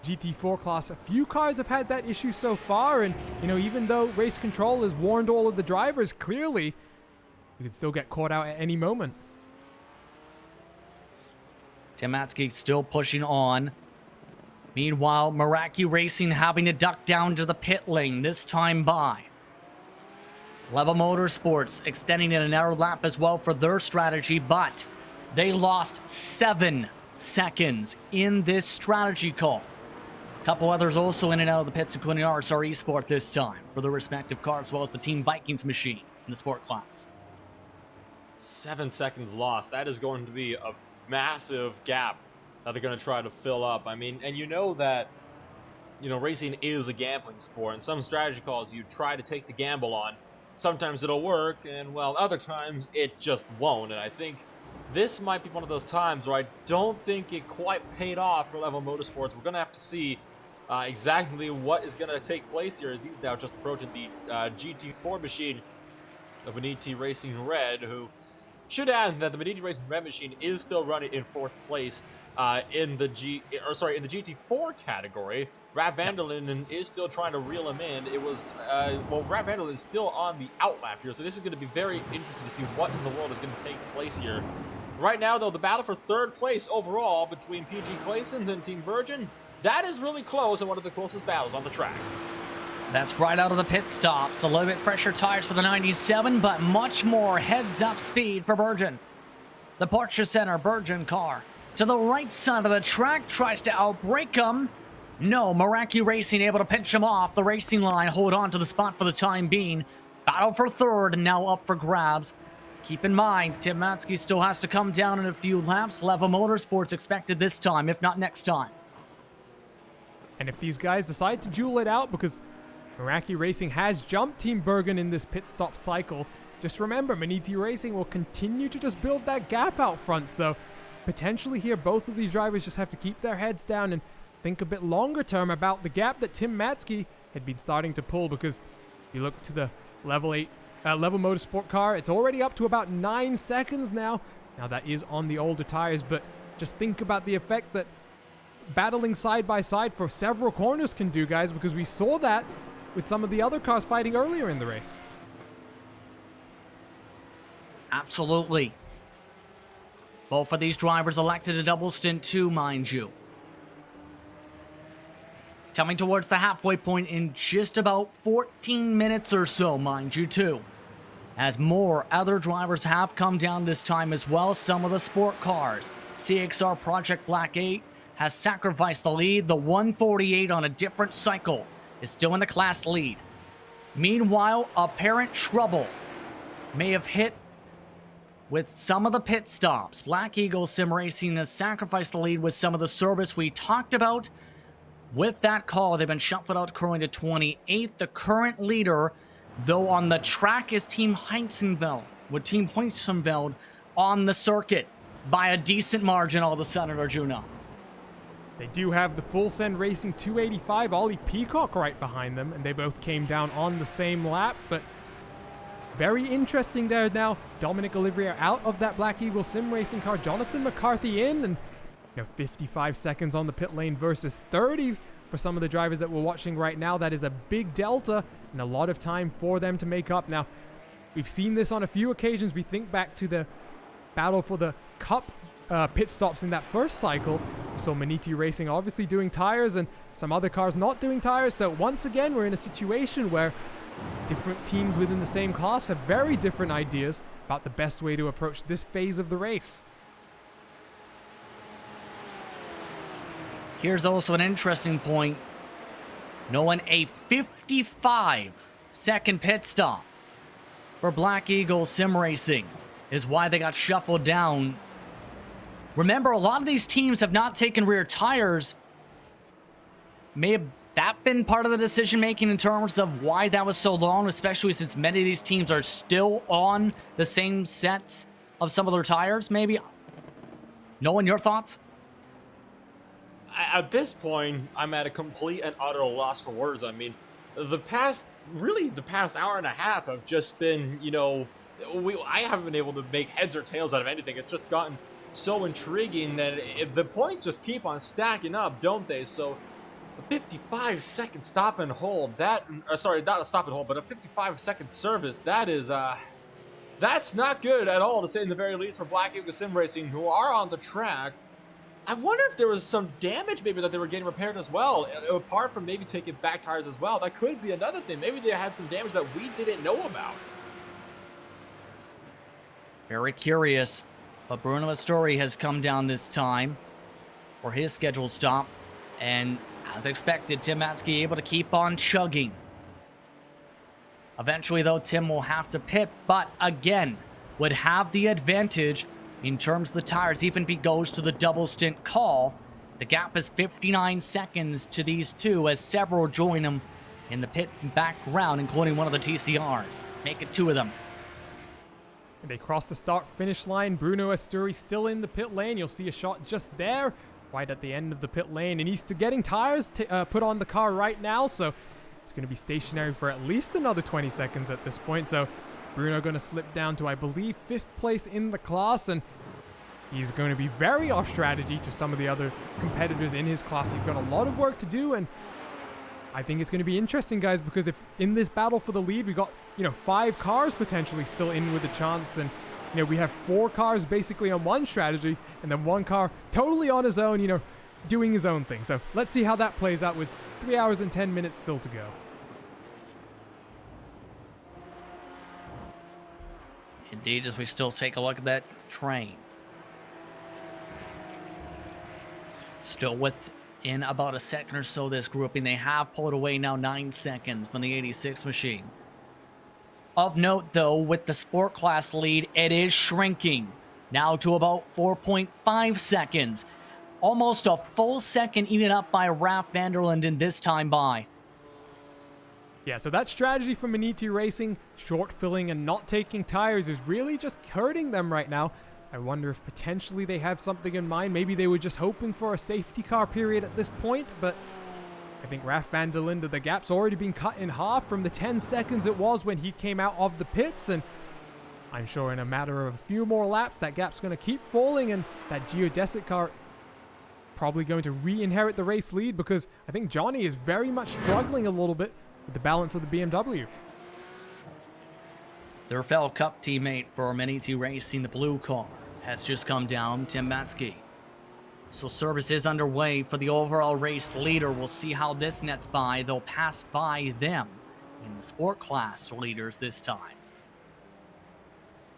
GT4 class, a few cars have had that issue so far. And, you know, even though race control has warned all of the drivers, clearly, you could still get caught out at any moment. Tim Matzke still pushing on. Meanwhile, Meraki Racing having to duck down to the pit lane, this time by Level Motorsports, extending it another lap as well for their strategy, but they lost 7 seconds in this strategy call. A couple others also in and out of the pits, including RSR Esport this time, for their respective cars, as well as the Team Vikings machine in the sport class. 7 seconds lost. That is going to be a massive gap that they're going to try to fill up. I mean, and you know that, you know, racing is a gambling sport, and some strategy calls you try to take the gamble on. Sometimes it'll work, and, well, other times it just won't. And I think this might be one of those times where I don't think it quite paid off for Level Motorsports. We're going to have to see exactly what is going to take place here as he's now just approaching the GT4 machine of Maniti Racing Red, who should add that the Maniti Racing Red machine is still running in 4th place in the GT4 category. Rap Vandalin is still trying to reel him in. It was, well, Rap Vandalin is still on the outlap here, so this is going to be very interesting to see what in the world is going to take place here. Right now, though, the battle for 3rd place overall between PG Claysons and Team Virgin, that is really close and one of the closest battles on the track. That's right out of the pit stops. A little bit fresher tires for the 97, but much more heads-up speed for Virgin. The Porsche Center Virgin car to the right side of the track tries to outbrake him. No, Meraki Racing able to pinch him off the racing line, hold on to the spot for the time being. Battle for 3rd and now up for grabs. Keep in mind, Tim Matzke still has to come down in a few laps. Level Motorsports expected this time, if not next time. And if these guys decide to duel it out, because Meraki Racing has jumped Team Bergen in this pit stop cycle, just remember, Maniti Racing will continue to just build that gap out front. So potentially here, both of these drivers just have to keep their heads down and think a bit longer term about the gap that Tim Matzke had been starting to pull, because you look to the Level Motorsport car, it's already up to about 9 seconds now. Now that is on the older tires, but just think about the effect that battling side by side for several corners can do, guys, because we saw that with some of the other cars fighting earlier in the race. Absolutely. Both of these drivers elected a double stint too, mind you. Coming towards the halfway point in just about 14 minutes or so, mind you, too. As more other drivers have come down this time as well, some of the sport cars. CXR Project Black 8 has sacrificed the lead. The 148 on a different cycle is still in the class lead. Meanwhile, apparent trouble may have hit with some of the pit stops. Black Eagle Sim Racing has sacrificed the lead with some of the service we talked about. With that call, they've been shuffled out currently to 28th. The current leader, though, on the track is Team Heinzenveld, with Team Heinzenveld on the circuit by a decent margin all of a sudden, Arjuna. They do have the Full Send Racing 285 Ollie Peacock right behind them, and they both came down on the same lap, but very interesting there now. Dominic Olivier out of that Black Eagle Sim Racing car, Jonathan McCarthy in, and 55 seconds on the pit lane versus 30 for some of the drivers that we're watching right now. That is a big delta and a lot of time for them to make up. Now, we've seen this on a few occasions. We think back to the battle for the Cup pit stops in that first cycle. We saw Maniti Racing obviously doing tires and some other cars not doing tires. So once again, we're in a situation where different teams within the same class have very different ideas about the best way to approach this phase of the race. Here's also an interesting point. Knowing a 55-second pit stop for Black Eagle Sim Racing is why they got shuffled down. Remember, a lot of these teams have not taken rear tires. May have that been part of the decision making in terms of why that was so long, especially since many of these teams are still on the same sets of some of their tires, maybe? Nolan, your thoughts? At this point, I'm at a complete and utter loss for words. I mean, the past hour and a half have just been, I haven't been able to make heads or tails out of anything. It's just gotten so intriguing that the points just keep on stacking up, don't they? So, a 55-second stop and hold, sorry, not a stop and hold, but a 55-second service, that's not good at all, to say in the very least, for Black Eagle Sim Racing, who are on the track. I wonder if there was some damage maybe that they were getting repaired as well, apart from maybe taking back tires as well. That could be another thing. Maybe they had some damage that we didn't know about. Very curious, but Bruno Astori has come down this time for his scheduled stop, and as expected, Tim Matzke able to keep on chugging. Eventually, though, Tim will have to pit, but again, would have the advantage in terms of the tires, even if he goes to the double stint call. The gap is 59 seconds to these two as several join him in the pit background, including one of the TCRs. Make it two of them. And they cross the start-finish line. Bruno Asturi still in the pit lane. You'll see a shot just there, right at the end of the pit lane. And he's getting tires put on the car right now, so it's going to be stationary for at least another 20 seconds at this point. So Bruno going to slip down to, I believe, 5th place in the class, and he's going to be very off strategy to some of the other competitors in his class. He's got a lot of work to do, and I think it's going to be interesting, guys, because if in this battle for the lead, we got, 5 cars potentially still in with a chance, and, we have 4 cars basically on one strategy, and then 1 car totally on his own, doing his own thing. So let's see how that plays out with 3 hours and 10 minutes still to go. Indeed, as we still take a look at that train. Still within about a second or so this grouping. They have pulled away now 9 seconds from the 86 machine. Of note, though, with the sport class lead, it is shrinking now to about 4.5 seconds. Almost a full second eaten up by Raf van der Linden this time by. Yeah, so that strategy for Maniti Racing, short filling and not taking tires, is really just hurting them right now. I wonder if potentially they have something in mind. Maybe they were just hoping for a safety car period at this point, but I think Raf van der Linden, the gap's already been cut in half from the 10 seconds it was when he came out of the pits, and I'm sure in a matter of a few more laps, that gap's going to keep falling, and that geodesic car probably going to re-inherit the race lead, because I think Johnny is very much struggling a little bit with the balance of the BMW. Their fellow Cup teammate for Maniti Racing, the blue car, has just come down, Tim Matzke. So service is underway for the overall race leader. We'll see how this nets by. They'll pass by them in the sport class leaders this time.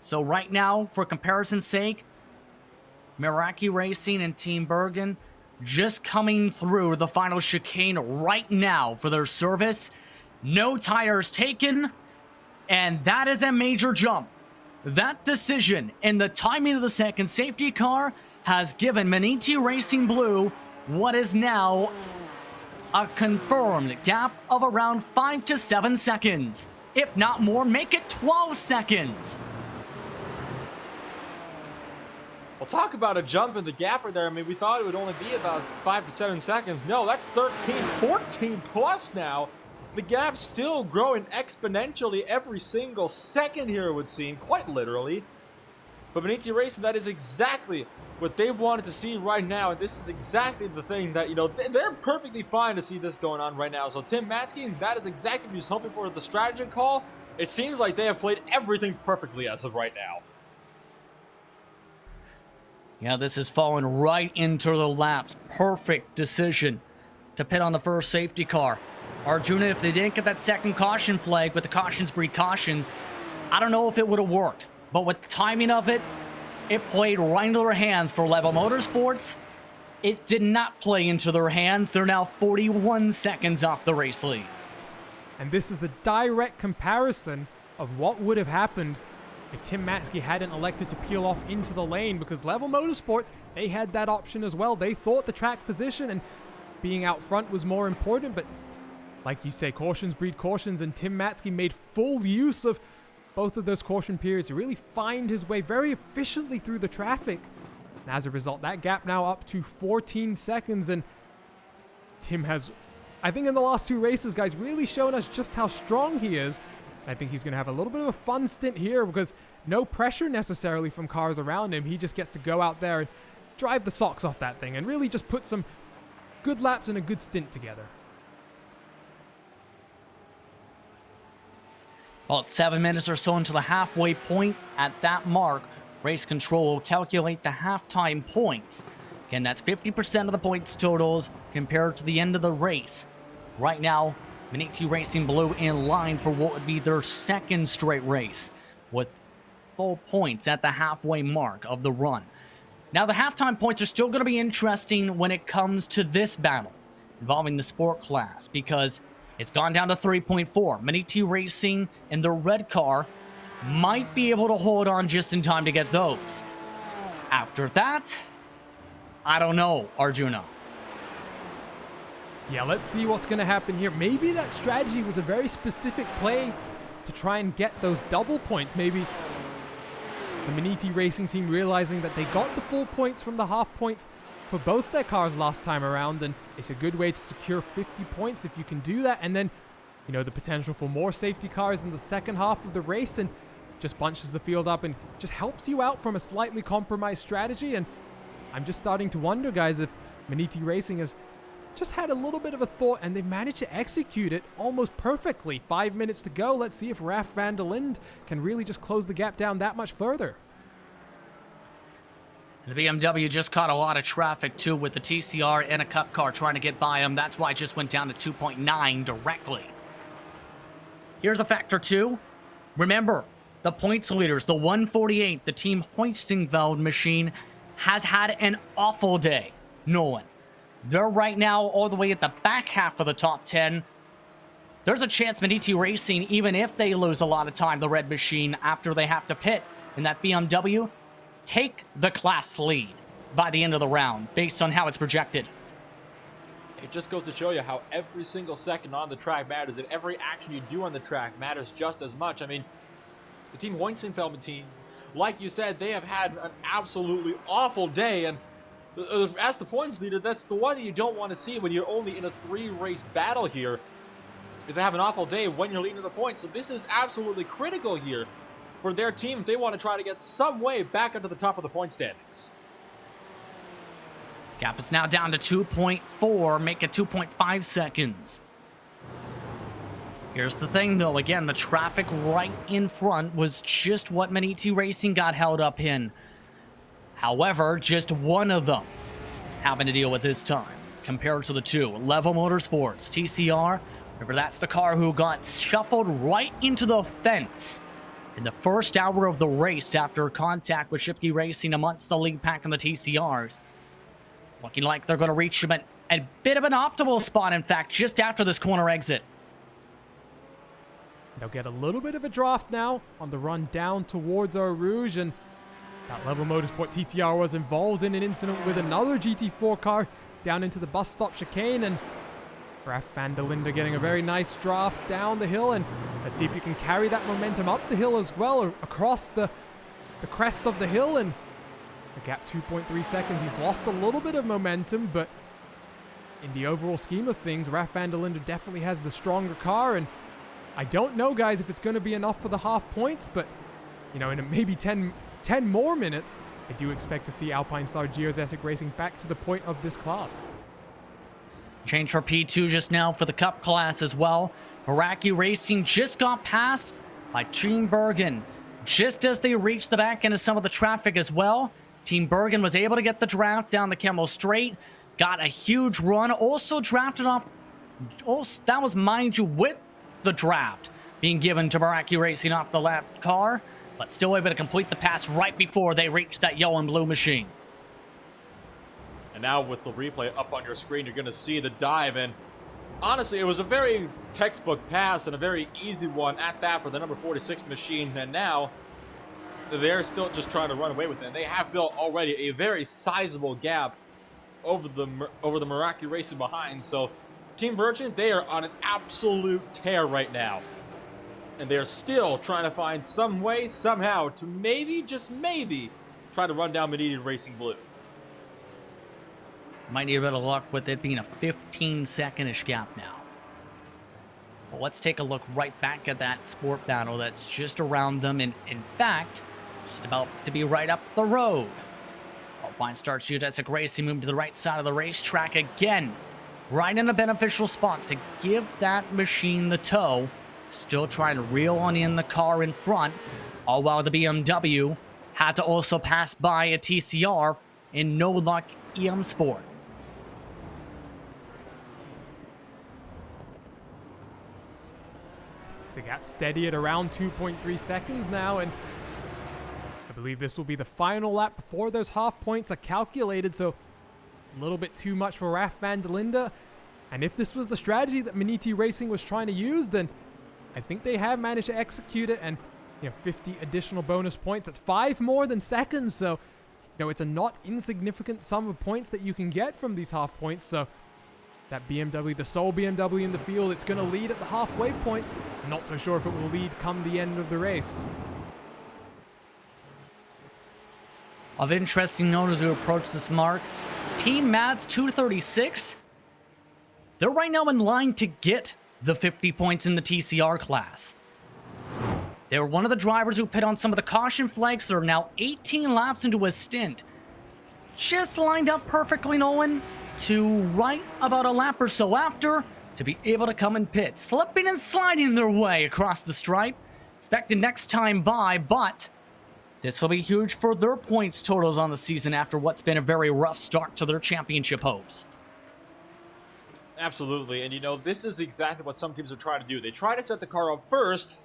So right now, for comparison's sake, Meraki Racing and Team Bergen just coming through the final chicane right now for their service. No tires taken, and that is a major jump. That decision and the timing of the second safety car has given Maniti Racing Blue what is now a confirmed gap of around 5 to 7 seconds. If not more, make it 12 seconds. Well, talk about a jump in the gap right there. I mean, we thought it would only be about 5 to 7 seconds. No, that's 13, 14 plus now. The gap's still growing exponentially every single second here, it would seem, quite literally. But Maniti Racing, that is exactly what they wanted to see right now. And this is exactly the thing that, they're perfectly fine to see this going on right now. So Tim Matzke, that is exactly what he was hoping for with the strategy call. It seems like they have played everything perfectly as of right now. Yeah, this is falling right into the laps. Perfect decision to pit on the first safety car. Arjuna, if they didn't get that second caution flag with the cautions breed cautions, I don't know if it would have worked. But with the timing of it, it played right into their hands for Level Motorsports. It did not play into their hands. They're now 41 seconds off the race lead. And this is the direct comparison of what would have happened if Tim Matske hadn't elected to peel off into the lane, because Level Motorsports, they had that option as well. They thought the track position and being out front was more important, but like you say, cautions breed cautions, and Tim Matske made full use of both of those caution periods to really find his way very efficiently through the traffic. And as a result, that gap now up to 14 seconds, and Tim has, I think in the last two races, guys, really shown us just how strong he is. I think he's going to have a little bit of a fun stint here because no pressure necessarily from cars around him. He just gets to go out there and drive the socks off that thing and really just put some good laps and a good stint together. Well, it's 7 minutes or so into the halfway point. At that mark, race control will calculate the halftime points. Again, that's 50% of the points totals compared to the end of the race. Right now, Maniti Racing Blue in line for what would be their second straight race with full points at the halfway mark of the run. Now, the halftime points are still going to be interesting when it comes to this battle involving the sport class because it's gone down to 3.4. Maniti Racing and their red car might be able to hold on just in time to get those. After that, I don't know, Arjuna. Yeah, let's see what's going to happen here. Maybe that strategy was a very specific play to try and get those double points. Maybe the Maniti Racing team realizing that they got the full points from the half points for both their cars last time around, and it's a good way to secure 50 points if you can do that. And then, you know, the potential for more safety cars in the second half of the race and just bunches the field up and just helps you out from a slightly compromised strategy. And I'm just starting to wonder, guys, if Maniti Racing has just had a little bit of a thought and they've managed to execute it almost perfectly. 5 minutes to go. Let's see if Raf van der Linde can really just close the gap down that much further. The BMW just caught a lot of traffic too with the TCR and a cup car trying to get by him. That's why it just went down to 2.9 directly. Here's a factor too. Remember, the points leaders, the 148, the Team Hoistingveld machine, has had an awful day. Nolan. They're right now all the way at the back half of the top 10. There's a chance Maniti Racing, even if they lose a lot of time, the red machine, after they have to pit in that BMW, take the class lead by the end of the round, based on how it's projected. It just goes to show you how every single second on the track matters, and every action you do on the track matters just as much. I mean, the Team Hoistingveld team, like you said, they have had an absolutely awful day, and as the points leader, that's the one you don't want to see when you're only in a 3-race battle here, is to have an awful day when you're leading the points. So this is absolutely critical here for their team if they want to try to get some way back into the top of the point standings. Gap is now down to 2.4, make it 2.5 seconds. Here's the thing though, again, the traffic right in front was just what Maniti Racing got held up in. However, just one of them having to deal with this time, compared to the two. Level Motorsports, TCR, remember that's the car who got shuffled right into the fence in the first hour of the race after contact with Shipke Racing amongst the lead pack and the TCRs. Looking like they're going to reach him at a bit of an optimal spot, in fact, just after this corner exit. They'll get a little bit of a draft now on the run down towards Eau Rouge, and that Level Motorsport TCR was involved in an incident with another GT4 car down into the bus stop chicane, and Raf van der Linde getting a very nice draft down the hill, and let's see if you can carry that momentum up the hill as well, or across the crest of the hill, and the gap 2.3 seconds. He's lost a little bit of momentum, but in the overall scheme of things, Raf van der Linde definitely has the stronger car, and I don't know, guys, if it's going to be enough for the half points, but, you know, in maybe 10 more minutes, I do expect to see Alpine Star Geozesic Racing back to the point of this class. Change for P2 just now for the Cup class as well. Baraki Racing just got passed by Team Bergen just as they reached the back end of some of the traffic as well. Team Bergen was able to get the draft down the Kemmel Straight, got a huge run, also drafted off, that was, mind you, with the draft being given to Meraki Racing off the lap car, but still able to complete the pass right before they reached that yellow and blue machine. And now with the replay up on your screen, you're going to see the dive. And honestly, it was a very textbook pass and a very easy one at that for the number 46 machine. And now they're still just trying to run away with it. And they have built already a very sizable gap over the Meraki Racing behind. So Team Virgin, they are on an absolute tear right now. And they're still trying to find some way, somehow, to maybe, just maybe, try to run down Maniti Racing Blue. Might need a bit of luck with it being a 15-second-ish gap now. But let's take a look right back at that sport battle that's just around them, and in fact, just about to be right up the road. Alpine starts Geodesic Racing, moving to the right side of the racetrack again. Right in a beneficial spot to give that machine the tow. Still trying to reel on in the car in front, all while the BMW had to also pass by a TCR in no luck EM Sport. The gap steady at around 2.3 seconds now, and I believe this will be the final lap before those half points are calculated, so a little bit too much for Raf van der Linde. And if this was the strategy that Maniti Racing was trying to use, then I think they have managed to execute it, and 50 additional bonus points. That's 5 more than seconds, so it's a not insignificant sum of points that you can get from these half points. So that BMW, the sole BMW in the field, it's going to lead at the halfway point. I'm not so sure if it will lead come the end of the race. Of interesting note as we approach this mark, Team Mad's 236, they're right now in line to get the 50 points in the TCR class. They were one of the drivers who pit on some of the caution flags. They're now 18 laps into a stint. Just lined up perfectly, Nolan, to right about a lap or so after to be able to come and pit. Slipping and sliding their way across the stripe. Expected next time by, but this will be huge for their points totals on the season after what's been a very rough start to their championship hopes. Absolutely, and this is exactly what some teams are trying to do. They try to set the car up first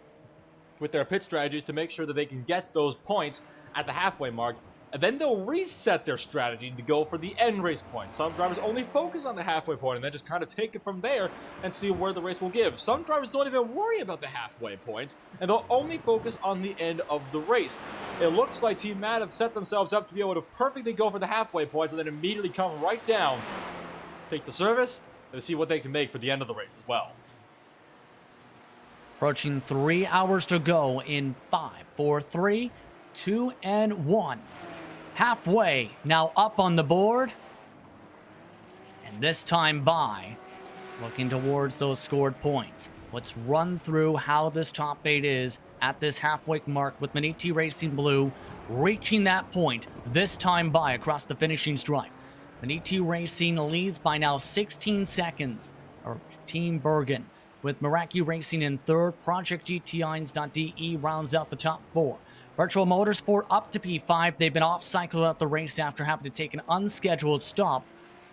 with their pit strategies to make sure that they can get those points at the halfway mark, and then they'll reset their strategy to go for the end race points. Some drivers only focus on the halfway point and then just kind of take it from there and see where the race will give. Some drivers don't even worry about the halfway points, and they'll only focus on the end of the race. It looks like Team Mad have set themselves up to be able to perfectly go for the halfway points and then immediately come right down, take the service, and see what they can make for the end of the race as well. Approaching 3 hours to go in 5, 4, 3, 2, and 1. Halfway now up on the board. And this time by, looking towards those scored points. Let's run through how this top 8 is at this halfway mark with Maniti Racing Blue reaching that point this time by across the finishing stripe. Maniti Racing leads by now 16 seconds, or Team Bergen, with Meraki Racing in third. Project GTINS.de rounds out the top 4. Virtual Motorsport up to P5. They've been off-cycle out the race after having to take an unscheduled stop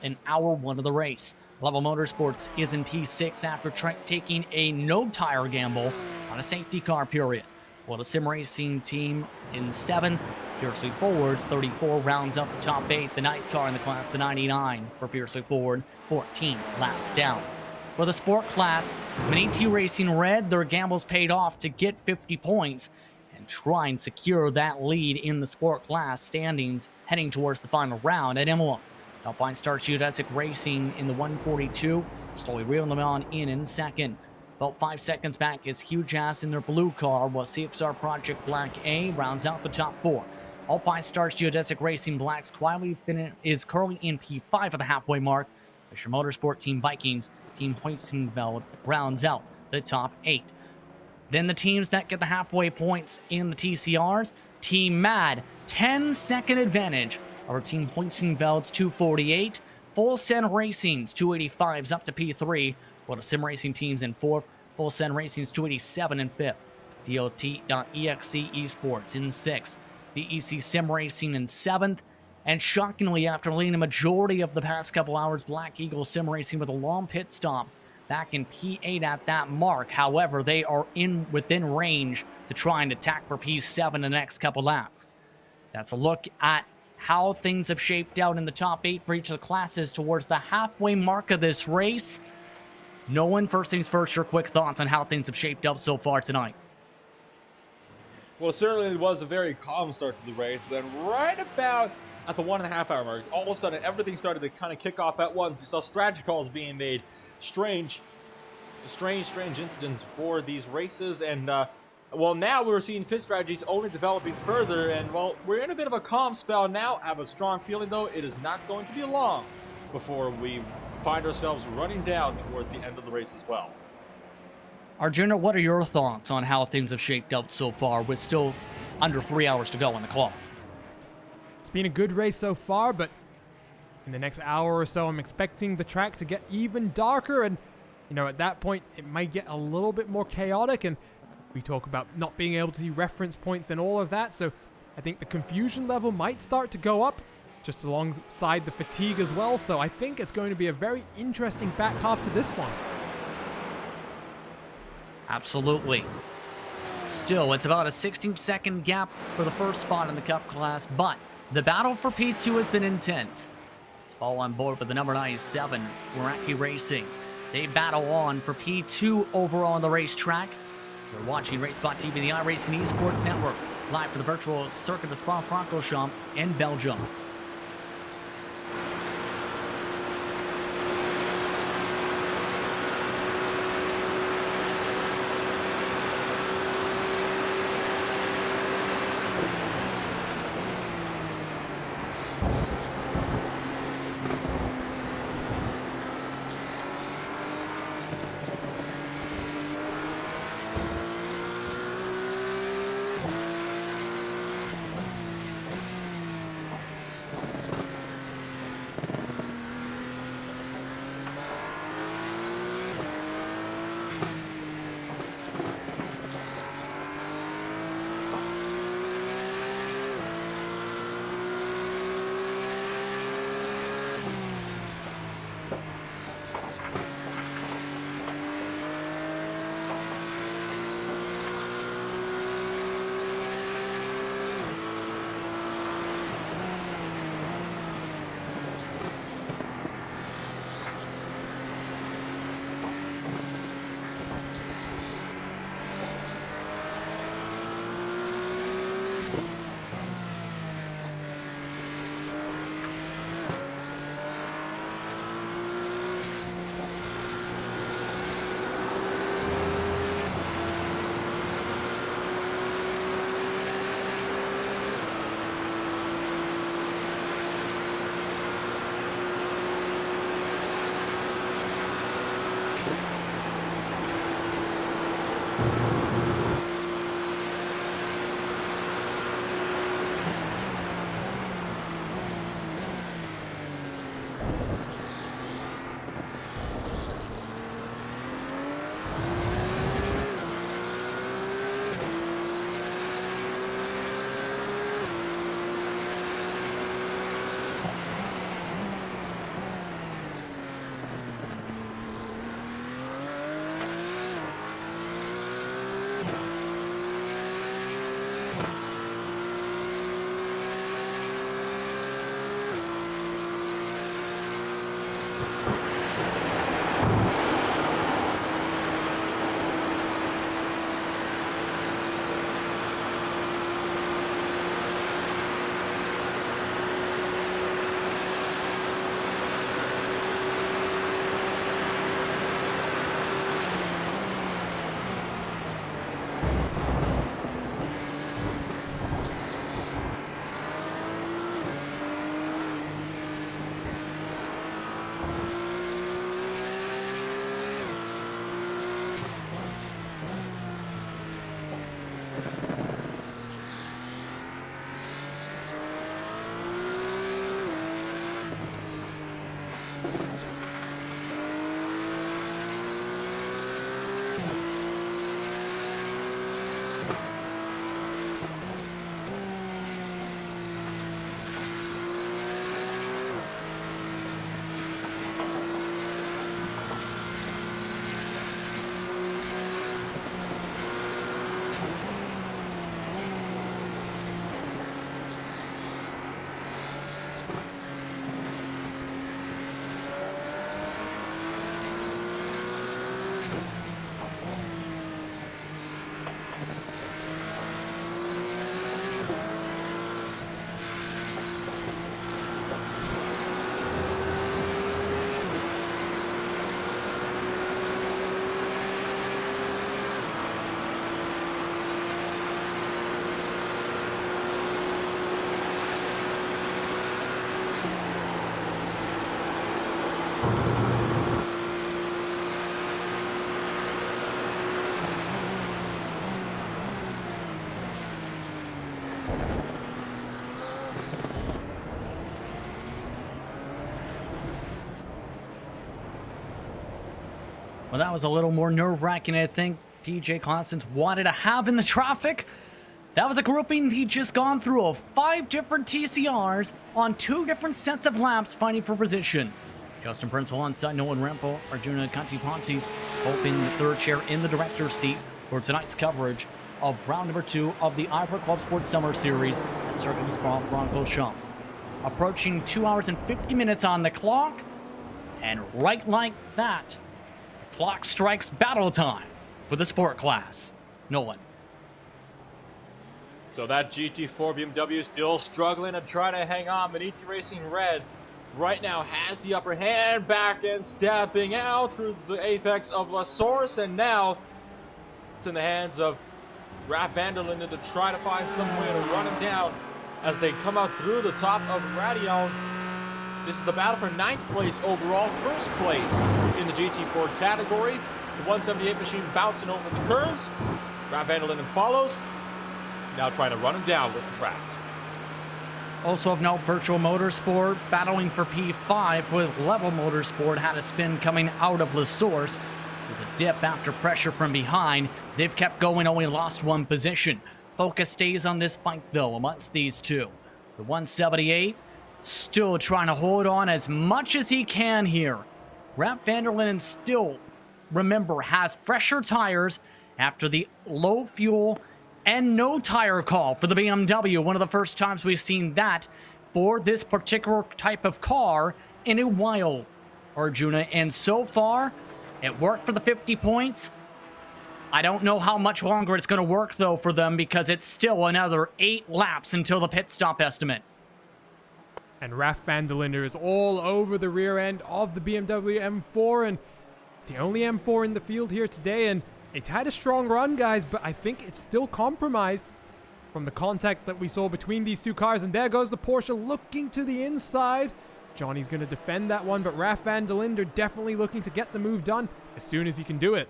in hour 1 of the race. Level Motorsports is in P6 after taking a no-tire gamble on a safety car period. While the Sim Racing team in 7th, Fiercely Forward's 34 rounds up the top 8. The night car in the class, the 99 for Fiercely Forward, 14 laps down. For the sport class, Maniti Racing Red, their gambles paid off to get 50 points and try and secure that lead in the sport class standings heading towards the final round at Imola. Alpine starts Geodesic Racing in the 142, slowly reeling them on in second. About 5 seconds back is Huge Ass in their blue car, while CXR Project Black A rounds out the top 4. Alpine starts Geodesic Racing Blacks quietly is currently in P5 at the halfway mark. Fisher Motorsport Team Vikings, Team Hoistenveld rounds out the top 8. Then the teams that get the halfway points in the TCRs, Team Mad, 10-second advantage over Team Hoistenveld's 248. Full Send Racing's 285s up to P3, while the Sim Racing teams in 4th. Full Send Racing's 287 in 5th. DOT.exe Esports in 6th. The EC Sim Racing in 7th. And shockingly, after leading a majority of the past couple hours, Black Eagle Sim Racing with a long pit stop back in P8 at that mark. However, they are within range to try and attack for P7 in the next couple laps. That's a look at how things have shaped out in the top 8 for each of the classes towards the halfway mark of this race. Nolan, first things first, your quick thoughts on how things have shaped up so far tonight. Well, certainly it was a very calm start to the race. Then right about at the 1.5 hour mark, all of a sudden everything started to kind of kick off at once. We saw strategy calls being made, strange incidents for these races, and well, now we're seeing pit strategies only developing further, and well, we're in a bit of a calm spell now. I have a strong feeling though it is not going to be long before we find ourselves running down towards the end of the race as well. Arjuna, what are your thoughts on how things have shaped up so far with still under 3 hours to go on the clock? It's been a good race so far, but in the next hour or so, I'm expecting the track to get even darker, and at that point, it might get a little bit more chaotic, and we talk about not being able to see reference points and all of that, so I think the confusion level might start to go up, just alongside the fatigue as well, so I think it's going to be a very interesting back half to this one. Absolutely. Still, it's about a 16-second gap for the first spot in the Cup class, but the battle for P2 has been intense. Let's follow on board with the number 97, iRacing. They battle on for P2 overall on the racetrack. You're watching RaceSpot TV, the iRacing Esports Network, live for the virtual circuit of Spa-Francorchamps in Belgium. Well, that was a little more nerve-wracking, I think, PJ Constance wanted to have in the traffic. That was a grouping he'd just gone through of 5 different TCRs on 2 different sets of laps fighting for position. Justin Prince alongside Nolan Rempo, Arjuna Kantiponti, both in the 3rd chair in the director's seat for tonight's coverage of round number 2 of the IVRA ClubSport Summer Series at Circuit de Spa-Francorchamps. Approaching 2 hours and 50 minutes on the clock, and right like that, the clock strikes battle time for the sport class. Nolan. So that GT4 BMW still struggling to try to hang on, but ET Racing Red right now has the upper hand, back and stepping out through the apex of La Source, and now it's in the hands of Raf van der Linden to try to find some way to run him down as they come out through the top of Radion. This is the battle for 9th place overall, 1st place in the GT4 category. The 178 machine bouncing over the curves. Raf van der Linden follows, now trying to run him down with the draft. Also of note, Virtual Motorsport battling for P5 with Level Motorsport had a spin coming out of La Source. With a dip after pressure from behind, they've kept going, only lost 1 position. Focus stays on this fight though amongst these two. The 178 still trying to hold on as much as he can here. Raf van der Linden still, remember, has fresher tires after the low fuel and no tire call for the BMW. One of the first times we've seen that for this particular type of car in a while, Arjuna. And so far, it worked for the 50 points. I don't know how much longer it's going to work, though, for them, because it's still another 8 laps until the pit stop estimate. And Raf van der Linden is all over the rear end of the BMW M4, and it's the only M4 in the field here today, and it's had a strong run, guys, but I think it's still compromised from the contact that we saw between these 2 cars. And there goes the Porsche looking to the inside. Johnny's going to defend that one, but Raf van der Linden definitely looking to get the move done as soon as he can do it.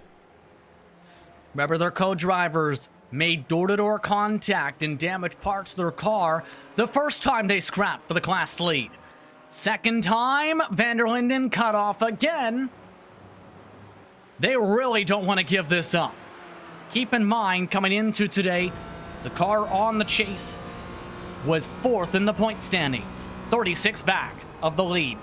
Remember, their co-drivers made door-to-door contact and damaged parts of their car the first time they scrapped for the class lead. Second time, van der Linden cut off again. They really don't want to give this up. Keep in mind, coming into today, the car on the chase was 4th in the point standings, 36 back of the lead.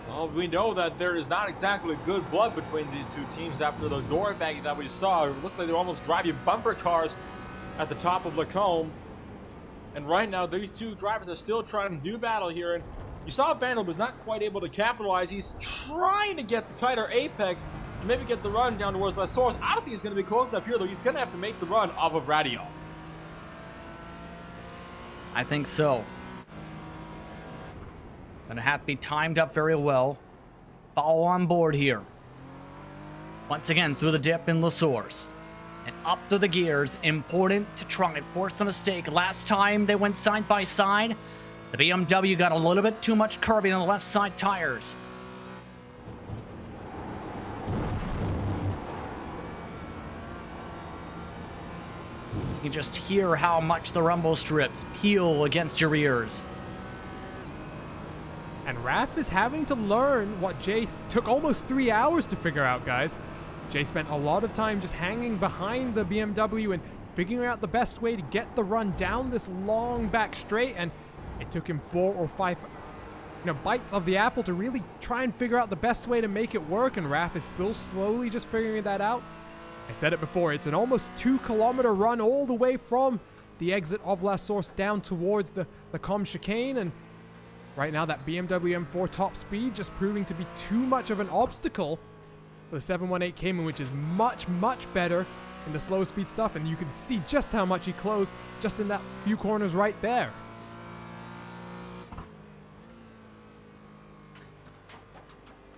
Well, we know that there is not exactly good blood between these 2 teams after the door banging that we saw. It looked like they were almost driving bumper cars at the top of Lacombe. And right now, these 2 drivers are still trying to do battle here. And you saw Vandal was not quite able to capitalize. He's trying to get the tighter apex to maybe get the run down towards La Source. I don't think he's going to be close enough here, though. He's going to have to make the run off of Radio. I think so. Gonna have to be timed up very well. Follow on board here. Once again, through the dip in La Source. And up through the gears. Important to try and force the mistake. Last time they went side by side, the BMW got a little bit too much curbing on the left side tires. You can just hear how much the rumble strips peel against your ears. And Raf is having to learn what Jay took almost 3 hours to figure out, guys. Jay spent a lot of time just hanging behind the BMW and figuring out the best way to get the run down this long back straight, and it took him 4 or 5 bites of the apple to really try and figure out the best way to make it work, and Raf is still slowly just figuring that out. I said it before, it's an almost 2-kilometer run all the way from the exit of La Source down towards the Com chicane, and right now that BMW M4 top speed just proving to be too much of an obstacle for the 718 Cayman, which is much, much better in the slow speed stuff, and you can see just how much he closed just in that few corners right there.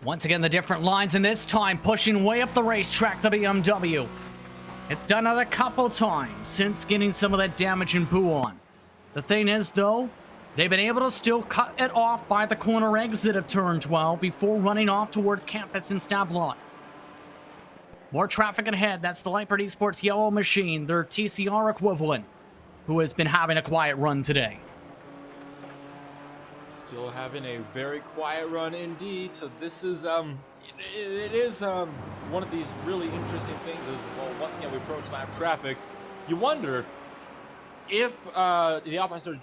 Once again, the different lines, and this time pushing way up the racetrack, the BMW. It's done it a couple times since getting some of that damage and poo on. The thing is, though, they've been able to still cut it off by the corner exit of turn 12 before running off towards campus and Stablon. More traffic ahead. That's the Leopard Esports yellow machine, their TCR equivalent, who has been having a quiet run today. Still having a very quiet run indeed. So this is, it is one of these really interesting things as, well, once again, we approach lap traffic. You wonder if the Alpine Stars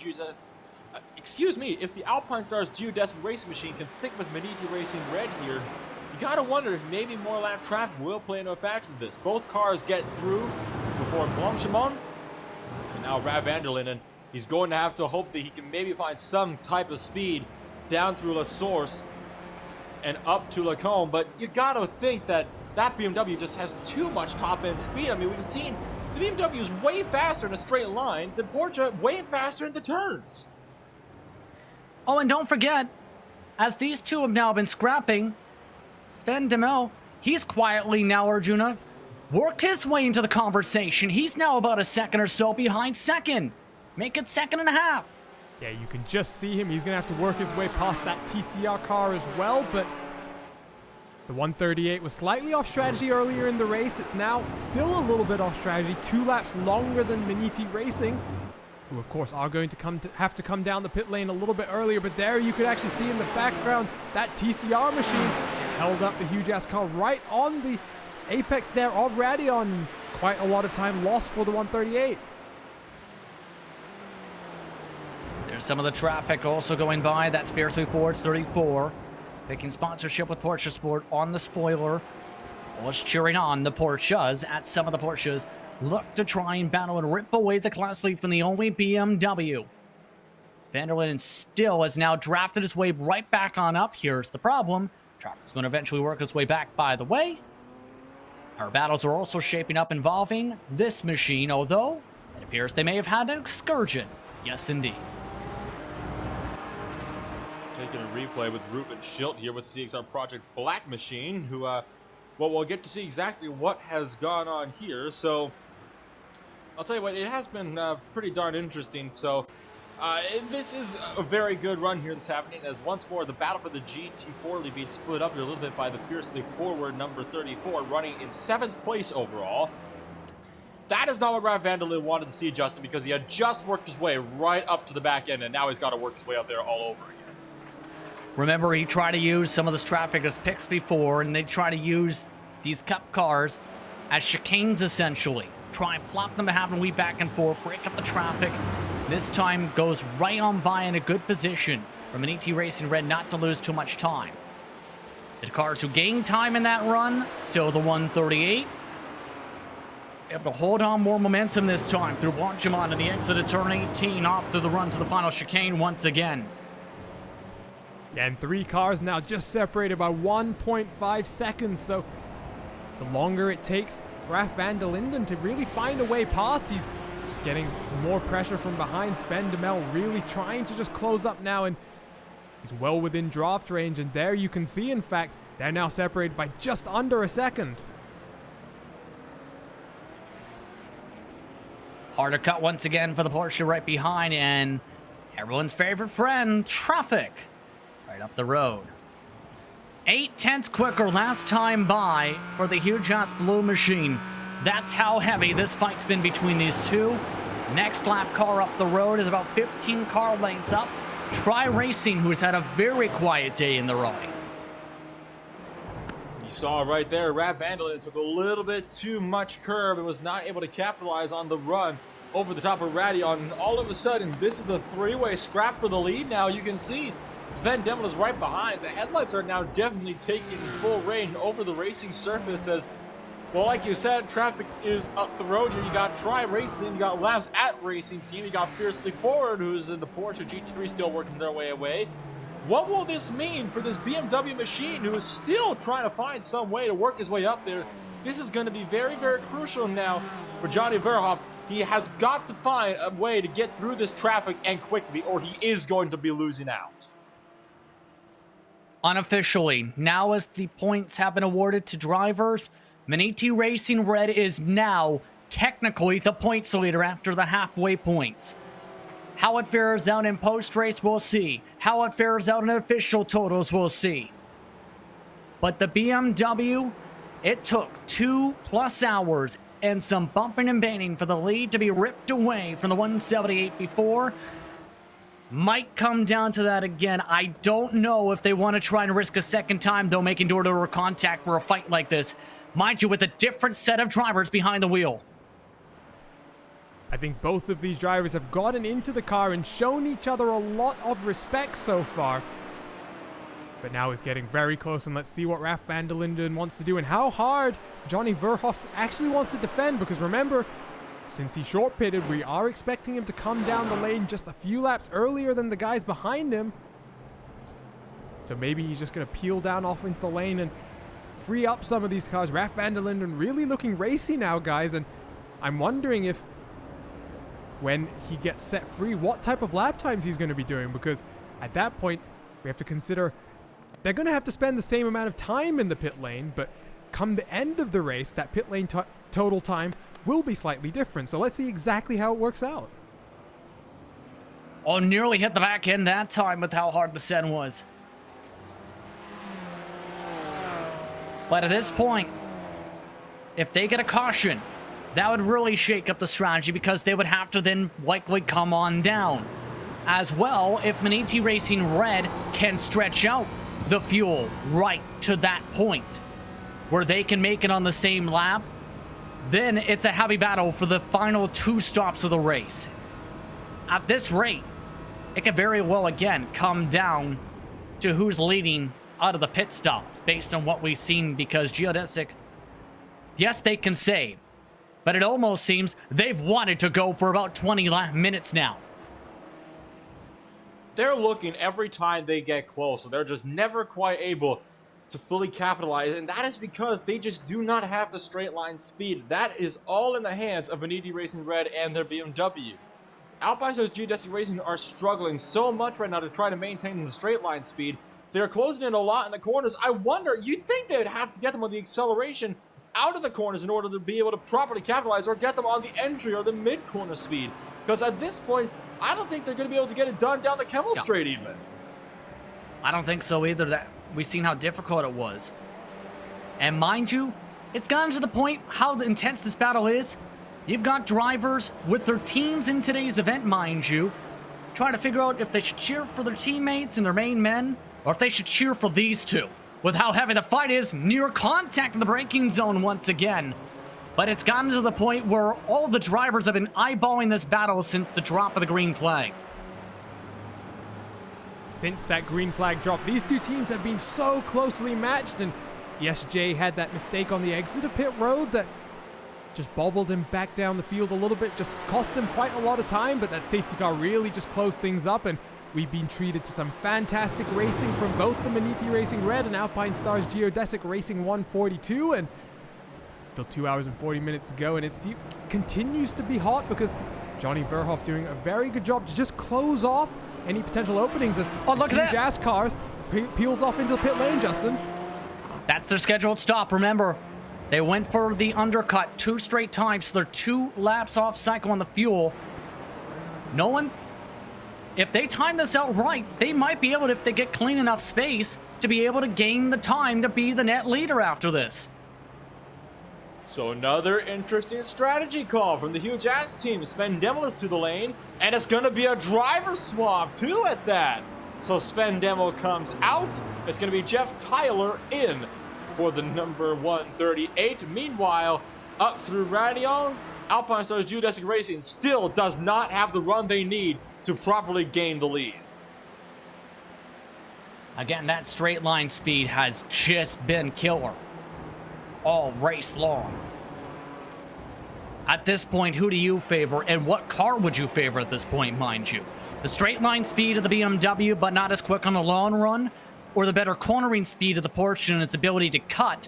if the Alpine Stars geodesic racing machine can stick with Maniti Racing Red here, you gotta wonder if maybe more lap traffic will play into a factor in this. Both cars get through before Blanchimont, and now Rav Vanderlyn, and he's going to have to hope that he can maybe find some type of speed down through La Source and up to Lacombe, but you gotta think that that BMW just has too much top-end speed. I mean, we've seen the BMW is way faster in a straight line, the Porsche way faster in the turns. Oh, and don't forget, as these two have now been scrapping, Sven Demel, he's quietly now, Arjuna, worked his way into the conversation. He's now about a second or so behind second. Make it second and a half. Yeah, you can just see him. He's going to have to work his way past that TCR car as well, but the 138 was slightly off strategy earlier in the race. It's now still a little bit off strategy, 2 laps longer than Maniti Racing, who of course are going to have to come down the pit lane a little bit earlier, but there you could actually see in the background that TCR machine held up the huge ass car right on the apex there of Radeon. Quite a lot of time lost for the 138. There's some of the traffic also going by. That's Fiercely Ford's 34. Picking sponsorship with Porsche Sport on the spoiler. Was cheering on the Porsches at some of the Porsches. Look to try and battle and rip away the class lead from the only BMW. Vanderlyn still has now drafted his way right back on up. Here's the problem. Traffic's going to eventually work its way back, by the way. Our battles are also shaping up involving this machine, although it appears they may have had an excursion. Yes, indeed. Taking a replay with Ruben Schilt here with the CXR Project Black Machine, who, well, we'll get to see exactly what has gone on here. So, I'll tell you what, it has been pretty darn interesting. So, this is a very good run here that's happening, as once more the battle for the GT4 lead being split up here a little bit by the Fiercely Forward number 34, running in 7th place overall. That is not what Rav Vanderlyn wanted to see, Justin, because he had just worked his way right up to the back end, and now he's got to work his way up there all over again. Remember, he tried to use some of this traffic as picks before, and they try to use these cup cars as chicanes, essentially. Try and plop them to have a wee back and forth, break up the traffic. This time goes right on by in a good position for Maniti Racing Red not to lose too much time. The cars who gained time in that run, still the 138. Able to hold on more momentum this time through Blanchimont and the exit of turn 18 off to the run to the final chicane once again. Yeah, and 3 cars now just separated by 1.5 seconds, so the longer it takes Raf van der Linden to really find a way past, he's just getting more pressure from behind. Sven Demel really trying to just close up now, and he's well within draft range, and there you can see, in fact, they're now separated by just under a second. Harder cut once again for the Porsche right behind, and everyone's favorite friend, traffic. Right up the road. 8/10 quicker last time by for the huge ass blue machine. That's how heavy this fight's been between these two. Next lap car up the road is about 15 car lengths up. Try Racing, who's had a very quiet day in the rowing. You saw it right there. Rav Vanderlyn took a little bit too much curb and was not able to capitalize on the run over the top of Radeon. And all of a sudden, this is a 3-way scrap for the lead now. You can see Sven Demel is right behind. The headlights are now definitely taking full reign over the racing surface as, well, like you said, traffic is up the road here. You got Try Racing, you got Labs at Racing Team, you got Fiercely Forward, who's in the Porsche GT3 still working their way away. What will this mean for this BMW machine, who is still trying to find some way to work his way up there? This is going to be very, very crucial now for Johnny Verhoff. He has got to find a way to get through this traffic and quickly, or he is going to be losing out. Unofficially, now as the points have been awarded to drivers, Maniti Racing Red is now technically the points leader after the halfway points. How it fares out in post-race, we'll see. How it fares out in official totals, we'll see. But the BMW, it took 2+ hours and some bumping and banging for the lead to be ripped away from the 178 before. Might come down to that again. I don't know if they want to try and risk a second time, though, making door-to-door contact for a fight like this. Mind you, with a different set of drivers behind the wheel. I think both of these drivers have gotten into the car and shown each other a lot of respect so far. But now it's getting very close, and let's see what Raf van der Linden wants to do and how hard Johnny Verhoff actually wants to defend, because remember, since he short pitted, we are expecting him to come down the lane just a few laps earlier than the guys behind him. So maybe he's just going to peel down off into the lane and free up some of these cars. Raf van der Linden really looking racy now, guys, and I'm wondering if when he gets set free, what type of lap times he's going to be doing, because at that point, we have to consider they're going to have to spend the same amount of time in the pit lane, but come the end of the race, that pit lane total time will be slightly different. So let's see exactly how it works out. Oh, nearly hit the back end that time with how hard the send was. But at this point, if they get a caution, that would really shake up the strategy, because they would have to then likely come on down. As well, if Maniti Racing Red can stretch out the fuel right to that point where they can make it on the same lap, then it's a heavy battle for the final 2 stops of the race. At this rate, it could very well again come down to who's leading out of the pit stop based on what we've seen, because Geodesic, yes, they can save, but it almost seems they've wanted to go for about 20 minutes now. They're looking every time they get close, so they're just never quite able to fully capitalize, and that is because they just do not have the straight line speed. That is all in the hands of Maniti Racing Red and their BMW. Alpinestars Geodesic Racing are struggling so much right now to try to maintain the straight line speed. They're closing in a lot in the corners. I wonder, you'd think they'd have to get them on the acceleration out of the corners in order to be able to properly capitalize, or get them on the entry or the mid-corner speed. Because at this point, I don't think they're going to be able to get it done down the Kemmel Straight even. I don't think so either. That we've seen how difficult it was. And mind you, it's gotten to the point how intense this battle is. You've got drivers with their teams in today's event, mind you, trying to figure out if they should cheer for their teammates and their main men, or if they should cheer for these two, with how heavy the fight is, near contact in the braking zone once again. But it's gotten to the point where all the drivers have been eyeballing this battle since the drop of the green flag. Since that green flag drop, these two teams have been so closely matched, and yes, Jay had that mistake on the exit of pit road that just bobbled him back down the field a little bit, just cost him quite a lot of time, but that safety car really just closed things up, and we've been treated to some fantastic racing from both the Maniti Racing Red and Alpinestars Geodesic Racing 142, and still 2 hours and 40 minutes to go, and it continues to be hot because Johnny Verhoff doing a very good job to just close off any potential openings as look at that Jazz cars peels off into the pit lane, Justin. That's their scheduled stop. Remember, they went for the undercut 2 straight times, so they're 2 laps off cycle on the fuel. No one, if they time this out right, they might be able to, if they get clean enough space, to be able to gain the time to be the net leader after this. So another interesting strategy call from the Huge Ass team. Sven Demel is to the lane, and it's going to be a driver swap too at that. So Sven Demel comes out. It's going to be Jeff Tyler in for the number 138. Meanwhile, up through Radion, Alpinestars Geodesic Racing still does not have the run they need to properly gain the lead. Again, that straight line speed has just been killer all race long. At this point, who do you favor, and what car would you favor at this point, mind you? The straight line speed of the BMW, but not as quick on the long run, or the better cornering speed of the Porsche and its ability to cut,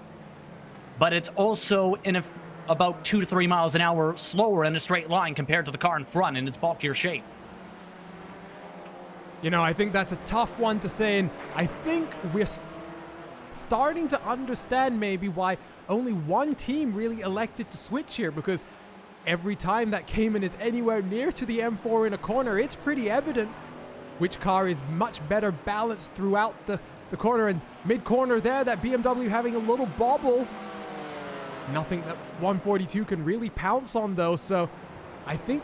but it's also in about 2 to 3 miles an hour slower in a straight line compared to the car in front in its bulkier shape? You know, I think that's a tough one to say, and I think we're starting to understand maybe why only one team really elected to switch here, because every time that Cayman is anywhere near to the M4 in a corner, it's pretty evident which car is much better balanced throughout the corner. And mid-corner there, that BMW having a little bobble. Nothing that 142 can really pounce on though, so I think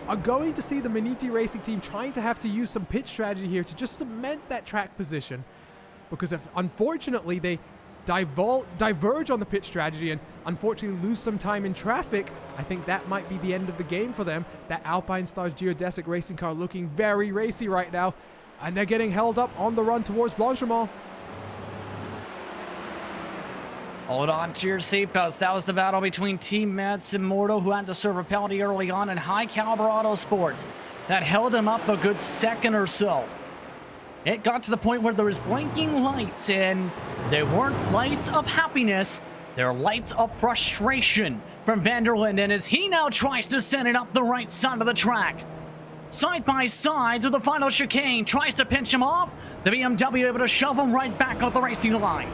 are going to see the Maniti Racing team trying to have to use some pit strategy here to just cement that track position. Because if, unfortunately, they diverge on the pit strategy and unfortunately lose some time in traffic, I think that might be the end of the game for them. That Alpine Stars geodesic racing car looking very racy right now, and they're getting held up on the run towards Blanchimont. Hold on to your seatbelts. That was the battle between Team Mats and Morto, who had to serve a penalty early on, in High Caliber Auto Sports. That held him up a good second or so. It got to the point where there was blinking lights, and they weren't lights of happiness. They're lights of frustration from Vanderlinde, and as he now tries to send it up the right side of the track. Side by side to the final chicane, tries to pinch him off. The BMW able to shove him right back off the racing line.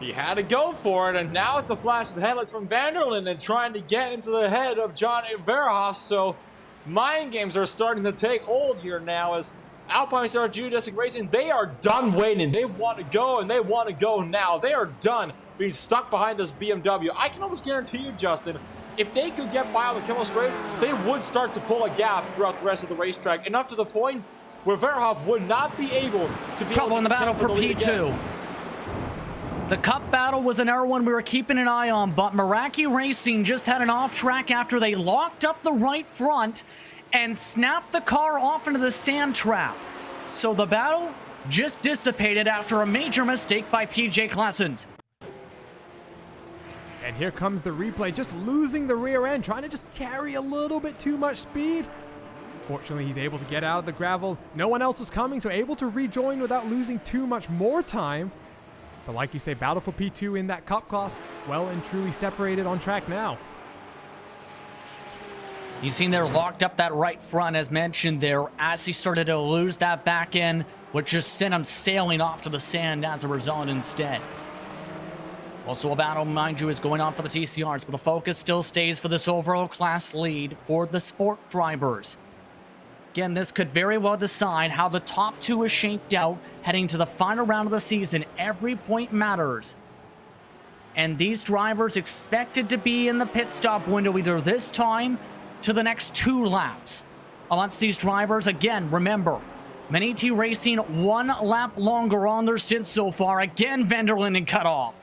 He had to go for it, and now it's a flash of the headlights from Vanderlinde and trying to get into the head of John Verhoff. So mind games are starting to take hold here now as Alpine Star Geodesic Racing, they are done waiting. They want to go, and they want to go now. They are done being stuck behind this BMW. I can almost guarantee you, Justin, if they could get by on the Kimmel Straight, they would start to pull a gap throughout the rest of the racetrack, enough to the point where Verhoff would not be able to be trouble in the battle for P2. The Cup battle was another one we were keeping an eye on, but Meraki Racing just had an off track after they locked up the right front and snapped the car off into the sand trap. So the battle just dissipated after a major mistake by PJ Claessens. And here comes the replay, just losing the rear end, trying to just carry a little bit too much speed. Fortunately, he's able to get out of the gravel. No one else was coming, so able to rejoin without losing too much more time. But like you say, battle for P2 in that Cup class, well and truly separated on track now. You seen they're locked up that right front, as mentioned there, as he started to lose that back end, which just sent him sailing off to the sand as a result instead. Also, a battle, mind you, is going on for the TCRs, but the focus still stays for this overall class lead for the sport drivers. Again, this could very well decide how the top two is shaped out heading to the final round of the season. Every point matters. And these drivers expected to be in the pit stop window either this time to the next 2 laps. Amongst these drivers, again, remember, Maniti Racing 1 lap longer on their stint so far. Again, Vanderlinde cut off.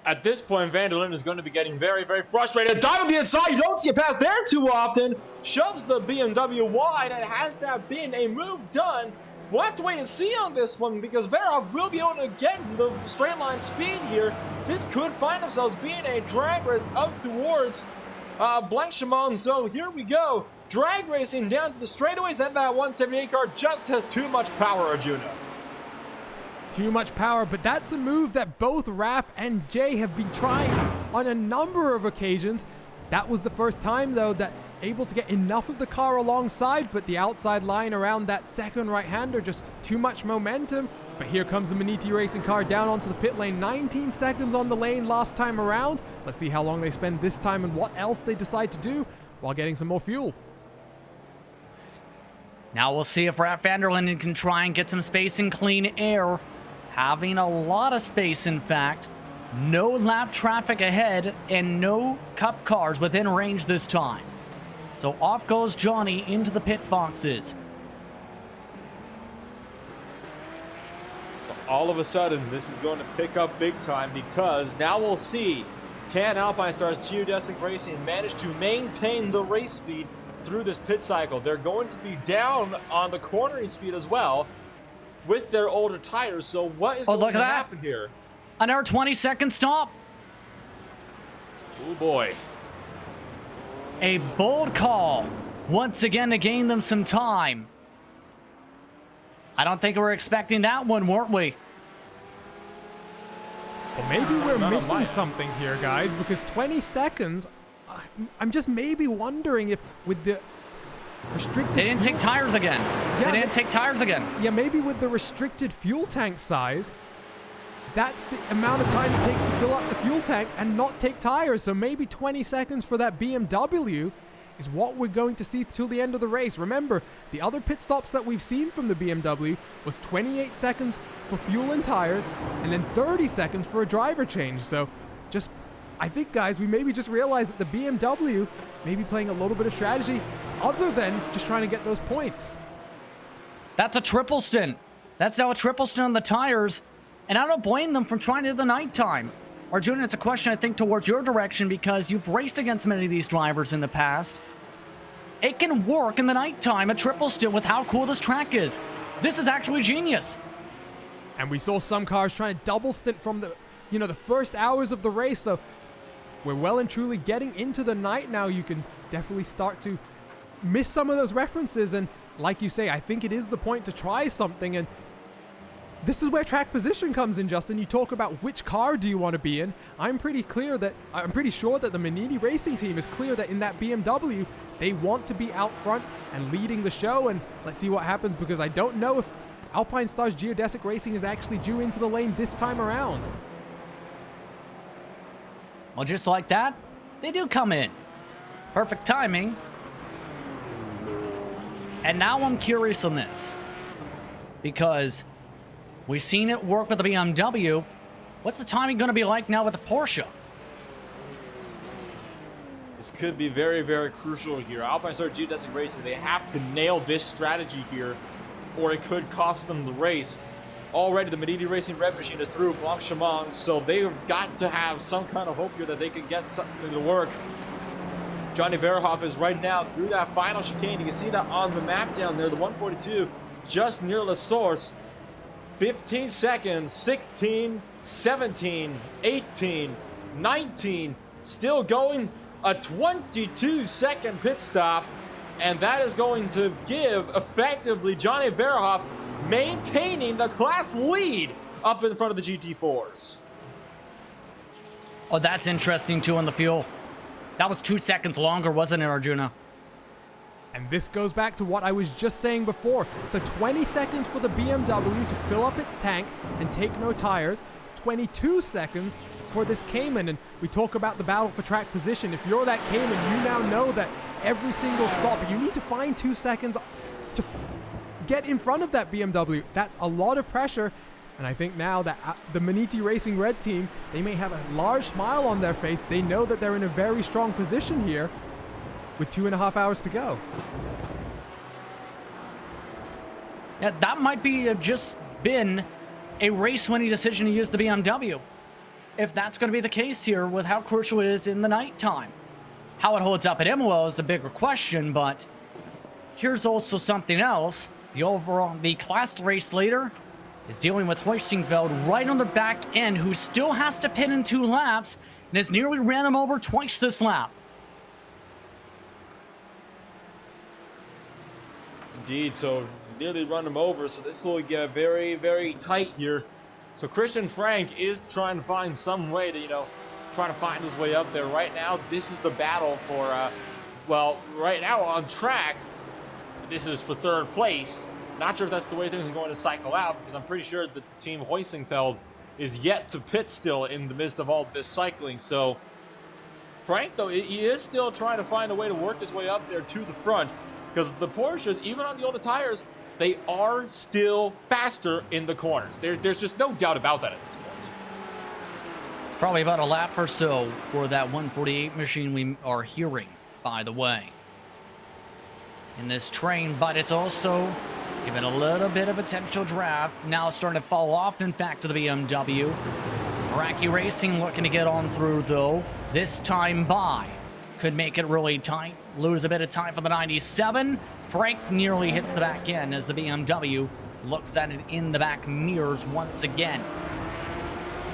At this point, Vanderlinde is going to be getting very, very frustrated. Dive on the inside, you don't see a pass there too often. Shoves the BMW wide, and has that been a move done? We'll have to wait and see on this one, because Verhoff will be able to get the straight line speed here. This could find themselves being a drag race up towards Blanchimont. So here we go. Drag racing down to the straightaways, and that 178 car just has too much power, Arjuna. Too much power, but that's a move that both Raph and Jay have been trying on a number of occasions. That was the first time, though, that able to get enough of the car alongside, but the outside line around that second right-hander, just too much momentum. But here comes the Maniti Racing car down onto the pit lane. 19 seconds on the lane last time around. Let's see how long they spend this time and what else they decide to do while getting some more fuel. Now we'll see if Raph Vanderlinde can try and get some space in clean air. Having a lot of space, in fact. No lap traffic ahead and no Cup cars within range this time. So off goes Johnny into the pit boxes. So all of a sudden, this is going to pick up big time, because now we'll see, can Alpine Stars Geodesic Racing manage to maintain the race lead through this pit cycle? They're going to be down on the cornering speed as well with their older tires. So what is going to happen here? Another 20-second stop. Oh boy. A bold call once again to gain them some time. I don't think we were expecting that one, weren't we? Well, maybe we're missing something here, guys, because 20 seconds, I'm just maybe wondering if with the restricted... They didn't take tires again. Yeah, they didn't take tires again. Yeah, maybe with the restricted fuel tank size, that's the amount of time it takes to fill up the fuel tank and not take tires. So maybe 20 seconds for that BMW is what we're going to see till the end of the race. Remember, the other pit stops that we've seen from the BMW was 28 seconds for fuel and tires, and then 30 seconds for a driver change. So just, I think, guys, we maybe just realized that the BMW may be playing a little bit of strategy other than just trying to get those points. That's a triple stint. That's now a triple stint on the tires. And I don't blame them for trying it in the nighttime. Arjuna, it's a question, I think, towards your direction because you've raced against many of these drivers in the past. It can work in the nighttime, a triple stint, with how cool this track is. This is actually genius. And we saw some cars trying to double stint from the first hours of the race. So we're well and truly getting into the night now. You can definitely start to miss some of those references. And like you say, I think it is the point to try something. And this is where track position comes in, Justin. You talk about which car do you want to be in. I'm pretty sure that the Manini Racing team is clear that in that BMW, they want to be out front and leading the show. And let's see what happens, because I don't know if Alpine Star's Geodesic Racing is actually due into the lane this time around. Well, just like that, they do come in. Perfect timing. And now I'm curious on this, because we've seen it work with the BMW. What's the timing going to be like now with the Porsche? This could be very, very crucial here. Alpine Star Geodesic Racing, they have to nail this strategy here, or it could cost them the race. Already, the Manini Racing Red Machine is through Blanc-Chaman, so they've got to have some kind of hope here that they can get something to work. Johnny Verhoff is right now through that final chicane. You can see that on the map down there, the 142, just near the source. 15 seconds, 16, 17, 18, 19, still going. A 22-second pit stop, and that is going to give effectively Johnny Verhoff maintaining the class lead up in front of the GT4s. Oh, that's interesting too on the fuel. That was 2 seconds longer, wasn't it, Arjuna? And this goes back to what I was just saying before. So 20 seconds for the BMW to fill up its tank and take no tires. 22 seconds for this Cayman. And we talk about the battle for track position. If you're that Cayman, you now know that every single stop, you need to find 2 seconds to get in front of that BMW. That's a lot of pressure. And I think now that the Manini Racing Red team, they may have a large smile on their face. They know that they're in a very strong position here with 2.5 hours to go. Yeah, that might be just been a race-winning decision to use the BMW. If that's going to be the case here with how crucial it is in the nighttime. How it holds up at Imola is a bigger question, but here's also something else. The class race leader is dealing with Hoistingfeld right on the back end, who still has to pit in 2 laps and has nearly ran him over twice this lap. Indeed, so he's nearly run him over, so this will get very, very tight here. So Christian Frank is trying to find some way to, trying to find his way up there. Right now, this is the battle for, right now on track, this is for 3rd place. Not sure if that's the way things are going to cycle out, because I'm pretty sure that the team Hoistingfeld is yet to pit still in the midst of all this cycling. So Frank, though, he is still trying to find a way to work his way up there to the front, because the Porsches, even on the older tires, they are still faster in the corners. There's just no doubt about that at this point. It's probably about a lap or so for that 148 machine we are hearing, by the way, in this train, but it's also given a little bit of potential draft. Now it's starting to fall off, in fact, to the BMW. Iraqi Racing looking to get on through, though. This time by could make it really tight. Lose a bit of time for the 97. Frank nearly hits the back end as the BMW looks at it in the back mirrors once again.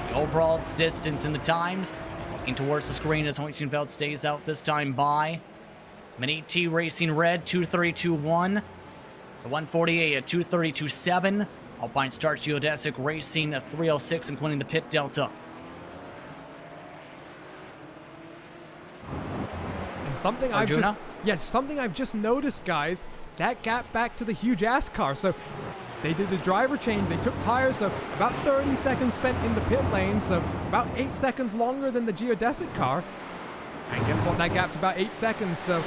The overall distance in the times, looking towards the screen as Hoistingfeld stays out this time by. Manini Racing Red, 232.1. The 148 at 232.7. Alpine Star Geodesic Racing at 306, including the pit delta. And something I've just noticed, guys, that gap back to the huge ass car. So they did the driver change, they took tires, so about 30 seconds spent in the pit lane, so about 8 seconds longer than the Geodesic car. And guess what? That gap's about 8 seconds. So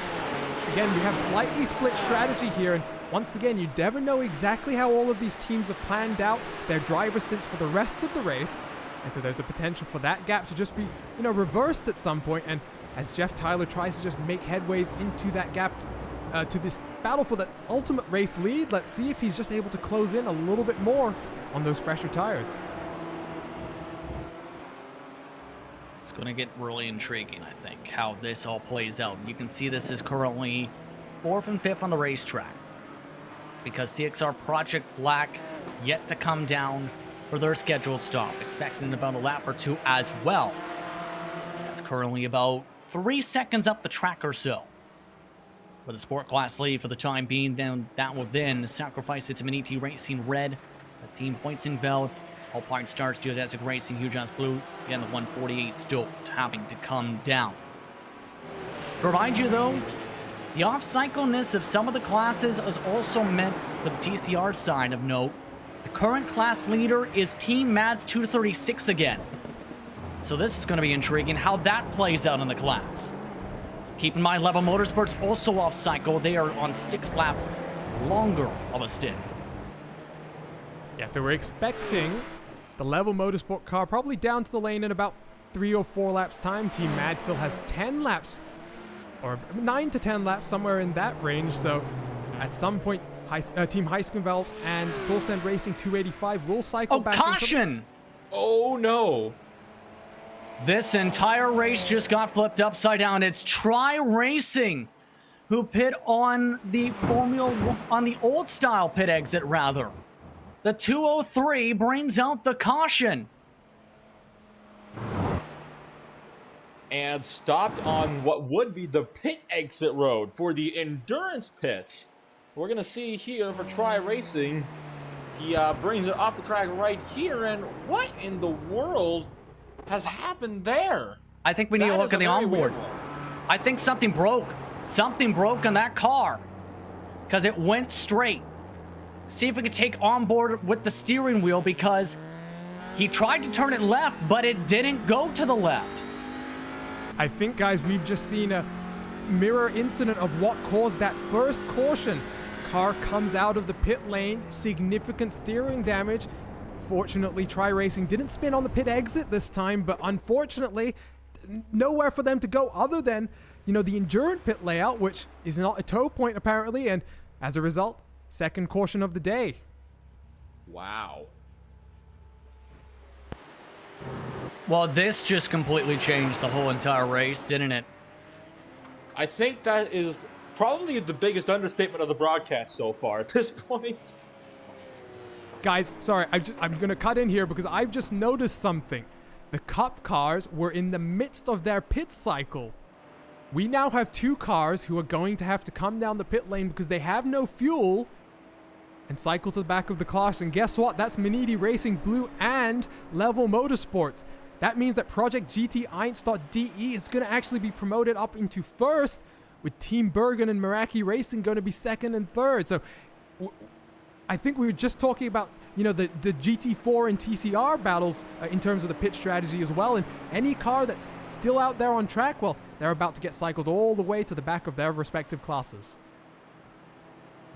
again, we have slightly split strategy here. And once again, you never know exactly how all of these teams have planned out their driver stints for the rest of the race. And so there's the potential for that gap to just be, reversed at some point. And as Jeff Tyler tries to just make headways into that gap, to this battle for the ultimate race lead, let's see if he's just able to close in a little bit more on those fresher tires. It's going to get really intriguing, I think, how this all plays out. You can see this is currently 4th and 5th on the racetrack. It's because CXR Project Black yet to come down for their scheduled stop, expecting about a lap or 2 as well. It's currently about 3 seconds up the track or so. With the Sport Class lead for the time being, then that will then sacrifice it to Maniti Racing Red, the Team Pointsingveld, Alpine Stars, Geodesic Racing, Hujas Blue, again the 148 still having to come down. To remind you though, the off-cycleness of some of the classes is also meant for the TCR side of note. The current class leader is Team Mads 236 again. So this is going to be intriguing how that plays out in the class. Keep in mind, Level Motorsports also off-cycle. They are on 6 lap longer of a stint. Yeah, so we're expecting the Level Motorsport car probably down to the lane in about 3 or 4 laps time. Team Mad still has 10 laps, or 9 to 10 laps, somewhere in that range. So at some point, Team Heiskenveld and Full Send Racing 285 will cycle back. Caution! Oh no! This entire race just got flipped upside down. It's Tri Racing who pit on the old style pit exit rather. The 203 brings out the caution. And stopped on what would be the pit exit road for the endurance pits. We're going to see here for Tri Racing. He brings it off the track right here. And what in the world has happened there? I think we need to look at the onboard. I think something broke. Something broke on that car. Because it went straight. See if we can take onboard with the steering wheel, because he tried to turn it left, but it didn't go to the left. I think, guys, we've just seen a mirror incident of what caused that first caution. Car comes out of the pit lane, significant steering damage. Fortunately, Tri Racing didn't spin on the pit exit this time, but unfortunately, nowhere for them to go other than, the endurance pit layout, which is not a tow point apparently, and as a result, second caution of the day. Wow. Well, this just completely changed the whole entire race, didn't it? I think that is probably the biggest understatement of the broadcast so far at this point. Guys, sorry, I'm going to cut in here because I've just noticed something. The Cup cars were in the midst of their pit cycle. We now have 2 cars who are going to have to come down the pit lane because they have no fuel and cycle to the back of the class. And guess what? That's Maniti Racing Blue and Level Motorsports. That means that Project GT Einst.de is going to actually be promoted up into first, with Team Bergen and Meraki Racing going to be second and third. So I think we were just talking about, the GT4 and TCR battles in terms of the pit strategy as well. And any car that's still out there on track, well, they're about to get cycled all the way to the back of their respective classes.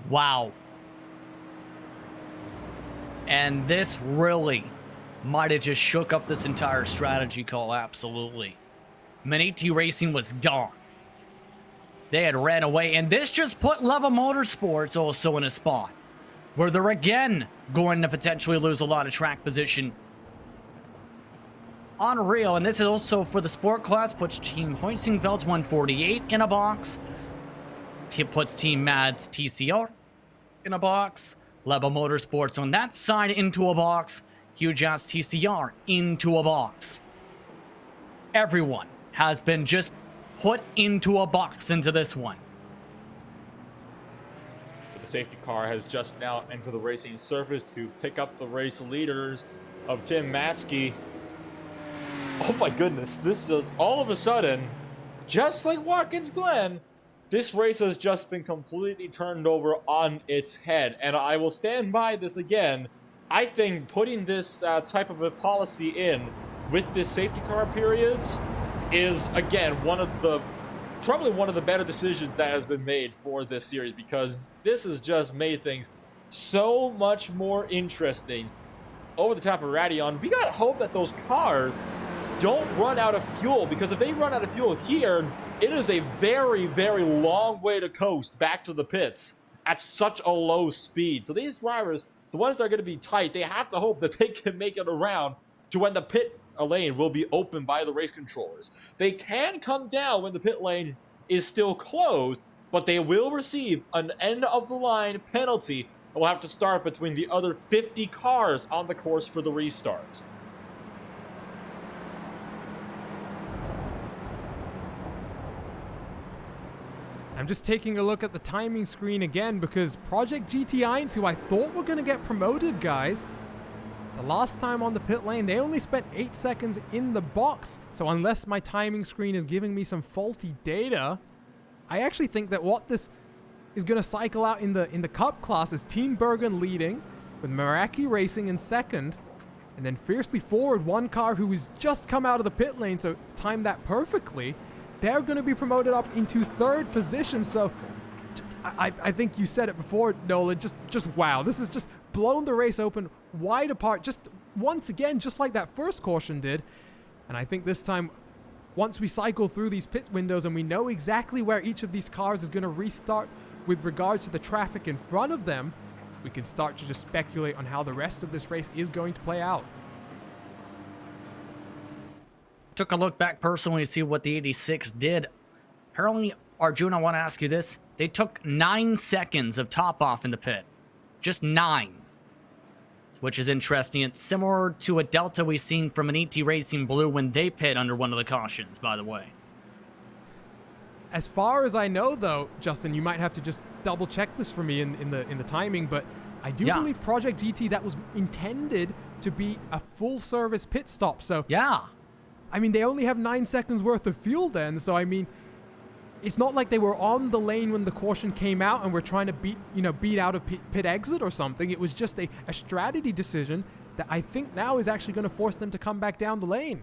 Wow. And this really might have just shook up this entire strategy call, absolutely. Maniti Racing was gone. They had ran away, and this just put Level Motorsports also in a spot where they're again going to potentially lose a lot of track position. Unreal, and this is also for the sport class, puts Team Pointsingveld's 148 in a box. Puts Team Mads TCR in a box. Level Motorsports on that side into a box. Hujas TCR into a box. Everyone has been just put into a box into this one. So the safety car has just now entered the racing surface to pick up the race leaders of Tim Matsky. Oh my goodness, this is all of a sudden, just like Watkins Glen, this race has just been completely turned over on its head. And I will stand by this again. I think putting this type of a policy in with this safety car periods is, again, probably one of the better decisions that has been made for this series, because this has just made things so much more interesting. over the top of Radion. We gotta hope that those cars don't run out of fuel, because if they run out of fuel here, it is a very, very long way to coast back to the pits at such a low speed. So these drivers, the ones that are going to be tight, they have to hope that they can make it around to when the pit lane will be open by the race controllers. They can come down when the pit lane is still closed, but they will receive an end-of-the-line penalty and will have to start between the other 50 cars on the course for the restart. I'm just taking a look at the timing screen again because Project GT1, who I thought were going to get promoted, guys, the last time on the pit lane, they only spent 8 seconds in the box. So unless my timing screen is giving me some faulty data, I actually think that what this is going to cycle out in the Cup class is Team Bergen leading, with Meraki Racing in second, and then Fiercely Forward, one car who has just come out of the pit lane, so timed that perfectly. They're going to be promoted up into third position. So I think you said it before, Nola, just wow. This has just blown the race open wide apart, just once again, just like that first caution did. And I think this time, once we cycle through these pit windows and we know exactly where each of these cars is going to restart with regards to the traffic in front of them, we can start to just speculate on how the rest of this race is going to play out. Took a look back personally to see what the 86 did. Apparently, Arjun, I want to ask you this. They took 9 seconds of top off in the pit. Just 9. Which is interesting. It's similar to a delta we've seen from an ET Racing Blue when they pit under one of the cautions, by the way. As far as I know, though, Justin, you might have to just double check this for me in the timing, but I do believe Project GT, that was intended to be a full service pit stop. So yeah. I mean, they only have 9 seconds worth of fuel then, so I mean, it's not like they were on the lane when the caution came out and were trying to beat out of pit exit or something. It was just a strategy decision that I think now is actually going to force them to come back down the lane.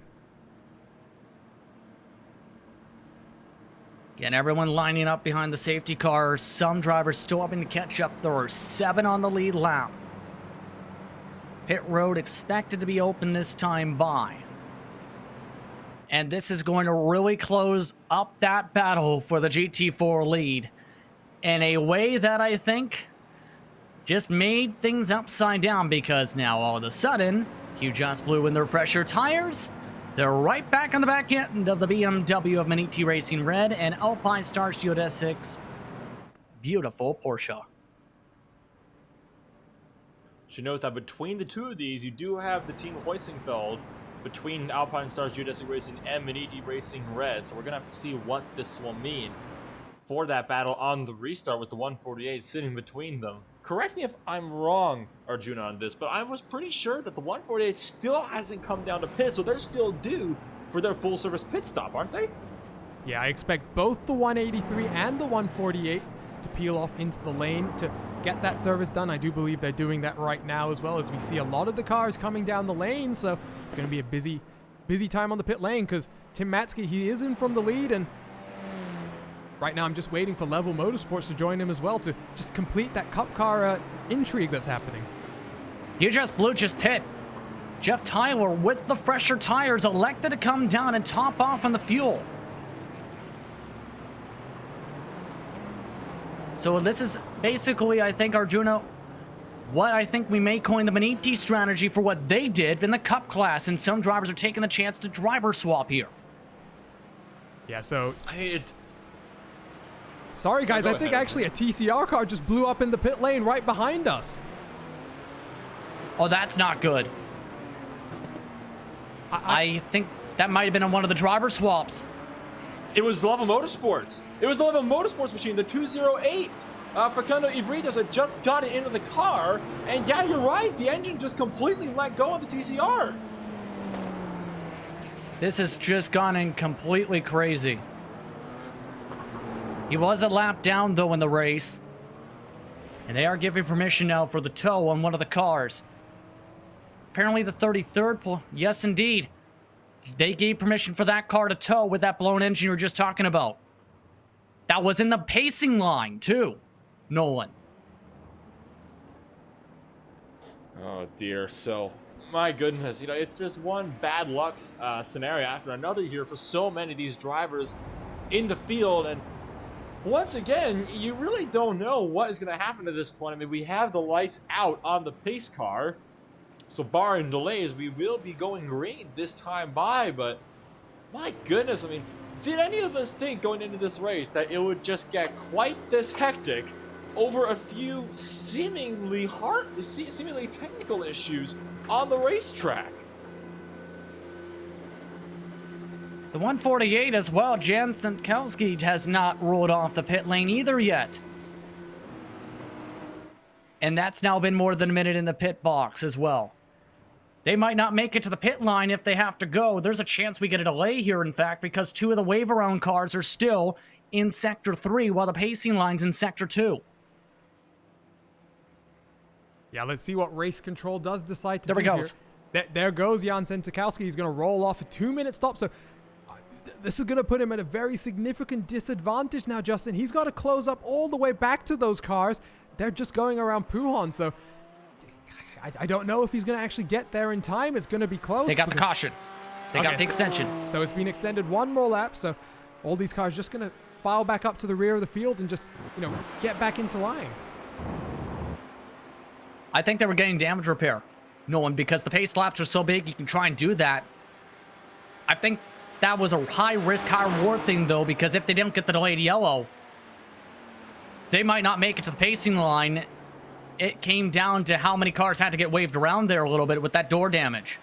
Again, everyone lining up behind the safety car. Some drivers still having to catch up. There are 7 on the lead lap. Pit road expected to be open this time by. And this is going to really close up that battle for the GT4 lead in a way that I think just made things upside down, because now all of a sudden, you just blew in their fresher tires. They're right back on the back end of the BMW of Maniti Racing Red and Alpine Star Shield S6. Beautiful Porsche. Should note that between the two of these, you do have the Team Hoisingfeld between Alpine Stars Geodesic Racing and Maniti Racing Red. So we're going to have to see what this will mean for that battle on the restart with the 148 sitting between them. Correct me if I'm wrong, Arjuna, on this, but I was pretty sure that the 148 still hasn't come down to pit, so they're still due for their full service pit stop, aren't they? Yeah, I expect both the 183 and the 148 to peel off into the lane to get that service done. I do believe they're doing that right now as well, as we see a lot of the cars coming down the lane, so it's going to be a busy time on the pit lane, because Tim Matzke, he is in from the lead, and right now I'm just waiting for Level Motorsports to join him as well to just complete that Cup car intrigue that's happening. You just blew just pit. Jeff Tyler, with the fresher tires, elected to come down and top off on the fuel. So this is basically, I think, Arjuna, what I think we may coin the Maniti strategy for what they did in the Cup class, and some drivers are taking the chance to driver swap here. Yeah, so... Sorry, guys, I think actually a TCR car just blew up in the pit lane right behind us. Oh, that's not good. I think that might have been on one of the driver swaps. It was Level Motorsports. It was the Level Motorsports machine, the 208. Facundo Ibritos had just got it into the car, and yeah, you're right, the engine just completely let go of the TCR. This has just gone in completely crazy. He was a lap down, though, in the race. And they are giving permission now for the tow on one of the cars. Apparently the 33rd, yes, indeed. They gave permission for that car to tow with that blown engine you were just talking about. That was in the pacing line, too, Nolan. Oh, dear. So, My goodness, it's just one bad luck scenario after another here for so many of these drivers in the field. And once again, you really don't know what is going to happen at this point. I mean, we have the lights out on the pace car, so barring delays, we will be going green this time by. But my goodness, I mean, did any of us think going into this race that it would just get quite this hectic over a few seemingly technical issues on the racetrack? The 148 as well. Jan Sankowski has not rolled off the pit lane either yet. And that's now been more than a minute in the pit box as well. They might not make it to the pit line if they have to go. There's a chance we get a delay here, in fact, because 2 of the wave around cars are still in Sector 3 while the pacing line's in Sector 2. Yeah, let's see what race control does decide to do There he goes. here. There goes Jan Sankowski. He's going to roll off a 2-minute stop. So this is going to put him at a very significant disadvantage now, Justin. He's got to close up all the way back to those cars. They're just going around Pujon. So I don't know if he's going to actually get there in time. It's going to be close. They got the caution. They got the extension. So it's been extended one more lap. So all these cars just going to file back up to the rear of the field and just, get back into line. I think they were getting damage repair, Nolan, because the pace laps are so big, you can try and do that. I think that was a high-risk, high-reward thing, though, because if they didn't get the delayed yellow, they might not make it to the pacing line. It came down to how many cars had to get waved around there a little bit with that door damage.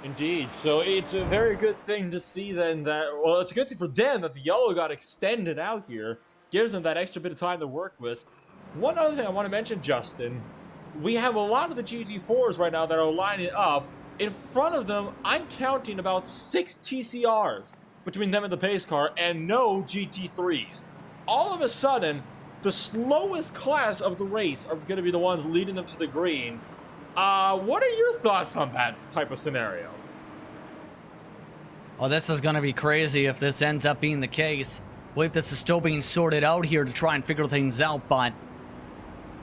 Indeed. So it's a very good thing to see then that, well, it's a good thing for them that the yellow got extended out here. Gives them that extra bit of time to work with. One other thing I want to mention, Justin, we have a lot of the GT4s right now that are lining up. In front of them, I'm counting about 6 TCRs between them and the pace car and no GT3s. All of a sudden, the slowest class of the race are going to be the ones leading them to the green. What are your thoughts on that type of scenario? Well, this is going to be crazy if this ends up being the case. I believe this is still being sorted out here to try and figure things out, but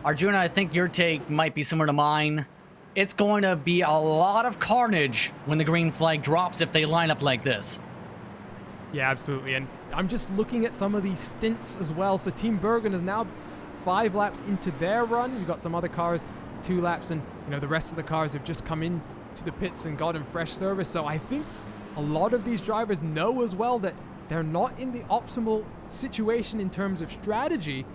Arjuna, I think your take might be similar to mine. It's going to be a lot of carnage when the green flag drops if they line up like this. Yeah, absolutely. And I'm just looking at some of these stints as well. So Team Bergen is now 5 laps into their run. You've got some other cars 2 laps, and the rest of the cars have just come in to the pits and gotten fresh service. So I think a lot of these drivers know as well that they're not in the optimal situation in terms of strategy.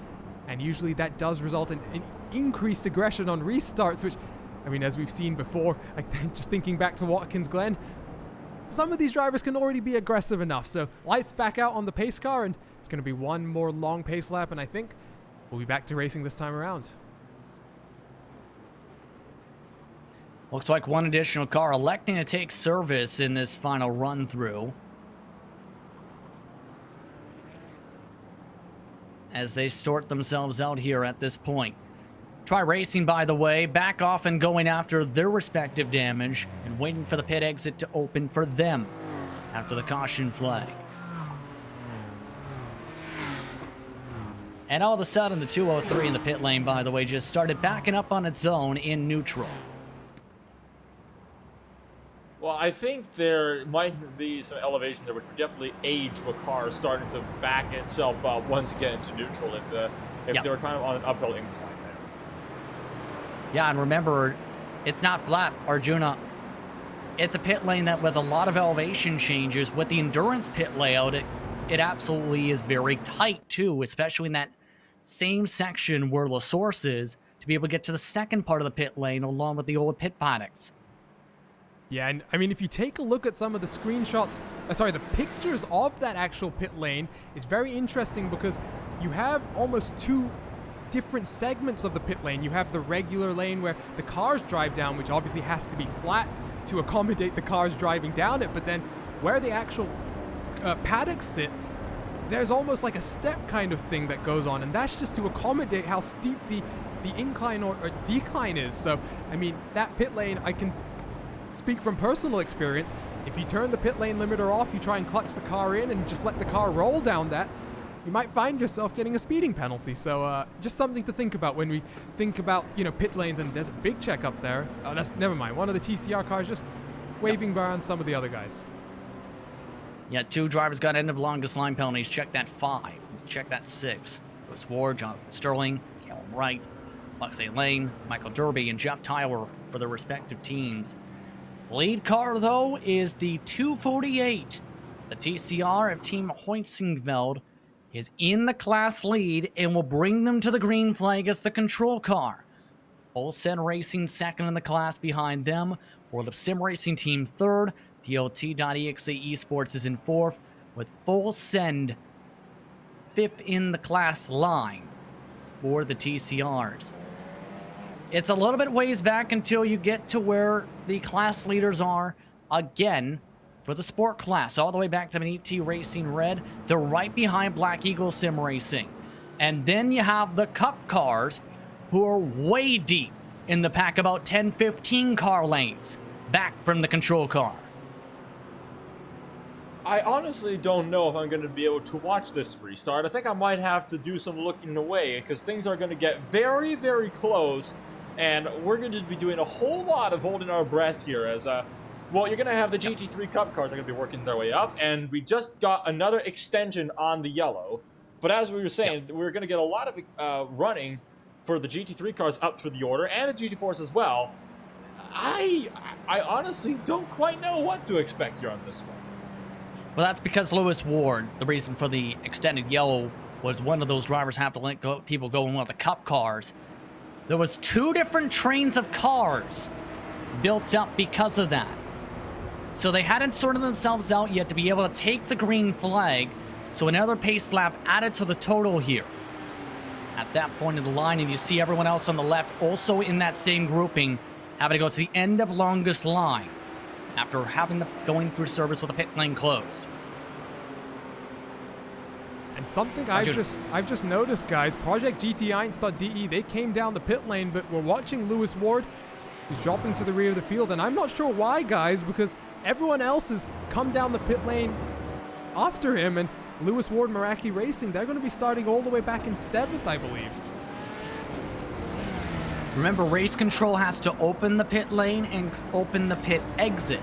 And usually that does result in increased aggression on restarts, which, as we've seen before, just thinking back to Watkins Glen, some of these drivers can already be aggressive enough. So lights back out on the pace car, and it's going to be one more long pace lap, and I think we'll be back to racing this time around. Looks like one additional car electing to take service in this final run through, as they sort themselves out here at this point. Try Racing, by the way, back off and going after their respective damage and waiting for the pit exit to open for them after the caution flag. And all of a sudden, the 203 in the pit lane, by the way, just started backing up on its own in neutral. Well, I think there might be some elevation there, which would definitely aid to a car starting to back itself up once again into neutral if they were kind of on an uphill incline there. Yeah, and remember, it's not flat, Arjuna. It's a pit lane that with a lot of elevation changes, with the endurance pit layout, it absolutely is very tight too, especially in that same section where La Source is, to be able to get to the second part of the pit lane along with the old pit paddocks. Yeah, and if you take a look at some of the screenshots, the pictures of that actual pit lane, it's very interesting because you have almost 2 different segments of the pit lane. You have the regular lane where the cars drive down, which obviously has to be flat to accommodate the cars driving down it, but then where the actual paddocks sit, there's almost like a step kind of thing that goes on, and that's just to accommodate how steep the incline or decline is. So, that pit lane, I can speak from personal experience. If you turn the pit lane limiter off, you try and clutch the car in and just let the car roll down that, you might find yourself getting a speeding penalty. So just something to think about when we think about, pit lanes. And there's a big check up there. Oh, never mind. One of the TCR cars just waving by on some of the other guys. Yeah, 2 drivers got end of longest line penalties. Check that 5. Let's check that 6. Lewis Ward, Jonathan Sterling, Callum Wright, Lexi Lane, Michael Derby, and Jeff Tyler for their respective teams. Lead car, though, is the 248. The TCR of Team Hoinsingveld is in the class lead and will bring them to the green flag as the control car. Full Send Racing second in the class behind them. World of Sim Racing Team third. DLT.exe Esports is in fourth, with Full Send fifth in the class line for the TCRs. It's a little bit ways back until you get to where the class leaders are again for the sport class, all the way back to Maniti Racing Red. They're right behind Black Eagle Sim Racing. And then you have the Cup cars, who are way deep in the pack, about 10-15 car lanes back from the control car. I honestly don't know if I'm going to be able to watch this restart. I think I might have to do some looking away because things are going to get very, very close, and we're going to be doing a whole lot of holding our breath here as, well, you're going to have the GT3 Cup cars are going to be working their way up, and we just got another extension on the yellow. But as we were saying, we're going to get a lot of running for the GT3 cars up through the order, and the GT4s as well. I honestly don't quite know what to expect here on this one. Well, that's because Lewis Ward, the reason for the extended yellow, was one of those drivers have to let people go in one of the Cup cars. There was 2 different trains of cars built up because of that. So they hadn't sorted themselves out yet to be able to take the green flag. So another pace lap added to the total here. At that point in the line, and you see everyone else on the left also in that same grouping, having to go to the end of longest line after going through service with the pit lane closed. And something I've just noticed, guys, Project GT1.de, they came down the pit lane, but we're watching Lewis Ward. He's dropping to the rear of the field, and I'm not sure why, guys, because everyone else has come down the pit lane after him, and Lewis Ward, Meraki Racing, they're going to be starting all the way back in 7th, I believe. Remember, race control has to open the pit lane and open the pit exit.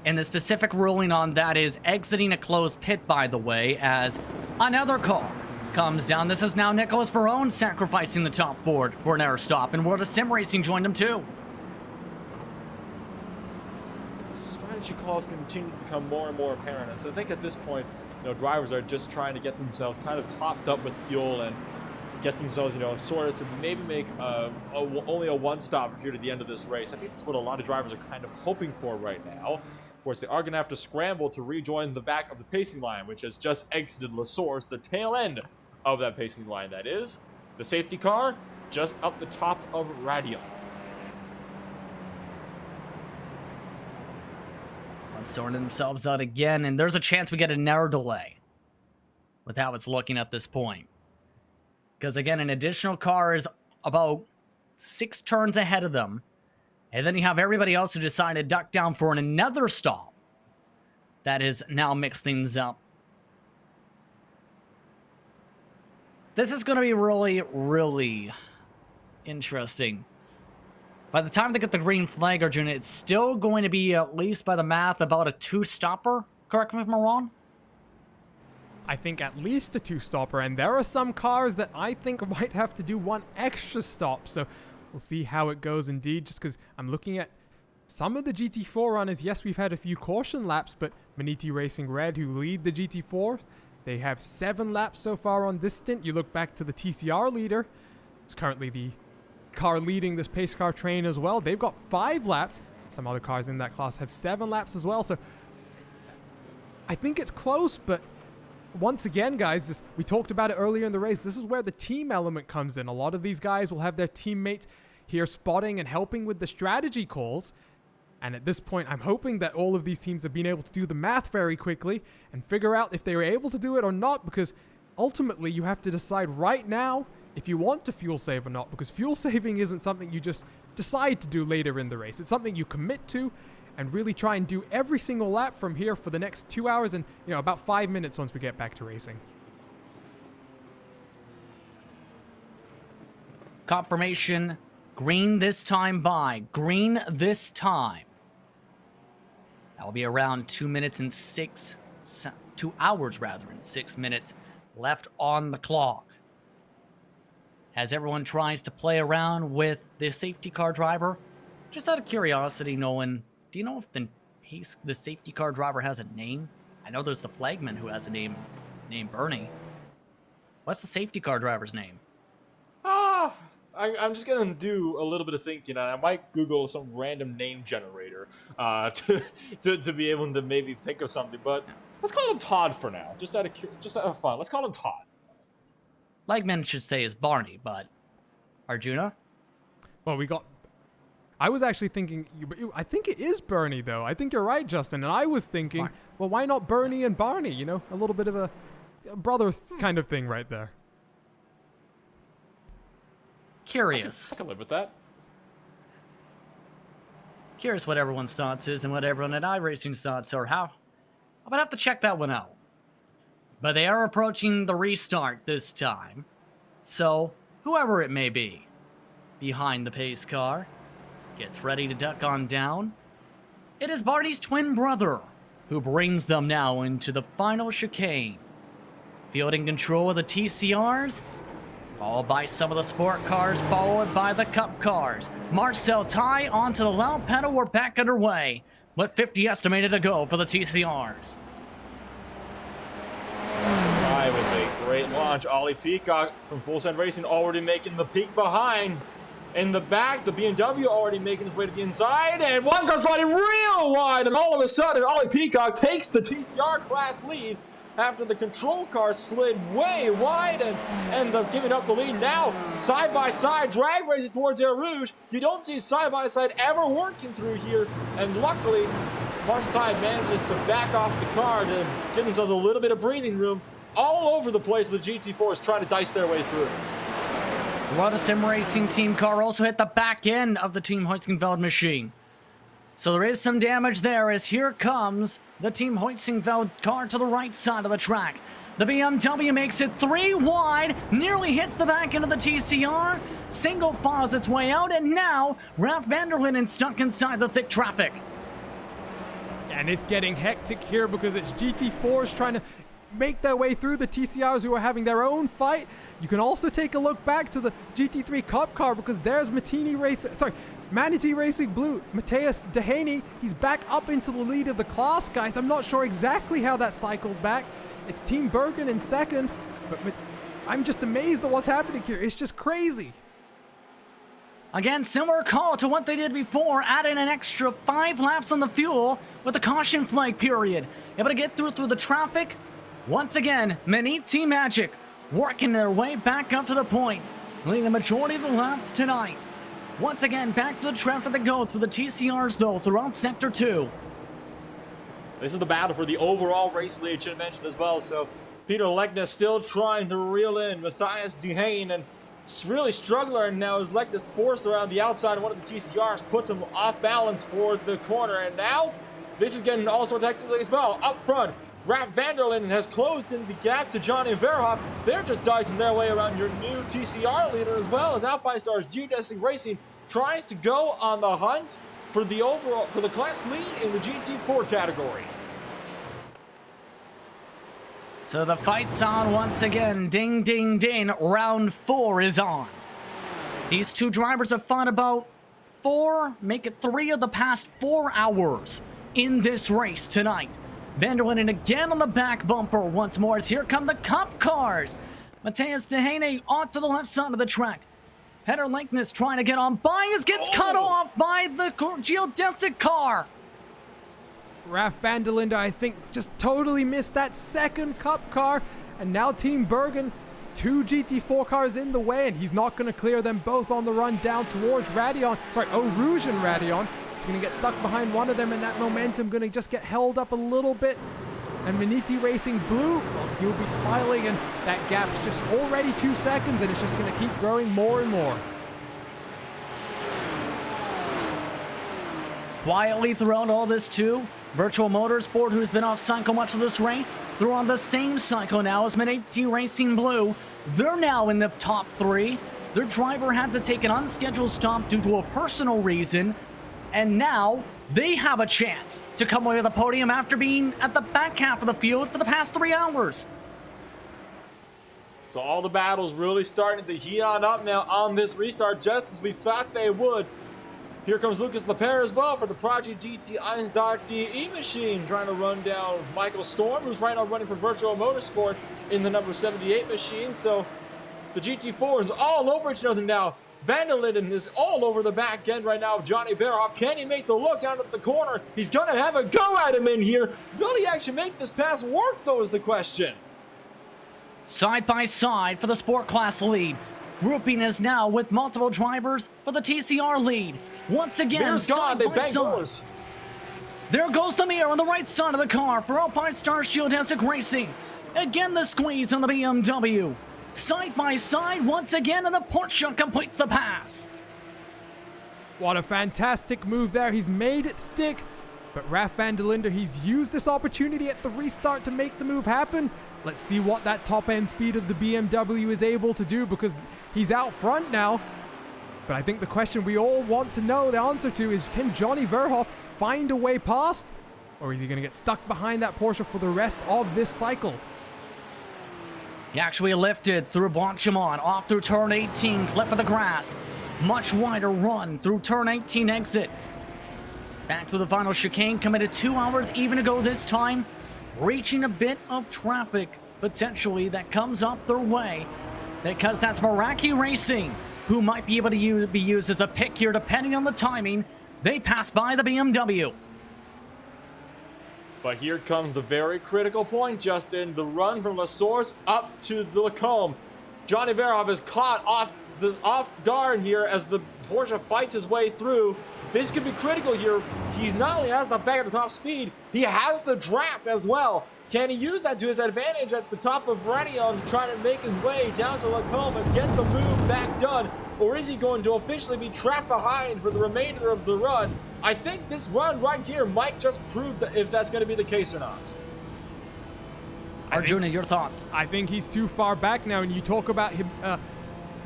And the specific ruling on that is exiting a closed pit, by the way, as another car comes down. This is now Nicholas Verone sacrificing the top board for an air stop, and World of Sim Racing joined him too. Strategy calls continue to become more and more apparent. And so I think at this point, drivers are just trying to get themselves kind of topped up with fuel and get themselves, sorted to maybe make only a one-stop here to the end of this race. I think that's what a lot of drivers are kind of hoping for right now. Of course, they are going to have to scramble to rejoin the back of the pacing line, which has just exited La Source, the tail end of that pacing line, that is. The safety car just up the top of Radio. Sorting themselves out again, and there's a chance we get an air delay with how it's looking at this point. Because again, an additional car is about 6 turns ahead of them. And then you have everybody else who decided to duck down for another stop. That has now mixed things up. This is going to be really, really interesting. By the time they get the green flag, Arjun, it's still going to be, at least by the math, about a 2-stopper. Correct me if I'm wrong? I think at least a 2-stopper, and there are some cars that I think might have to do 1 extra stop, so we'll see how it goes indeed, just because I'm looking at some of the GT4 runners. Yes, we've had a few caution laps, but Maniti Racing Red, who lead the GT4, they have 7 laps so far on this stint. You look back to the TCR leader, it's currently the car leading this pace car train as well. They've got 5 laps. Some other cars in that class have 7 laps as well, so I think it's close, but once again, guys, we talked about it earlier in the race. This is where the team element comes in. A lot of these guys will have their teammates here spotting and helping with the strategy calls. And at this point, I'm hoping that all of these teams have been able to do the math very quickly and figure out if they were able to do it or not, because ultimately you have to decide right now if you want to fuel save or not, because fuel saving isn't something you just decide to do later in the race. It's something you commit to, and really try and do every single lap from here for the next 2 hours and, about 5 minutes once we get back to racing. Confirmation, green this time by. Green this time. That'll be around 2 hours rather, and 6 minutes left on the clock. As everyone tries to play around with the safety car driver, just out of curiosity, Nolan, do you know if the safety car driver has a name? I know there's the flagman who has a name named Bernie. What's the safety car driver's name? I'm just gonna do a little bit of thinking, and I might Google some random name generator to be able to maybe think of something. But let's call him Todd for now, just out of fun. Let's call him Todd. Flagman should say is Barney, but Arjuna? Well, I was actually thinking, I think it is Bernie, though. I think you're right, Justin. And I was thinking, well, why not Bernie and Barney? A little bit of a brother kind of thing right there. Curious. I can live with that. Curious what everyone's thoughts is and what everyone at iRacing's thoughts are. I'm gonna have to check that one out. But they are approaching the restart this time. So, whoever it may be, behind the pace car, gets ready to duck on down. It is Barney's twin brother, who brings them now into the final chicane. Fielding control of the TCRs, followed by some of the sport cars, followed by the cup cars. Marcel Ty onto the loud pedal, we're back underway, with 50 estimated to go for the TCRs. Ty with a great launch. Ollie Peacock from Full Send Racing already making the peak behind. In the back, the BMW already making his way to the inside, and one car sliding real wide, and all of a sudden, Ollie Peacock takes the TCR class lead after the control car slid way wide and ended up giving up the lead. Now, side-by-side, drag racing towards Air Rouge. You don't see side-by-side ever working through here, and luckily, Marcel Ty manages to back off the car to give themselves a little bit of breathing room. All over the place, the GT4 is trying to dice their way through. Well, the sim racing team car also hit the back end of the Team Hoitzingfeld machine. So there is some damage there as here comes the Team Hoitzingfeld car to the right side of the track. The BMW makes it 3 wide, nearly hits the back end of the TCR, single files its way out, and now Ralph Vanderlinden stuck inside the thick traffic. And it's getting hectic here because it's GT4s trying to make their way through the TCRs who are having their own fight. You can also take a look back to the GT3 Cup car because there's Manatee Racing Blue, Matthias Dehaney. He's back up into the lead of the class, guys. I'm not sure exactly how that cycled back. It's Team Bergen in second, but I'm just amazed at what's happening here. It's just crazy. Again, similar call to what they did before, adding an extra 5 laps on the fuel with a caution flag period. Able to get through the traffic. Once again, Maniti Magic working their way back up to the point, leading the majority of the laps tonight. Once again, back to the traffic that goes through the TCRs, though, throughout Sector 2. This is the battle for the overall race lead, should have mentioned as well. So Peter Leknes still trying to reel in Matthias Duhane and really struggling now as Leknes forced around the outside of one of the TCRs, puts him off balance for the corner. And now this is getting all sorts of hectic as well. Up front, Ralph Vanderlinden has closed in the gap to Johnny Verhoff. They're just dicing their way around your new TCR leader, as well as Out by Stars Geodesic Racing tries to go on the hunt for the class lead in the GT4 category. So the fight's on once again. Ding, ding, ding. Round 4 is on. These two drivers have fought about 3 of the past 4 hours in this race tonight. Vanderlinden again on the back bumper once more as here come the Cup cars. Matthias Dehaney onto the left side of the track. Peter Leknes trying to get on by as gets cut off by the geodesic car. Ralph Vanderlinden, I think, just totally missed that second Cup car. And now Team Bergen, 2 GT4 cars in the way, and he's not going to clear them both on the run down towards Eau Rouge and Radion. He's going to get stuck behind one of them, and that momentum going to just get held up a little bit. And Maniti Racing Blue, well, he'll be smiling, and that gap's just already 2 seconds, and it's just going to keep growing more and more. Quietly throughout all this too, Virtual Motorsport, who's been off cycle much of this race, they're on the same cycle now as Mid-AT Racing Blue. They're now in the top 3. Their driver had to take an unscheduled stop due to a personal reason, and now they have a chance to come away with a podium after being at the back half of the field for the past 3 hours. So all the battles really starting to heat on up now on this restart, just as we thought they would. Here comes Lucas Lepere as well for the Project GT 1.de machine, trying to run down Michael Storm, who's right now running for Virtual Motorsport in the number 78 machine. So the GT4 is all over each other now. Van der Linden is all over the back end right now of Johnny Verhoff. Can he make the look down at the corner? He's going to have a go at him in here. Will he actually make this pass work, though, is the question. Side by side for the Sport Class lead. Grouping is now with multiple drivers for the TCR lead. Once again, side by side. There goes the mirror on the right side of the car for Alpine Star Geodesic Racing. Again, the squeeze on the BMW. Side by side once again, and the Porsche completes the pass. What a fantastic move there. He's made it stick. But Raf van der Linde, he's used this opportunity at the restart to make the move happen. Let's see what that top end speed of the BMW is able to do, because he's out front now. But I think the question we all want to know the answer to is, can Johnny Verhoff find a way past? Or is he going to get stuck behind that Porsche for the rest of this cycle? He actually lifted through Blanchimont, off through turn 18, clip of the grass. Much wider run through turn 18 exit. Back through the final chicane, committed 2 hours even ago this time. Reaching a bit of traffic, potentially, that comes up their way. Because that's Meraki Racing, who might be able to be used as a pick here depending on the timing. They pass by the BMW. But here comes the very critical point, Justin. The run from La Source up to the Lacombe. Johnny Verhoff is caught off guard here as the Porsche fights his way through. This could be critical here. He's not only has the back at the top speed, he has the draft as well. Can he use that to his advantage at the top of Radion, trying to make his way down to Lacombe and get the move back done? Or is he going to officially be trapped behind for the remainder of the run? I think this run right here might just prove that if that's going to be the case or not. Arjuna, your thoughts? I think he's too far back now, and you talk about him,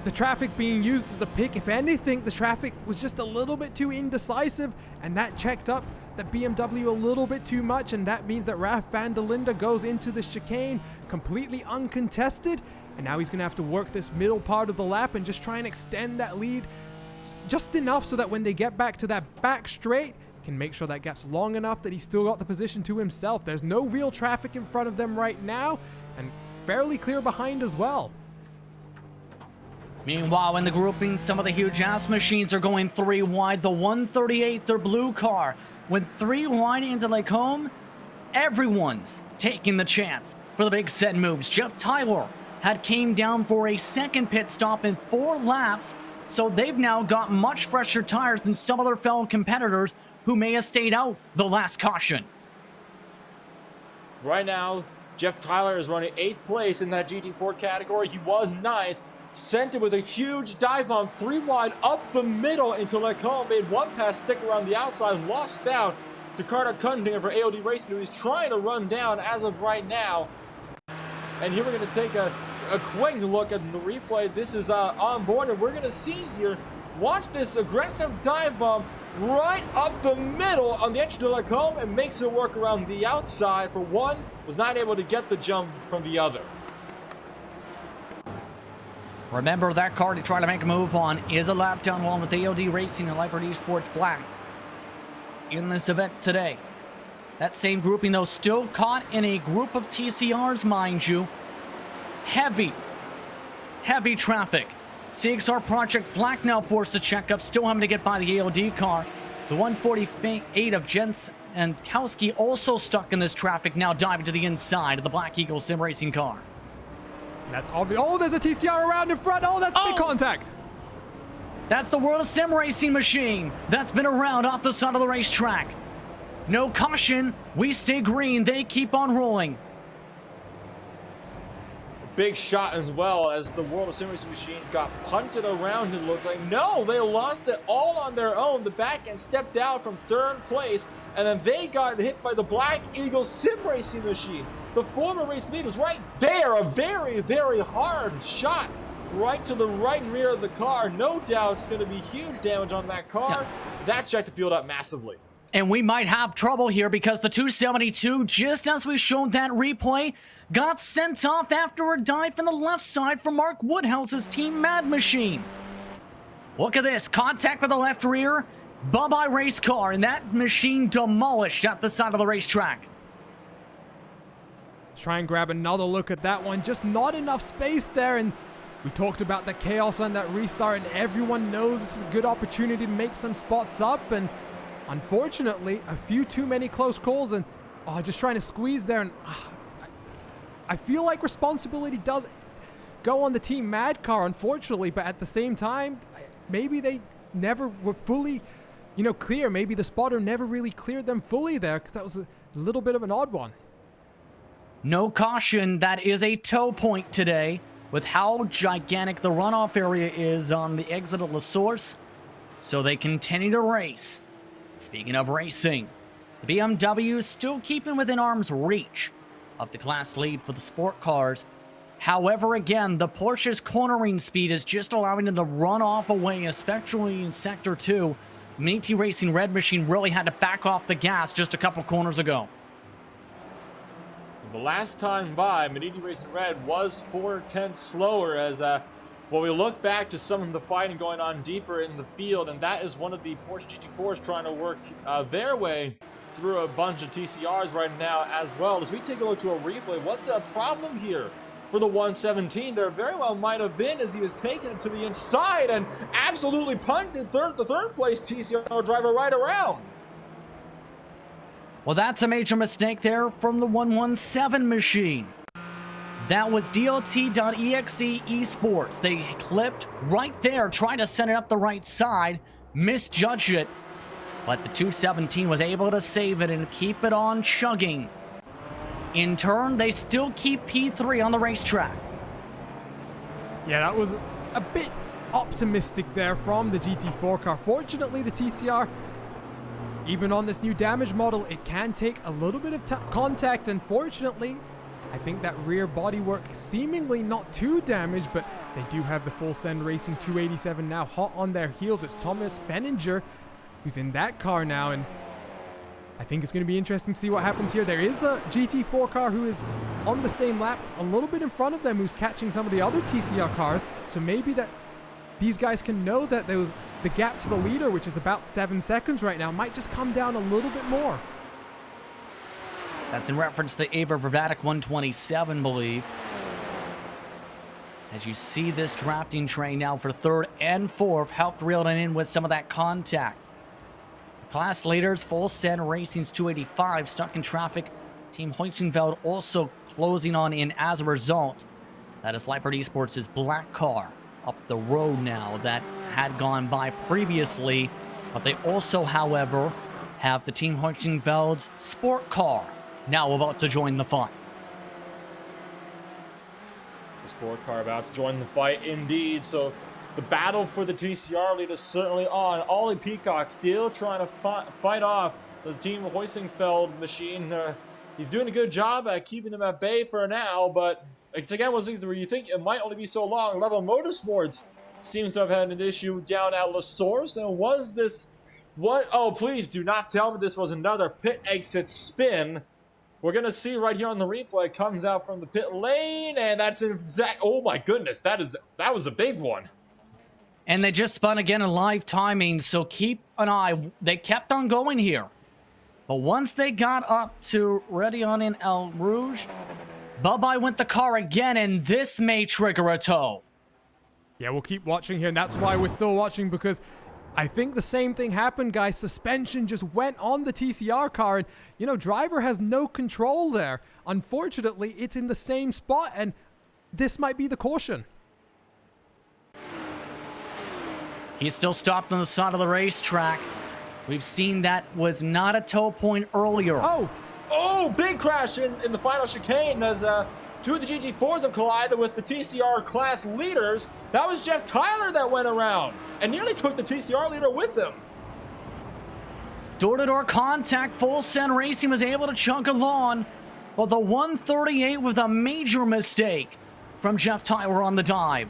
the traffic being used as a pick. If anything, the traffic was just a little bit too indecisive, and that checked up the BMW a little bit too much, and that means that Raf van der Linde goes into the chicane completely uncontested, and now he's going to have to work this middle part of the lap and just try and extend that lead just enough so that when they get back to that back straight, can make sure that gap's long enough that he's still got the position to himself. There's no real traffic in front of them right now, and fairly clear behind as well. Meanwhile, in the grouping, some of the huge ass machines are going 3 wide. The 138, their blue car, went 3 wide into Lacombe. Everyone's taking the chance for the big set moves. Jeff Tyler had came down for a second pit stop in 4 laps, so they've now got much fresher tires than some of their fellow competitors who may have stayed out the last caution. Right now, Jeff Tyler is running 8th place in that GT4 category. He was 9th. Sent it with a huge dive bomb 3 wide up the middle into Lacombe. Made 1 pass stick around the outside. Lost out to Carter Cunningham for AOD Racing, who is trying to run down as of right now. And here we're going to take a quick look at the replay. This is on board, and we're going to see here, watch this aggressive dive bomb right up the middle on the edge of Lacombe, and makes it work around the outside for one. Was not able to get the jump from the other. Remember, that car to try to make a move on is a lap down along with AOD Racing and Liberty Sports Black in this event today. That same grouping, though, still caught in a group of TCRs, mind you. Heavy traffic. CXR Project Black now forced to check up, still having to get by the AOD car. The 148 of Jens and Kowski also stuck in this traffic, now diving to the inside of the Black Eagle Sim Racing car. That's obvious. Oh, there's a TCR around in front. Oh, that's big contact. That's the World of Sim Racing machine that's been around off the side of the racetrack. No caution. We stay green. They keep on rolling. big shot as well as the World of Sim Racing machine got punted around. It looks like no, they lost it all on their own. The back end stepped out from 3rd place, and then they got hit by the Black Eagle Sim Racing machine. The former race leaders right there, a very, very hard shot right to the right and rear of the car. No doubt it's going to be huge damage on that car. Yeah. That jacked the field up massively. And we might have trouble here because the 272, just as we showed that replay, got sent off after a dive from the left side from Mark Woodhouse's Team Mad Machine. Look at this, contact with the left rear, bye-bye race car, and that machine demolished at the side of the racetrack. Let's try and grab another look at that one. Just not enough space there, and we talked about the chaos on that restart, and everyone knows this is a good opportunity to make some spots up, and unfortunately, a few too many close calls, and just trying to squeeze there, and I feel like responsibility does go on the Team Mad car, unfortunately, but at the same time, maybe they never were fully, clear. Maybe the spotter never really cleared them fully there, because that was a little bit of an odd one. No caution, that is a tow point today, with how gigantic the runoff area is on the exit of La Source, so they continue to race. Speaking of racing, the BMW is still keeping within arm's reach of the class lead for the sport cars. However, again, the Porsche's cornering speed is just allowing them to run off away, especially in Sector 2. Minty Racing Red Machine really had to back off the gas just a couple corners ago. The last time by, Minty Racing Red was 4/10 slower as we look back to some of the fighting going on deeper in the field, and that is one of the Porsche GT4s trying to work their way through a bunch of TCRs right now as well. As we take a look to a replay, what's the problem here for the 117? There very well might have been, as he was taking it to the inside and absolutely punted the third place TCR driver right around. Well, that's a major mistake there from the 117 machine. That was DOT.exe esports. They clipped right there, trying to set it up the right side, misjudged it, but the 217 was able to save it and keep it on chugging. In turn, they still keep P3 on the racetrack. Yeah, that was a bit optimistic there from the GT4 car. Fortunately, the TCR, even on this new damage model, it can take a little bit of contact, and fortunately, I think that rear bodywork seemingly not too damaged, but they do have the Full Send Racing 287 now hot on their heels. It's Thomas Benninger who's in that car now, and I think it's going to be interesting to see what happens here. There is a GT4 car who is on the same lap, a little bit in front of them, who's catching some of the other TCR cars, so maybe that these guys can know that there was the gap to the leader, which is about 7 seconds right now, might just come down a little bit more. That's in reference to Ava Vervatic 127, believe. As you see this drafting train now for 3rd and 4th, helped reel it in with some of that contact. The class leaders, Full Send Racing's 285, stuck in traffic. Team Hoichtenfeld also closing on in as a result. That is Leopard Esports' black car up the road now that had gone by previously. But they also, however, have the Team Hoichtenfeld's sport car now about to join the fight. The sport car about to join the fight indeed. So the battle for the TCR lead is certainly on. Ollie Peacock still trying to fight off the Team Hoichtenfeld machine. He's doing a good job at keeping them at bay for now, but it's again one of those things where you think it might only be so long. Level Motorsports seems to have had an issue down at La Source, and was this what? Oh, please do not tell me this was another pit exit spin. We're going to see right here on the replay. Comes out from the pit lane, and that's exact. Oh my goodness, that was a big one. And they just spun again in live timing, so keep an eye. They kept on going here. But once they got up to Redion in El Rouge, bye-bye went the car again, and this may trigger a tow. Yeah, we'll keep watching here, and that's why we're still watching, because I think the same thing happened, guys. Suspension just went on the TCR car, and, driver has no control there. Unfortunately, it's in the same spot, and this might be the caution. He's still stopped on the side of the racetrack. We've seen that was not a tow point earlier. Oh, big crash in the final chicane as Two of the GT4s have collided with the TCR class leaders. That was Jeff Tyler that went around and nearly took the TCR leader with him. Door-to-door contact, Full Send Racing was able to chunk along, but the 138 with a major mistake from Jeff Tyler on the dive.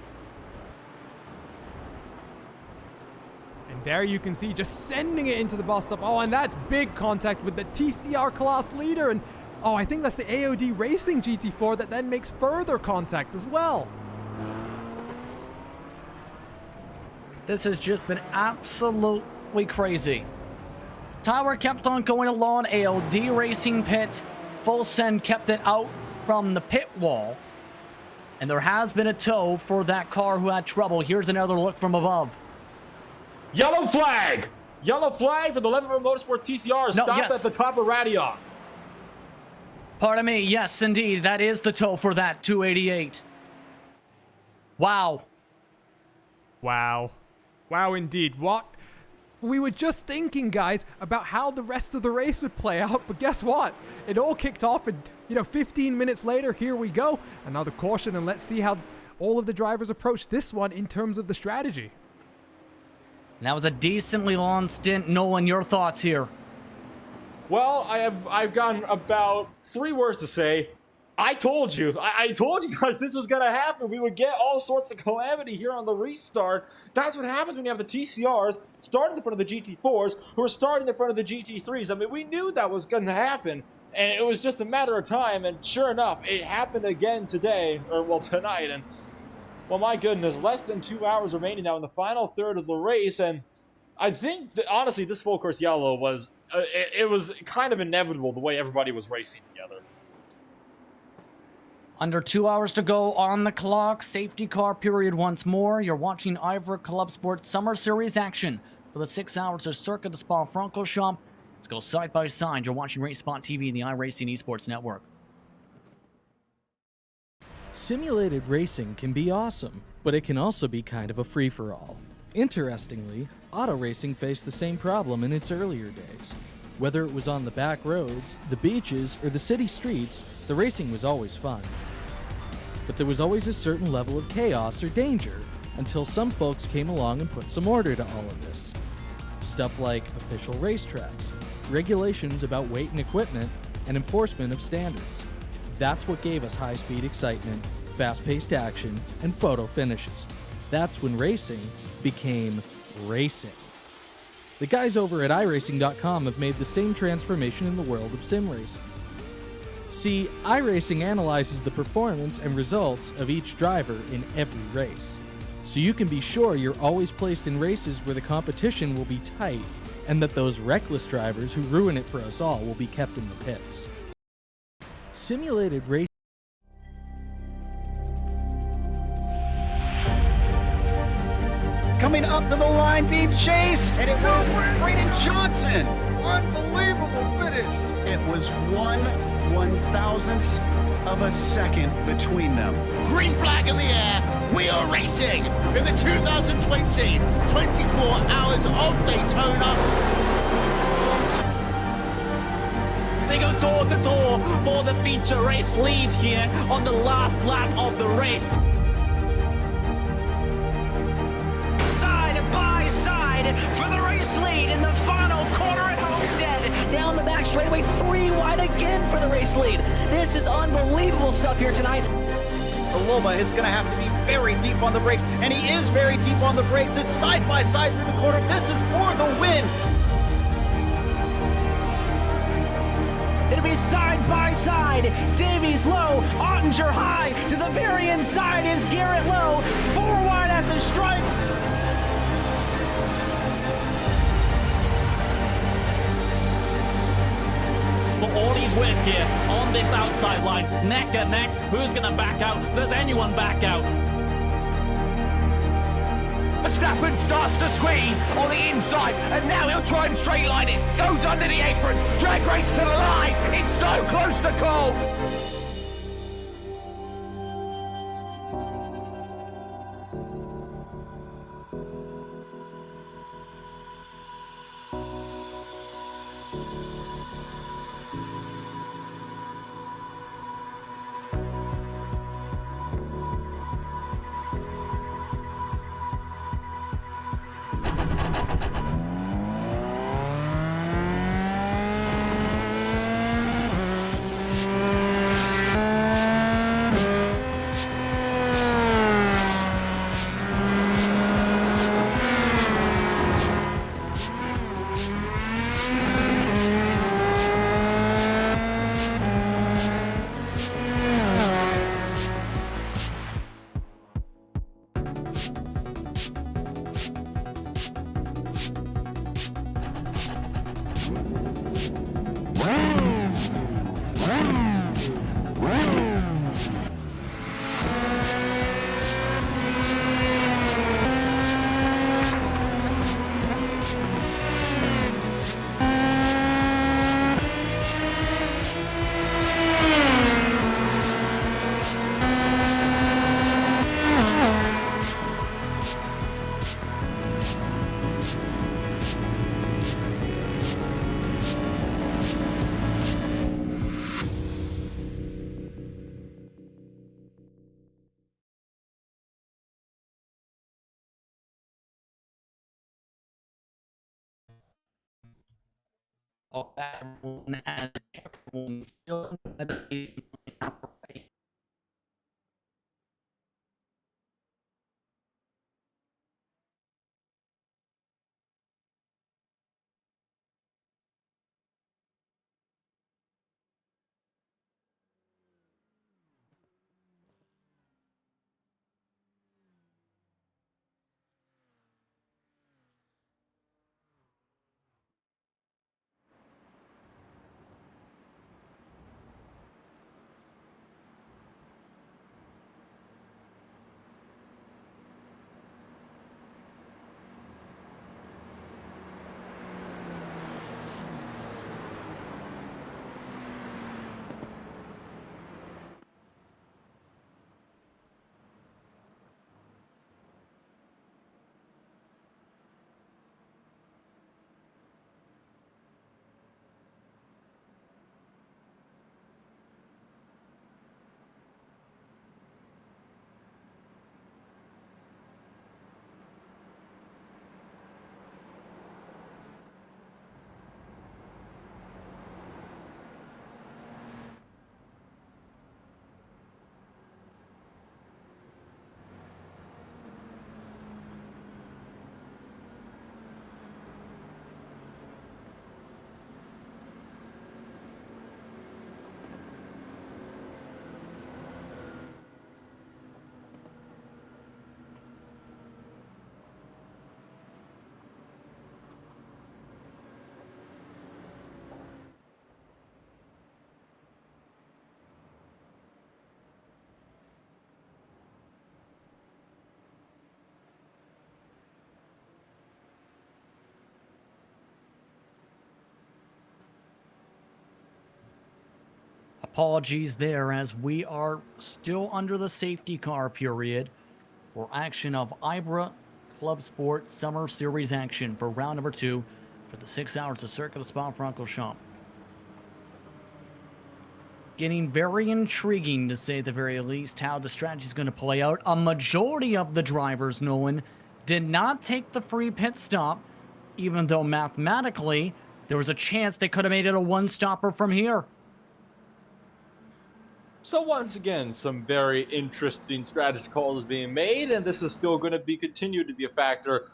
And there you can see just sending it into the bus stop. Oh, and that's big contact with the TCR class leader. And oh, I think that's the AOD Racing GT4 that then makes further contact as well. This has just been absolutely crazy. Tyler kept on going along, AOD Racing pit. Full Send kept it out from the pit wall. And there has been a tow for that car who had trouble. Here's another look from above. Yellow flag! Yellow flag for the Leatherman Motorsports TCR. Stopped at the top of Radion. Pardon me. Yes, indeed. That is the tow for that 288. Wow. Wow. Wow, indeed. What? We were just thinking, guys, about how the rest of the race would play out, but guess what? It all kicked off and, 15 minutes later, here we go. Another caution, and let's see how all of the drivers approach this one in terms of the strategy. That was a decently long stint. Nolan, your thoughts here? Well, I've gotten about 3 words to say. I told you. I told you guys this was going to happen. We would get all sorts of calamity here on the restart. That's what happens when you have the TCRs starting in front of the GT4s who are starting in front of the GT3s. I mean, we knew that was going to happen, and it was just a matter of time. And sure enough, it happened again today, or well, tonight. And well, my goodness, less than 2 hours remaining now in the final third of the race. And I think, that, honestly, this full course yellow was, it was kind of inevitable the way everybody was racing together. Under 2 hours to go on the clock. Safety car period once more. You're watching IVRA ClubSport Summer Series action for the 6 hours of Circuit de Spa-Francorchamps. Let's go side by side. You're watching RaceSpot TV and the iRacing Esports Network. Simulated racing can be awesome, but it can also be kind of a free-for-all. Interestingly, auto racing faced the same problem in its earlier days. Whether it was on the back roads, the beaches, or the city streets, the racing was always fun. But there was always a certain level of chaos or danger until some folks came along and put some order to all of this. Stuff like official racetracks, regulations about weight and equipment, and enforcement of standards. That's what gave us high-speed excitement, fast-paced action, and photo finishes. That's when racing became racing. The guys over at iRacing.com have made the same transformation in the world of sim racing. See, iRacing analyzes the performance and results of each driver in every race, so you can be sure you're always placed in races where the competition will be tight, and that those reckless drivers who ruin it for us all will be kept in the pits. Simulated racing. Coming up to the line, being chased, and it was Braden Johnson. Unbelievable finish. It was 1/1000th of a second between them. Green flag in the air. We are racing in the 2020 24 Hours of Daytona. They go door to door for the feature race lead here on the last lap of the race. Side for the race lead in the final corner at Homestead. Down the back straightaway, 3 wide again for the race lead. This is unbelievable stuff here tonight. Loma is going to have to be very deep on the brakes, and he is very deep on the brakes. It's side by side through the corner. This is for the win. It'll be side by side. Davies low, Ottinger high. To the very inside is Garrett low. 4 wide at the stripe. For all his work here on this outside line, neck and neck. Who's going to back out? Does anyone back out? Verstappen starts to squeeze on the inside, and now he'll try and straight line it. Goes under the apron, drag race to the line. It's so close to call. Everyone has everyone still apologies there, as we are still under the safety car period for action of IVRA ClubSport Summer Series action for round number 2 for the 6 hours of Circuit of Spa-Francorchamps. Getting very intriguing, to say the very least, how the strategy is going to play out. A majority of the drivers, Nolan, did not take the free pit stop, even though mathematically there was a chance they could have made it a one-stopper from here. So once again, some very interesting strategy calls being made, and this is still going to be continued to be a factor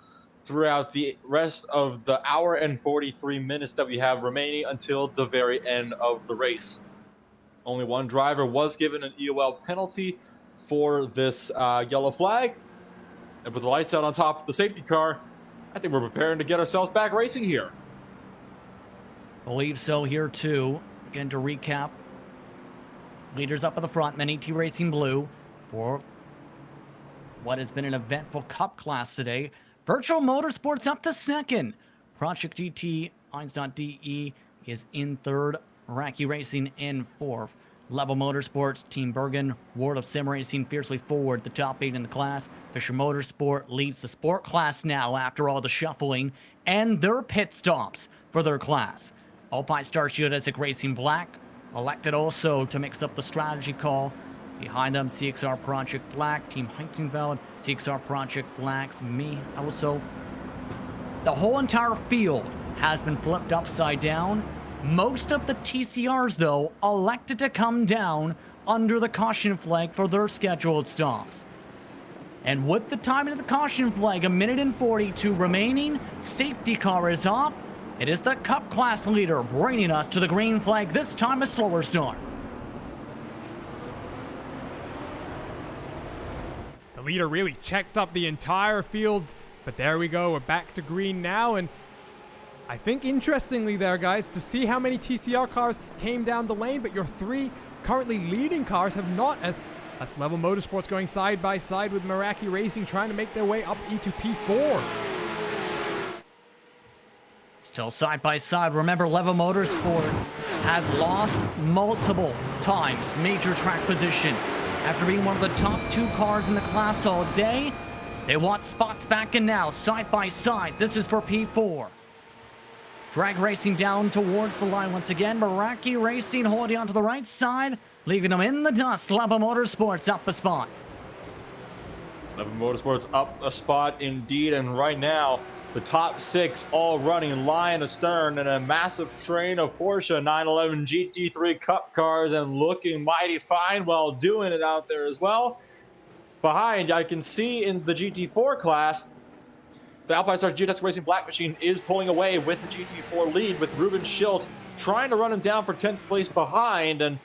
throughout the rest of the hour and 43 minutes that we have remaining until the very end of the race. Only one driver was given an EOL penalty for this yellow flag, and with the lights out on top of the safety car, I think we're preparing to get ourselves back racing here. Believe so here too. Again, to recap, leaders up at the front, Maniti Racing Blue, for what has been an eventful Cup class today. Virtual Motorsports up to second. Project GT, Einstein.de is in third. Iraqi Racing in fourth. Level Motorsports, Team Bergen, World of Sim Racing fiercely forward, the top 8 in the class. Fisher Motorsport leads the sport class now after all the shuffling and their pit stops for their class. Alpine Star Geodesic Racing Black elected also to mix up the strategy call. Behind them, CXR Project Black, Team Heitingveld, CXR Project Blacks, me also. The whole entire field has been flipped upside down. Most of the TCRs, though, elected to come down under the caution flag for their scheduled stops. And with the timing of the caution flag, 1:42 remaining, safety car is off. It is the Cup class leader bringing us to the green flag, this time a slower start. The leader really checked up the entire field, but there we go, we're back to green now, and I think interestingly there, guys, to see how many TCR cars came down the lane, but your 3 currently leading cars have not, as that's Level Motorsports going side by side with Meraki Racing, trying to make their way up into P4. Still side by side. Remember, Level Motorsports has lost multiple times major track position. After being one of the top 2 cars in the class all day, they want spots back in now, side by side. This is for P4. Drag racing down towards the line once again. Meraki Racing holding on to the right side, leaving them in the dust. Level Motorsports up a spot. Level Motorsports up a spot indeed, and right now, the top 6 all running line astern in a massive train of Porsche 911 GT3 Cup cars and looking mighty fine while doing it out there as well. Behind, I can see in the GT4 class, the Alpinestars GTS Racing Black Machine is pulling away with the GT4 lead, with Ruben Schilt trying to run him down for 10th place behind, and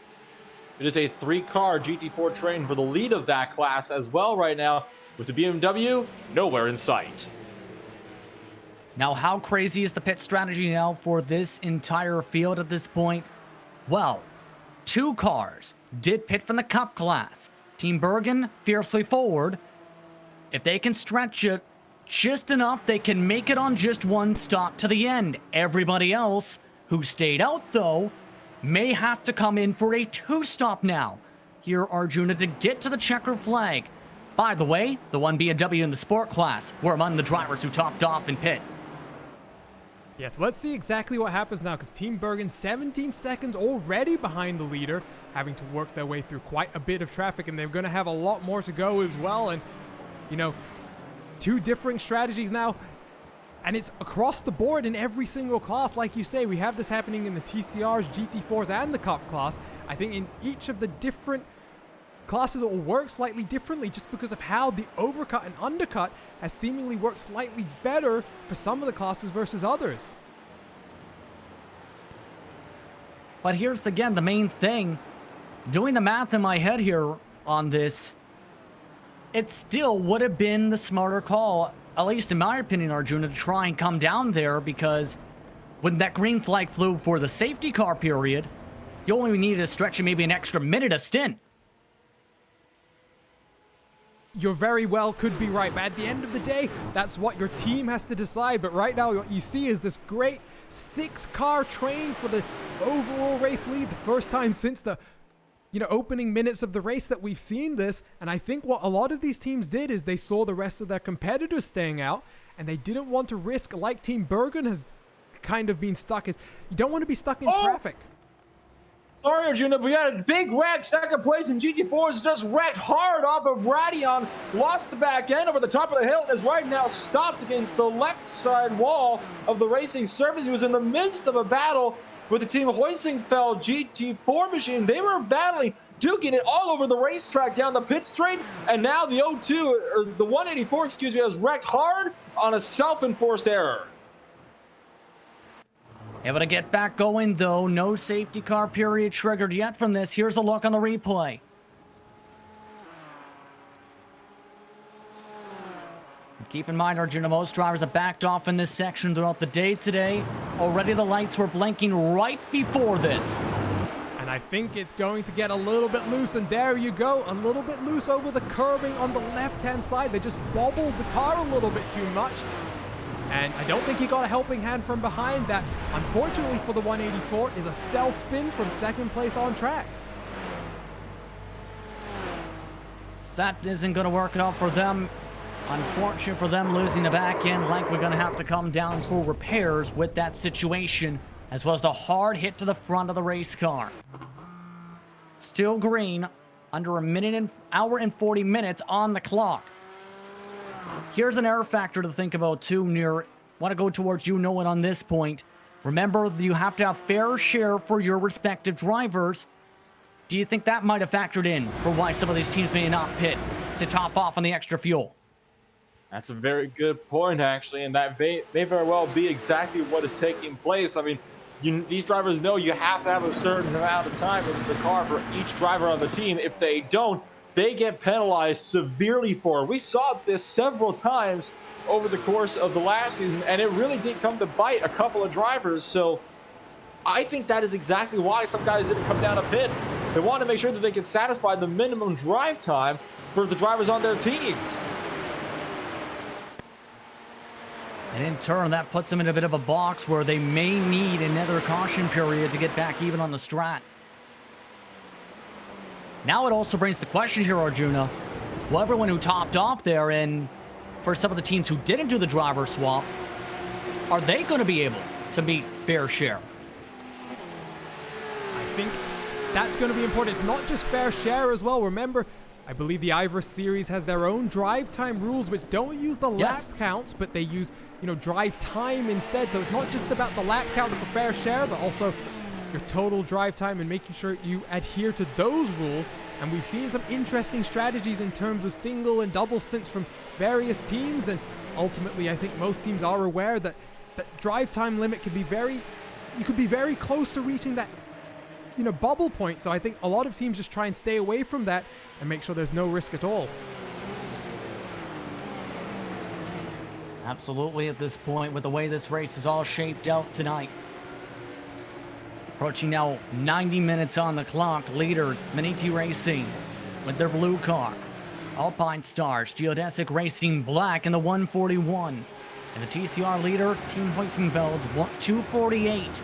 it is a 3-car GT4 train for the lead of that class as well right now, with the BMW nowhere in sight. Now, how crazy is the pit strategy now for this entire field at this point? Well, 2 cars did pit from the Cup class. Team Bergen fiercely forward. If they can stretch it just enough, they can make it on just 1 stop to the end. Everybody else who stayed out, though, may have to come in for a 2-stop now. Here, Arjuna, to get to the checkered flag. By the way, the 1 BMW in the sport class were among the drivers who topped off in pit. Yes, let's see exactly what happens now, because Team Bergen 17 seconds already behind the leader, having to work their way through quite a bit of traffic, and they're going to have a lot more to go as well. And, you know, 2 differing strategies now, and it's across the board in every single class. Like you say, we have this happening in the TCRs, GT4s, and the Cup class. I think in each of the different classes it will work slightly differently, just because of how the overcut and undercut has seemingly worked slightly better for some of the classes versus others. But here's again the main thing. Doing the math in my head here on this, it still would have been the smarter call, at least in my opinion, Arjuna, to try and come down there, because when that green flag flew for the safety car period, you only needed to stretch it maybe an extra minute a stint. You very well could be right, but at the end of the day, that's what your team has to decide. But right now, what you see is this great 6-car train for the overall race lead. The first time since the, opening minutes of the race that we've seen this. And I think what a lot of these teams did is they saw the rest of their competitors staying out, and they didn't want to risk, like Team Bergen has kind of been stuck, is you don't want to be stuck in traffic. Sorry, Arjuna, but we had a big wreck. 2nd place in GT4s just wrecked hard off of Radion. Lost the back end over the top of the hill and is right now stopped against the left side wall of the racing surface. He was in the midst of a battle with the team Hoisingfeld GT4 machine. They were battling, duking it all over the racetrack down the pit straight. And now the 184, has wrecked hard on a self-enforced error. Able to get back going, though. No safety car period triggered yet from this. Here's a look on the replay. Keep in mind, Arjuna, most drivers have backed off in this section throughout the day today. Already the lights were blinking right before this. And I think it's going to get a little bit loose, and there you go. A little bit loose over the curbing on the left-hand side. They just bobbled the car a little bit too much. And I don't think he got a helping hand from behind. That, unfortunately for the 184, is a self-spin from 2nd place on track. That isn't going to work out for them. Unfortunate for them, losing the back end. Likely going to have to come down for repairs with that situation, as well as the hard hit to the front of the race car. Still green, under an hour and 40 minutes on the clock. Here's an error factor to think about too, Near. Want to go towards you, Nolan, on this point. Remember, you have to have fair share for your respective drivers. Do you think that might have factored in for why some of these teams may not pit to top off on the extra fuel? That's a very good point, actually, and that may very well be exactly what is taking place. I mean, these drivers know you have to have a certain amount of time in the car for each driver on the team. If they don't, they get penalized severely for it. We saw this several times over the course of the last season, and it really did come to bite a couple of drivers. So I think that is exactly why some guys didn't come down a pit. They want to make sure that they can satisfy the minimum drive time for the drivers on their teams. And in turn, that puts them in a bit of a box where they may need another caution period to get back even on the strat. Now it also brings the question here, Arjuna. Well, everyone who topped off there, and for some of the teams who didn't do the driver swap, are they going to be able to meet fair share? I think that's going to be important. It's not just fair share as well. Remember, I believe the IVRA series has their own drive time rules, which don't use the lap counts, but they use, drive time instead. So it's not just about the lap count for fair share, but also your total drive time and making sure you adhere to those rules. And we've seen some interesting strategies in terms of single and double stints from various teams. And ultimately, I think most teams are aware that that drive time limit could be you could be very close to reaching that, bubble point. So I think a lot of teams just try and stay away from that and make sure there's no risk at all. Absolutely, at this point, with the way this race is all shaped out tonight. Approaching now 90 minutes on the clock. Leaders, Maniti Racing with their blue car. Alpine Stars, Geodesic Racing black in the 141. And the TCR leader, Team Hoisenfeld, 248.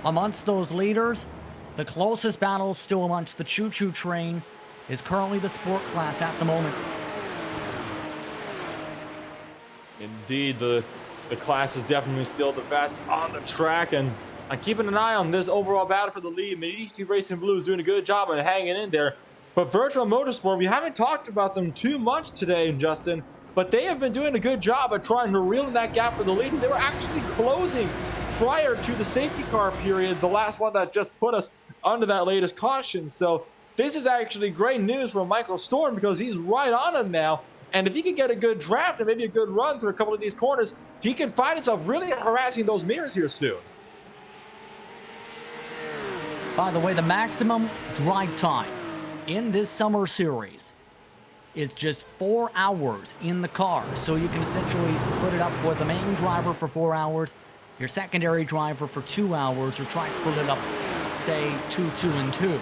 Amongst those leaders, the closest battle still amongst the choo-choo train is currently the sport class at the moment. Indeed, the class is definitely still the best on the track, and I'm keeping an eye on this overall battle for the lead. Maniti Racing Blue is doing a good job of hanging in there. But Virtual Motorsport, we haven't talked about them too much today, Justin, but they have been doing a good job of trying to reel in that gap for the lead. They were actually closing prior to the safety car period, the last one that just put us under that latest caution. So this is actually great news for Michael Storm because he's right on him now. And if he can get a good draft and maybe a good run through a couple of these corners, he can find himself really harassing those mirrors here soon. By the way, the maximum drive time in this summer series is just 4 hours in the car. So you can essentially split it up with the main driver for 4 hours, your secondary driver for 2 hours, or try and split it up, say, 2, 2, and 2.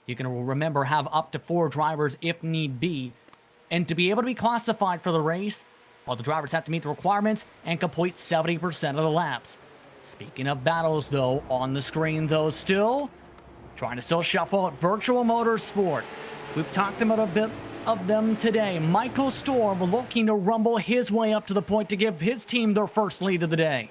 You can, remember, have up to 4 drivers if need be. And to be able to be classified for the race, all the drivers have to meet the requirements and complete 70% of the laps. Speaking of battles, though, on the screen, though, still trying to still shuffle out Virtual Motorsport. We've talked about a bit of them today. Michael Storm looking to rumble his way up to the point to give his team their first lead of the day.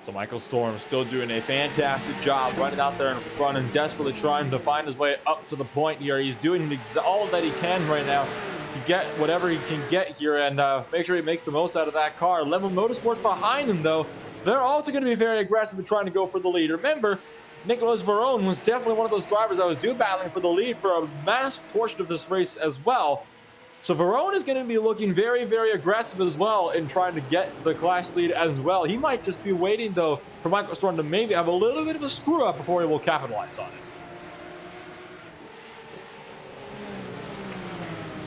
So Michael Storm still doing a fantastic job running out there in front and desperately trying to find his way up to the point here. He's doing all that he can right now to get whatever he can get here and make sure he makes the most out of that car. Level Motorsports behind him, though. They're also going to be very aggressive in trying to go for the lead. Remember, Nicolas Varone was definitely one of those drivers that was battling for the lead for a mass portion of this race as well. So Varone is going to be looking very, very aggressive as well in trying to get the class lead as well. He might just be waiting, though, for Michael Storm to maybe have a little bit of a screw-up before he will capitalize on it.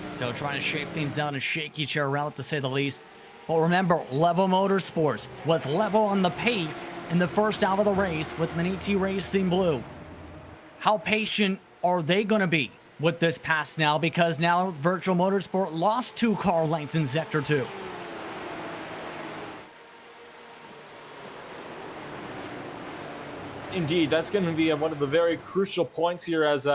Still trying to shape things out and shake each other out, to say the least. But remember, Level Motorsports was level on the pace in the first half of the race with Maniti Racing Blue. How patient are they going to be with this pass now, because now Virtual Motorsport lost 2 car lengths in Sector 2. Indeed, that's going to be one of the very crucial points here as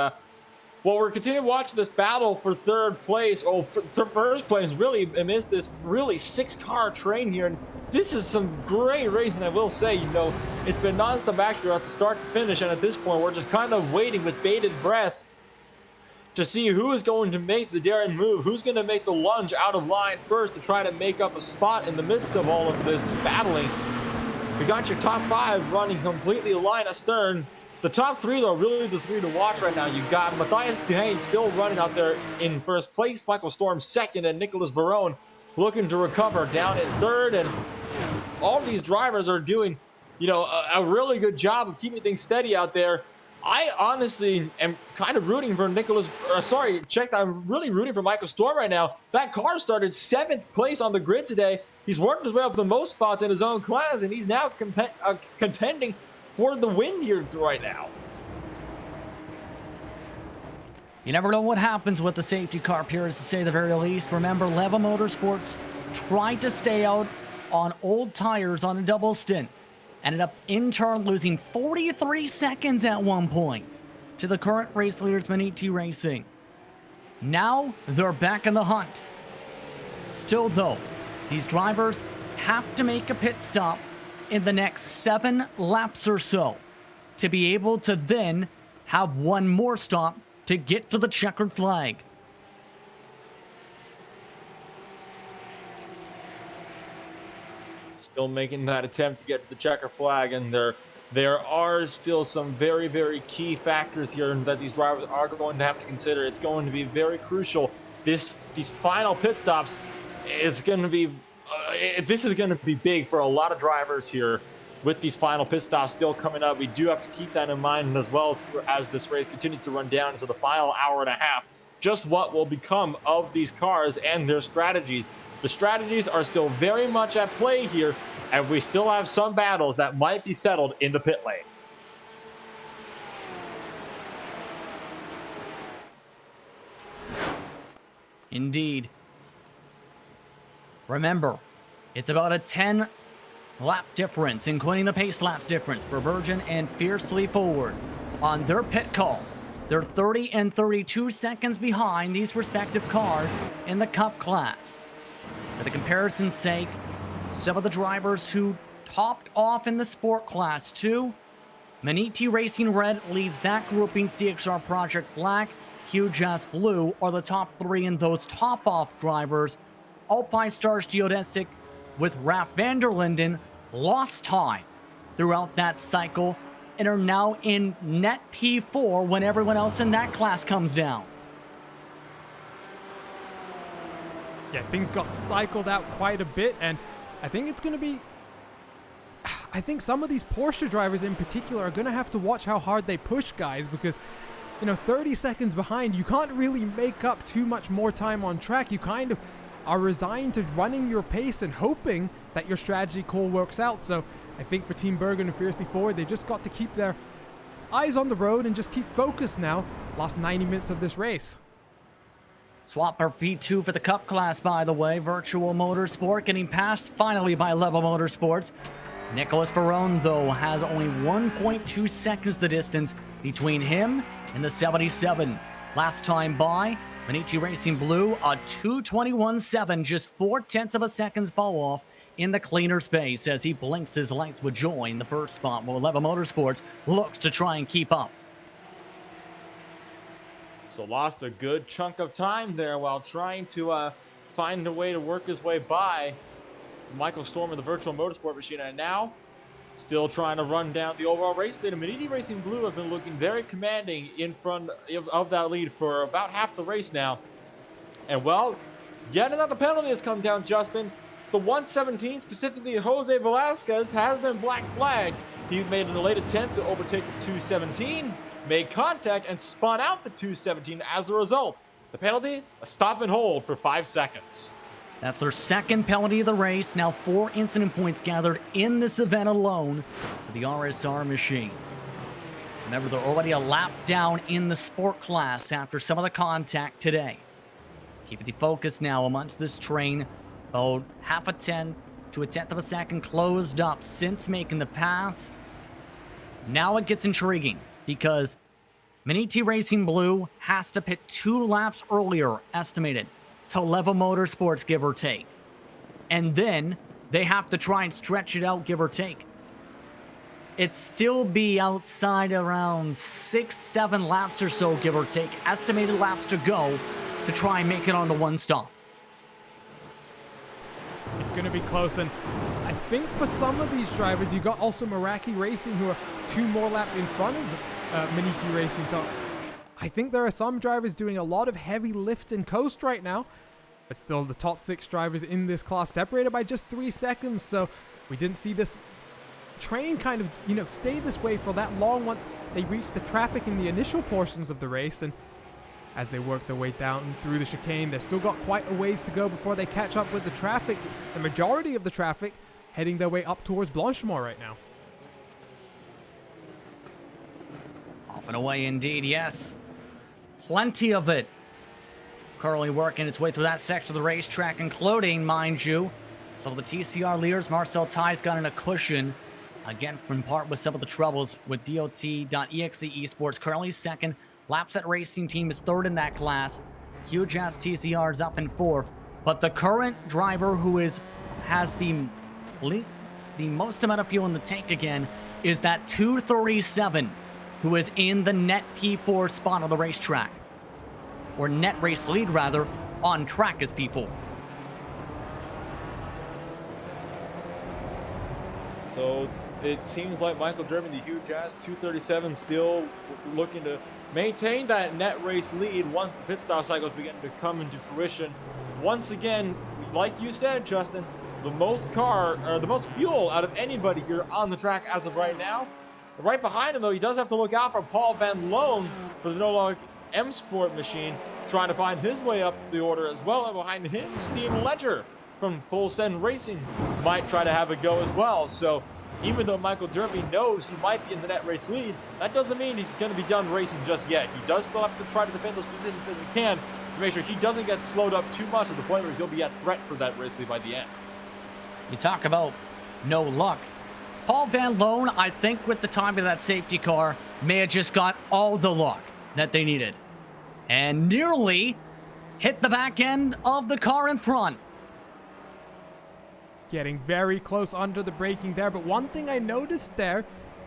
we're continuing to watch this battle for third place, for first place, really, amidst this really 6-car train here. And this is some great racing, I will say. It's been non-stop action at the start to finish, and at this point, we're just kind of waiting with bated breath to see who is going to make the daring move, who's going to make the lunge out of line first to try to make up a spot in the midst of all of this battling. We got your top 5 running completely line astern. The top 3, though, really the 3 to watch right now. You got Matthias Duhaime still running out there in first place, Michael Storm second, and Nicolas Varone looking to recover down in third. And all of these drivers are doing, a really good job of keeping things steady out there I honestly am kind of rooting for I'm really rooting for Michael Storm right now. That car started 7th place on the grid today. He's worked his way up the most spots in his own class, and he's now contending for the win here right now. You never know what happens with the safety car appearance, to say the very least. Remember, Leva Motorsports tried to stay out on old tires on a double stint. Ended up in turn losing 43 seconds at one point to the current race leaders, Maniti Racing. Now they're back in the hunt. Still though, these drivers have to make a pit stop in the next 7 laps or so to be able to then have one more stop to get to the checkered flag. Still making that attempt to get to the checker flag, and there are still some very, very key factors here that these drivers are going to have to consider. It's going to be very crucial. These final pit stops, it's going to be this is going to be big for a lot of drivers here. With these final pit stops still coming up, we do have to keep that in mind as well as this race continues to run down into the final hour and a half. Just what will become of these cars and their strategies. The strategies are still very much at play here, and we still have some battles that might be settled in the pit lane. Indeed. Remember, it's about a 10 lap difference, including the pace laps difference for Virgin and Fiercely Forward. On their pit call, they're 30 and 32 seconds behind these respective cars in the Cup class. For the comparison's sake, some of the drivers who topped off in the Sport Class 2, Maniti Racing Red leads that grouping. CXR Project Black, Huge Ass Blue are the top 3 in those top-off drivers. Alpine Stars Geodesic with Raf van der Linden lost time throughout that cycle and are now in net P4 when everyone else in that class comes down. Yeah, things got cycled out quite a bit, and I think it's going to be... I think some of these Porsche drivers in particular are going to have to watch how hard they push, guys, because, 30 seconds behind, you can't really make up too much more time on track. You kind of are resigned to running your pace and hoping that your strategy call works out. So I think for Team Bergen and Fiercely Forward, they just got to keep their eyes on the road and just keep focused now. Last 90 minutes of this race. Swap for P2 for the Cup class, by the way. Virtual Motorsport getting passed finally by Level Motorsports. Nicholas Ferrone, though, has only 1.2 seconds the distance between him and the 77. Last time by, Maniti Racing Blue, a 2:21.7, just 0.4 of a second fall off in the cleaner space as he blinks his lights with joy in the first spot, while Leva Motorsports looks to try and keep up. So lost a good chunk of time there while trying to find a way to work his way by Michael Storm in the virtual motorsport machine, and now still trying to run down the overall race lead. Maniti Racing Blue have been looking very commanding in front of that lead for about half the race now. And well, yet another penalty has come down, Justin. The 117, specifically Jose Velasquez, has been black flagged. He made an late attempt to overtake the 217, made contact, and spun out the 217 as a result. The penalty, a stop and hold for 5 seconds. That's their second penalty of the race. Now 4 incident points gathered in this event alone for the RSR machine. Remember, they're already a lap down in the sport class after some of the contact today. Keeping the focus now amongst this train. About half a tenth to a tenth of a second closed up since making the pass. Now it gets intriguing because Maniti Racing Blue has to pit 2 laps earlier, estimated, to Leva Motorsports, give or take. And then they have to try and stretch it out, give or take. It'd still be outside around 6-7 laps or so, give or take, estimated laps to go to try and make it on the one stop. It's going to be close, and I think for some of these drivers, you got also Meraki Racing, who are 2 more laps in front of Maniti Racing. So I think there are some drivers doing a lot of heavy lift and coast right now, but still the top 6 drivers in this class separated by just 3 seconds. So we didn't see this train kind of, stay this way for that long once they reach the traffic in the initial portions of the race. And as they work their way down through the chicane, they've still got quite a ways to go before they catch up with the traffic. The majority of the traffic heading their way up towards Blanchimont right now. Off and away indeed, yes. Plenty of it. Currently working its way through that section of the racetrack, including, mind you, some of the TCR leaders. Marcel Ty's got in a cushion, again, from part with some of the troubles with DOT.exe Esports. Currently second. Lapset Racing Team is third in that class. Huge ass TCR is up in fourth. But the current driver who has the most amount of fuel in the tank again is that 237, who is in the net P4 spot on the racetrack. Or net race lead, rather, on track as P4. So it seems like Michael Derby, the huge ass 237, still looking to maintain that net race lead once the pit stop cycles begin to come into fruition. Once again, like you said, Justin, the most fuel out of anybody here on the track as of right now. Right behind him, though, he does have to look out for Paul Van Loon for the No-Log M Sport machine, trying to find his way up the order as well. And behind him, Steve Ledger from Full Send Racing might try to have a go as well. So even though Michael Derby knows he might be in the net race lead, that doesn't mean he's going to be done racing just yet. He does still have to try to defend those positions as he can to make sure he doesn't get slowed up too much to the point where he'll be a threat for that race lead by the end. You talk about no luck. Paul Van Loon, I think with the time of that safety car, may have just got all the luck that they needed. And nearly hit the back end of the car in front. Getting very close under the braking there, but one thing I noticed there,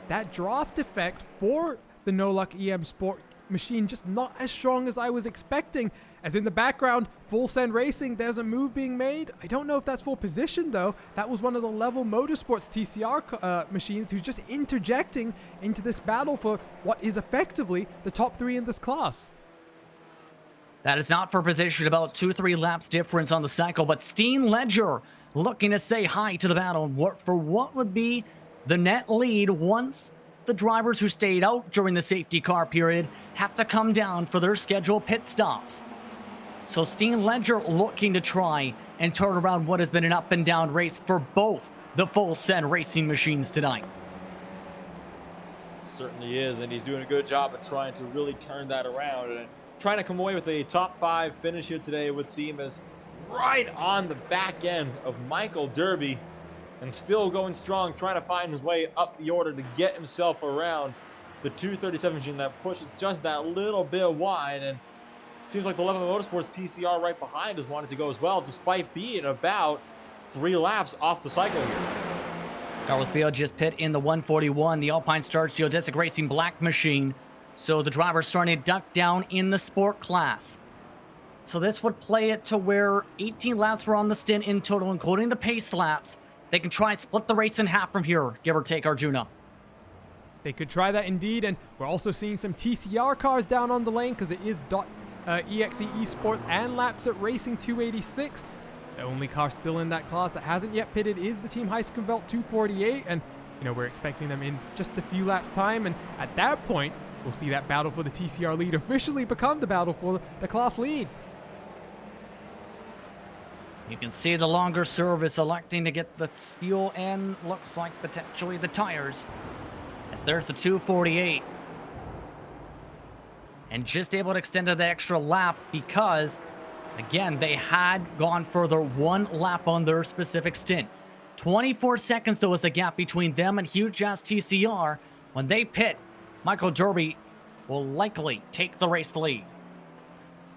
that draft effect for the No Luck EM Sport machine just not as strong as I was expecting. As in the background, Full Send Racing, there's a move being made. I don't know if that's for position though. That was one of the Level Motorsports TCR machines who's just interjecting into this battle for what is effectively the top three in this class. That is not for position, about 2-3 laps difference on the cycle, but Steen Ledger looking to say hi to the battle for what would be the net lead once the drivers who stayed out during the safety car period have to come down for their scheduled pit stops. So Steen Ledger looking to try and turn around what has been an up and down race for both the Full Send Racing machines tonight. Certainly is, and he's doing a good job of trying to really turn that around and trying to come away with a top 5 finish here today. It would seem as right on the back end of Michael Derby, and still going strong, trying to find his way up the order to get himself around the 237 machine that pushes just that little bit wide. And seems like the Level Motorsports TCR right behind us wanted to go as well, despite being about 3 laps off the cycle here. Carlos Field just pit in the 141, the Alpine Stars Geodesic Racing Black machine. So the driver's starting to duck down in the sport class. So this would play it to where 18 laps were on the stint in total, including the pace laps. They can try and split the race in half from here, give or take, Arjuna. They could try that indeed, and we're also seeing some TCR cars down on the lane because it is .exe Esports and Lapset Racing 286. The only car still in that class that hasn't yet pitted is the Team Heiskenveld 248, and we're expecting them in just a few laps time, and at that point, we'll see that battle for the TCR lead officially become the battle for the class lead. You can see the longer service electing to get the fuel and looks like potentially the tires. As there's the 248. And just able to extend to the extra lap because, again, they had gone further 1 lap on their specific stint. 24 seconds, though, is the gap between them and Huge Ass TCR. When they pit, Michael Derby will likely take the race lead.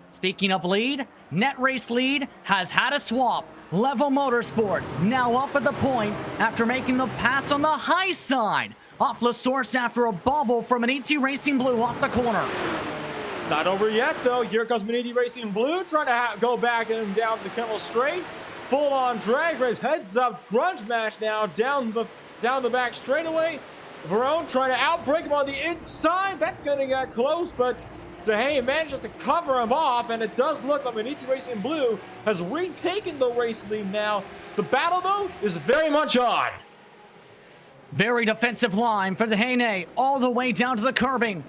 Speaking of lead, net race lead has had a swap. Level Motorsports now up at the point after making the pass on the high side. Off the source after a bobble from an ET Racing Blue off the corner. It's not over yet, though. Here comes Maniti Racing Blue trying to go back and down the Kennel Straight. Full-on drag race, heads-up grunge match now down the back straightaway. Verone trying to outbreak him on the inside. That's going to get close, but DeHay manages to cover him off, and it does look like Maniti Racing Blue has retaken the race lead now. The battle, though, is very much on. Very defensive line for the Hene, all the way down to the curbing.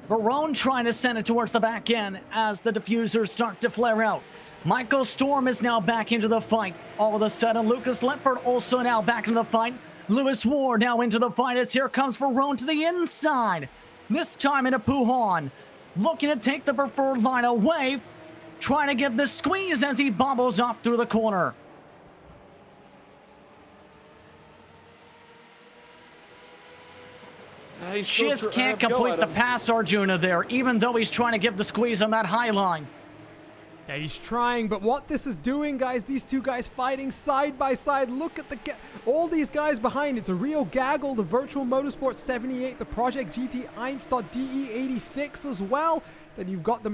Verone trying to send it towards the back end as the diffusers start to flare out. Michael Storm is now back into the fight. All of a sudden, Lucas Leopard also now back into the fight. Lewis Ward now into the fight as here comes Verone to the inside. This time into Pujon. Looking to take the preferred line away. Trying to give the squeeze as he bobbles off through the corner. Just can't complete the pass, Arjuna, there, even though he's trying to give the squeeze on that high line. Yeah, he's trying, but what this is doing, guys, these two guys fighting side by side. Look at all these guys behind. It's a real gaggle. The Virtual Motorsport 78, the Project GT Einstein DE86 as well. Then you've got the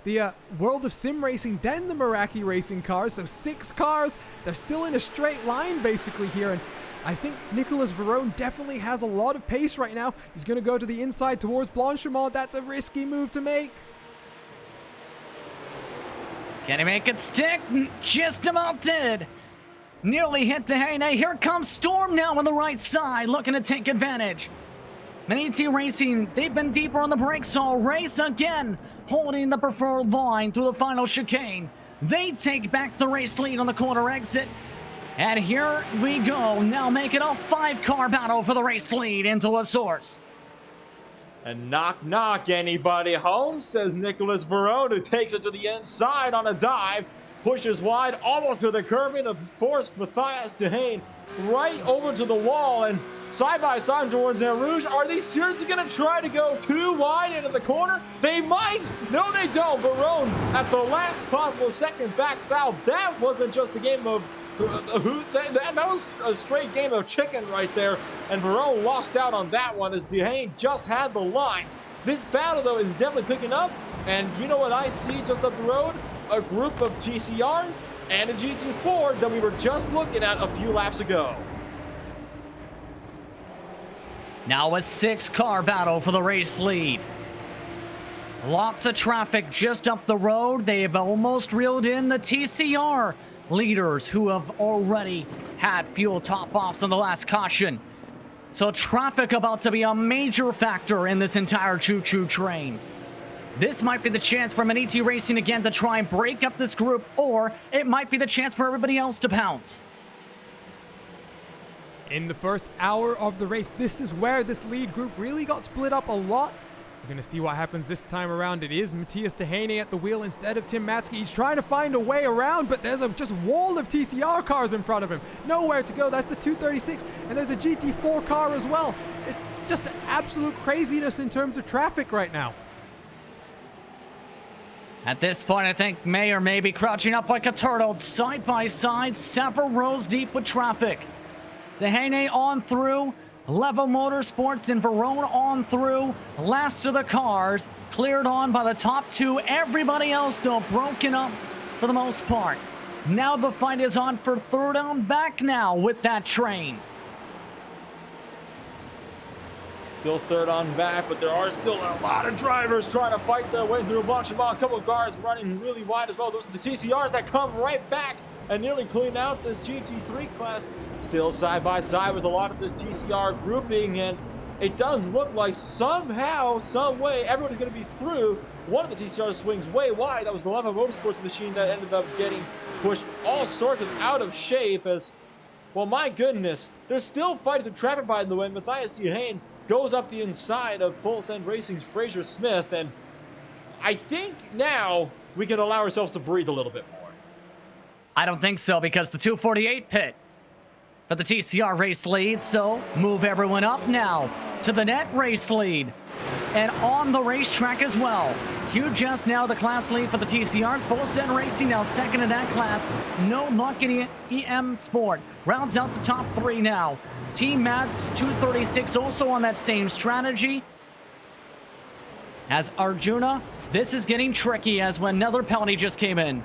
the World of Sim Racing, then the Meraki Racing cars. So 6 cars. They're still in a straight line, basically, here. And I think Nicolas Verone definitely has a lot of pace right now. He's going to go to the inside towards Blanchimont. That's a risky move to make. Can he make it stick? Just about did. Nearly hit the Hene. Here comes Storm now on the right side, looking to take advantage. Maniti Racing, they've been deeper on the brakes all race again, holding the preferred line through the final chicane. They take back the race lead on the corner exit. And here we go, now making a 5-car battle for the race lead into a source. And knock, knock, anybody home, says Nicolas Verone, who takes it to the inside on a dive, pushes wide, almost to the curbing, to force Matthias Dehane right over to the wall, and side by side towards Eau Rouge. Are they seriously going to try to go too wide into the corner? They might! No, they don't. Verone, at the last possible second, backs out. That wasn't just a game of that was a straight game of chicken right there, and Verone lost out on that one as Dehane just had the line. This battle, though, is definitely picking up, and you know what I see just up the road? A group of TCRs and a GT4 that we were just looking at a few laps ago. Now a 6-car battle for the race lead. Lots of traffic just up the road. They have almost reeled in the TCR leaders who have already had fuel top-offs on the last caution. So traffic about to be a major factor in this entire choo-choo train. This might be the chance for Maniti Racing again to try and break up this group, or it might be the chance for everybody else to pounce. In the first hour of the race, this is where this lead group really got split up a lot. We're going to see what happens this time around. It is Matthias Dehane at the wheel instead of Tim Matzke. He's trying to find a way around, but there's a just wall of TCR cars in front of him. Nowhere to go. That's the 236, and there's a GT4 car as well. It's just absolute craziness in terms of traffic right now. At this point, I think Mayer may be crouching up like a turtle, side by side, several rows deep with traffic. Dehane on through. Level Motorsports and Verone on through. Last of the cars cleared on by the top 2. Everybody else, though, broken up for the most part. Now the fight is on for third on back now with that train. Still third on back, but there are still a lot of drivers trying to fight their way through Blanchimont. A couple of cars running really wide as well. Those are the TCRs that come right back and nearly clean out this GT3 class. Still side by side with a lot of this TCR grouping, and it does look like somehow, some way, everybody's going to be through. One of the TCR swings way wide. That was the Level Motorsports machine that ended up getting pushed all sorts of out of shape as, well, my goodness, they're still fighting the traffic, by the way. Matthias Dehane goes up the inside of Full Send Racing's Fraser Smith, and I think now we can allow ourselves to breathe a little bit more. I don't think so, because the 248 pit for the TCR race lead, so move everyone up now to the net race lead and on the racetrack as well. Hugh Just now the class lead for the TCRs. Full Send Racing now second in that class. No luck in EM Sport. Rounds out the top 3 now. Team Mats 236 also on that same strategy. As Arjuna, this is getting tricky as when another penalty just came in.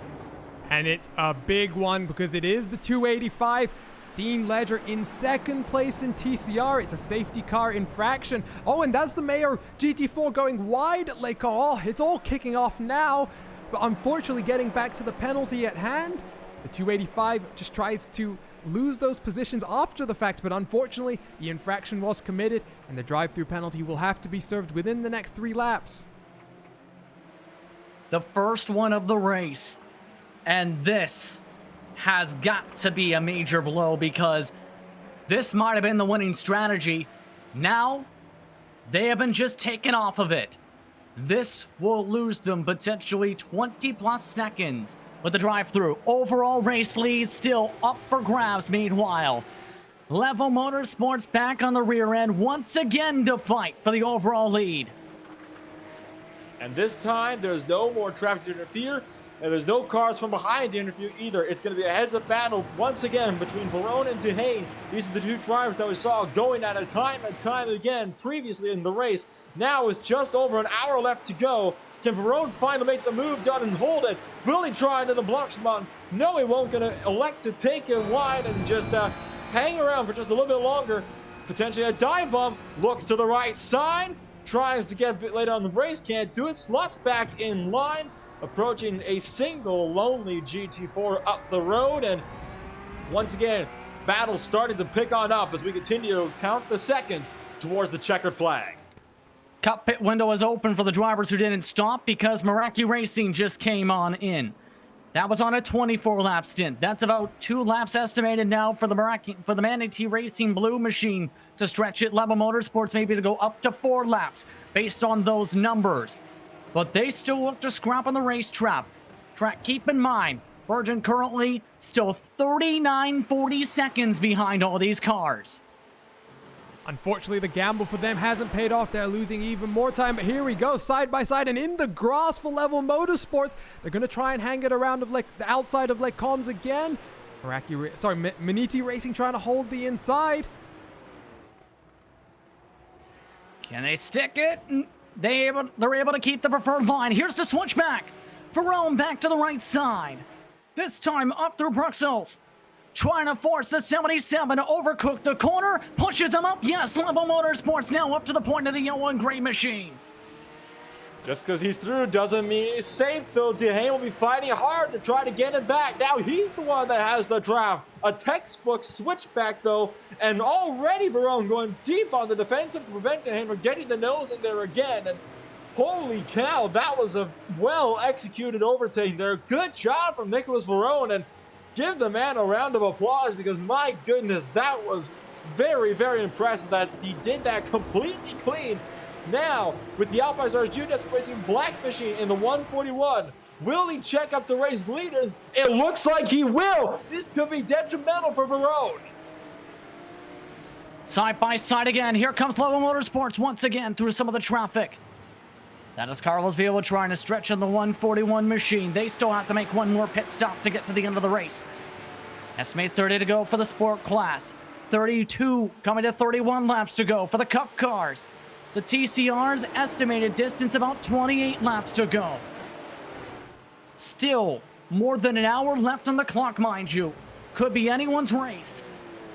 And it's a big one because it is the 285. Steen Ledger in second place in TCR. It's a safety car infraction. Oh, and that's the Mayer GT4 going wide at Lake Oh, it's all kicking off now. But unfortunately, getting back to the penalty at hand, the 285 just tries to lose those positions after the fact, but unfortunately, the infraction was committed, and the drive-through penalty will have to be served within the next 3 laps. The first one of the race, and this has got to be a major blow because this might have been the winning strategy. Now, they have been just taken off of it. This will lose them potentially 20 plus seconds with the drive-through. Overall race lead still up for grabs meanwhile. Level Motorsports back on the rear end once again to fight for the overall lead. And this time, there's no more traffic to interfere, and there's no cars from behind to interfere either. It's going to be a heads-up battle once again between Verone and DeHaan. These are the two drivers that we saw going at it time and time again previously in the race. Now with just over an hour left to go, can Verone finally make the move down and hold it? Will he try into the block spot? No, he won't. Going to elect to take it wide and just hang around for just a little bit longer. Potentially a dive bomb. Looks to the right side. Tries to get a bit later on the race. Can't do it. Slots back in line. Approaching a single lonely GT4 up the road. And once again, battle starting to pick on up as we continue to count the seconds towards the checkered flag. Cup pit window is open for the drivers who didn't stop because Meraki Racing just came on in. That was on a 24-lap stint. That's about 2 laps estimated now for the Manatee Racing Blue Machine to stretch it. Level Motorsports maybe to go up to 4 laps based on those numbers. But they still look to scrap on the racetrack. Keep in mind, Virgin currently still 39.40 seconds behind all these cars. Unfortunately, the gamble for them hasn't paid off. They're losing even more time, but here we go, side by side and in the grass for Level Motorsports. They're going to try and hang it around of the outside of Lake Combs again. Manatee Racing trying to hold the inside. Can they stick it? They're able to keep the preferred line. Here's the switchback. Verone back to the right side. This time up through Bruxelles. Trying to force the 77 to overcook the corner. Pushes them up. Yes, Level Motorsports now up to the point of the yellow and gray machine. Just because he's through doesn't mean he's safe, though. DeHaan will be fighting hard to try to get him back. Now he's the one that has the draft. A textbook switchback, though, and already Verone going deep on the defensive to prevent DeHaan from getting the nose in there again. And holy cow, that was a well-executed overtake there. Good job from Nicholas Verone, and give the man a round of applause because, my goodness, that was very, very impressive that he did that completely clean. Now, with the Alpine Stars Junior Racing Black Machine in the 141, will he check up the race leaders? It looks like he will. This could be detrimental for Verone. Side by side again. Here comes Level Motorsports once again through some of the traffic. That is Carlos Villa trying to stretch in the 141 machine. They still have to make one more pit stop to get to the end of the race. Estimate 30 to go for the sport class. 32 coming to 31 laps to go for the cup cars. The TCR's estimated distance about 28 laps to go. Still more than an hour left on the clock, mind you. Could be anyone's race.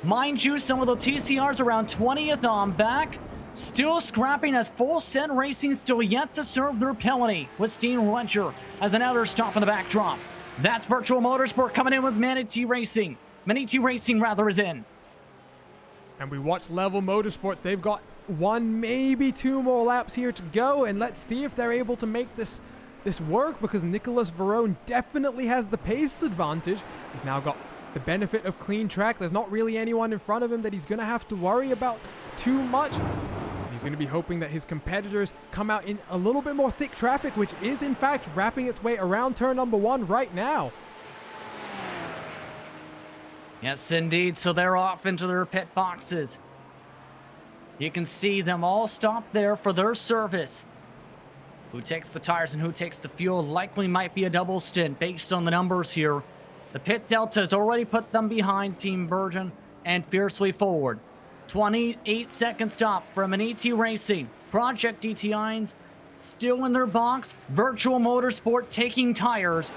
Mind you, some of the TCRs around 20th on back. Still scrapping as Full Send Racing still yet to serve their penalty with Steen Ledger as an outer stop in the backdrop. That's Virtual Motorsport coming in with Manatee Racing. Manatee Racing rather is in. And we watch Level Motorsports. They've got 1, maybe 2 more laps here to go, and let's see if they're able to make this work because Nicholas Verone definitely has the pace advantage. He's now got the benefit of clean track. There's not really anyone in front of him that he's going to have to worry about too much. He's going to be hoping that his competitors come out in a little bit more thick traffic, which is in fact wrapping its way around turn number 1 right now. Yes, indeed. So they're off into their pit boxes. You can see them all stop there for their service. Who takes the tires and who takes the fuel likely might be a double stint based on the numbers here. The pit delta has already put them behind Team Virgin and fiercely forward. 28-second stop for Manatee Racing. Project DTIs still in their box. Virtual Motorsport taking tires.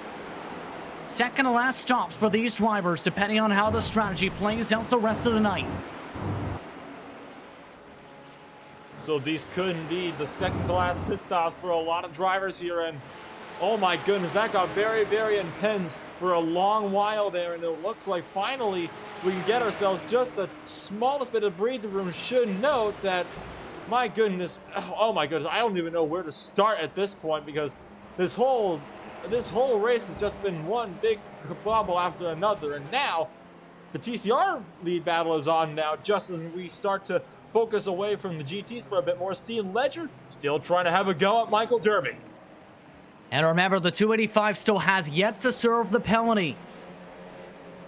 Second to last stops for these drivers depending on how the strategy plays out the rest of the night. So these could be the second to last pit stops for a lot of drivers here, and oh my goodness, that got very, very intense for a long while there, and it looks like finally we can get ourselves just the smallest bit of breathing room. Should note that, my goodness, oh my goodness, I don't even know where to start at this point, because this whole race has just been one big kabobble after another, and now the TCR lead battle is on now, just as we start to focus away from the GTs for a bit more. Steam Ledger still trying to have a go at Michael Derby. And remember, the 285 still has yet to serve the penalty.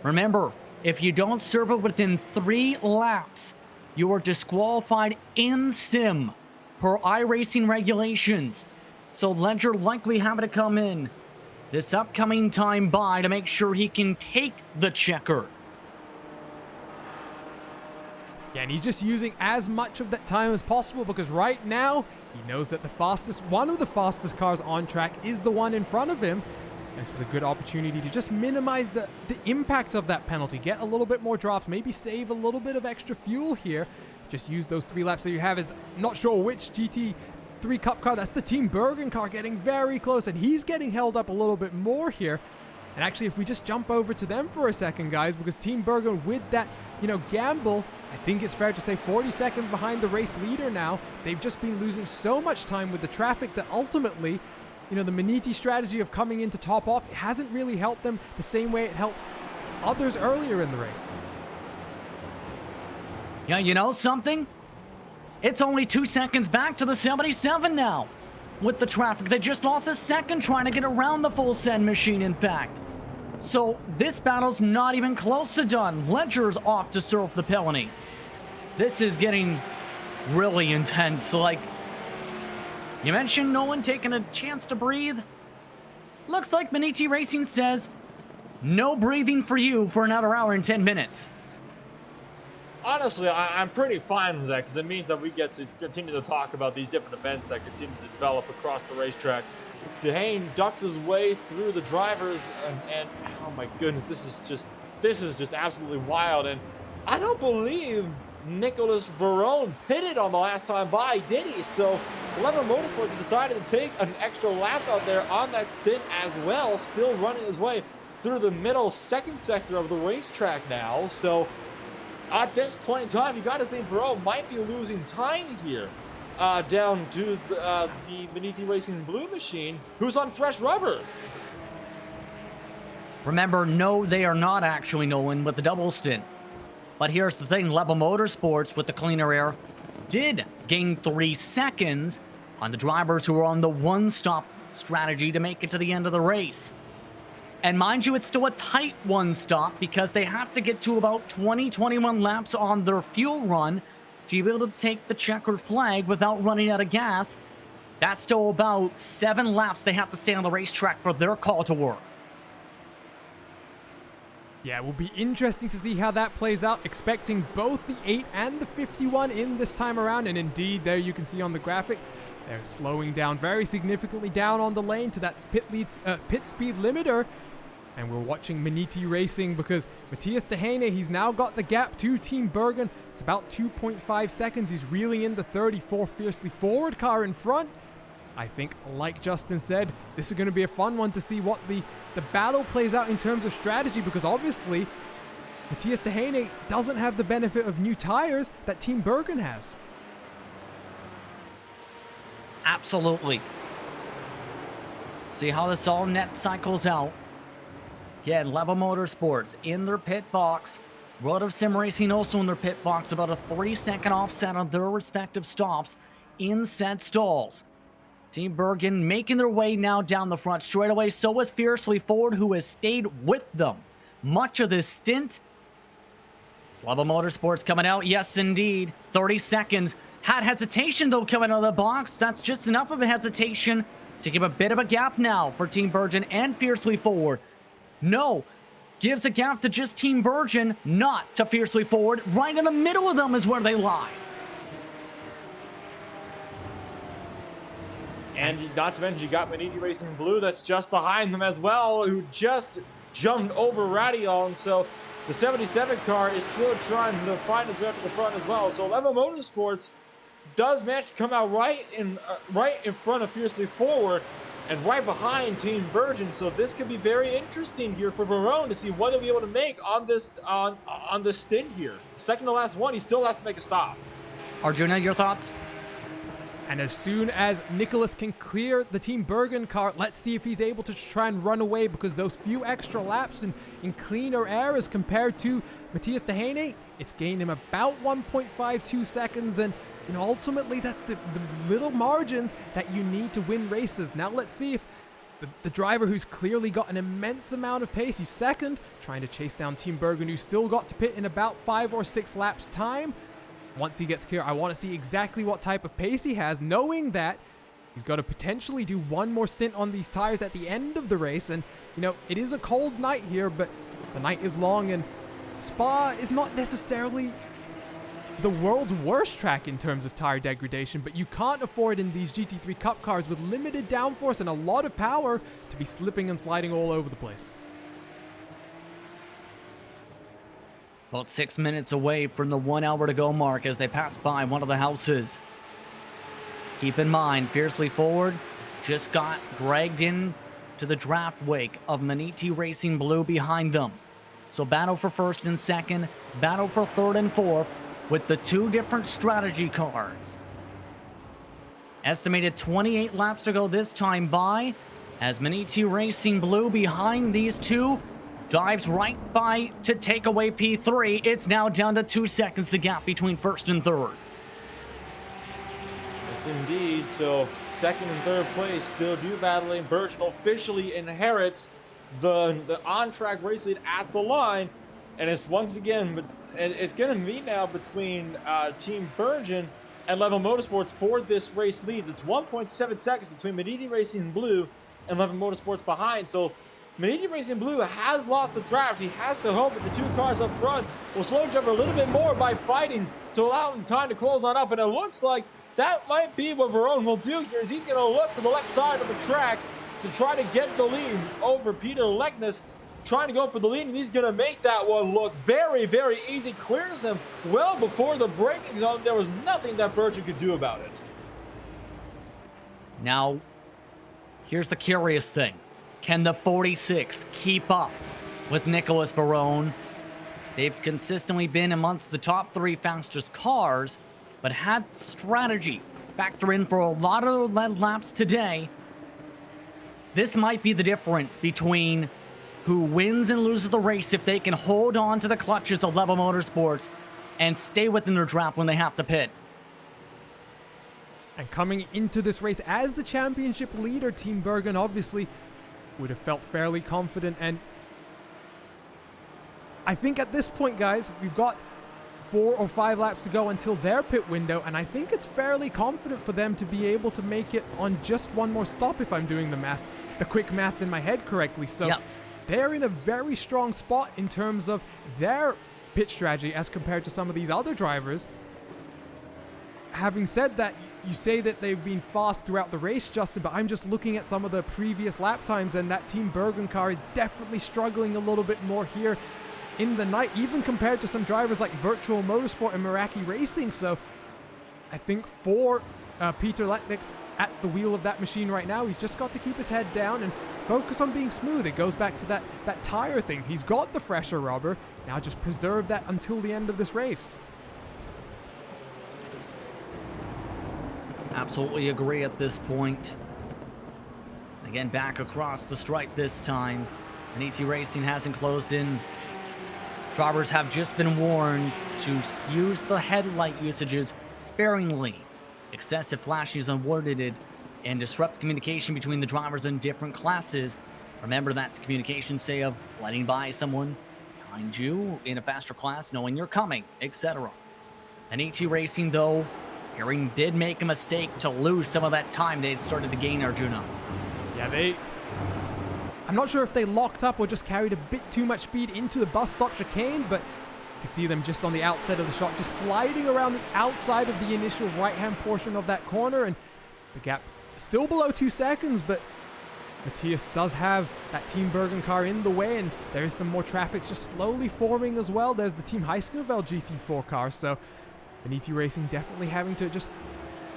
Remember, if you don't serve it within 3 laps, you are disqualified in sim per iRacing regulations. So Ledger likely having to come in this upcoming time by to make sure he can take the checker. Yeah, and he's just using as much of that time as possible, because right now he knows that one of the fastest cars on track is the one in front of him. This is a good opportunity to just minimize the impact of that penalty, get a little bit more drafts, maybe save a little bit of extra fuel here. Just use those 3 laps that you have. Is not sure which GT3 Cup car. That's the Team Bergen car, getting very close, and he's getting held up a little bit more here. And actually, if we just jump over to them for a second, guys, because Team Bergen with that, gamble, I think it's fair to say 40 seconds behind the race leader now. They've just been losing so much time with the traffic that ultimately, the Maniti strategy of coming in to top off, it hasn't really helped them the same way it helped others earlier in the race. Yeah, you know something? It's only 2 seconds back to the 77 now. With the traffic, they just lost a second trying to get around the full send machine, in fact. So this battle's not even close to done. Ledger's off to serve the penalty. This is getting really intense. Like, you mentioned no one taking a chance to breathe. Looks like Maniti Racing says, no breathing for you for another hour and 10 minutes. Honestly, I'm pretty fine with that, because it means that we get to continue to talk about these different events that continue to develop across the racetrack. Dehane ducks his way through the drivers, and oh my goodness, this is just absolutely wild. And I don't believe Nicholas Verone pitted on the last time by, did he? So Lever Motorsports decided to take an extra lap out there on that stint as well, still running his way through the middle second sector of the racetrack now. So at this point in time, you got to think Verone might be losing time here. Down to the Maniti Racing Blue Machine, who's on fresh rubber. Remember, no, they are not actually Nolan with the double stint. But here's the thing, Level Motorsports with the cleaner air did gain 3 seconds on the drivers who were on the one-stop strategy to make it to the end of the race. And mind you, it's still a tight one-stop because they have to get to about 20-21 laps on their fuel run to be able to take the checkered flag without running out of gas. That's still about 7 laps they have to stay on the racetrack for their call to work. Yeah, it will be interesting to see how that plays out, expecting both the 8 and the 51 in this time around. And indeed, there you can see on the graphic, they're slowing down very significantly down on the lane to that pit speed limiter. And we're watching Maniti Racing because Matthias Dehane, he's now got the gap to Team Bergen. It's about 2.5 seconds. He's reeling in the 34 Fiercely Forward car in front. I think, like Justin said, this is going to be a fun one to see what the battle plays out in terms of strategy, because obviously Matthias Dehane doesn't have the benefit of new tires that Team Bergen has. Absolutely. See how this all net cycles out. Again, Level Motorsports in their pit box. World of Sim Racing also in their pit box, about a 3-second offset on their respective stops in said stalls. Team Bergen making their way now down the front straightaway. So is Fiercely Forward, who has stayed with them much of this stint. It's Level Motorsports coming out. Yes, indeed. 30 seconds. Had hesitation, though, coming out of the box. That's just enough of a hesitation to give a bit of a gap now for Team Bergen and Fiercely Forward. No, gives a gap to just Team Bergen, not to Fiercely Forward. Right in the middle of them is where they lie. And not to mention, you got Maniti Racing Blue that's just behind them as well, who just jumped over Radion. So the 77 car is still trying to find his way up to the front as well. So Level Motorsports does manage to come out right in front of Fiercely Forward. and right behind Team Virgin. So this could be very interesting here for Verone to see what he'll be able to make on this stint here. Second to last one, he still has to make a stop. Arjuna, your thoughts? And as soon as Nicholas can clear the Team Bergen car, let's see if he's able to try and run away, because those few extra laps in cleaner air as compared to Matthias Dehaney, it's gained him about 1.52 seconds, and ultimately that's the little margins that you need to win races. Now let's see if the driver who's clearly got an immense amount of pace, he's second, trying to chase down Team Bergen, who still got to pit in about 5 or 6 laps time. Once he gets clear, I want to see exactly what type of pace he has, knowing that he's got to potentially do one more stint on these tires at the end of the race. And, it is a cold night here, but the night is long, and Spa is not necessarily the world's worst track in terms of tire degradation, but you can't afford in these GT3 Cup cars with limited downforce and a lot of power to be slipping and sliding all over the place. About 6 minutes away from the 1 hour to go mark as they pass by one of the houses. Keep in mind, fiercely forward just got dragged in to the draft wake of Maniti Racing Blue behind them. So battle for first and second, battle for third and fourth with the 2 different strategy cards. Estimated 28 laps to go this time by as Maniti Racing Blue behind these 2 dives right by to take away P3. It's now down to 2 seconds, the gap between first and third. Yes, indeed. So second and third place still do battling. Virgin officially inherits the on-track race lead at the line. And it's once again, it's going to meet now between Team Virgin and Level Motorsports for this race lead. It's 1.7 seconds between Maniti Racing Blue and Level Motorsports behind. So Maniti Racing Blue has lost the draft. He has to hope that the 2 cars up front will slow each other a little bit more by fighting to allow him time to close on up. And it looks like that might be what Verone will do here, is he's going to look to the left side of the track to try to get the lead over Peter Leknes, trying to go for the lead, and he's going to make that one look very, very easy. Clears him well before the braking zone. There was nothing that Virgin could do about it. Now, here's the curious thing. Can the 46 keep up with Nicholas Verone? They've consistently been amongst the top 3 fastest cars, but had strategy factor in for a lot of lead laps today. This might be the difference between who wins and loses the race if they can hold on to the clutches of Level Motorsports and stay within their draft when they have to pit. And coming into this race as the championship leader, Team Bergen obviously would have felt fairly confident, and I think at this point, guys, we've got 4 or 5 laps to go until their pit window, and I think it's fairly confident for them to be able to make it on just one more stop, if I'm doing the quick math in my head correctly. So yes, they're in a very strong spot in terms of their pit strategy as compared to some of these other drivers. Having said that, you say that they've been fast throughout the race, Justin, but I'm just looking at some of the previous lap times, and that Team Bergen car is definitely struggling a little bit more here in the night, even compared to some drivers like Virtual Motorsport and Meraki Racing. So I think for Peter Leknes at the wheel of that machine right now, he's just got to keep his head down and focus on being smooth. It goes back to that tire thing. He's got the fresher rubber. Now just preserve that until the end of this race. Absolutely agree at this point. Again, back across the stripe this time. Maniti Racing hasn't closed in. Drivers have just been warned to use the headlight usages sparingly. Excessive flashing is unwarranted and disrupts communication between the drivers in different classes. Remember, that's communication, say, of letting by someone behind you in a faster class, knowing you're coming, etc. Maniti Racing, though, hearing did make a mistake to lose some of that time they had started to gain, Arjuna. Yeah, I'm not sure if they locked up or just carried a bit too much speed into the bus stop chicane, but you could see them just on the outside of the shot, just sliding around the outside of the initial right-hand portion of that corner, and the gap still below 2 seconds, but Matthias does have that Team Bergen car in the way, and there's some more traffic just slowly forming as well. There's the Team Heisknevel GT4 car, so Maniti Racing definitely having to just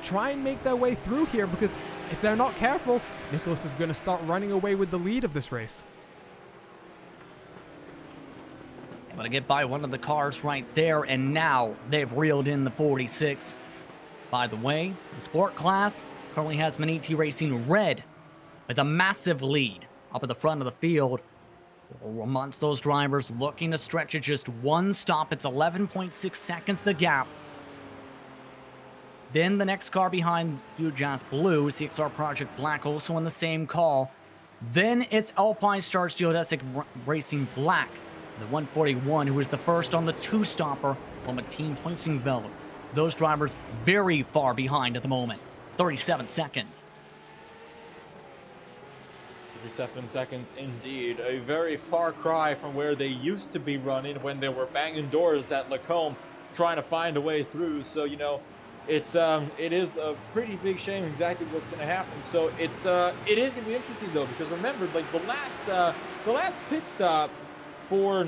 try and make their way through here, because if they're not careful, Nicholas is going to start running away with the lead of this race. Able to get by one of the cars right there, and now they've reeled in the 46. By the way, the sport class currently has Maniti Racing Red with a massive lead up at the front of the field. Amongst those drivers looking to stretch it just one stop. It's 11.6 seconds the gap. Then the next car behind UJAS Blue, CXR Project Black, also in the same call. Then it's Alpine Stars Geodesic Racing Black, the 141, who is the first on the two-stopper on the team Pointingville. Those drivers very far behind at the moment. 37 seconds. 37 seconds indeed. A very far cry from where they used to be running when they were banging doors at Lacombe trying to find a way through. So, you know, it is a pretty big shame exactly what's going to happen. So it is going to be interesting though, because remember, like the last pit stop for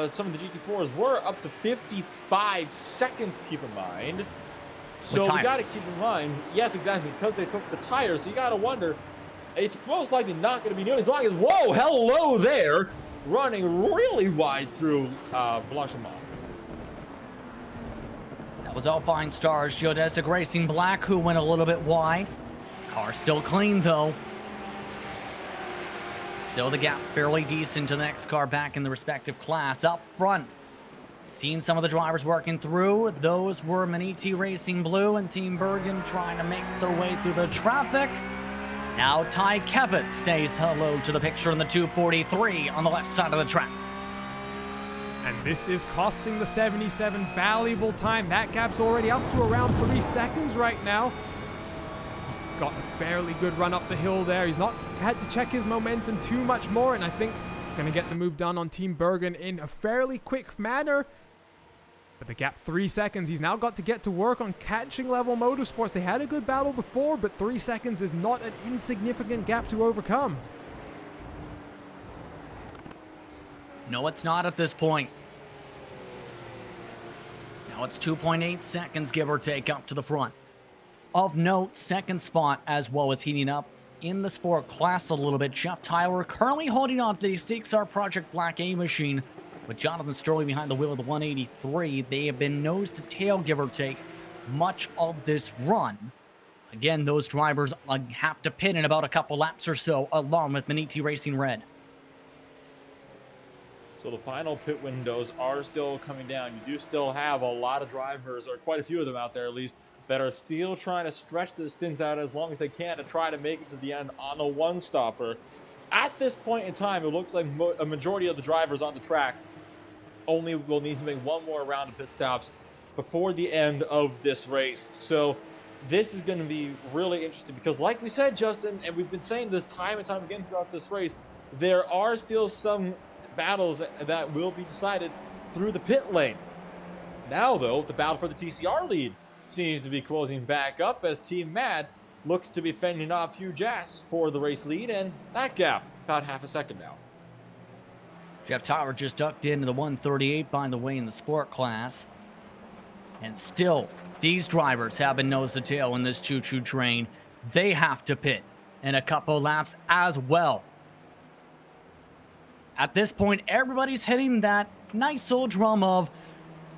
some of the GT4s were up to 55 seconds, keep in mind. So we got to keep in mind, yes, exactly, because they took the tires. So you got to wonder, it's most likely not going to be new as long as, whoa, hello there, running really wide through Blanchimont. That was Alpine Stars Geodesic Racing Black, who went a little bit wide. Car still clean though. Still the gap fairly decent to the next car back in the respective class. Up front, seen some of the drivers working through. Those were Maniti Racing Blue and Team Bergen trying to make their way through the traffic. Now Ty Kevitt says hello to the picture in the 243 on the left side of the track. And this is costing the 77 valuable time. That gap's already up to around 3 seconds right now. Got a fairly good run up the hill there. He's not had to check his momentum too much more, and I think going to get the move done on Team Bergen in a fairly quick manner. But the gap 3 seconds, he's now got to get to work on catching level motorsports. They had a good battle before, but 3 seconds is not an insignificant gap to overcome. No, it's not at this point. Now it's 2.8 seconds, give or take, up to the front. Of note, second spot as well as heating up in the sport class a little bit. Jeff Tyler currently holding on to the CXR Project Black A machine with Jonathan Sterling behind the wheel of the 183. They have been nose to tail, give or take, much of this run. Again, those drivers have to pit in about a couple laps or so, along with Maniti Racing Red. So the final pit windows are still coming down. You do still have a lot of drivers, or quite a few of them out there at least, that are still trying to stretch the stints out as long as they can to try to make it to the end on a one-stopper. At this point in time, it looks like a majority of the drivers on the track only will need to make one more round of pit stops before the end of this race. So this is going to be really interesting because, like we said, Justin, and we've been saying this time and time again throughout this race, there are still some battles that will be decided through the pit lane. Now, though, the battle for the TCR lead seems to be closing back up as Team Mad looks to be fending off Hugh Jass for the race lead, and that gap about half a second now. Jeff Tyler just ducked into the 138, by the way, in the sport class. And still, these drivers have been nose to tail in this choo-choo train. They have to pit in a couple laps as well. At this point, everybody's hitting that nice old drum of,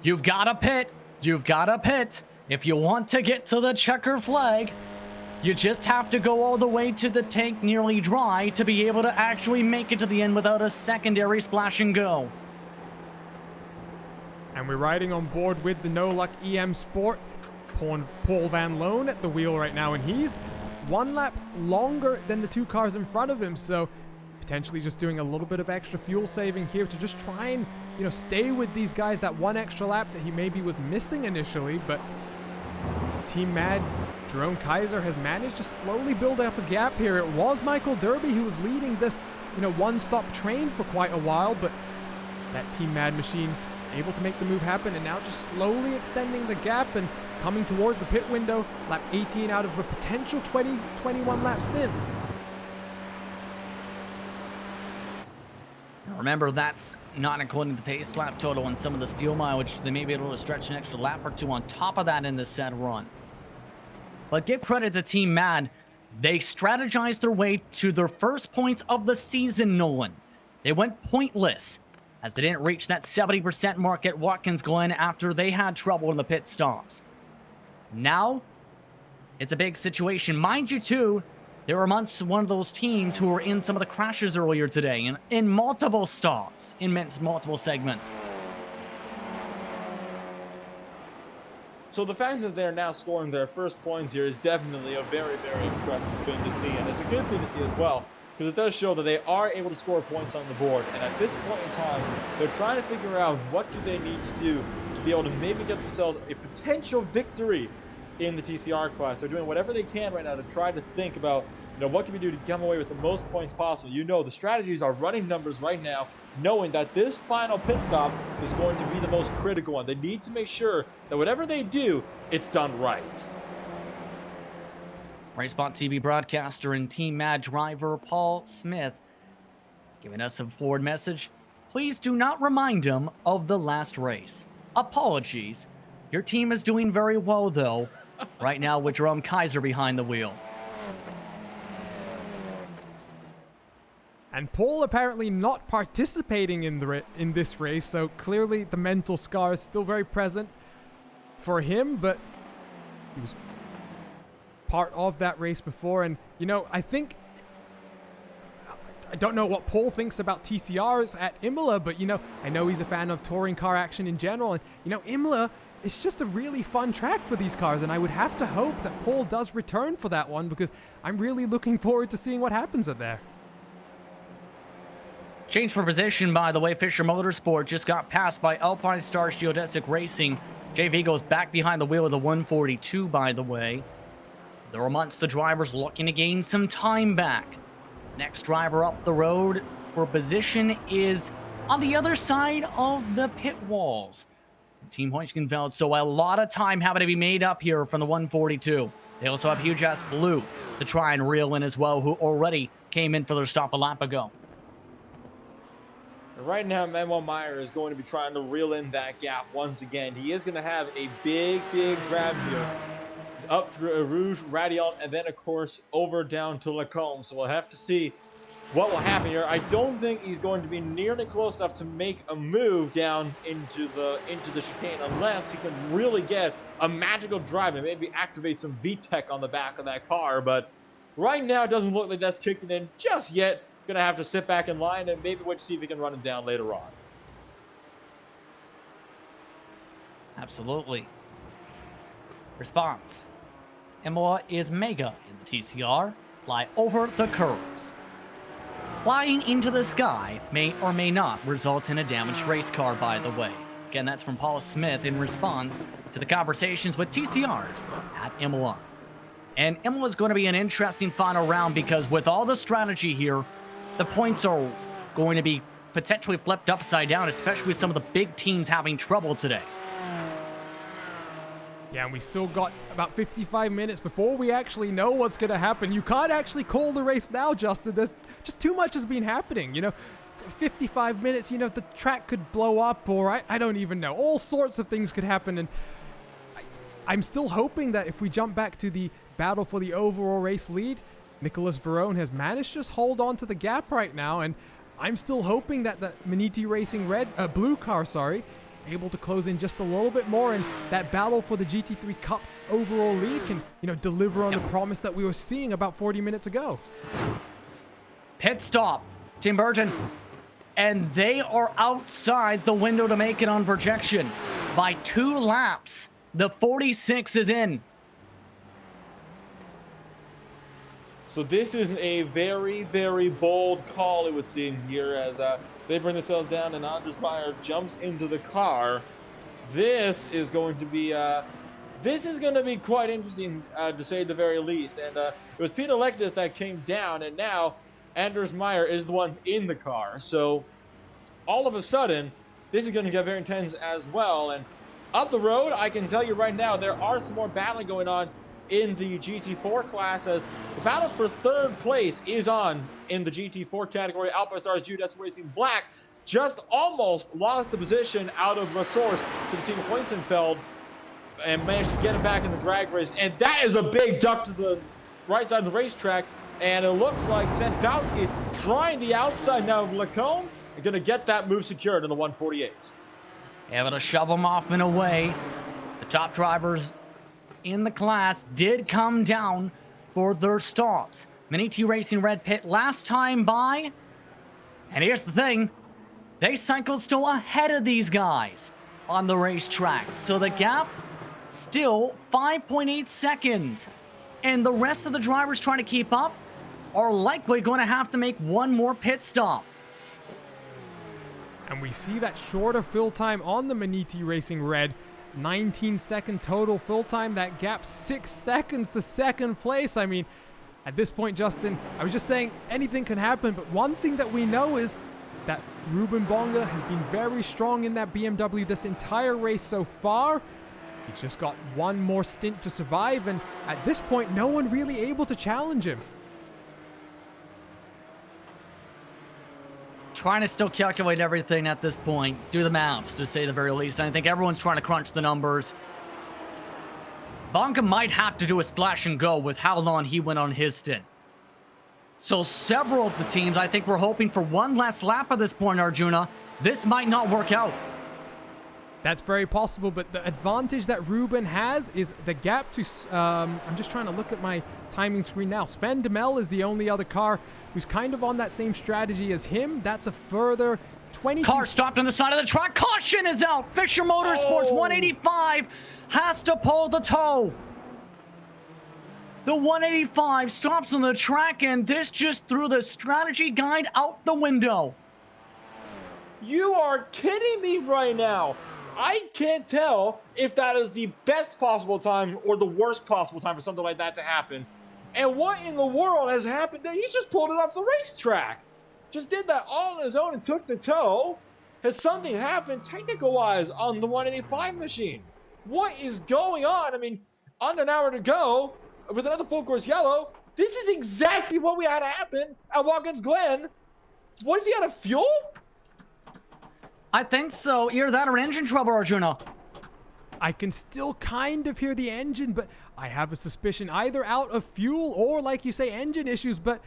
you've got to pit, you've got to pit. If you want to get to the checker flag, you just have to go all the way to the tank nearly dry to be able to actually make it to the end without a secondary splash and go. And we're riding on board with the No Luck EM Sport, Paul Van Loan at the wheel right now, and he's 1 lap longer than the 2 cars in front of him, so potentially just doing a little bit of extra fuel saving here to just try and, you know, stay with these guys that 1 extra lap that he maybe was missing initially. But Team Mad, Jerome Kaiser has managed to slowly build up a gap here. It was Michael Derby who was leading this, you know, one-stop train for quite a while, but that Team Mad machine able to make the move happen, and now just slowly extending the gap and coming towards the pit window, lap 18 out of a potential 21 lap stint. Remember, that's not including the pace lap total and some of this fuel mileage. They may be able to stretch an extra lap or two on top of that in this set run. But give credit to Team Mad. They strategized their way to their first points of the season, Nolan. They went pointless as they didn't reach that 70% mark at Watkins Glen after they had trouble in the pit stops. Now, it's a big situation. Mind you, too, they were amongst one of those teams who were in some of the crashes earlier today in multiple stops, in multiple segments. So the fact that they're now scoring their first points here is definitely a very, very impressive thing to see. And it's a good thing to see as well, because it does show that they are able to score points on the board. And at this point in time, they're trying to figure out what do they need to do to be able to maybe get themselves a potential victory in the TCR class. They're doing whatever they can right now to try to think about, what can we do to come away with the most points possible. The strategies are running numbers right now, knowing that this final pit stop is going to be the most critical one. They need to make sure that whatever they do, it's done right. RaceSpot TV broadcaster and Team Mad driver Paul Smith giving us a forward message. Please do not remind him of the last race. Apologies. Your team is doing very well, though, right now with Jerome Kaiser behind the wheel. And Paul apparently not participating in this race, so clearly the mental scar is still very present for him, but he was part of that race before. And, I don't know what Paul thinks about TCRs at Imola, but, I know he's a fan of touring car action in general. And, Imola is just a really fun track for these cars, and I would have to hope that Paul does return for that one, because I'm really looking forward to seeing what happens at there. Change for position, by the way. Fisher Motorsport just got passed by Alpine Stars Geodesic Racing. JV goes back behind the wheel of the 142, by the way. They're amongst the drivers looking to gain some time back. Next driver up the road for position is on the other side of the pit walls. Team Hoichkenfeld, so a lot of time having to be made up here from the 142. They also have Huge Ass Blue to try and reel in as well, who already came in for their stop a lap ago. Right now, Manuel Meyer is going to be trying to reel in that gap once again. He is going to have a big, big grab here up through Rouge, Radion, and then, of course, over down to Lacombe. So we'll have to see what will happen here. I don't think he's going to be nearly close enough to make a move down into the chicane unless he can really get a magical drive and maybe activate some VTEC on the back of that car. But right now, it doesn't look like that's kicking in just yet. Gonna have to sit back in line and maybe wait to see if he can run him down later on. Absolutely. Response. Imola is mega in the TCR. Fly over the curves. Flying into the sky may or may not result in a damaged race car, by the way. Again, that's from Paul Smith in response to the conversations with TCRs at Imola. And Imola is going to be an interesting final round because with all the strategy here, the points are going to be potentially flipped upside down, especially with some of the big teams having trouble today. Yeah, and we still got about 55 minutes before we actually know what's going to happen. You can't actually call the race now, Justin. There's just too much has been happening. 55 minutes, the track could blow up, or I don't even know. All sorts of things could happen, and I'm still hoping that if we jump back to the battle for the overall race lead, Nicholas Verone has managed to just hold on to the gap right now, and I'm still hoping that the Maniti Racing blue car, able to close in just a little bit more, and that battle for the GT3 Cup overall lead can, deliver on the promise that we were seeing about 40 minutes ago. Pit stop, Tim Burton, and they are outside the window to make it on projection by 2 laps. The 46 is in. So this is a very, very bold call, it would seem, here as they bring themselves down and Anders Meyer jumps into the car. This is going to be quite interesting, to say the very least. And it was Peter Lectus that came down, and now Anders Meyer is the one in the car. So all of a sudden, this is going to get very intense as well. And up the road, I can tell you right now, there are some more battling going on in the GT4 class, as the battle for 3rd place is on in the GT4 category. Alpine Stars Geodesic Racing Black just almost lost the position out of Resource to the team of Hoichkenfeld and managed to get him back in the drag race. And that is a big duck to right side of the racetrack, and it looks like Sandkowski trying the outside now of Lacombe. They're going to get that move secured in the 148. Able to shove them off and away. The top drivers in the class did come down for their stops. Mini T Racing Red Pit last time by. And here's the thing. They cycled still ahead of these guys on the racetrack. So the gap still 5.8 seconds. And the rest of the drivers trying to keep up are likely going to have to make one more pit stop. And we see that shorter fill time on the Maniti Racing Red. 19-second total fill time. That gap 6 seconds to second place. I mean, at this point, Justin, I was just saying anything can happen. But one thing that we know is that Ruben Bonga has been very strong in that BMW this entire race so far. He's just got one more stint to survive. And at this point, no one really able to challenge him. Trying to still calculate everything at this point. Do the maths, to say the very least. And I think everyone's trying to crunch the numbers. Bonga might have to do a splash and go with how long he went on his stint. So several of the teams, I think, were hoping for one last lap at this point, Arjuna. This might not work out. That's very possible, but the advantage that Ruben has is the gap to... I'm just trying to look at my timing screen now. Sven Demel is the only other car who's kind of on that same strategy as him. That's a further 20... Car stopped on the side of the track. Caution is out. Fisher Motorsports 185 has to pull the tow. The 185 stops on the track, and this just threw the strategy guide out the window. You are kidding me right now. I can't tell if that is the best possible time or the worst possible time for something like that to happen. And what in the world has happened? He's just pulled it off the racetrack. Just did that all on his own and took the tow. Has something happened technical-wise on the 185 machine? What is going on? I mean, under an hour to go with another full course yellow. This is exactly what we had happen at Watkins Glen. What is he out of fuel? I think so. Either that or engine trouble, Arjuna. I can still kind of hear the engine, but I have a suspicion either out of fuel or, like you say, engine issues. But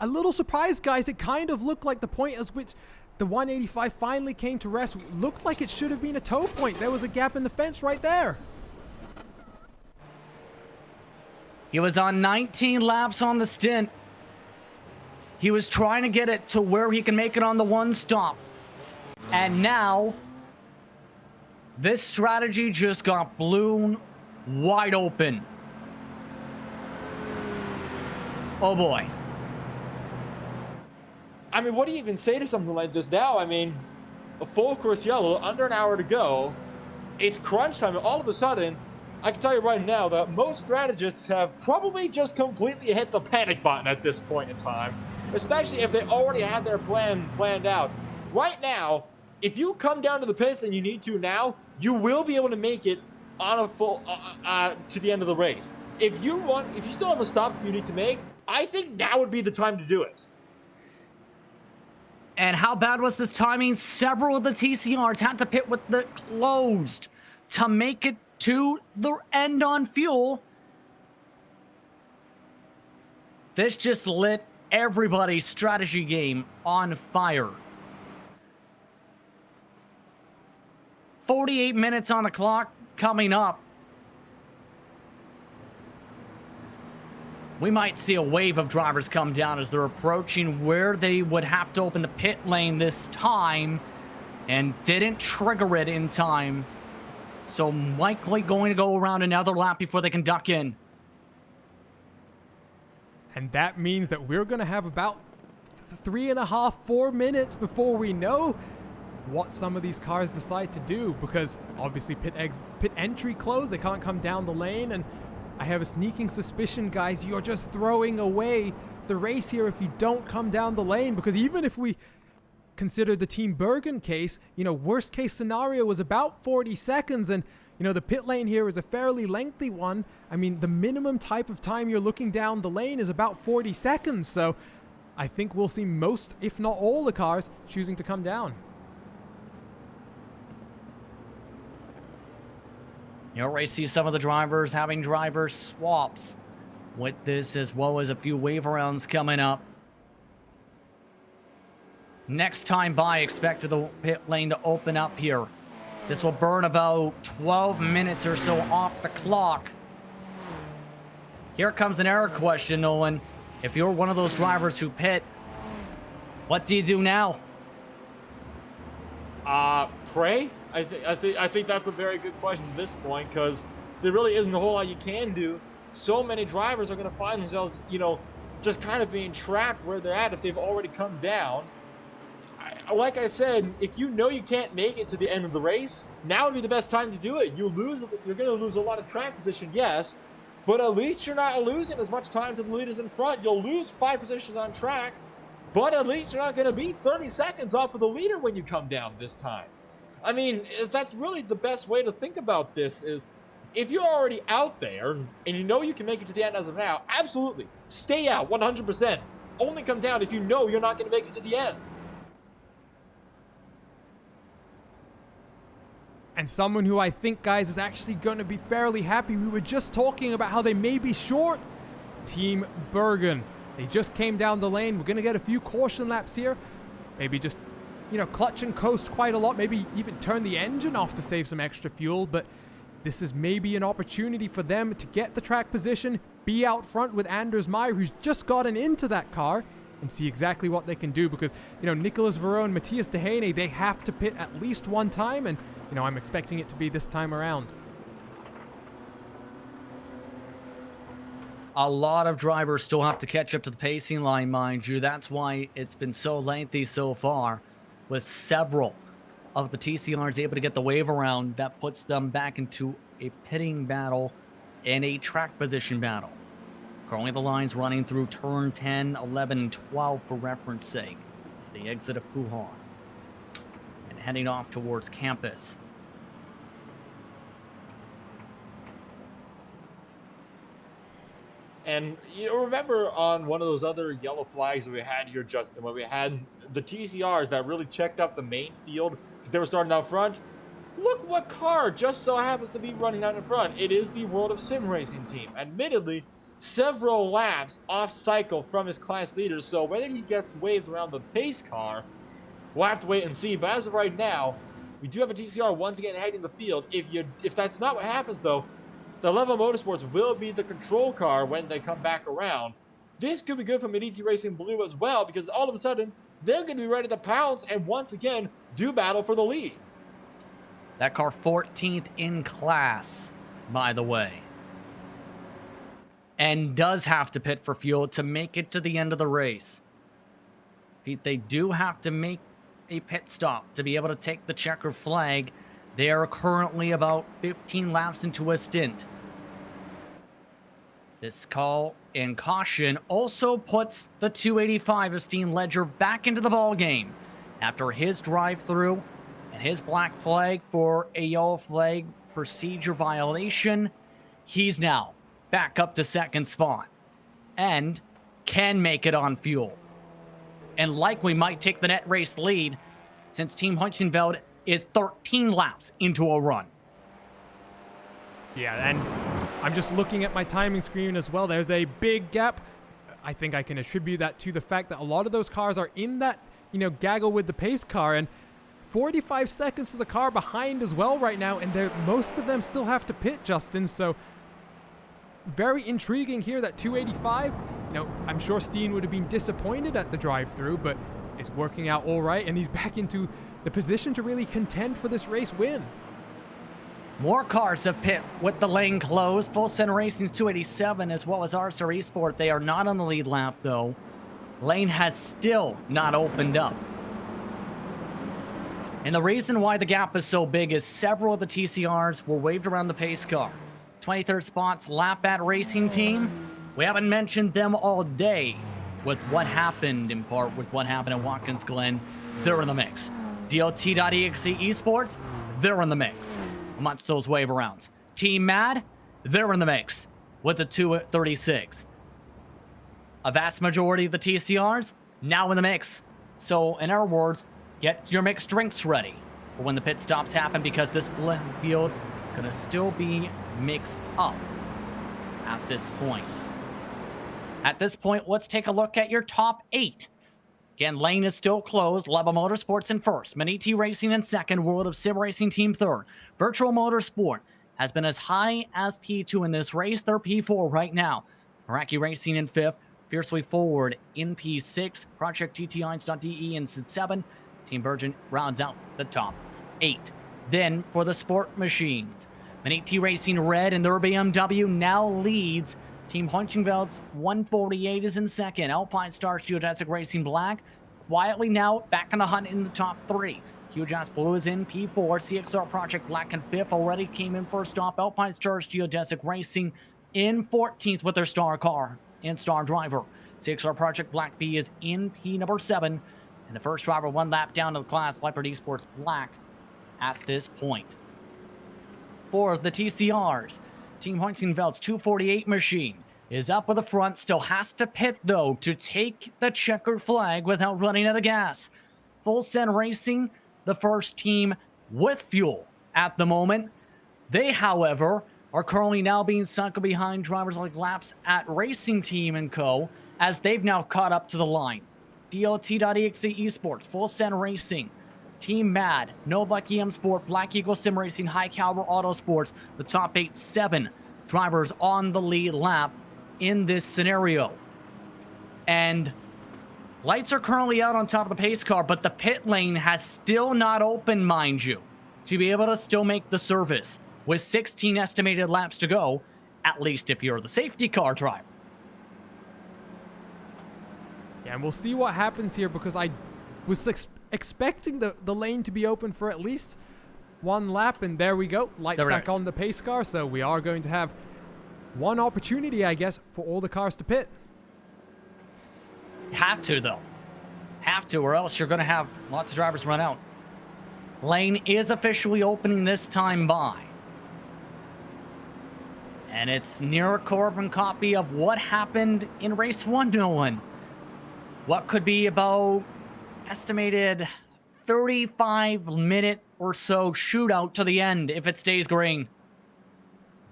a little surprised, guys. It kind of looked like the point at which the 185 finally came to rest looked like it should have been a tow point. There was a gap in the fence right there. He was on 19 laps on the stint. He was trying to get it to where he can make it on the one stop. And now, this strategy just got blown wide open. Oh boy. I mean, what do you even say to something like this now? I mean, a full course yellow, under an hour to go. It's crunch time, and all of a sudden, I can tell you right now that most strategists have probably just completely hit the panic button at this point in time, especially if they already had their plan planned out. Right now, if you come down to the pits and you need to now, you will be able to make it on a full to the end of the race. If you still have a stop that you need to make, I think now would be the time to do it. And how bad was this timing? Several of the TCRs had to pit with the closed to make it to the end on fuel. This just lit everybody's strategy game on fire. 48 minutes on the clock coming up. We might see a wave of drivers come down as they're approaching where they would have to open the pit lane this time and didn't trigger it in time. So likely going to go around another lap before they can duck in. And that means that we're going to have about 3.5, 4 minutes before we know what some of these cars decide to do, because obviously pit entry closed, they can't come down the lane, and I have a sneaking suspicion, guys, you're just throwing away the race here if you don't come down the lane, because even if we consider the Team Bergen case, you know, worst case scenario was about 40 seconds, and you know, the pit lane here is a fairly lengthy one. I mean, the minimum type of time you're looking down the lane is about 40 seconds, so I think we'll see most, if not all, the cars choosing to come down. You already see some of the drivers having driver swaps. with this, as well as a few wave rounds coming up. Next time by, expect the pit lane to open up here. This will burn about 12 minutes or so off the clock. Here comes an error question, Nolan. If you're one of those drivers who pit, what do you do now? Pray? I think that's a very good question at this point, because there really isn't a whole lot you can do. So many drivers are going to find themselves, you know, just kind of being trapped where they're at if they've already come down. Like I said, if you know you can't make it to the end of the race, now would be the best time to do it. You're going to lose a lot of track position, yes, but at least you're not losing as much time to the leaders in front. You'll lose 5 positions on track, but at least you're not going to be 30 seconds off of the leader when you come down this time. I mean, that's really the best way to think about this is, if you're already out there and you know you can make it to the end as of now, absolutely, stay out 100%. Only come down if you know you're not going to make it to the end. And someone who I think, guys, is actually going to be fairly happy. We were just talking about how they may be short. Team Bergen. They just came down the lane. We're going to get a few caution laps here. Maybe just, you know, clutch and coast quite a lot. Maybe even turn the engine off to save some extra fuel. But this is maybe an opportunity for them to get the track position, be out front with Anders Meyer, who's just gotten into that car, and see exactly what they can do. Because, you know, Nicholas Verone, Matthias Dehaney, they have to pit at least one time. And, you know, I'm expecting it to be this time around. A lot of drivers still have to catch up to the pacing line, mind you. That's why it's been so lengthy so far, with several of the TCRs able to get the wave around. That puts them back into a pitting battle and a track position battle. Currently the lines running through turn 10, 11, and 12 for reference sake, as they exit a Puhan and heading off towards campus. And you remember on one of those other yellow flags that we had here, Justin, when we had the TCRs that really checked up the main field because they were starting out front? Look what car just so happens to be running out in front. It is the World of Sim Racing team. Admittedly, several laps off cycle from his class leaders, so whether he gets waved around the pace car, we'll have to wait and see. But as of right now, we do have a TCR once again heading the field. If that's not what happens, though, the Level Motorsports will be the control car when they come back around. This could be good for Medici Racing Blue as well, because all of a sudden, they're going to be ready to pounce and once again do battle for the lead. That car 14th in class, by the way, and does have to pit for fuel to make it to the end of the race. Pete, they do have to make a pit stop to be able to take the checker flag. They are currently about 15 laps into a stint. This call and caution also puts the 285 of Steen Ledger back into the ball game after his drive-through and his black flag for a yellow flag procedure violation. He's now back up to second spot and can make it on fuel, and likely might take the net race lead since Team Hunchenveld is 13 laps into a run. Yeah, and I'm just looking at my timing screen as well. There's a big gap. I think I can attribute that to the fact that a lot of those cars are in that, you know, gaggle with the pace car, and 45 seconds to the car behind as well right now, and most of them still have to pit, Justin. So very intriguing here, that 285. You know, I'm sure Steen would have been disappointed at the drive-through, but it's working out all right, and he's back into the position to really contend for this race win. More cars have pit with the lane closed. Full Center Racing's 287 as well as Arcer Esport. They are not on the lead lap though. Lane has still not opened up. And the reason why the gap is so big is several of the TCRs were waved around the pace car. 23rd spots, Lap at Racing Team. We haven't mentioned them all day with what happened, in part with what happened at Watkins Glen. They're in the mix. DLT.exe Esports, they're in the mix amongst those wave rounds. Team Mad, they're in the mix with the 236. A vast majority of the TCRs now in the mix. So in our words, get your mixed drinks ready for when the pit stops happen, because this field is going to still be mixed up at this point. At this point, let's take a look at your top 8. Again, lane is still closed. Leba Motorsports in first. Maniti Racing in second. World of Sim Racing Team third. Virtual Motorsport has been as high as P2 in this race. They're P4 right now. Meraki Racing in fifth. Fiercely Forward in P6. Project GTI.de in Sid7. Team Virgin rounds out the top 8. Then for the Sport Machines, Maniti Racing Red and their BMW now leads. Team Hunchenveld's 148 is in second. Alpine Stars Geodesic Racing Black quietly now back in the hunt in the top 3. Hujas Blue is in P4. CXR Project Black in 5th. Already came in first stop. Alpine Stars Geodesic Racing in 14th with their star car and star driver. CXR Project Black B is in P number 7. And the first driver 1 lap down to the class, Leopard Esports Black at this point. For the TCRs, Team Hunchenveld's 248 machine is up with the front, still has to pit though to take the checkered flag without running out of gas. Full Send Racing, the first team with fuel at the moment. They, however, are currently now being sunk behind drivers like Laps at Racing Team and Co. as they've now caught up to the line. DOT.exe Esports, Full Send Racing, Team Mad, No Lucky M Sport, Black Eagle Sim Racing, High Caliber Auto Sports, the top 8, 7 drivers on the lead lap in this scenario. And lights are currently out on top of the pace car, but the pit lane has still not opened, mind you, to be able to still make the service with 16 estimated laps to go, at least if you're the safety car driver. Yeah, and we'll see what happens here because I was expecting the lane to be open for at least 1 lap, and there we go. Lights back on the pace car, so we are going to have one opportunity, I guess, for all the cars to pit. Have to, though. Have to, or else you're going to have lots of drivers run out. Lane is officially opening this time by. And it's near a carbon copy of what happened in race 1, Nolan. What could be about estimated 35-minute or so shootout to the end if it stays green.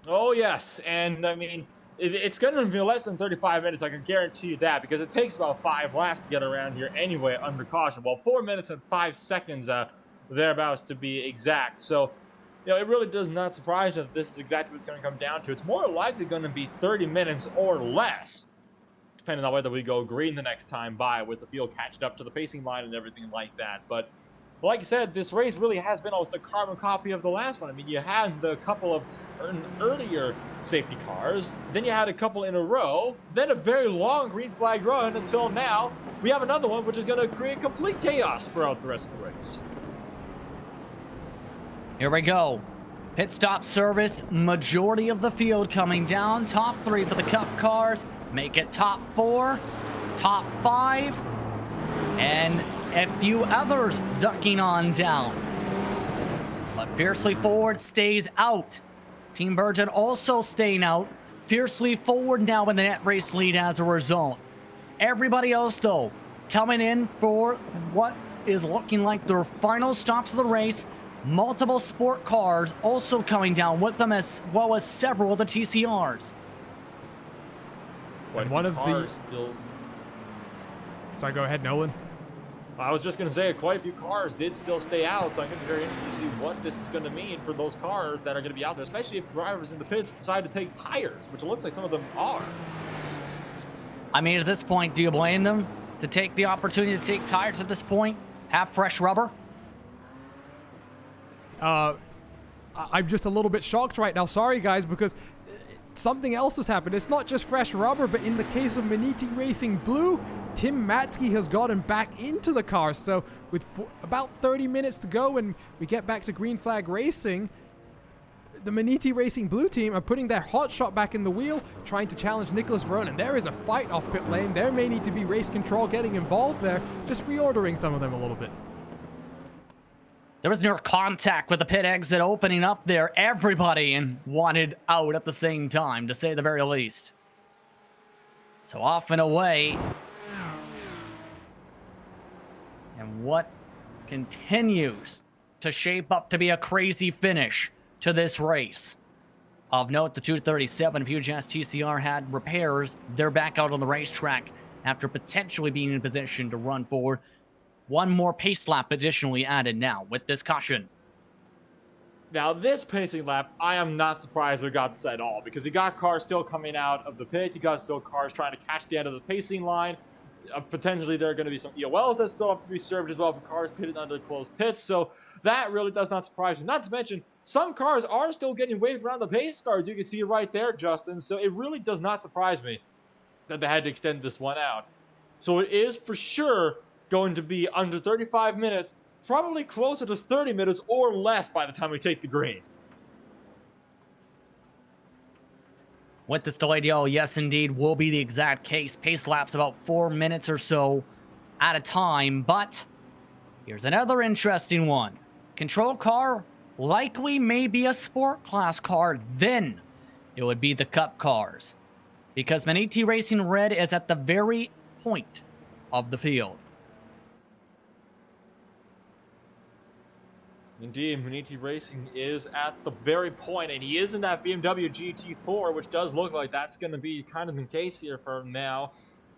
Oh, yes. And, I mean, it's going to be less than 35 minutes, I can guarantee you that, because it takes about 5 laps to get around here anyway under caution. Well, 4 minutes and 5 seconds thereabouts to be exact. So, you know, it really does not surprise me that this is exactly what it's going to come down to. It's more likely going to be 30 minutes or less, depending on whether we go green the next time by with the field catching up to the pacing line and everything like that. But like I said, this race really has been almost a carbon copy of the last one. I mean, you had the couple of earlier safety cars, then you had a couple in a row, then a very long green flag run until now. We have another one, which is going to create complete chaos throughout the rest of the race. Here we go. Pit stop service, majority of the field coming down. Top 3 for the Cup cars. Make it top 4, top 5, and a few others ducking on down. But Fiercely Forward stays out. Team Virgin also staying out. Fiercely Forward now in the net race lead as a result. Everybody else, though, coming in for what is looking like their final stops of the race. Multiple sport cars also coming down with them, as well as several of the TCRs. And one of the still... Sorry, go ahead, Nolan. I was just going to say quite a few cars did still stay out, so I'm going to be very interested to see what this is going to mean for those cars that are going to be out there, especially if drivers in the pits decide to take tires, which it looks like some of them are. I mean, at this point, do you blame them to take the opportunity to take tires at this point? Have fresh rubber? I'm just a little bit shocked right now. Sorry, guys, because something else has happened. It's not just fresh rubber, but in the case of Maniti Racing Blue, Tim Matsky has gotten back into the car. So with about 30 minutes to go and we get back to green flag racing, the Maniti Racing Blue team are putting their hot shot back in the wheel, trying to challenge Nicholas Veronin. There is a fight off pit lane. There may need to be race control getting involved there, just reordering some of them a little bit. There was near contact with the pit exit opening up there. Everybody wanted out at the same time, to say the very least. So off and away. And what continues to shape up to be a crazy finish to this race. Of note, the 237 Puget TCR had repairs. They're back out on the racetrack after potentially being in position to run forward. One more pace lap additionally added now with this caution. Now, this pacing lap, I am not surprised we got this at all, because you got cars still coming out of the pit. You got still cars trying to catch the end of the pacing line. Potentially, there are going to be some EOLs that still have to be served as well for cars pitted under closed pits. So that really does not surprise me. Not to mention, some cars are still getting waved around the pace cars. You can see right there, Justin. So it really does not surprise me that they had to extend this one out. So it is for sure going to be under 35 minutes, probably closer to 30 minutes or less by the time we take the green. With this delayed yellow, yes, indeed, will be the exact case. Pace laps about 4 minutes or so at a time, but here's another interesting one. Control car likely may be a sport class car, then it would be the cup cars, because Maniti Racing Red is at the very point of the field. Indeed, Maniti Racing is at the very point, and he is in that BMW GT4, which does look like that's going to be kind of the case here for him now.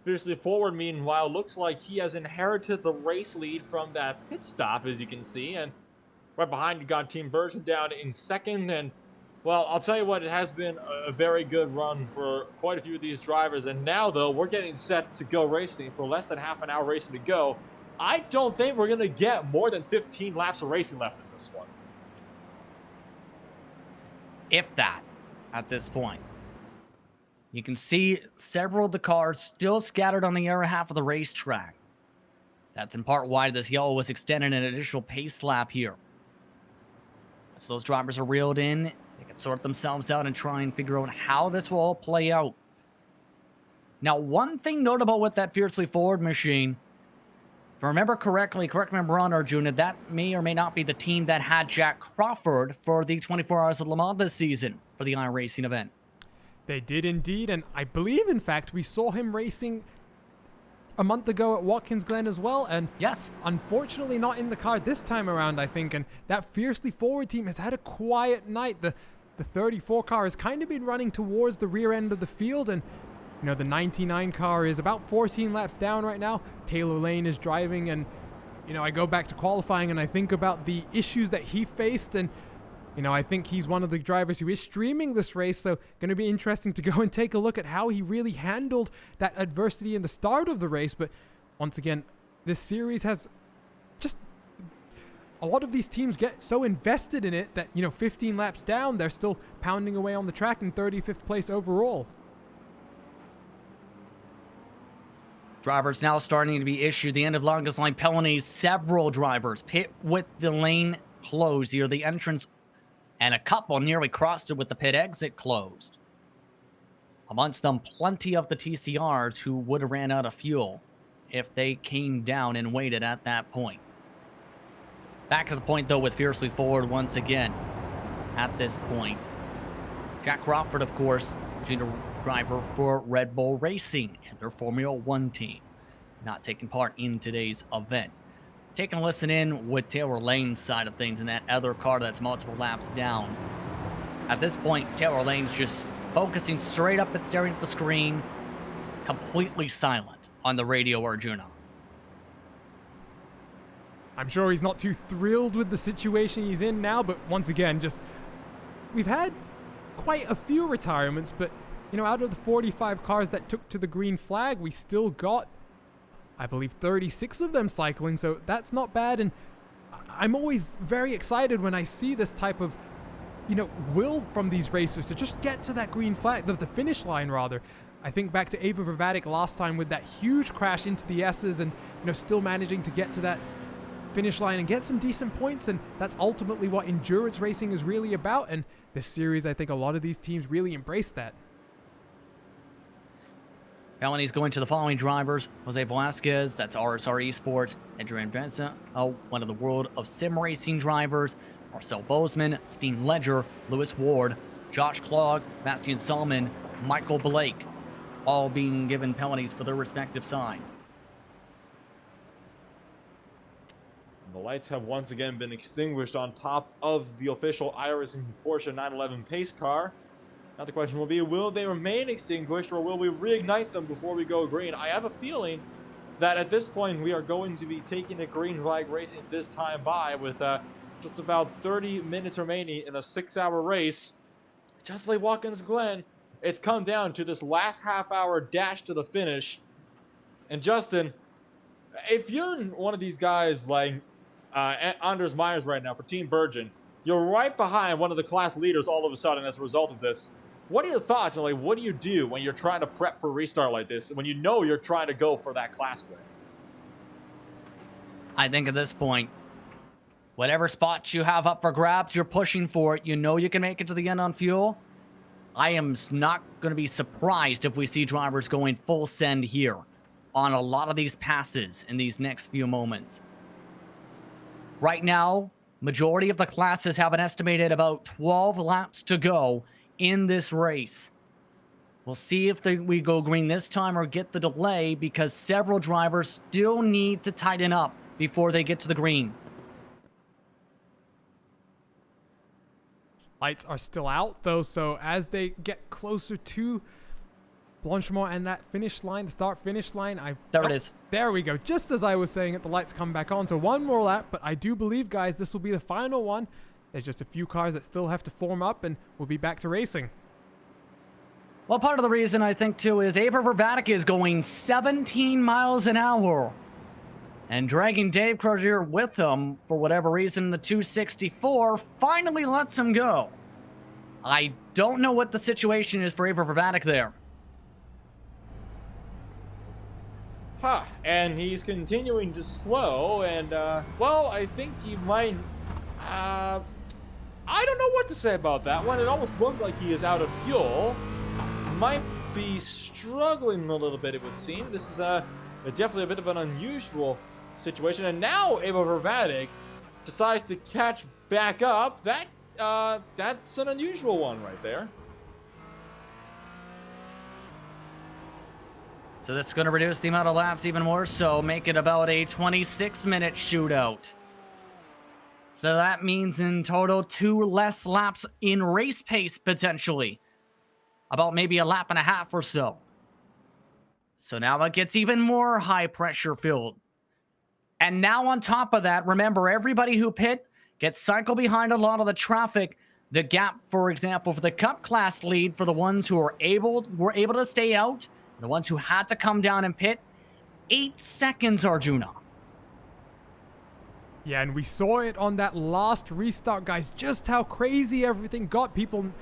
Fiercely Forward, meanwhile, looks like he has inherited the race lead from that pit stop, as you can see, and right behind you got Team Bergen down in second, and, well, I'll tell you what, it has been a very good run for quite a few of these drivers, and now, though, we're getting set to go racing for less than half an hour racing to go. I don't think we're going to get more than 15 laps of racing left in this one. If that, at this point. You can see several of the cars still scattered on the air half of the racetrack. That's in part why this yellow was extended an additional pace lap here. As those drivers are reeled in, they can sort themselves out and try and figure out how this will all play out. Now, one thing notable with that Fiercely Forward machine, if I remember correctly, correct me if I'm wrong, Arjuna, that may or may not be the team that had Jack Crawford for the 24 Hours of Le Mans this season for the iRacing event. They did indeed, and I believe, in fact, we saw him racing a month ago at Watkins Glen as well, and yes, unfortunately not in the car this time around, I think, and that Fiercely Forward team has had a quiet night. The 34 car has kind of been running towards the rear end of the field, and you know, the 99 car is about 14 laps down right now. Taylor Lane is driving, and you know, I go back to qualifying and I think about the issues that he faced, and you know, I think he's one of the drivers who is streaming this race, so going to be interesting to go and take a look at how he really handled that adversity in the start of the race. But once again, this series has just a lot of these teams get so invested in it that, you know, 15 laps down, they're still pounding away on the track in 35th place overall. Drivers now starting to be issued the end of longest line penalties. Several drivers pit with the lane closed here. The entrance and a couple nearly crossed it with the pit exit closed. Amongst them, plenty of the TCRs who would have ran out of fuel if they came down and waited at that point. Back to the point, though, with Fiercely Forward once again at this point. Jack Crawford, of course, junior driver for Red Bull Racing and their Formula One team, not taking part in today's event. Taking a listen in with Taylor Lane's side of things in that other car that's multiple laps down. At this point, Taylor Lane's just focusing straight up and staring at the screen, completely silent on the radio, Arjuna. I'm sure he's not too thrilled with the situation he's in now, but once again, just we've had quite a few retirements, but you know, out of the 45 cars that took to the green flag, we still got, I believe, 36 of them cycling, so that's not bad. And I'm always very excited when I see this type of, you know, will from these racers to just get to that green flag, the finish line rather. I think back to Ava Vrvatic last time with that huge crash into the S's and, you know, still managing to get to that finish line and get some decent points, and that's ultimately what endurance racing is really about. And this series, I think a lot of these teams really embrace that. Penalties going to the following drivers: Jose Velasquez, that's RSR Esports; Adrian Benza, one of the World of Sim Racing drivers; Marcel Bozeman, Steen Ledger, Lewis Ward, Josh Klog, Bastian Salmon, Michael Blake, all being given penalties for their respective sides. The lights have once again been extinguished on top of the official iRacing Porsche 911 pace car. Now the question will be, will they remain extinguished or will we reignite them before we go green? I have a feeling that at this point we are going to be taking a green flag racing this time by with just about 30 minutes remaining in a 6-hour race. Just like Watkins Glen, it's come down to this last half-hour dash to the finish. And Justin, if you're one of these guys like Anders Myers right now for Team Virgin, you're right behind one of the class leaders all of a sudden as a result of this. What are your thoughts and like what do you do when you're trying to prep for a restart like this, when you know you're trying to go for that class win? I think at this point, whatever spots you have up for grabs, you're pushing for it. You know you can make it to the end on fuel. I am not going to be surprised if we see drivers going full send here on a lot of these passes in these next few moments. Right now, majority of the classes have an estimated about 12 laps to go in this race. We'll see if we go green this time or get the delay because several drivers still need to tighten up before they get to the green. Lights are still out though, so as they get closer to Blanchimont and that finish line, the start-finish line, There it is. There we go. Just as I was saying it, the lights come back on. So one more lap, but I do believe, guys, this will be the final one. There's just a few cars that still have to form up, and we'll be back to racing. Well, part of the reason I think, too, is IVRA is going 17 miles an hour. And dragging Dave Crozier with him, for whatever reason, the 264 finally lets him go. I don't know what the situation is for IVRA there. And he's continuing to slow, and, well, I think he might, I don't know what to say about that one. It almost looks like he is out of fuel. Might be struggling a little bit, it would seem. This is, definitely a bit of an unusual situation, and now Ava Vervatic decides to catch back up. That's an unusual one right there. So this is going to reduce the amount of laps even more so, make it about a 26-minute shootout. So that means in total 2 less laps in race pace, potentially. About maybe a lap and a half or so. So now it gets even more high pressure filled. And now on top of that, remember, everybody who pit gets cycled behind a lot of the traffic. The gap, for example, for the Cup class lead for the ones who were able to stay out, the ones who had to come down and pit, 8 seconds, Arjuna. Yeah, and we saw it on that last restart, guys, just how crazy everything got. People,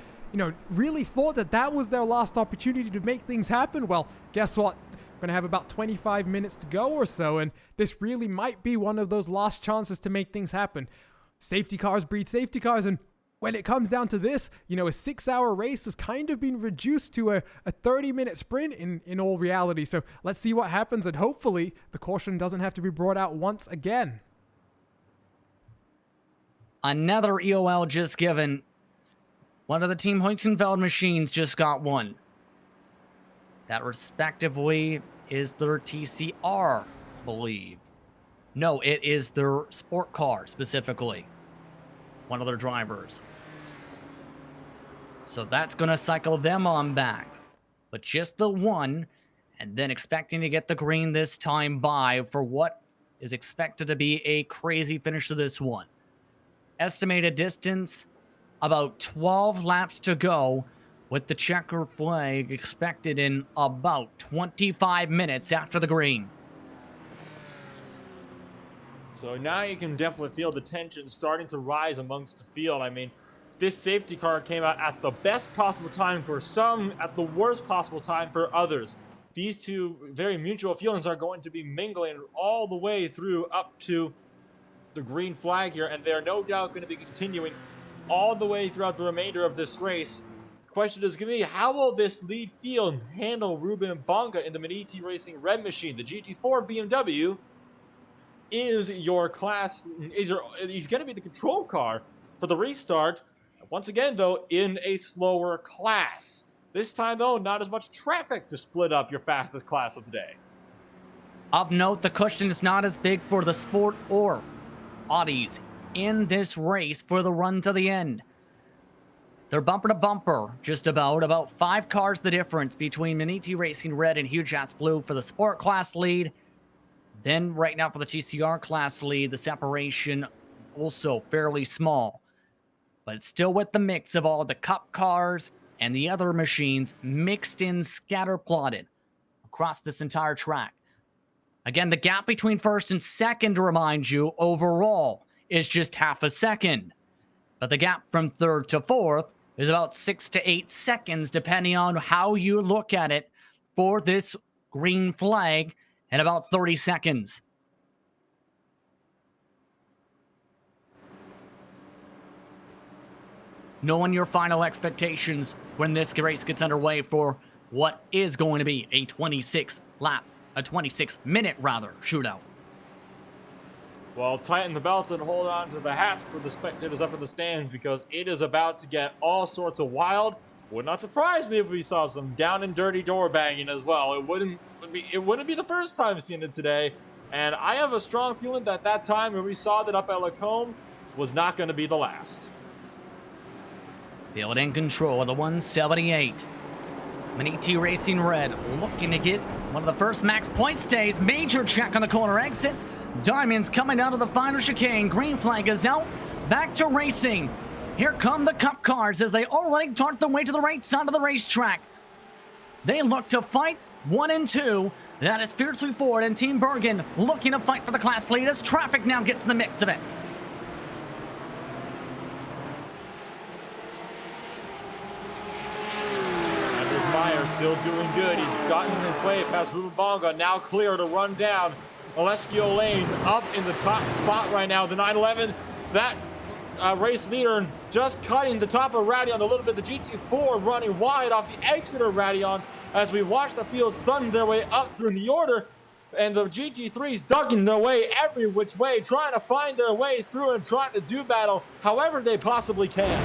really thought that was their last opportunity to make things happen. Well, guess what? We're going to have about 25 minutes to go or so, and this really might be one of those last chances to make things happen. Safety cars breed safety cars, and when it comes down to this, a 6-hour race has kind of been reduced to a 30-minute sprint in all reality. So let's see what happens, and hopefully the caution doesn't have to be brought out once again. Another EOL just given. One of the Team Hoytenfeld machines just got one. That respectively is their TCR, believe. No, it is their sport car, specifically. One of their drivers. So that's going to cycle them on back. But just the one, and then expecting to get the green this time by for what is expected to be a crazy finish to this one. Estimated distance, about 12 laps to go, with the checker flag expected in about 25 minutes after the green. So now you can definitely feel the tension starting to rise amongst the field. I mean, this safety car came out at the best possible time for some, at the worst possible time for others. These two very mutual feelings are going to be mingling all the way through up to the green flag here, and they're no doubt going to be continuing all the way throughout the remainder of this race. The question is going to be, how will this lead field handle Ruben Bonga in the Maniti Racing Red Machine? The GT4 BMW is your class, he's going to be the control car for the restart. Once again, though, in a slower class. This time, though, not as much traffic to split up your fastest class of the day. Of note, the cushion is not as big for the Sport or Audis in this race for the run to the end. They're bumper to bumper, just about 5 cars the difference between Maniti Racing Red and Huge Ass Blue for the Sport Class lead. Then right now for the TCR Class lead, the separation also fairly small. But it's still with the mix of all the Cup cars and the other machines mixed in, scatter plotted across this entire track. Again, the gap between first and second, to remind you, overall is just half a second. But the gap from third to fourth is about 6 to 8 seconds, depending on how you look at it, for this green flag, and about 30 seconds. Knowing your final expectations when this race gets underway for what is going to be a 26-minute shootout. Well, tighten the belts and hold on to the hats for the spectators up in the stands, because it is about to get all sorts of wild. Would not surprise me if we saw some down and dirty door banging as well. It wouldn't be the first time seeing it today. And I have a strong feeling that that time when we saw that up at Lacombe was not going to be the last. Field in control of the 178. Maniti Racing Red looking to get one of the first max point stays. Major check on the corner exit. Diamonds coming out of the final chicane. Green flag is out. Back to racing. Here come the Cup cars as they already dart their way to the right side of the racetrack. They look to fight 1 and 2. That is Fiercely Forward and Team Bergen looking to fight for the class lead as traffic now gets in the mix of it. Meyer still doing good. He's gotten his way past Rubabonga, now clear to run down Alessio Lane up in the top spot right now. The 911, that race leader just cutting the top of Radion a little bit. The GT4 running wide off the exit of Radion as we watch the field thunder their way up through the order. And the GT3s ducking their way every which way, trying to find their way through and trying to do battle however they possibly can.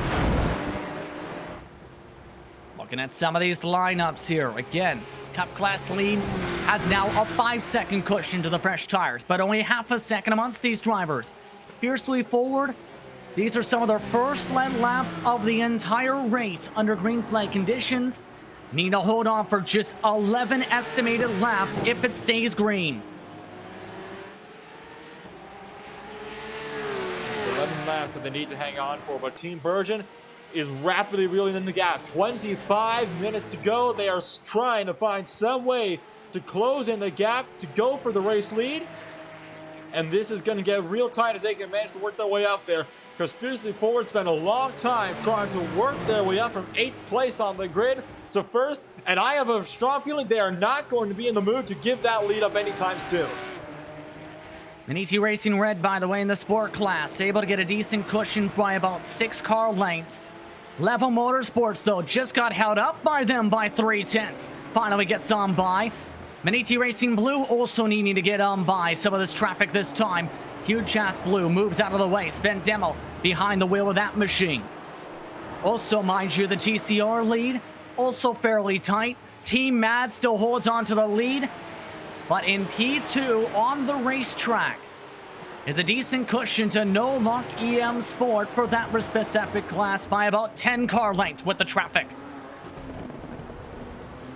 Looking at some of these lineups here. Again, Cup Class lead has now a 5-second cushion to the fresh tires, but only half a second amongst these drivers. Fiercely Forward, these are some of their first lead laps of the entire race under green flag conditions. Need to hold on for just 11 estimated laps if it stays green. 11 laps that they need to hang on for, but Team Bergen is rapidly reeling in the gap. 25 minutes to go. They are trying to find some way to close in the gap to go for the race lead. And this is going to get real tight if they can manage to work their way up there, because Fiercely Forward spent a long time trying to work their way up from 8th place on the grid to first. And I have a strong feeling they are not going to be in the mood to give that lead up anytime soon. Maniti Racing Red, by the way, in the Sport Class, able to get a decent cushion by about 6 car lengths. Level Motorsports, though, just got held up by them by 3/10. Finally gets on by. Maniti Racing Blue also needing to get on by some of this traffic this time. Huge Ass Blue moves out of the way. Sven Demo behind the wheel of that machine. Also, mind you, the TCR lead, also fairly tight. Team Mad still holds on to the lead. But in P2 on the racetrack is a decent cushion to No Luck EM Sport for that specific class by about 10 car lengths with the traffic.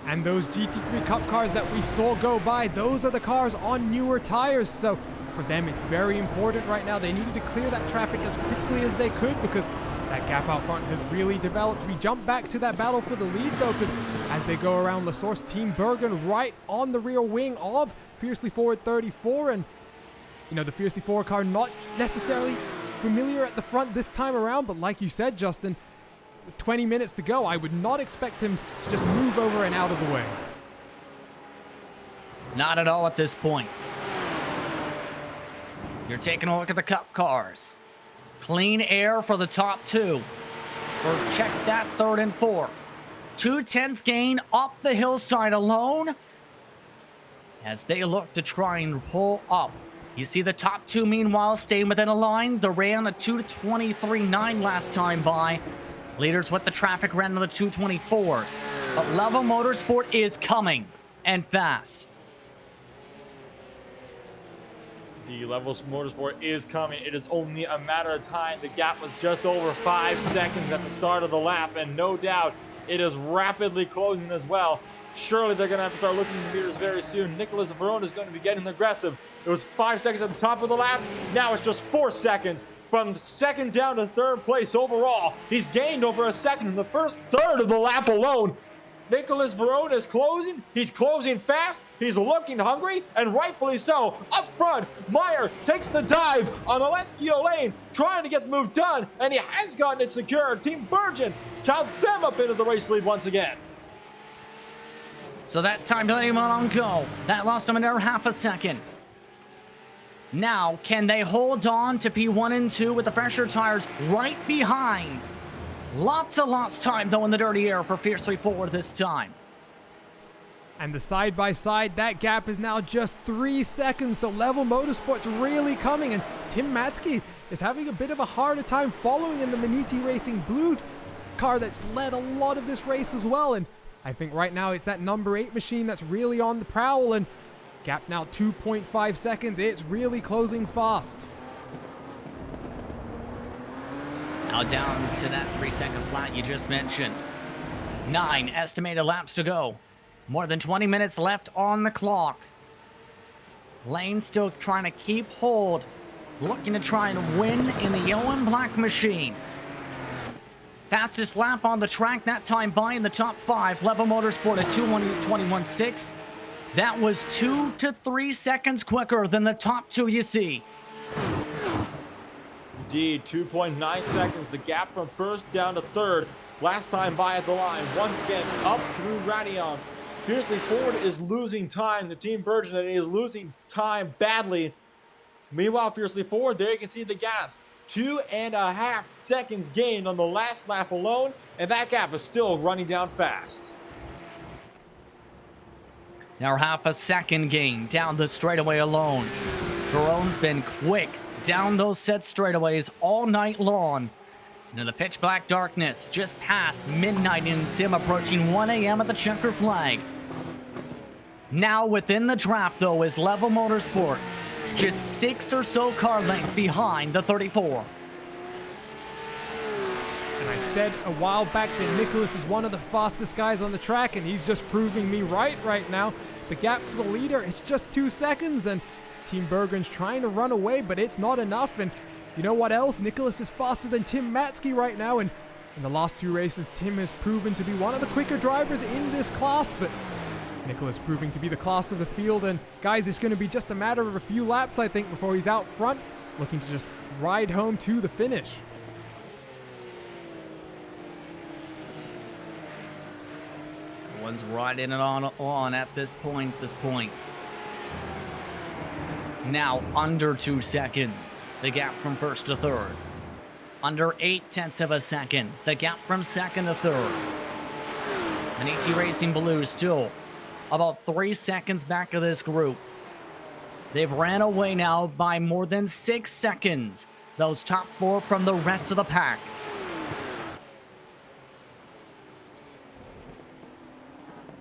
And those GT3 Cup cars that we saw go by, those are the cars on newer tires. So for them, it's very important right now. They needed to clear that traffic as quickly as they could because that gap out front has really developed. We jump back to that battle for the lead, though, because as they go around La Source, Team Bergen right on the rear wing of Fiercely Forward 34. And, you know, the Fiercely Forward car not necessarily familiar at the front this time around, but like you said, Justin, 20 minutes to go. I would not expect him to just move over and out of the way. Not at all at this point. You're taking a look at the Cup cars. Clean air for the top two. Or check that third and fourth. 2/10 gain up the hillside alone as they look to try and pull up. You see the top two, meanwhile, staying within a line. They ran a 2:23.9 last time by. Leaders with the traffic ran on the 2:24s. But Level Motorsport is coming, and fast. The Level Motorsport is coming. It is only a matter of time. The gap was just over 5 seconds at the start of the lap, and no doubt it is rapidly closing as well. Surely they're going to have to start looking at the meters very soon. Nicholas Verona is going to be getting aggressive. It was 5 seconds at the top of the lap. Now it's just 4 seconds. From second down to third place overall. He's gained over a second in the first third of the lap alone. Nicholas Verona is closing. He's closing fast. He's looking hungry, and rightfully so. Up front, Meyer takes the dive on Alessio Lane, trying to get the move done, and he has gotten it secured. Team Bergen count them up into the race lead once again. So that time delayed on go. That lost him another half a second. Now, can they hold on to P1 and 2 with the fresher tires right behind? Lots of lost time, though, in the dirty air for Fiercely Forward this time. And the side-by-side, that gap is now just 3 seconds, so Level Motorsport's really coming, and Tim Matzke is having a bit of a harder time following in the Maniti Racing blue car that's led a lot of this race as well, and I think right now it's that number 8 machine that's really on the prowl, and gap now 2.5 seconds. It's really closing fast. Now down to that 3-second flat you just mentioned. 9 estimated laps to go. More than 20 minutes left on the clock. Lane still trying to keep hold. Looking to try and win in the yellow and black machine. Fastest lap on the track that time by in the top 5. Level Motorsport at 2:21.6. That was 2 to 3 seconds quicker than the top 2 you see. Indeed, 2.9 seconds, the gap from first down to third. Last time by at the line, once again, up through Radion. Fiercely Forward is losing time. The Team Bergen is losing time badly. Meanwhile, Fiercely Forward, there you can see the gaps. 2.5 seconds gained on the last lap alone, and that gap is still running down fast. Now half a second gain down the straightaway alone. Verone's been quick down those set straightaways all night long. Into the pitch black darkness, just past midnight in Sim, approaching 1 a.m. at the checker flag. Now within the draft, though, is Level Motorsport, just 6 or so car lengths behind the 34. And I said a while back that Nicholas is one of the fastest guys on the track, and he's just proving me right now. The gap to the leader, it's just 2 seconds, and Team Bergen's trying to run away, but it's not enough. And you know what else? Nicholas is faster than Tim Matzke right now, and in the last 2 races, Tim has proven to be one of the quicker drivers in this class, but Nicholas proving to be the class of the field. And guys, it's going to be just a matter of a few laps, I think, before he's out front, looking to just ride home to the finish. One's riding it on at this point. Now under 2 seconds, the gap from first to third. Under 0.8 of a second, the gap from second to third. Maniti Racing Blue still about 3 seconds back of this group. They've ran away now by more than 6 seconds. Those top 4 from the rest of the pack.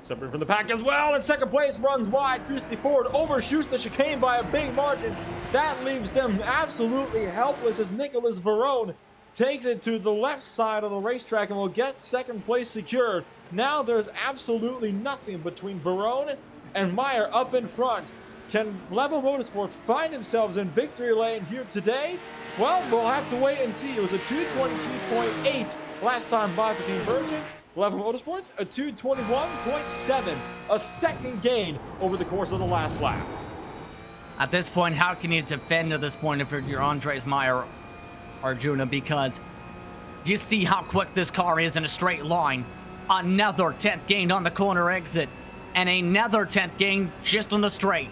Separate from the pack as well, and second place runs wide. Fiercely Forward overshoots the chicane by a big margin. That leaves them absolutely helpless as Nicholas Verone takes it to the left side of the racetrack and will get second place secured. Now there's absolutely nothing between Verone and Meyer up in front. Can Level Motorsports find themselves in victory lane here today? Well, we'll have to wait and see. It was a 2:22.8 last time by for Team Bergen. Level Motorsports, a 2:21.7, a second gain over the course of the last lap. At this point, how can you defend at this point if you're Andres Meyer, Arjuna? Because you see how quick this car is in a straight line. Another 10th gain on the corner exit, and another 10th gain just on the straight.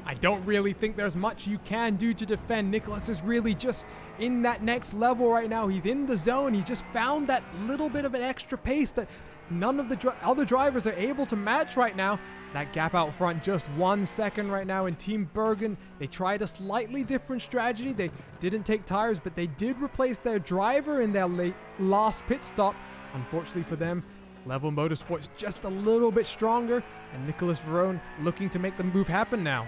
I don't really think there's much you can do to defend. Nicholas is really just in that next level right now. He's in the zone. He's just found that little bit of an extra pace that none of the other drivers are able to match right now. That gap out front, just 1 second right now. In Team Bergen, they tried a slightly different strategy. They didn't take tires, but they did replace their driver in their last pit stop. Unfortunately for them, Level Motorsports just a little bit stronger, and Nicholas Verone looking to make the move happen now.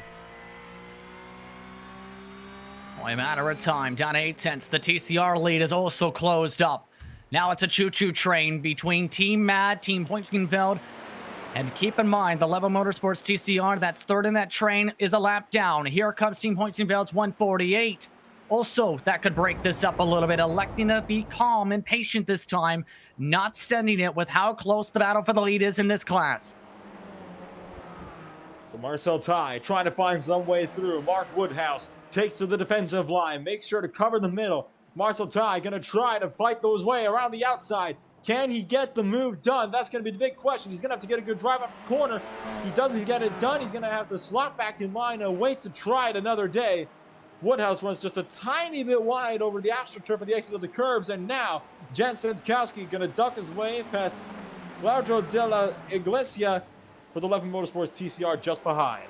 Only a matter of time. Down to 8 tenths. The TCR lead is also closed up. Now it's a choo-choo train between Team Mad, Team Pointskinfeld. And keep in mind, the Level Motorsports TCR that's third in that train is a lap down. Here comes Team Pointskinfeld's 148. Also, that could break this up a little bit, electing to be calm and patient this time, not sending it with how close the battle for the lead is in this class. So Marcel Ty trying to find some way through. Mark Woodhouse takes to the defensive line, makes sure to cover the middle. Marcel Ty going to try to fight those way around the outside. Can he get the move done? That's going to be the big question. He's going to have to get a good drive off the corner. He doesn't get it done. He's going to have to slot back in line and wait to try it another day. Woodhouse runs just a tiny bit wide over the AstroTurf at the exit of the curbs, and now Jan Senskowski going to duck his way past Laudro de la Iglesia for the Level Motorsports TCR just behind.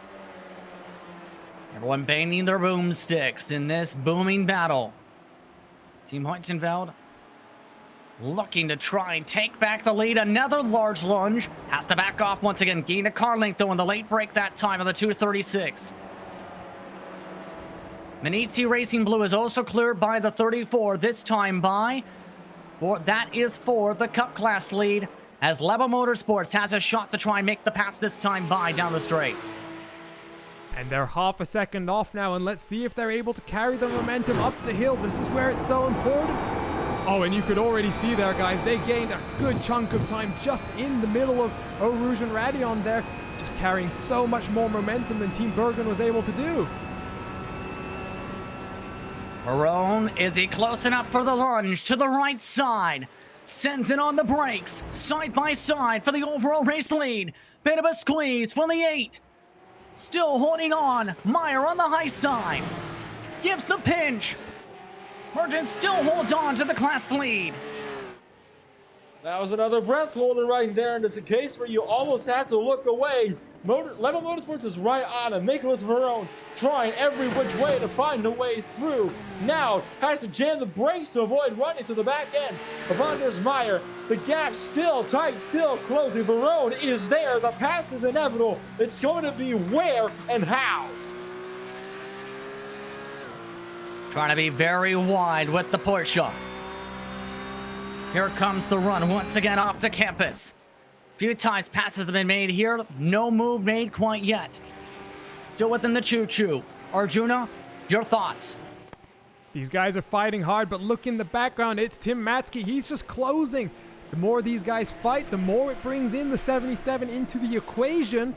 Everyone banging their boomsticks in this booming battle. Team Pointskinfeld looking to try and take back the lead. Another large lunge. Has to back off once again. Gain a car length though in the late break that time on the 236. Maniti Racing Blue is also cleared by the 34, this time by, that is for the Cup Class lead, as Level Motorsports has a shot to try and make the pass this time by down the straight. And they're half a second off now, and let's see if they're able to carry the momentum up the hill. This is where it's so important. Oh, and you could already see there, guys, they gained a good chunk of time just in the middle of Eau Rouge and Radion there, just carrying so much more momentum than Team Bergen was able to do. Barone, is he close enough for the lunge to the right side? Sends it on the brakes, side by side for the overall race lead. Bit of a squeeze for the 8. Still holding on. Meyer on the high side. Gives the pinch. Merchant still holds on to the class lead. That was another breath holder right there, and it's a case where you almost have to look away. Level Motorsports is right on him. Nicholas Verone trying every which way to find a way through. Now has to jam the brakes to avoid running to the back end of Anders Meyer. The gap still tight, still closing. Verone is there. The pass is inevitable. It's going to be where and how. Trying to be very wide with the Porsche. Here comes the run once again off to campus. Few times passes have been made here. No move made quite yet. Still within the choo-choo. Arjuna, your thoughts? These guys are fighting hard, but look in the background. It's Tim Matzke. He's just closing. The more these guys fight, the more it brings in the 77 into the equation.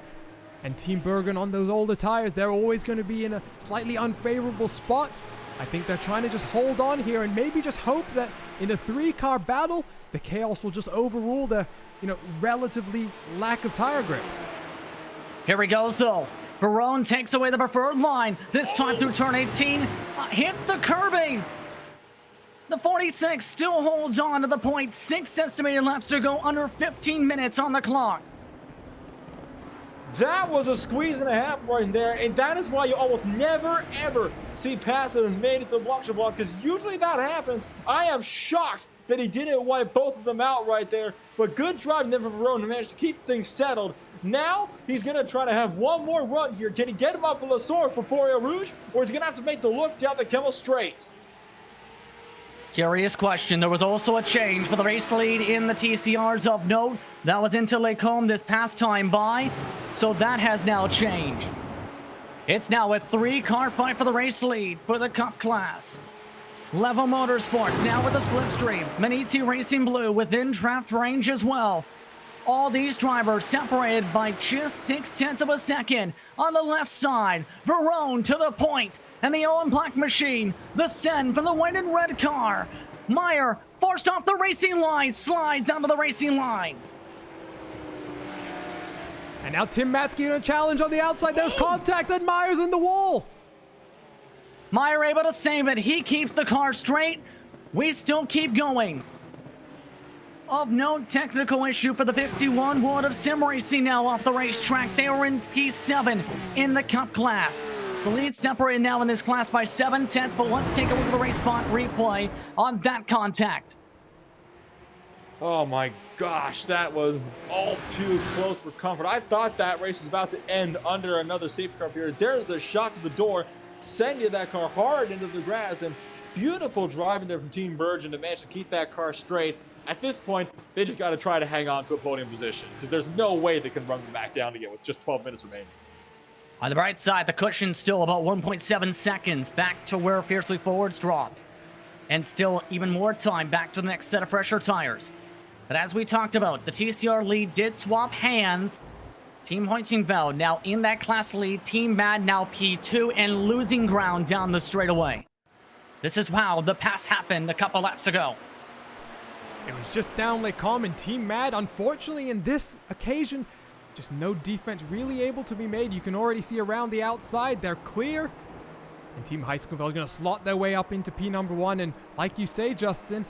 And Team Bergen on those older tires, they're always going to be in a slightly unfavorable spot. I think they're trying to just hold on here and maybe just hope that in a 3-car battle, the Chaos will just overrule the, relatively lack of tire grip. Here he goes though. Verone takes away the preferred line, this time through turn 18. Hit the curbing. The 46 still holds on to the point. 6 estimated laps to go, under 15 minutes on the clock. That was a squeeze and a half right there, and that is why you almost never, ever see passes made into block to block, because usually that happens. I am shocked that he didn't wipe both of them out right there, but good driving there from Verone to manage to keep things settled. Now, he's going to try to have one more run here. Can he get him up for La Source before Eau Rouge, or is he going to have to make the look down the Kemmel Straight? Curious question. There was also a change for the race lead in the TCRs of note. That was into Lacombe this past time by, so that has now changed. It's now a 3-car fight for the race lead for the Cup class. Level Motorsports now with the slipstream. Maniti Racing Blue within draft range as well. All these drivers separated by just 0.6 of a second. On the left side, Verone to the point. And the Owen Black machine, the send from the white and red car. Meyer forced off the racing line, slides onto the racing line. And now Tim Matzke in a challenge on the outside. There's contact, and Meyer's in the wall. Meyer able to save it. He keeps the car straight. We still keep going. Of note, technical issue for the 51 World of Sim Racing now off the racetrack. They were in P7 in the Cup class. The lead separated now in this class by 0.7, but let's take a look at the race spot replay on that contact. Oh my gosh, that was all too close for comfort. I thought that race was about to end under another safety car period. There's the shot to the door. sending that car hard into the grass, and beautiful driving there from Team Virgin to manage to keep that car straight. At this point, they just got to try to hang on to a podium position because there's no way they can run them back down again with just 12 minutes remaining. On the right side, the cushion still about 1.7 seconds back to where Fiercely Forwards dropped. And still even more time back to the next set of fresher tires. But as we talked about, the TCR lead did swap hands. Team Hoitingveld now in that class lead. Team Mad now P2 and losing ground down the straightaway. This is how the pass happened a couple laps ago. It was just down Les Combes and Team Mad. Unfortunately, in this occasion, just no defense really able to be made. You can already see around the outside, they're clear. And Team Hoitingveld is going to slot their way up into P number 1. And like you say, Justin,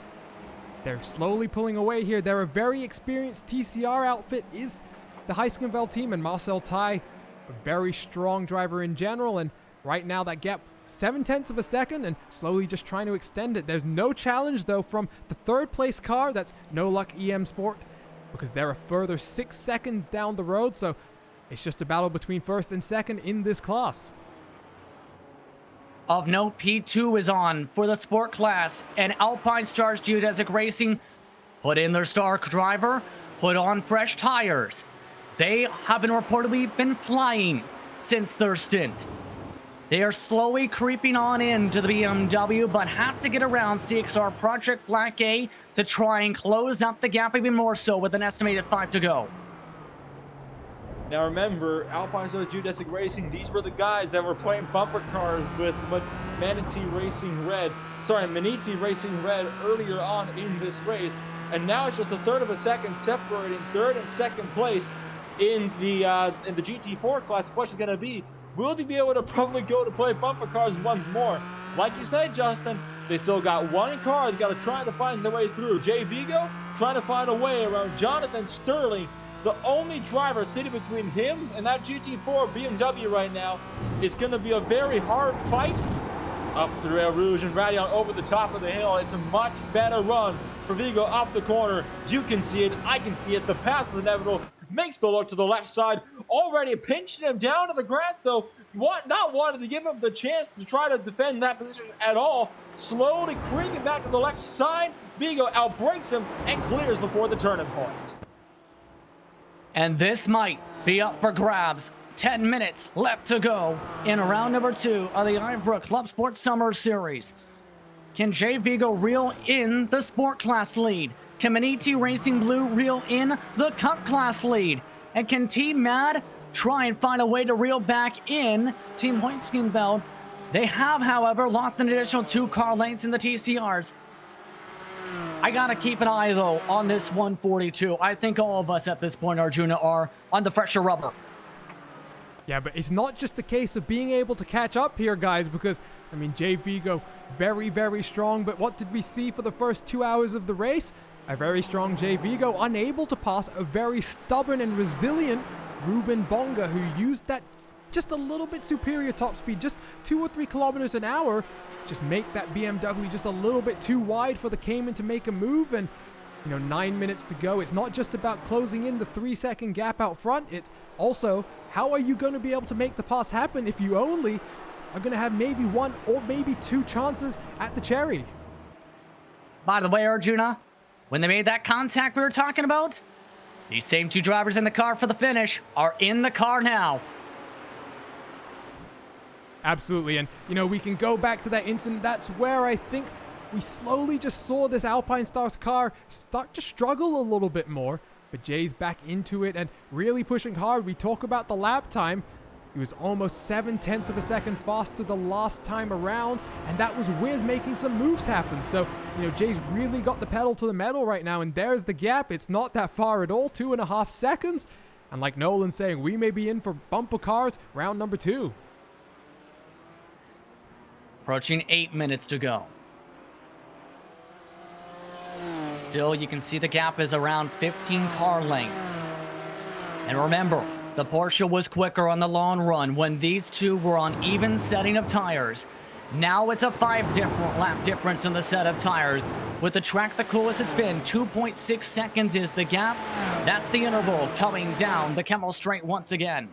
they're slowly pulling away here. They're a very experienced TCR outfit, is the Hoitingveld team. And Marcel Tai, a very strong driver in general. And right now, that gap 0.7 of a second and slowly just trying to extend it. There's no challenge, though, from the third place car. That's No Luck EM Sport, because they're a further 6 seconds down the road. So it's just a battle between first and second in this class. Of note, P2 is on for the sport class, and Alpine Stars Geodesic Racing put in their star driver, put on fresh tires. They have reportedly been flying since their stint. They are slowly creeping on into the BMW, but have to get around CXR Project Black A to try and close up the gap even more so with an estimated 5 to go. Now remember, Alpine Stars Geodesic Racing, these were the guys that were playing bumper cars with Manatee Racing Red earlier on in this race. And now it's just 1/3 of a second separating third and second place in the GT4 class. The question is going to be, will they be able to probably go to play bumper cars once more? Like you said, Justin, they still got one car. They got to try to find their way through. Jay Vigo trying to find a way around Jonathan Sterling. The only driver sitting between him and that GT4 BMW right now. It's going to be a very hard fight. Up through El Rouge and Radion over the top of the hill. It's a much better run for Vigo off the corner. You can see it. I can see it. The pass is inevitable. Makes the look to the left side. Already pinching him down to the grass, though. Not wanting to give him the chance to try to defend that position at all. Slowly creeping back to the left side. Vigo outbreaks him and clears before the turning point. And this might be up for grabs. 10 minutes left to go in round number 2 of the IVRA ClubSport Summer Series. Can Jay Vigo reel in the Sport Class lead? Can Manatee Racing Blue reel in the Cup Class lead? And can Team Mad try and find a way to reel back in Team Hoitingveld? They have, however, lost an additional 2 car lengths in the TCRs. I gotta keep an eye, though, on this 142. I think all of us at this point, Arjuna, are on the fresher rubber. Yeah, but it's not just a case of being able to catch up here, guys, because, I mean, Jay Vigo, very, very strong. But what did we see for the first 2 hours of the race? A very strong Jay Vigo, unable to pass a very stubborn and resilient Ruben Bonga, who used that just a little bit superior top speed, just 2 or 3 kilometers an hour, just make that BMW just a little bit too wide for the Cayman to make a move. And, you know, 9 minutes to go. It's not just about closing in the 3-second gap out front. It's also, how are you going to be able to make the pass happen if you only are going to have maybe 1 or maybe 2 chances at the cherry? By the way, Arjuna, when they made that contact we were talking about, these same 2 drivers in the car for the finish are in the car now. Absolutely. And, you know, we can go back to that incident. That's where I think we slowly just saw this Alpine Stars car start to struggle a little bit more. But Jay's back into it and really pushing hard. We talk about the lap time. He was almost 0.7 of a second faster the last time around, and that was with making some moves happen. So, you know, Jay's really got the pedal to the metal right now, and there's the gap. It's not that far at all, 2.5 seconds. And like Nolan's saying, we may be in for bumper cars round number 2. Approaching 8 minutes to go. Still, you can see the gap is around 15 car lengths. And remember, the Porsche was quicker on the long run when these 2 were on even setting of tires. Now it's a 5 lap difference in the set of tires. With the track the coolest it's been, 2.6 seconds is the gap. That's the interval coming down the Kemmel Straight once again.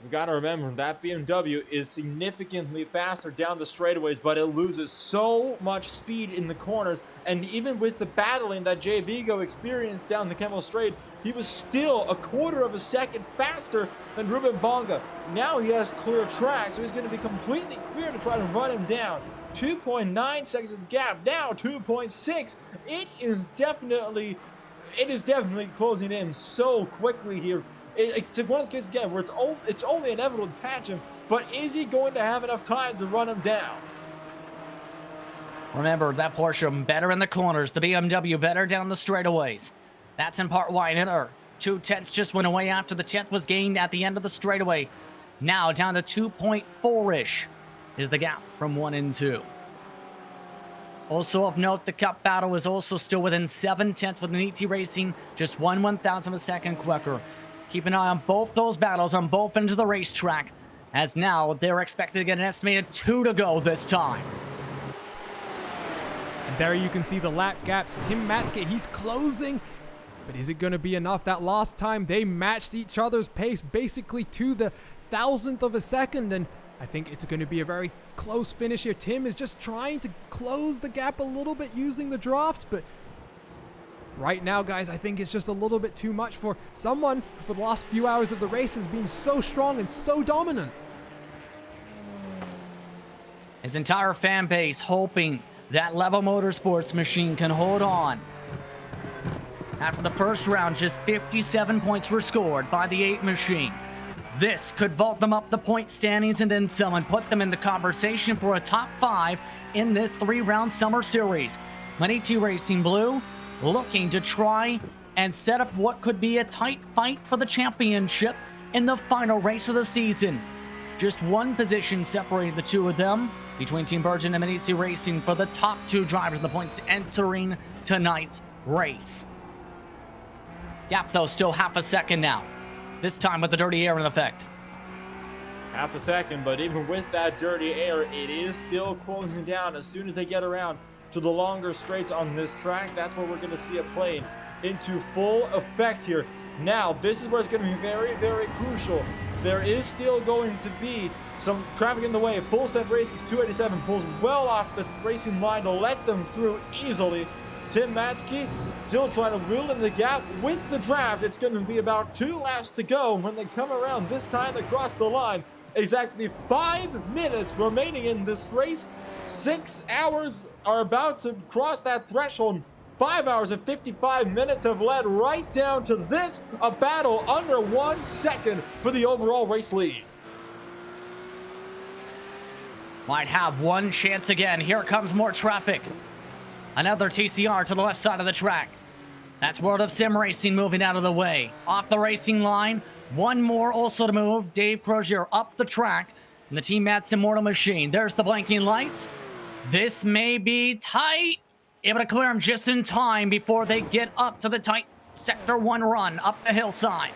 We got to remember that BMW is significantly faster down the straightaways, but it loses so much speed in the corners. And even with the battling that Jay Vigo experienced down the Kemmel Straight, he was still a quarter of a second faster than Ruben Bonga. Now he has clear track, so he's going to be completely clear to try to run him down. 2.9 seconds of the gap, now 2.6. It is definitely closing in so quickly here. It's one of those cases again where it's only inevitable to catch him, but is he going to have enough time to run him down? Remember, that Porsche better in the corners, the BMW better down the straightaways. That's in part why another 2 tenths just went away after the 10th was gained at the end of the straightaway. Now down to 2.4-ish is the gap from 1 and 2. Also of note, the Cup battle is also still within 7 tenths with an ET Racing, just 1/1000th of a second quicker. Keep an eye on both those battles on both ends of the racetrack, as now they're expected to get an estimated 2 to go this time. And there you can see the lap gaps. Tim Matske, he's closing, but is it going to be enough? That last time they matched each other's pace basically to the 1,000th of a second, and I think it's going to be a very close finish here. Tim is just trying to close the gap a little bit using the draft, but right now, guys, I think it's just a little bit too much for someone who for the last few hours of the race has been so strong and so dominant. His entire fan base hoping that Level Motorsports machine can hold on. After the first round, just 57 points were scored by the 8 machine. This could vault them up the point standings and then some and put them in the conversation for a top 5 in this 3-round summer series. ET Racing Blue looking to try and set up what could be a tight fight for the championship in the final race of the season. Just 1 position separating the 2 of them between Team Virgin and ET Racing for the top 2 drivers of the points entering tonight's race. Gap though still half a second now, this time with the dirty air in effect. Half a second, but even with that dirty air, it is still closing down as soon as they get around to the longer straights on this track. That's where we're going to see it playing into full effect here. Now, this is where it's going to be very, very crucial. There is still going to be some traffic in the way. Full Set Racing's 287 pulls well off the racing line to let them through easily. Tim Matske still trying to reel in the gap with the draft. It's going to be about 2 laps to go when they come around this time across the line. Exactly 5 minutes remaining in this race. 6 hours are about to cross that threshold. 5 hours and 55 minutes have led right down to this, a battle under 1 second for the overall race lead. Might have one chance again. Here comes more traffic. Another TCR to the left side of the track. That's World of Sim Racing moving out of the way. Off the racing line. One more also to move. Dave Crozier up the track. And the Team Mats Immortal Machine. There's the blinking lights. This may be tight. Able to clear them just in time before they get up to the tight Sector 1 run up the hillside.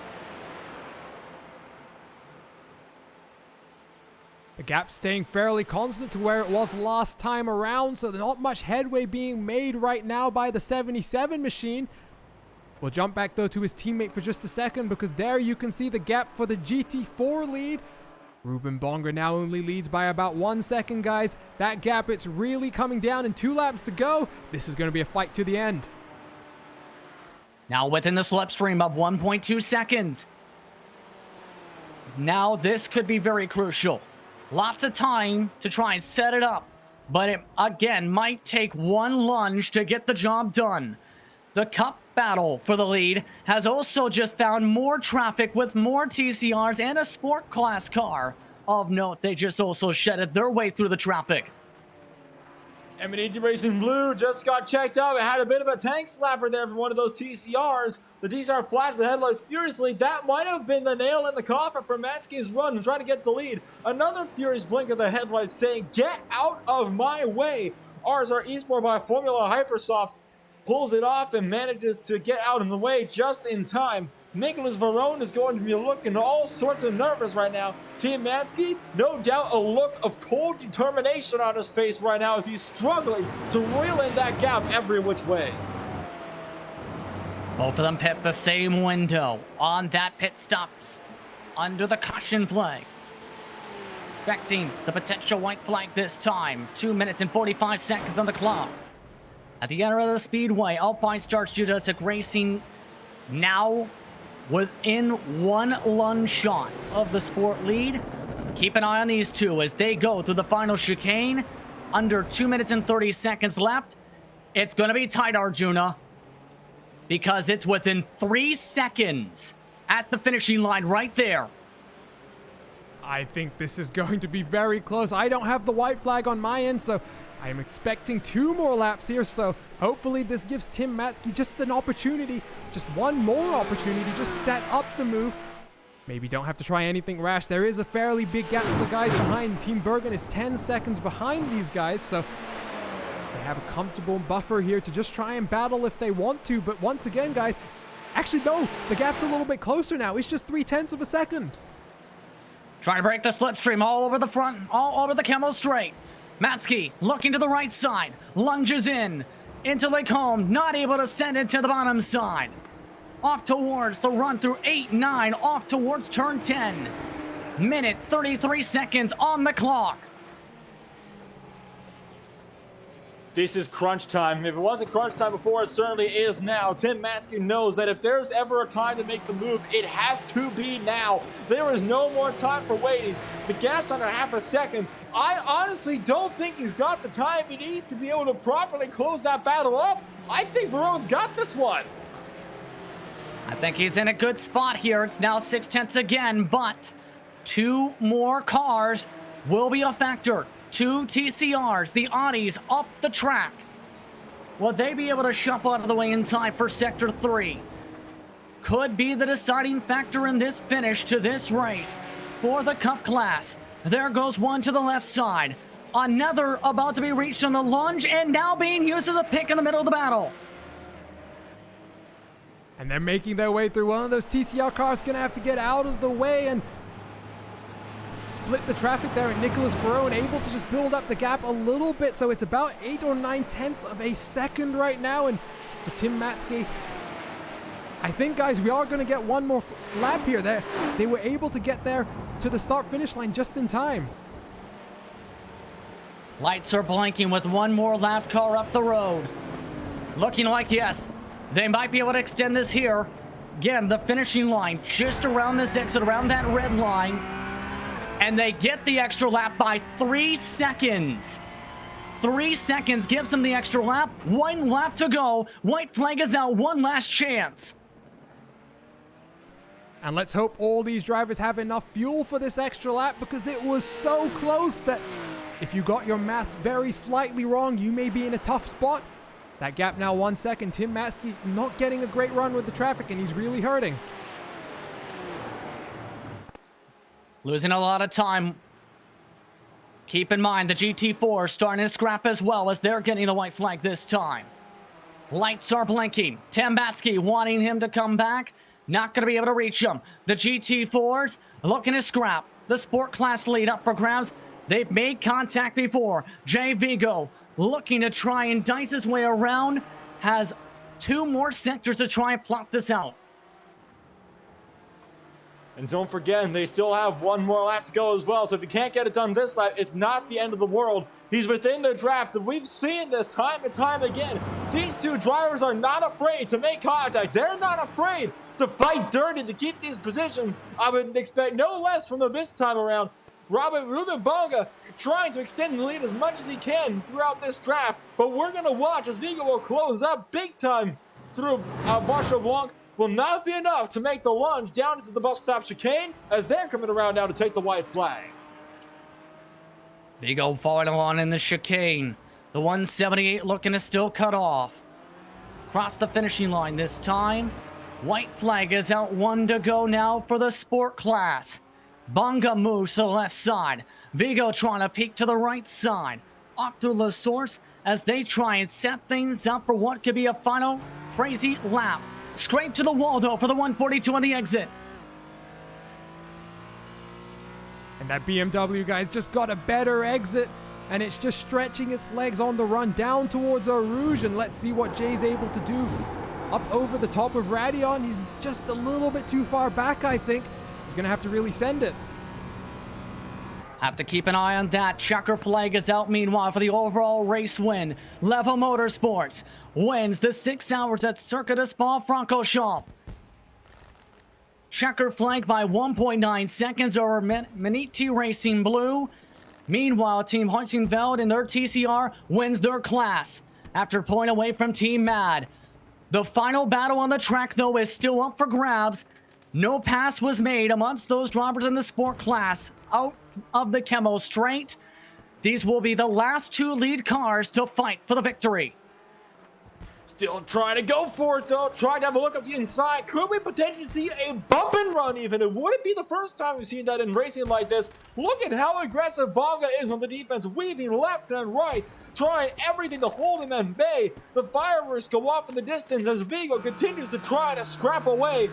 The gap staying fairly constant to where it was last time around, so not much headway being made right now by the 77 machine. We'll jump back though to his teammate for just a second, because there you can see the gap for the GT4 lead. Ruben Bonga now only leads by about 1 second, guys. That gap, it's really coming down in 2 laps to go. This is going to be a fight to the end. Now within the slipstream of 1.2 seconds. Now this could be very crucial. Lots of time to try and set it up, but it, again, might take 1 lunge to get the job done. The Cup battle for the lead has also just found more traffic with more TCRs and a sport class car. Of note, they just also shedded their way through the traffic. ET Racing Blue just got checked out. It had a bit of a tank slapper there for one of those TCRs. The TCR flashed the headlights furiously. That might have been the nail in the coffin for Matske's run and trying to get the lead. Another furious blink of the headlights saying, "Get out of my way." RSR Esport by Formula Hypersoft pulls it off and manages to get out in the way just in time. Nicholas Varone is going to be looking all sorts of nervous right now. Team Matske, no doubt a look of cold determination on his face right now as he's struggling to reel in that gap every which way. Both of them pit the same window on that pit stop under the caution flag. Expecting the potential white flag this time. 2 minutes and 45 seconds on the clock. At the end of the speedway, Alpine Stars Jurassic Racing now within one lung shot of the sport lead. Keep an eye on these two as they go through the final chicane. Under 2 minutes and 30 seconds left. It's going to be tight, Arjuna, because it's within 3 seconds at the finishing line right there. I think this is going to be very close. I don't have the white flag on my end, so I am expecting 2 more laps here. So hopefully this gives Tim Matzke just an opportunity, just one more opportunity, just set up the move. Maybe don't have to try anything rash. There is a fairly big gap to the guys behind. Team Bergen is 10 seconds behind these guys, so they have a comfortable buffer here to just try and battle if they want to. But once again, guys, actually, no, the gap's a little bit closer now. It's just 0.3 of a second. Trying to break the slipstream all over the front, all over the Camel Straight. Matzke looking to the right side, lunges into Lake Holm, not able to send it to the bottom side. Off towards the run through 8-9, off towards turn 10. Minute 33 seconds on the clock. This is crunch time. If it wasn't crunch time before, it certainly is now. Tim Matzke knows that if there's ever a time to make the move, it has to be now. There is no more time for waiting. The gap's under half a second. I honestly don't think he's got the time he needs to be able to properly close that battle up. I think Verone's got this one. I think he's in a good spot here. It's now 6/10 again, but 2 more cars will be a factor. 2 TCRs, the Audis up the track. Will they be able to shuffle out of the way in time for Sector 3? Could be the deciding factor in this finish to this race for the Cup class. There goes one to the left side. Another about to be reached on the lunge and now being used as a pick in the middle of the battle. And they're making their way through. One of those TCR cars going to have to get out of the way and split the traffic there. And Nicholas Verone able to just build up the gap a little bit. So it's about 8 or 9/10 of a second right now. And for Tim Matzke, I think, guys, we are going to get one more lap here. They were able to get there to the start-finish line just in time. Lights are blinking with one more lap car up the road. Looking like, yes, they might be able to extend this here. Again, the finishing line just around this exit, around that red line. And they get the extra lap by 3 seconds. 3 seconds gives them the extra lap. 1 lap to go. White flag is out. One last chance. And let's hope all these drivers have enough fuel for this extra lap, because it was so close that if you got your maths very slightly wrong, you may be in a tough spot. That gap now 1 second. Tim Matzke not getting a great run with the traffic, and he's really hurting. Losing a lot of time. Keep in mind the GT4 starting to scrap as well as they're getting the white flag this time. Lights are blinking. Tim Matzke wanting him to come back. Not going to be able to reach him. The GT4s looking to scrap. The sport class lead up for grabs. They've made contact before. Jay Vigo looking to try and dice his way around. Has 2 more sectors to try and plot this out. And don't forget, they still have 1 more lap to go as well. So if you can't get it done this lap, it's not the end of the world. He's within the draft, and we've seen this time and time again. These 2 drivers are not afraid to make contact. They're not afraid to fight dirty to keep these positions. I would expect no less from them this time around. Ruben Bonga trying to extend the lead as much as he can throughout this draft, but we're going to watch as Vigo will close up big time through Marshall Blanc. Will not be enough to make the lunge down into the bus stop chicane as they're coming around now to take the white flag. Vigo following along in the chicane. The 178 looking to still cut off. Cross the finishing line this time. White flag is out, 1 to go now for the sport class. Bonga moves to the left side. Vigo trying to peek to the right side. Off to La Source as they try and set things up for what could be a final crazy lap. Scrape to the wall though for the 142 on the exit. And that BMW, guys, just got a better exit, and it's just stretching its legs on the run down towards Eau Rouge. And let's see what Jay's able to do up over the top of Radion. He's just a little bit too far back, I think. he's going to have to really send it. Have to keep an eye on that. Checker flag is out meanwhile for the overall race win. Level Motorsports wins the 6 hours at Circuit de Spa-Francorchamps. Checker flag by 1.9 seconds over Maniti Racing Blue. Meanwhile, Team Heusinkveld in their TCR wins their class after pulling away from Team Mad. The final battle on the track, though, is still up for grabs. No pass was made amongst those drivers in the sport class out of the Chemo straight. These will be the last 2 lead cars to fight for the victory. Still trying to go for it, though. Trying to have a look up the inside. Could we potentially see a bump and run even? It wouldn't be the first time we've seen that in racing like this. Look at how aggressive Bonga is on the defense, weaving left and right, trying everything to hold him at bay. The fireworks go off in the distance as Vigo continues to try to scrap away.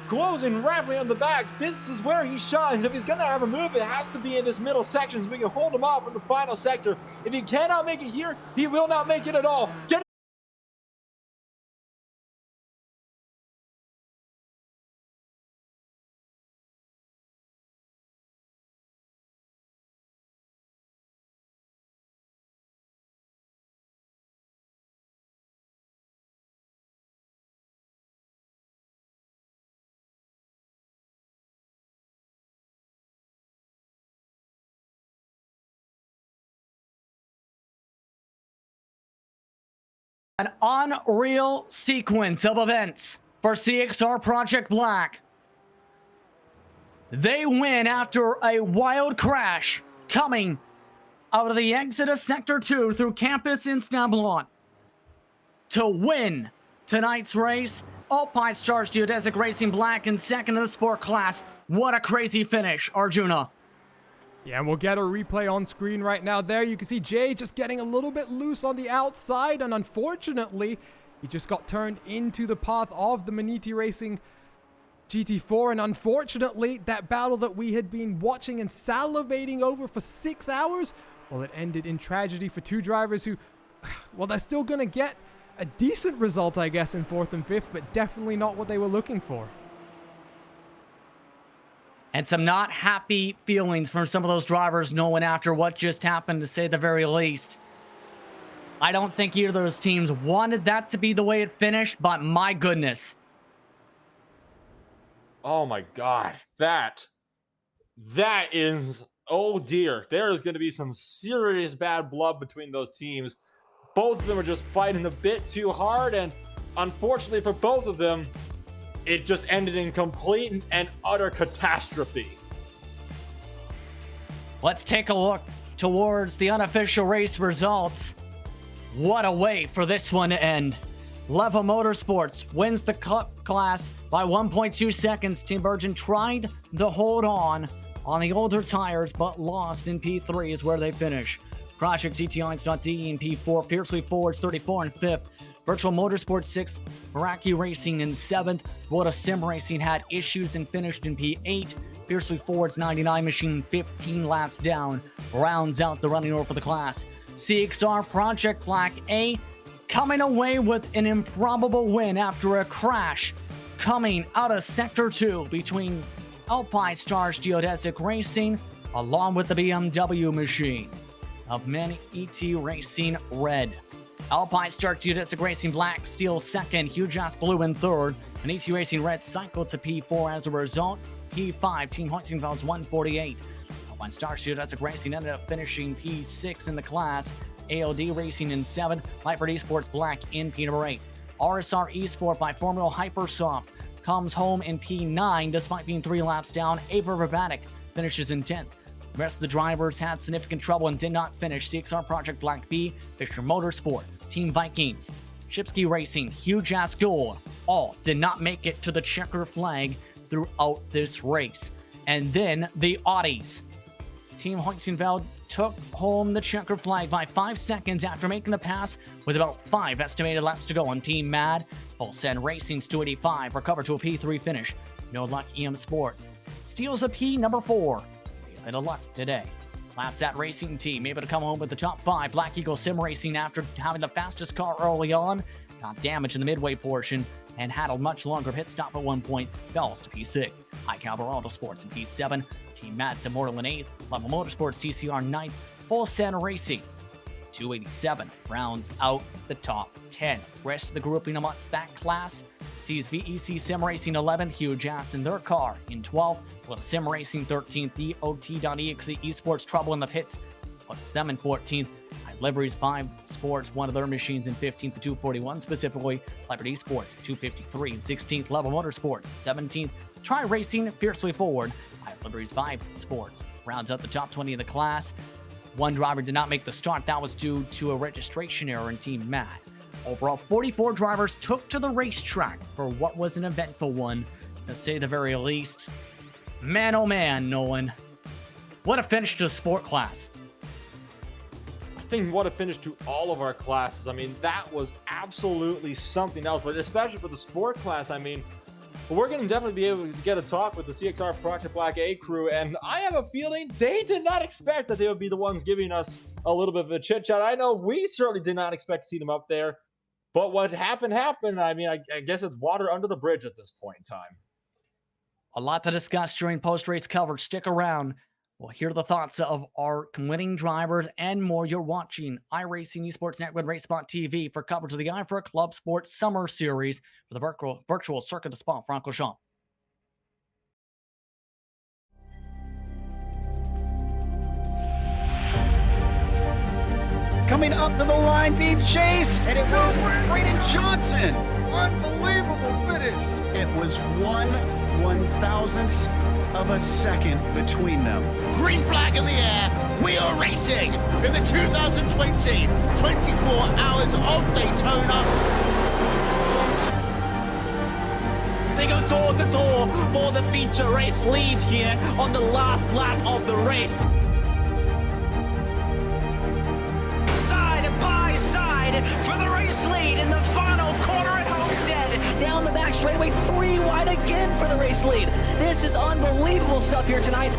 Closing rapidly on the back. This is where he shines. If he's going to have a move, it has to be in this middle section so we can hold him off in the final sector. If he cannot make it here, he will not make it at all. An unreal sequence of events for CXR Project Black. They win after a wild crash coming out of the exit of Sector 2 through Campus in Stablon to win tonight's race. Alpine Stars Geodesic Racing Black in second in the sport class. What a crazy finish, Arjuna. Yeah, and we'll get a replay on screen right now. There you can see Jay just getting a little bit loose on the outside, and unfortunately, he just got turned into the path of the Maniti Racing GT4, and unfortunately, that battle that we had been watching and salivating over for 6 hours, well, it ended in tragedy for 2 drivers who, well, they're still going to get a decent result, I guess, in 4th and 5th, but definitely not what they were looking for. And some not happy feelings from some of those drivers knowing after what just happened, to say the very least. I don't think either of those teams wanted that to be the way it finished, but my goodness. Oh my god, that is, oh dear. There is going to be some serious bad blood between those teams. Both of them are just fighting a bit too hard, and unfortunately for both of them, it just ended in complete and utter catastrophe. Let's take a look towards the unofficial race results. What a way for this one to end. Level Motorsports wins the class by 1.2 seconds. Team Virgin tried to hold on the older tires, but lost in P3 is where they finish. Project GTI.de in P4, Fiercely Forwards 34 and 5th. Virtual Motorsports 6, Meraki Racing in 7th. World of Sim Racing had issues and finished in P8. Fiercely Forwards 99 machine 15 laps down rounds out the running order for the class. CXR Project Black A coming away with an improbable win after a crash coming out of Sector 2 between Alpine Stars Geodesic Racing along with the BMW machine of Maniti Racing Red. Alpine Star Geodesic Racing Black steals second, Huge Ass Blue in third, and ET Racing Red cycled to P4 as a result. P5, Team Heusinkveld's 148. Alpine Star Geodesic Racing ended up finishing P6 in the class. ALD Racing in 7th, Lightbird Esports Black in P number 8. RSR Esport by Formula Hypersoft comes home in P9 despite being 3 laps down. Ava Rabatic finishes in 10th. The rest of the drivers had significant trouble and did not finish. CXR Project Black B, Fisher Motorsport, Team Vikings, Shipsky Racing, Huge Ass Gold, all did not make it to the checker flag throughout this race. And then the Audis. Team Heusinkveld took home the checker flag by 5 seconds after making the pass with about 5 estimated laps to go on Team Mad. Full Send Racing's 285 recovered to a P3 finish. No Luck EM Sport steals a P number 4. A bit of luck today. Laps at Racing Team able to come home with the top 5. Black Eagle Sim Racing after having the fastest car early on got damage in the midway portion and had a much longer pit stop at one point, falls to P6. High Caliber Auto Sports in P7, Team Mats Immortal in 8th, Level Motorsports TCR 9th, Full Send Racing 287 rounds out the top 10. Rest of the grouping amongst that class sees VEC Sim Racing 11th, Huge Ass in their car in 12th, with Sim Racing 13th, DOT.exe Esports Trouble in the Pits puts them in 14th. Liveries 5 Sports, one of their machines in 15th to 241, specifically Liberty Sports 253 and 16th, Level Motorsports 17th, Try Racing fiercely forward. Liveries 5 Sports rounds out the top 20 of the class. One driver did not make the start. That was due to a registration error in Team Matt. Overall, 44 drivers took to the racetrack for what was an eventful one, to say the very least. Man, oh man, Nolan. What a finish to the sport class. I think what a finish to all of our classes. I mean, that was absolutely something else, but especially for the sport class, I mean, we're going to definitely be able to get a talk with the CXR Project Black A crew, and I have a feeling they did not expect that they would be the ones giving us a little bit of a chit-chat. I know we certainly did not expect to see them up there, but what happened. I mean, I guess it's water under the bridge at this point in time. A lot to discuss during post-race coverage. Stick around. We'll hear the thoughts of our winning drivers and more. You're watching iRacing Esports Network RaceSpot TV for coverage of the IVRA ClubSport Summer Series for the virtual circuit of Spa-Francorchamps. Coming up to the line, being chased, and it was Braden Johnson. Unbelievable finish. It was 1/1000th of a second between them. Green flag in the air. We are racing in the 2020 24 Hours of Daytona. They go door to door for the feature race lead here on the last lap of the race. Side by side for the race lead in the final corner at Homestead. Down the back straightaway, 3 wide again for the race lead. This is unbelievable stuff here tonight.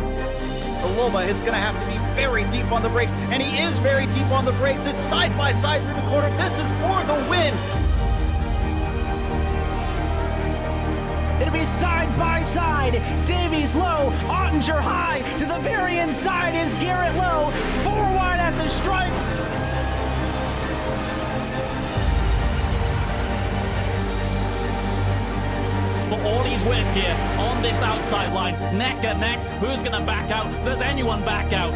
Loma is going to have to be very deep on the brakes, and he is very deep on the brakes. It's side by side through the corner. This is for the win. It'll be side by side. Davies low, Ottinger high. To the very inside is Garrett Low. 4 wide at the stripe. For all he's worth here on this outside line, neck and neck. Who's going to back out? Does anyone back out?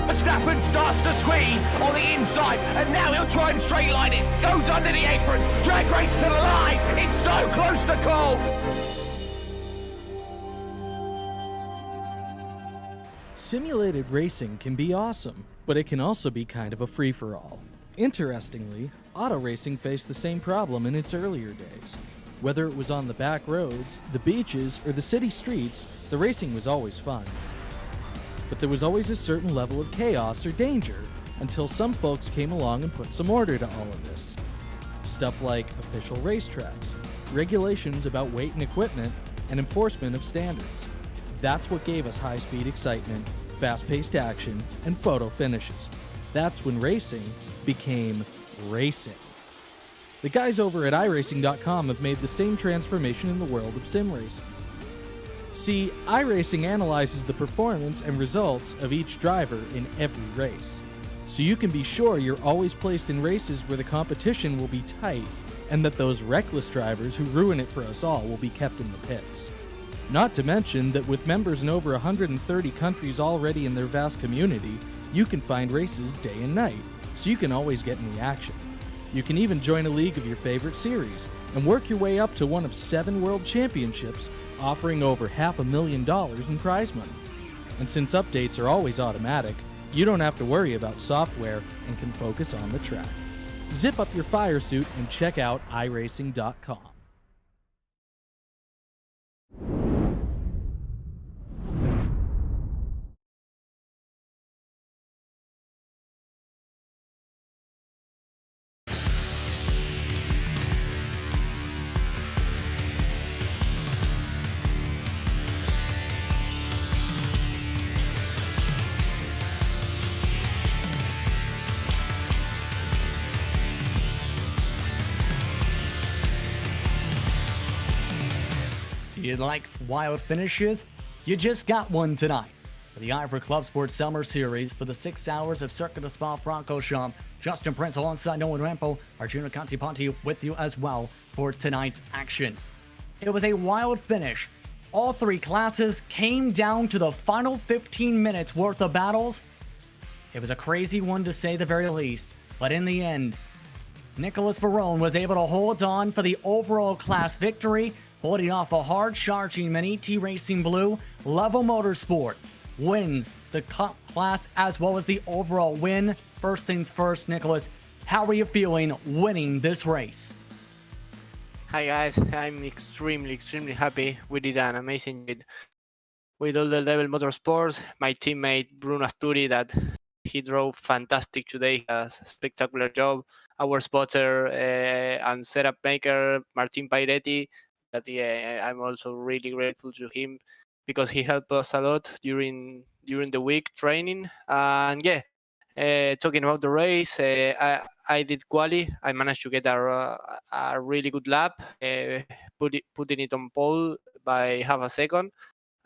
Verstappen starts to squeeze on the inside, and now he'll try and straight line it. Goes under the apron, drag race to the line. It's so close to call. Simulated racing can be awesome, but it can also be kind of a free-for-all. Interestingly, auto racing faced the same problem in its earlier days. Whether it was on the back roads, the beaches, or the city streets, the racing was always fun. But there was always a certain level of chaos or danger, until some folks came along and put some order to all of this. Stuff like official racetracks, regulations about weight and equipment, and enforcement of standards. That's what gave us high-speed excitement, fast-paced action, and photo finishes. That's when racing became racing. The guys over at iRacing.com have made the same transformation in the world of sim racing. See, iRacing analyzes the performance and results of each driver in every race, so you can be sure you're always placed in races where the competition will be tight and that those reckless drivers who ruin it for us all will be kept in the pits. Not to mention that with members in over 130 countries already in their vast community, you can find races day and night, so you can always get in the action. You can even join a league of your favorite series and work your way up to one of 7 world championships, offering over $500,000 in prize money. And since updates are always automatic, you don't have to worry about software and can focus on the track. Zip up your fire suit and check out iRacing.com. You like wild finishes? You just got one tonight. For the IVRA ClubSport Summer Series for the 6 hours of Circuit de Spa-Francorchamps, Justin Prince alongside Nolan Rampo, Arjuna Kantipanti with you as well for tonight's action. It was a wild finish. All three classes came down to the final 15 minutes worth of battles. It was a crazy one to say the very least, but in the end, Nicholas Varone was able to hold on for the overall class victory, holding off a hard-charging Maniti Racing Blue. Level Motorsport wins the Cup class as well as the overall win. First things first, Nicholas, how are you feeling winning this race? Hi guys, I'm extremely happy. We did an amazing job with all the Level Motorsports. My teammate Bruno Asturi, that he drove fantastic today, has a spectacular job. Our spotter and setup maker Martin Pairetti, that I'm also really grateful to him because he helped us a lot during the week training. And talking about the race, I did quali. I managed to get a really good lap, putting it on pole by half a second.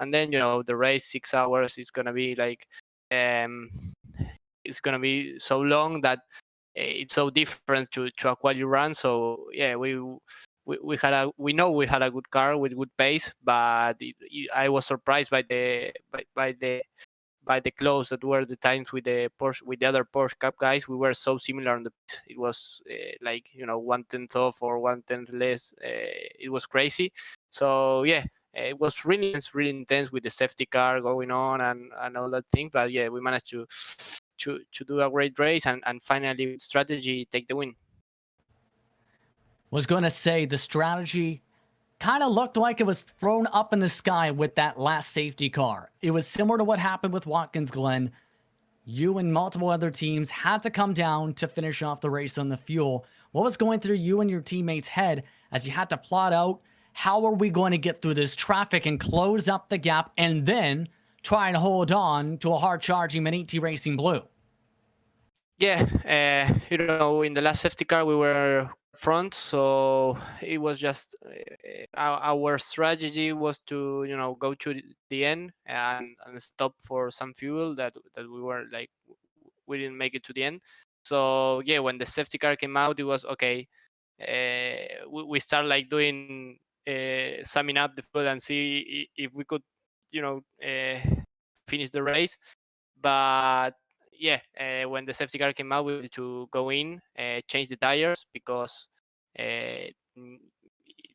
And then the race 6 hours is gonna be like it's gonna be so long that it's so different to a quali run. So yeah, we had a good car with good pace, but I was surprised by the close that were the times with the other Porsche Cup guys. We were so similar on the pace. It was like 1/10 off or 1/10 less. It was crazy. So yeah, it was really intense with the safety car going on and all that thing. But yeah, we managed to do a great race and finally with strategy take the win. Was going to say the strategy kind of looked like it was thrown up in the sky with that last safety car. It was similar to what happened with Watkins Glen. You and multiple other teams had to come down to finish off the race on the fuel. What was going through you and your teammates' head as you had to plot out how are we going to get through this traffic and close up the gap and then try and hold on to a hard-charging Maniti Racing Blue? Yeah, in the last safety car we were front, so it was just our strategy was to go to the end and stop for some fuel that we were like we didn't make it to the end. So yeah, when the safety car came out, it was okay. We started like doing summing up the fuel and see if we could finish the race. But yeah, when the safety car came out, we had to go in, change the tires because they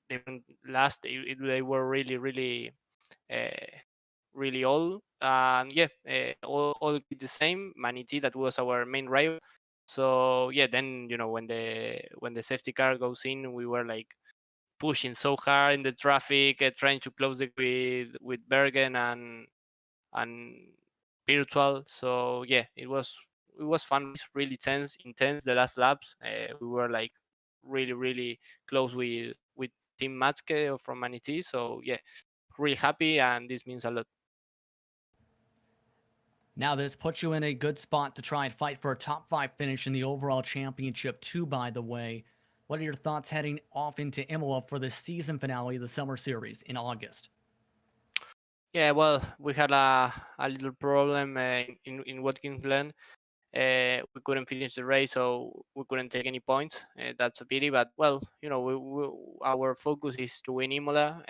didn't last. They were really old. And yeah, all the same. Maniti, that was our main rival. So yeah, then when the safety car goes in, we were like pushing so hard in the traffic, trying to close it with Bergen and virtual. So yeah, it was fun. It's really intense. The last laps, we were like really close with Team Matske from Maniti. So yeah, really happy, and this means a lot. Now this puts you in a good spot to try and fight for a top 5 finish in the overall championship too, by the way. What are your thoughts heading off into Imola for the season finale of the Summer Series in August? Yeah, well, we had a little problem in Watkins Glen. We couldn't finish the race, so we couldn't take any points. That's a pity, but well, our focus is to win Imola.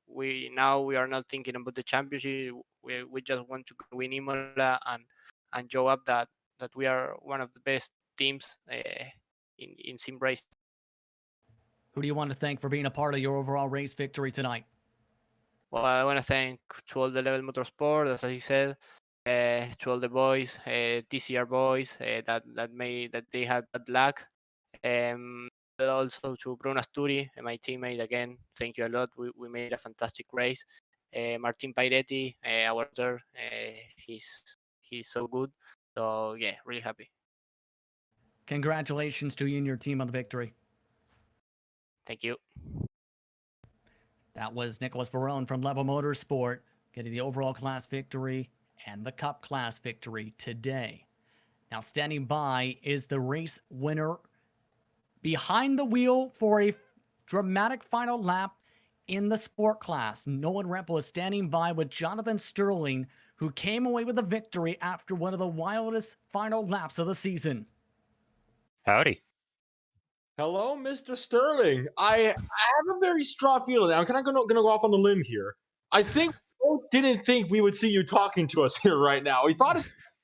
We are not thinking about the championship. We just want to win Imola and show up that we are one of the best teams in sim race. Who do you want to thank for being a part of your overall race victory tonight? Well, I want to thank to all the Level Motorsport, as I said, to all the boys, TCR boys, that they had bad luck. Also to Bruno Asturi, my teammate again. Thank you a lot. We made a fantastic race. Martin Pairetti, our daughter, he's so good. So yeah, really happy. Congratulations to you and your team on the victory. Thank you. That was Nicholas Varone from Level Motorsport getting the overall class victory and the Cup class victory today. Now standing by is the race winner behind the wheel for a dramatic final lap in the sport class, Nolan Rempel is standing by with Jonathan Sterling, who came away with a victory after one of the wildest final laps of the season. Howdy. Hello, Mr. Sterling. I have a very strong feeling. I'm kind of going to go off on the limb here. I think we both didn't think we would see you talking to us here right now. We thought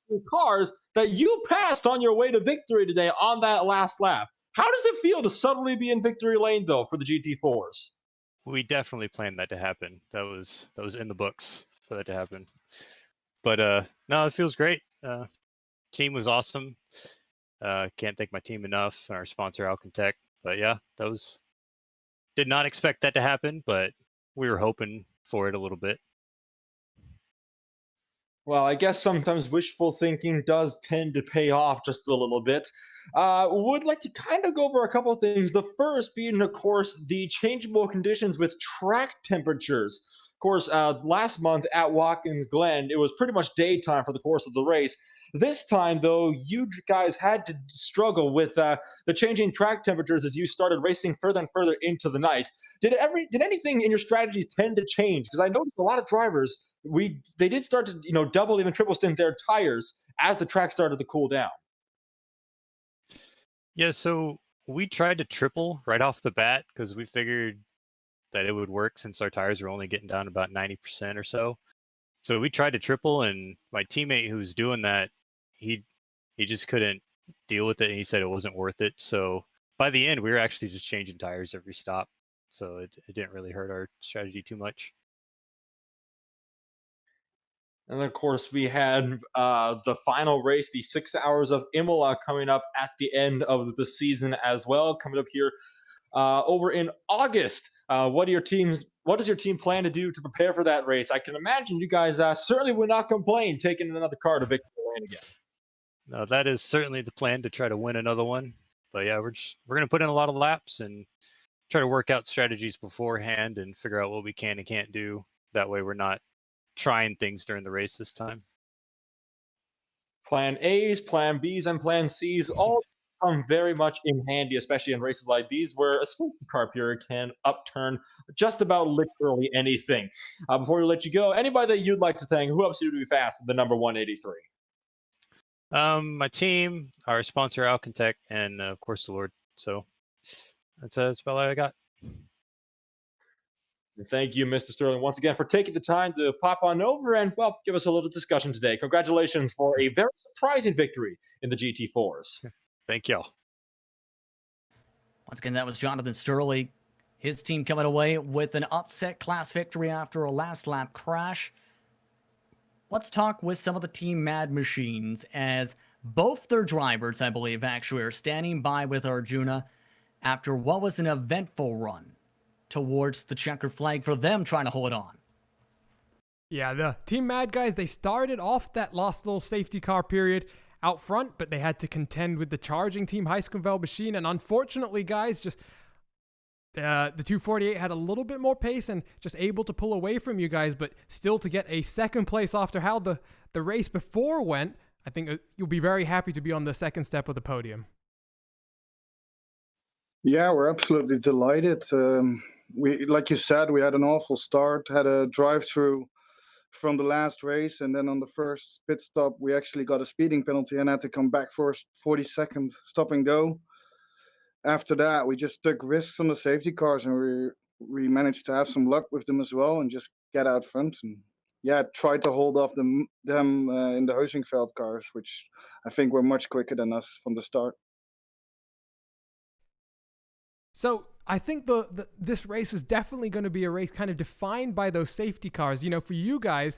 in cars that you passed on your way to victory today on that last lap. How does it feel to suddenly be in victory lane, though, for the GT4s? We definitely planned that to happen. That was in the books for that to happen. But no, it feels great. Team was awesome. Can't thank my team enough. Our sponsor Alcantech. But yeah, did not expect that to happen, but we were hoping for it a little bit. Well, I guess sometimes wishful thinking does tend to pay off just a little bit. Would like to kind of go over a couple of things. The first being, of course, the changeable conditions with track temperatures. Of course, last month at Watkins Glen, it was pretty much daytime for the course of the race. This time, though, you guys had to struggle with the changing track temperatures as you started racing further and further into the night. Did anything in your strategies tend to change? Because I noticed a lot of drivers they did start to double, even triple stint their tires as the track started to cool down. Yeah, so we tried to triple right off the bat because we figured that it would work since our tires were only getting down about 90% or so. So we tried to triple, and my teammate who was doing that, he just couldn't deal with it, and he said it wasn't worth it. So by the end, we were actually just changing tires every stop. So it didn't really hurt our strategy too much. And then, of course, we had the final race, the 6 hours of Imola, coming up at the end of the season as well, coming up here over in August. What does your team plan to do to prepare for that race? I can imagine you guys certainly would not complain taking another car to victory lane again. No, that is certainly the plan, to try to win another one. But yeah, we're going to put in a lot of laps and try to work out strategies beforehand and figure out what we can and can't do. That way we're not trying things during the race this time. Plan A's, Plan B's, and Plan C's all come very much in handy, especially in races like these where a safety car period can upturn just about literally anything. Before we let you go, anybody that you'd like to thank, who helps you to be fast at the number 183? My team, our sponsor Alcantech, and of course the Lord. So that's about all I got. Thank you, Mr. Sterling, once again for taking the time to pop on over and, well, give us a little discussion today. Congratulations for a very surprising victory in the GT4s. Thank y'all. Once again, that was Jonathan Sterling. His team coming away with an upset class victory after a last lap crash. Let's talk with some of the Team Mad Machines, as both their drivers, I believe, actually are standing by with Arjuna after what was an eventful run towards the checkered flag for them trying to hold on. Yeah, the Team Mad guys, they started off that last little safety car period out front, but they had to contend with the charging Team Heiskenveld machine, and unfortunately, guys, just the 248 had a little bit more pace and just able to pull away from you guys, but still to get a second place after how the race before went. I think you'll be very happy to be on the second step of the podium. Yeah, we're absolutely delighted. Like you said, we had an awful start, had a drive-through from the last race, and then on the first pit stop, we actually got a speeding penalty and had to come back for a 40-second stop and go. After that, we just took risks on the safety cars, and we managed to have some luck with them as well and just get out front and tried to hold off them in the Heusingveld cars, which I think were much quicker than us from the start. So I think this race is definitely going to be a race kind of defined by those safety cars. You know, for you guys,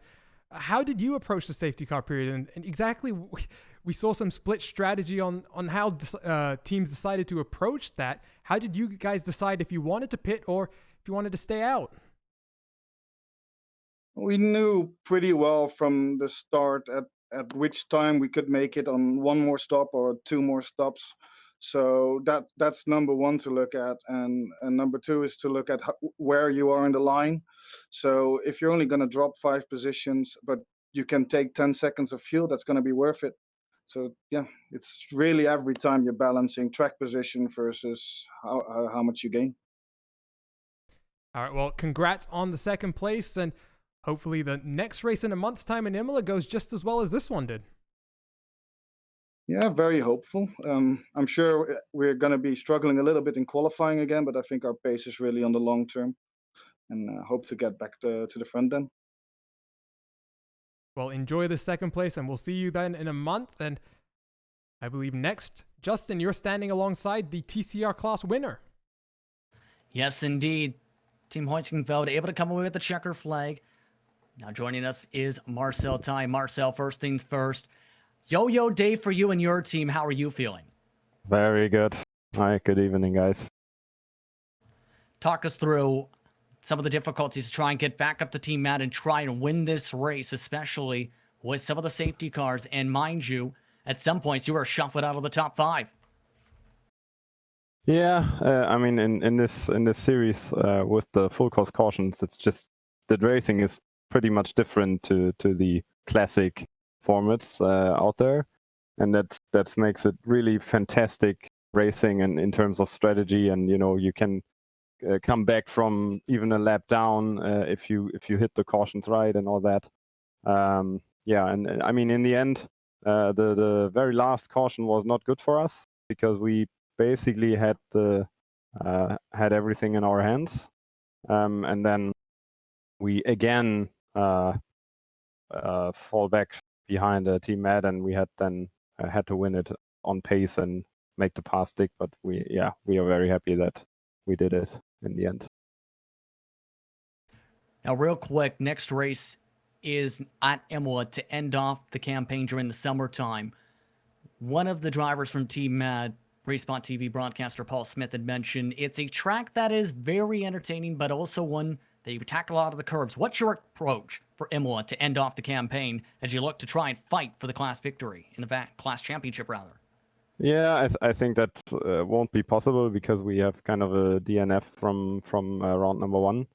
how did you approach the safety car period? And exactly, we saw some split strategy on how teams decided to approach that. How did you guys decide if you wanted to pit or if you wanted to stay out? We knew pretty well from the start at which time we could make it on one more stop or two more stops. So that's number one to look at, and number two is to look at where you are in the line. So if you're only going to drop 5 positions, but you can take 10 seconds of fuel, that's going to be worth it. So yeah, it's really every time you're balancing track position versus how much you gain. All right, well, congrats on the second place, and hopefully the next race in a month's time in Imola goes just as well as this one did. Yeah, very hopeful. I'm sure we're going to be struggling a little bit in qualifying again, but I think our pace is really on the long term, and hope to get back to the front then. Well, enjoy the second place, and we'll see you then in a month. And I believe next, Justin, you're standing alongside the TCR class winner. Yes, indeed. Team Hoitingveld able to come away with the checker flag. Now joining us is Marcel Ty. Marcel, first things first. Yo-yo day for you and your team. How are you feeling? Very good. Hi, good evening, guys. Talk us through some of the difficulties to try and get back up the team mat and try and win this race, especially with some of the safety cars. And mind you, at some points you were shuffled out of the top 5. Yeah, I mean, in this series with the full course cautions, it's just the racing is pretty much different to the classic formats out there, and that makes it really fantastic racing and in terms of strategy. And you can come back from even a lap down if you hit the cautions right and all that. Yeah, and I mean, in the end, the very last caution was not good for us because we basically had everything in our hands, and then we again fall back behind the team mat, and we had to win it on pace and make the pass stick. But we are very happy that we did it in the end. Now, real quick, next race is at Imola to end off the campaign during the summertime. One of the drivers from Team Mad, Racepot TV broadcaster Paul Smith, had mentioned it's a track that is very entertaining, but also one that you attack a lot of the curbs. What's your approach for Imola to end off the campaign as you look to try and fight for the class victory in the class championship, rather? Yeah, I think that won't be possible because we have kind of a DNF from round number 1.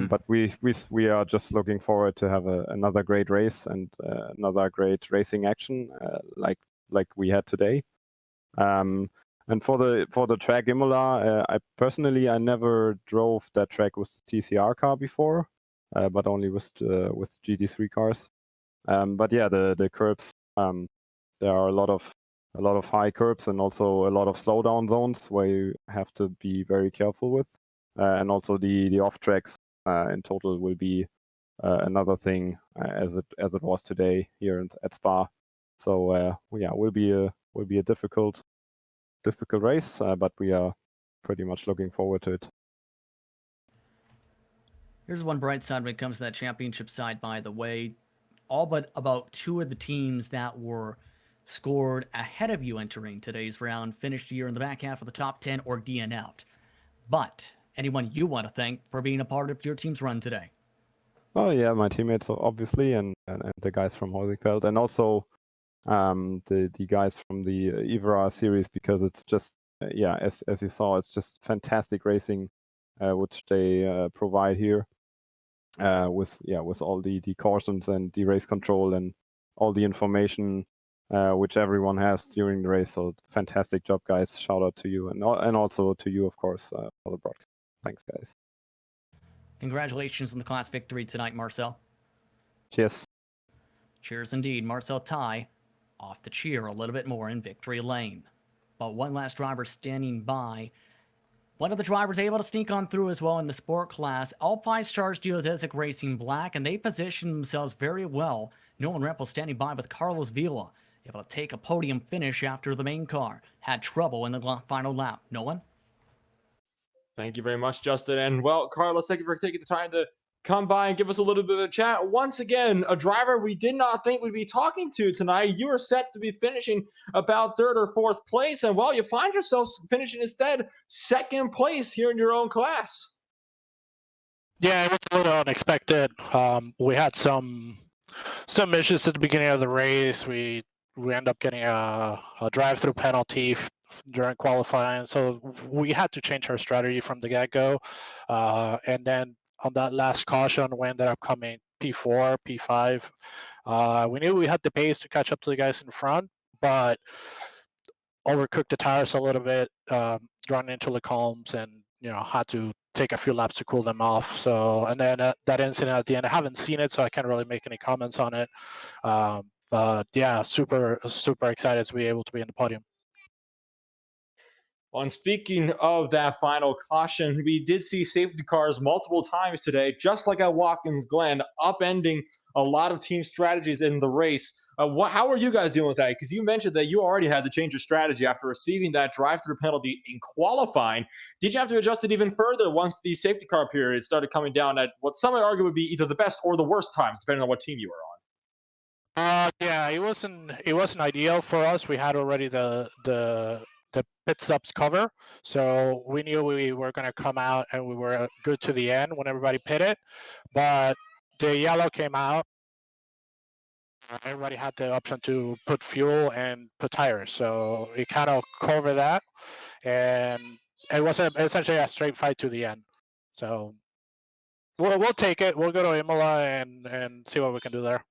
But we are just looking forward to have another great race and another great racing action like we had today. And for the track Imola, I personally never drove that track with the TCR car before, but only with GT3 cars. But yeah, the curbs, there are a lot of high curbs and also a lot of slowdown zones where you have to be very careful with, and also the off tracks in total will be another thing as it was today here at Spa. So will be a difficult race, but we are pretty much looking forward to it. Here's one bright side when it comes to that championship side, by the way. All but about 2 of the teams that were scored ahead of you entering today's round finished here in the back half of the top 10 or DNF'd. But anyone you want to thank for being a part of your team's run today? Oh yeah, my teammates obviously, and the guys from Hoitingveld, and also the guys from the IVRA series, because it's just as you saw, it's just fantastic racing which they provide here with all the cautions and the race control and all the information which everyone has during the race. So fantastic job, guys. Shout out to you and also to you, of course, for the broadcast. Thanks, guys. Congratulations on the class victory tonight, Marcel. Cheers. Cheers indeed. Marcel Ty off to cheer a little bit more in victory lane. But one last driver standing by. One of the drivers able to sneak on through as well in the sport class. Alpine Stars Geodesic Racing Black, and they position themselves very well. Nolan Rempel standing by with Carlos Vila, able to take a podium finish after the main car had trouble in the final lap. Nolan? Thank you very much, Justin. And well, Carlos, thank you for taking the time to come by and give us a little bit of a chat. Once again, a driver we did not think we'd be talking to tonight. You were set to be finishing about 3rd or 4th place, and well, you find yourself finishing instead 2nd place here in your own class. Yeah, it was a little unexpected. We had some issues at the beginning of the race. We ended up getting a drive-through penalty during qualifying, so we had to change our strategy from the get-go. And then on that last caution, we ended up coming P4, P5. We knew we had the pace to catch up to the guys in front, but overcooked the tires a little bit, running into the columns, and had to take a few laps to cool them off. So, and then that incident at the end, I haven't seen it, so I can't really make any comments on it. But yeah, super excited to be able to be in the podium. And speaking of that final caution, we did see safety cars multiple times today, just like at Watkins Glen, upending a lot of team strategies in the race. How are you guys dealing with that? Because you mentioned that you already had to change your strategy after receiving that drive-through penalty in qualifying. Did you have to adjust it even further once the safety car period started coming down at what some would argue would be either the best or the worst times, depending on what team you were on? Yeah, it wasn't ideal for us. We had already the pit stops cover, so we knew we were going to come out and we were good to the end when everybody pitted. But the yellow came out. Everybody had the option to put fuel and put tires, so it kind of covered that, and it was essentially a straight fight to the end. So we'll take it. We'll go to Imola and see what we can do there.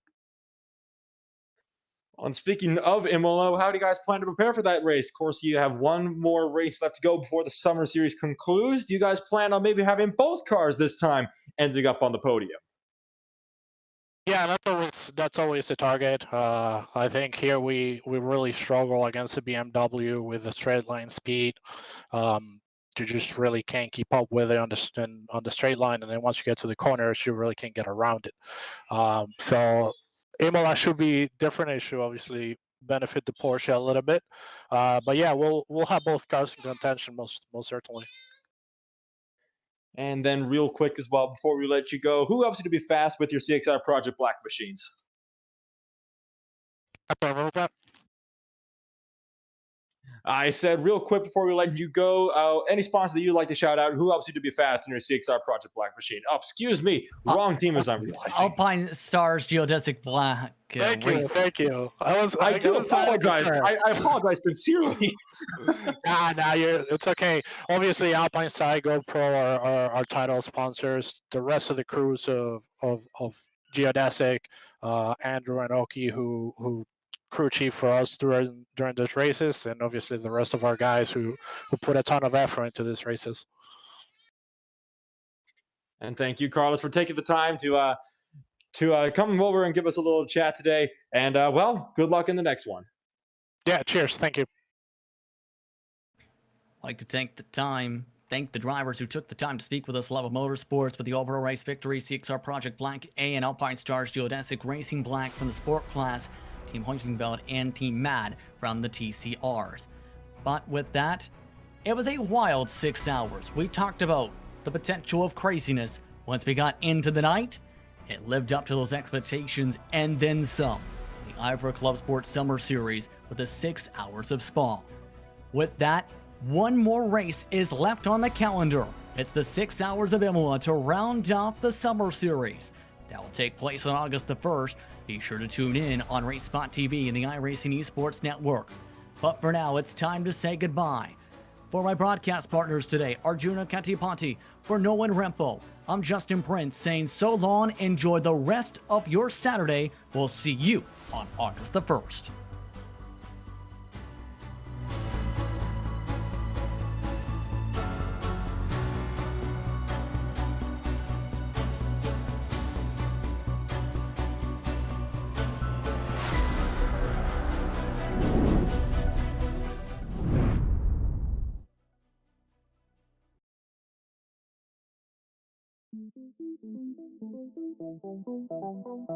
And speaking of Imola, how do you guys plan to prepare for that race? Of course, you have one more race left to go before the summer series concludes. Do you guys plan on maybe having both cars this time ending up on the podium? Yeah, that's always the target. I think here we really struggle against the BMW with the straight line speed. You just really can't keep up with it on the straight line, and then once you get to the corners, you really can't get around it. So Imola should be different. It should obviously benefit the Porsche a little bit, but yeah, we'll have both cars in contention most certainly. And then real quick as well, before we let you go, who helps you to be fast with your CXR Project Black machines? I said real quick before we let you go, any sponsor that you'd like to shout out, who helps you to be fast in your CXR Project Black machine? Oh, excuse me, wrong team as I'm realizing. Alpine Stars Geodesic Black. Thank you. I do apologize. I apologize sincerely. Nah, it's okay. Obviously, Alpine Side, GoPro are our title sponsors. The rest of the crews of Geodesic, Andrew and Oki, who crew chief for us during those races, and obviously the rest of our guys who put a ton of effort into these races. And thank you, Carlos, for taking the time to come over and give us a little chat today. And well, good luck in the next one. Yeah, cheers. Thank you. I'd like to thank the drivers who took the time to speak with us. Love of Motorsports with the overall race victory, CXR Project Black A and Alpine Stars Geodesic Racing Black from the Sport class, Team Huntingveld and Team Mad from the TCRs. But with that, it was a wild 6 hours. We talked about the potential of craziness. Once we got into the night, it lived up to those expectations and then some. The IVRA ClubSport Summer Series with the 6 hours of Spa. With that, one more race is left on the calendar. It's the 6 hours of Imola to round off the Summer Series. That will take place on August the 1st. Be sure to tune in on Race Spot TV and the iRacing Esports Network. But for now, it's time to say goodbye. For my broadcast partners today, Arjuna Katipati, for Nolan Rempo, I'm Justin Prince saying so long, enjoy the rest of your Saturday. We'll see you on August the 1st. Thank you.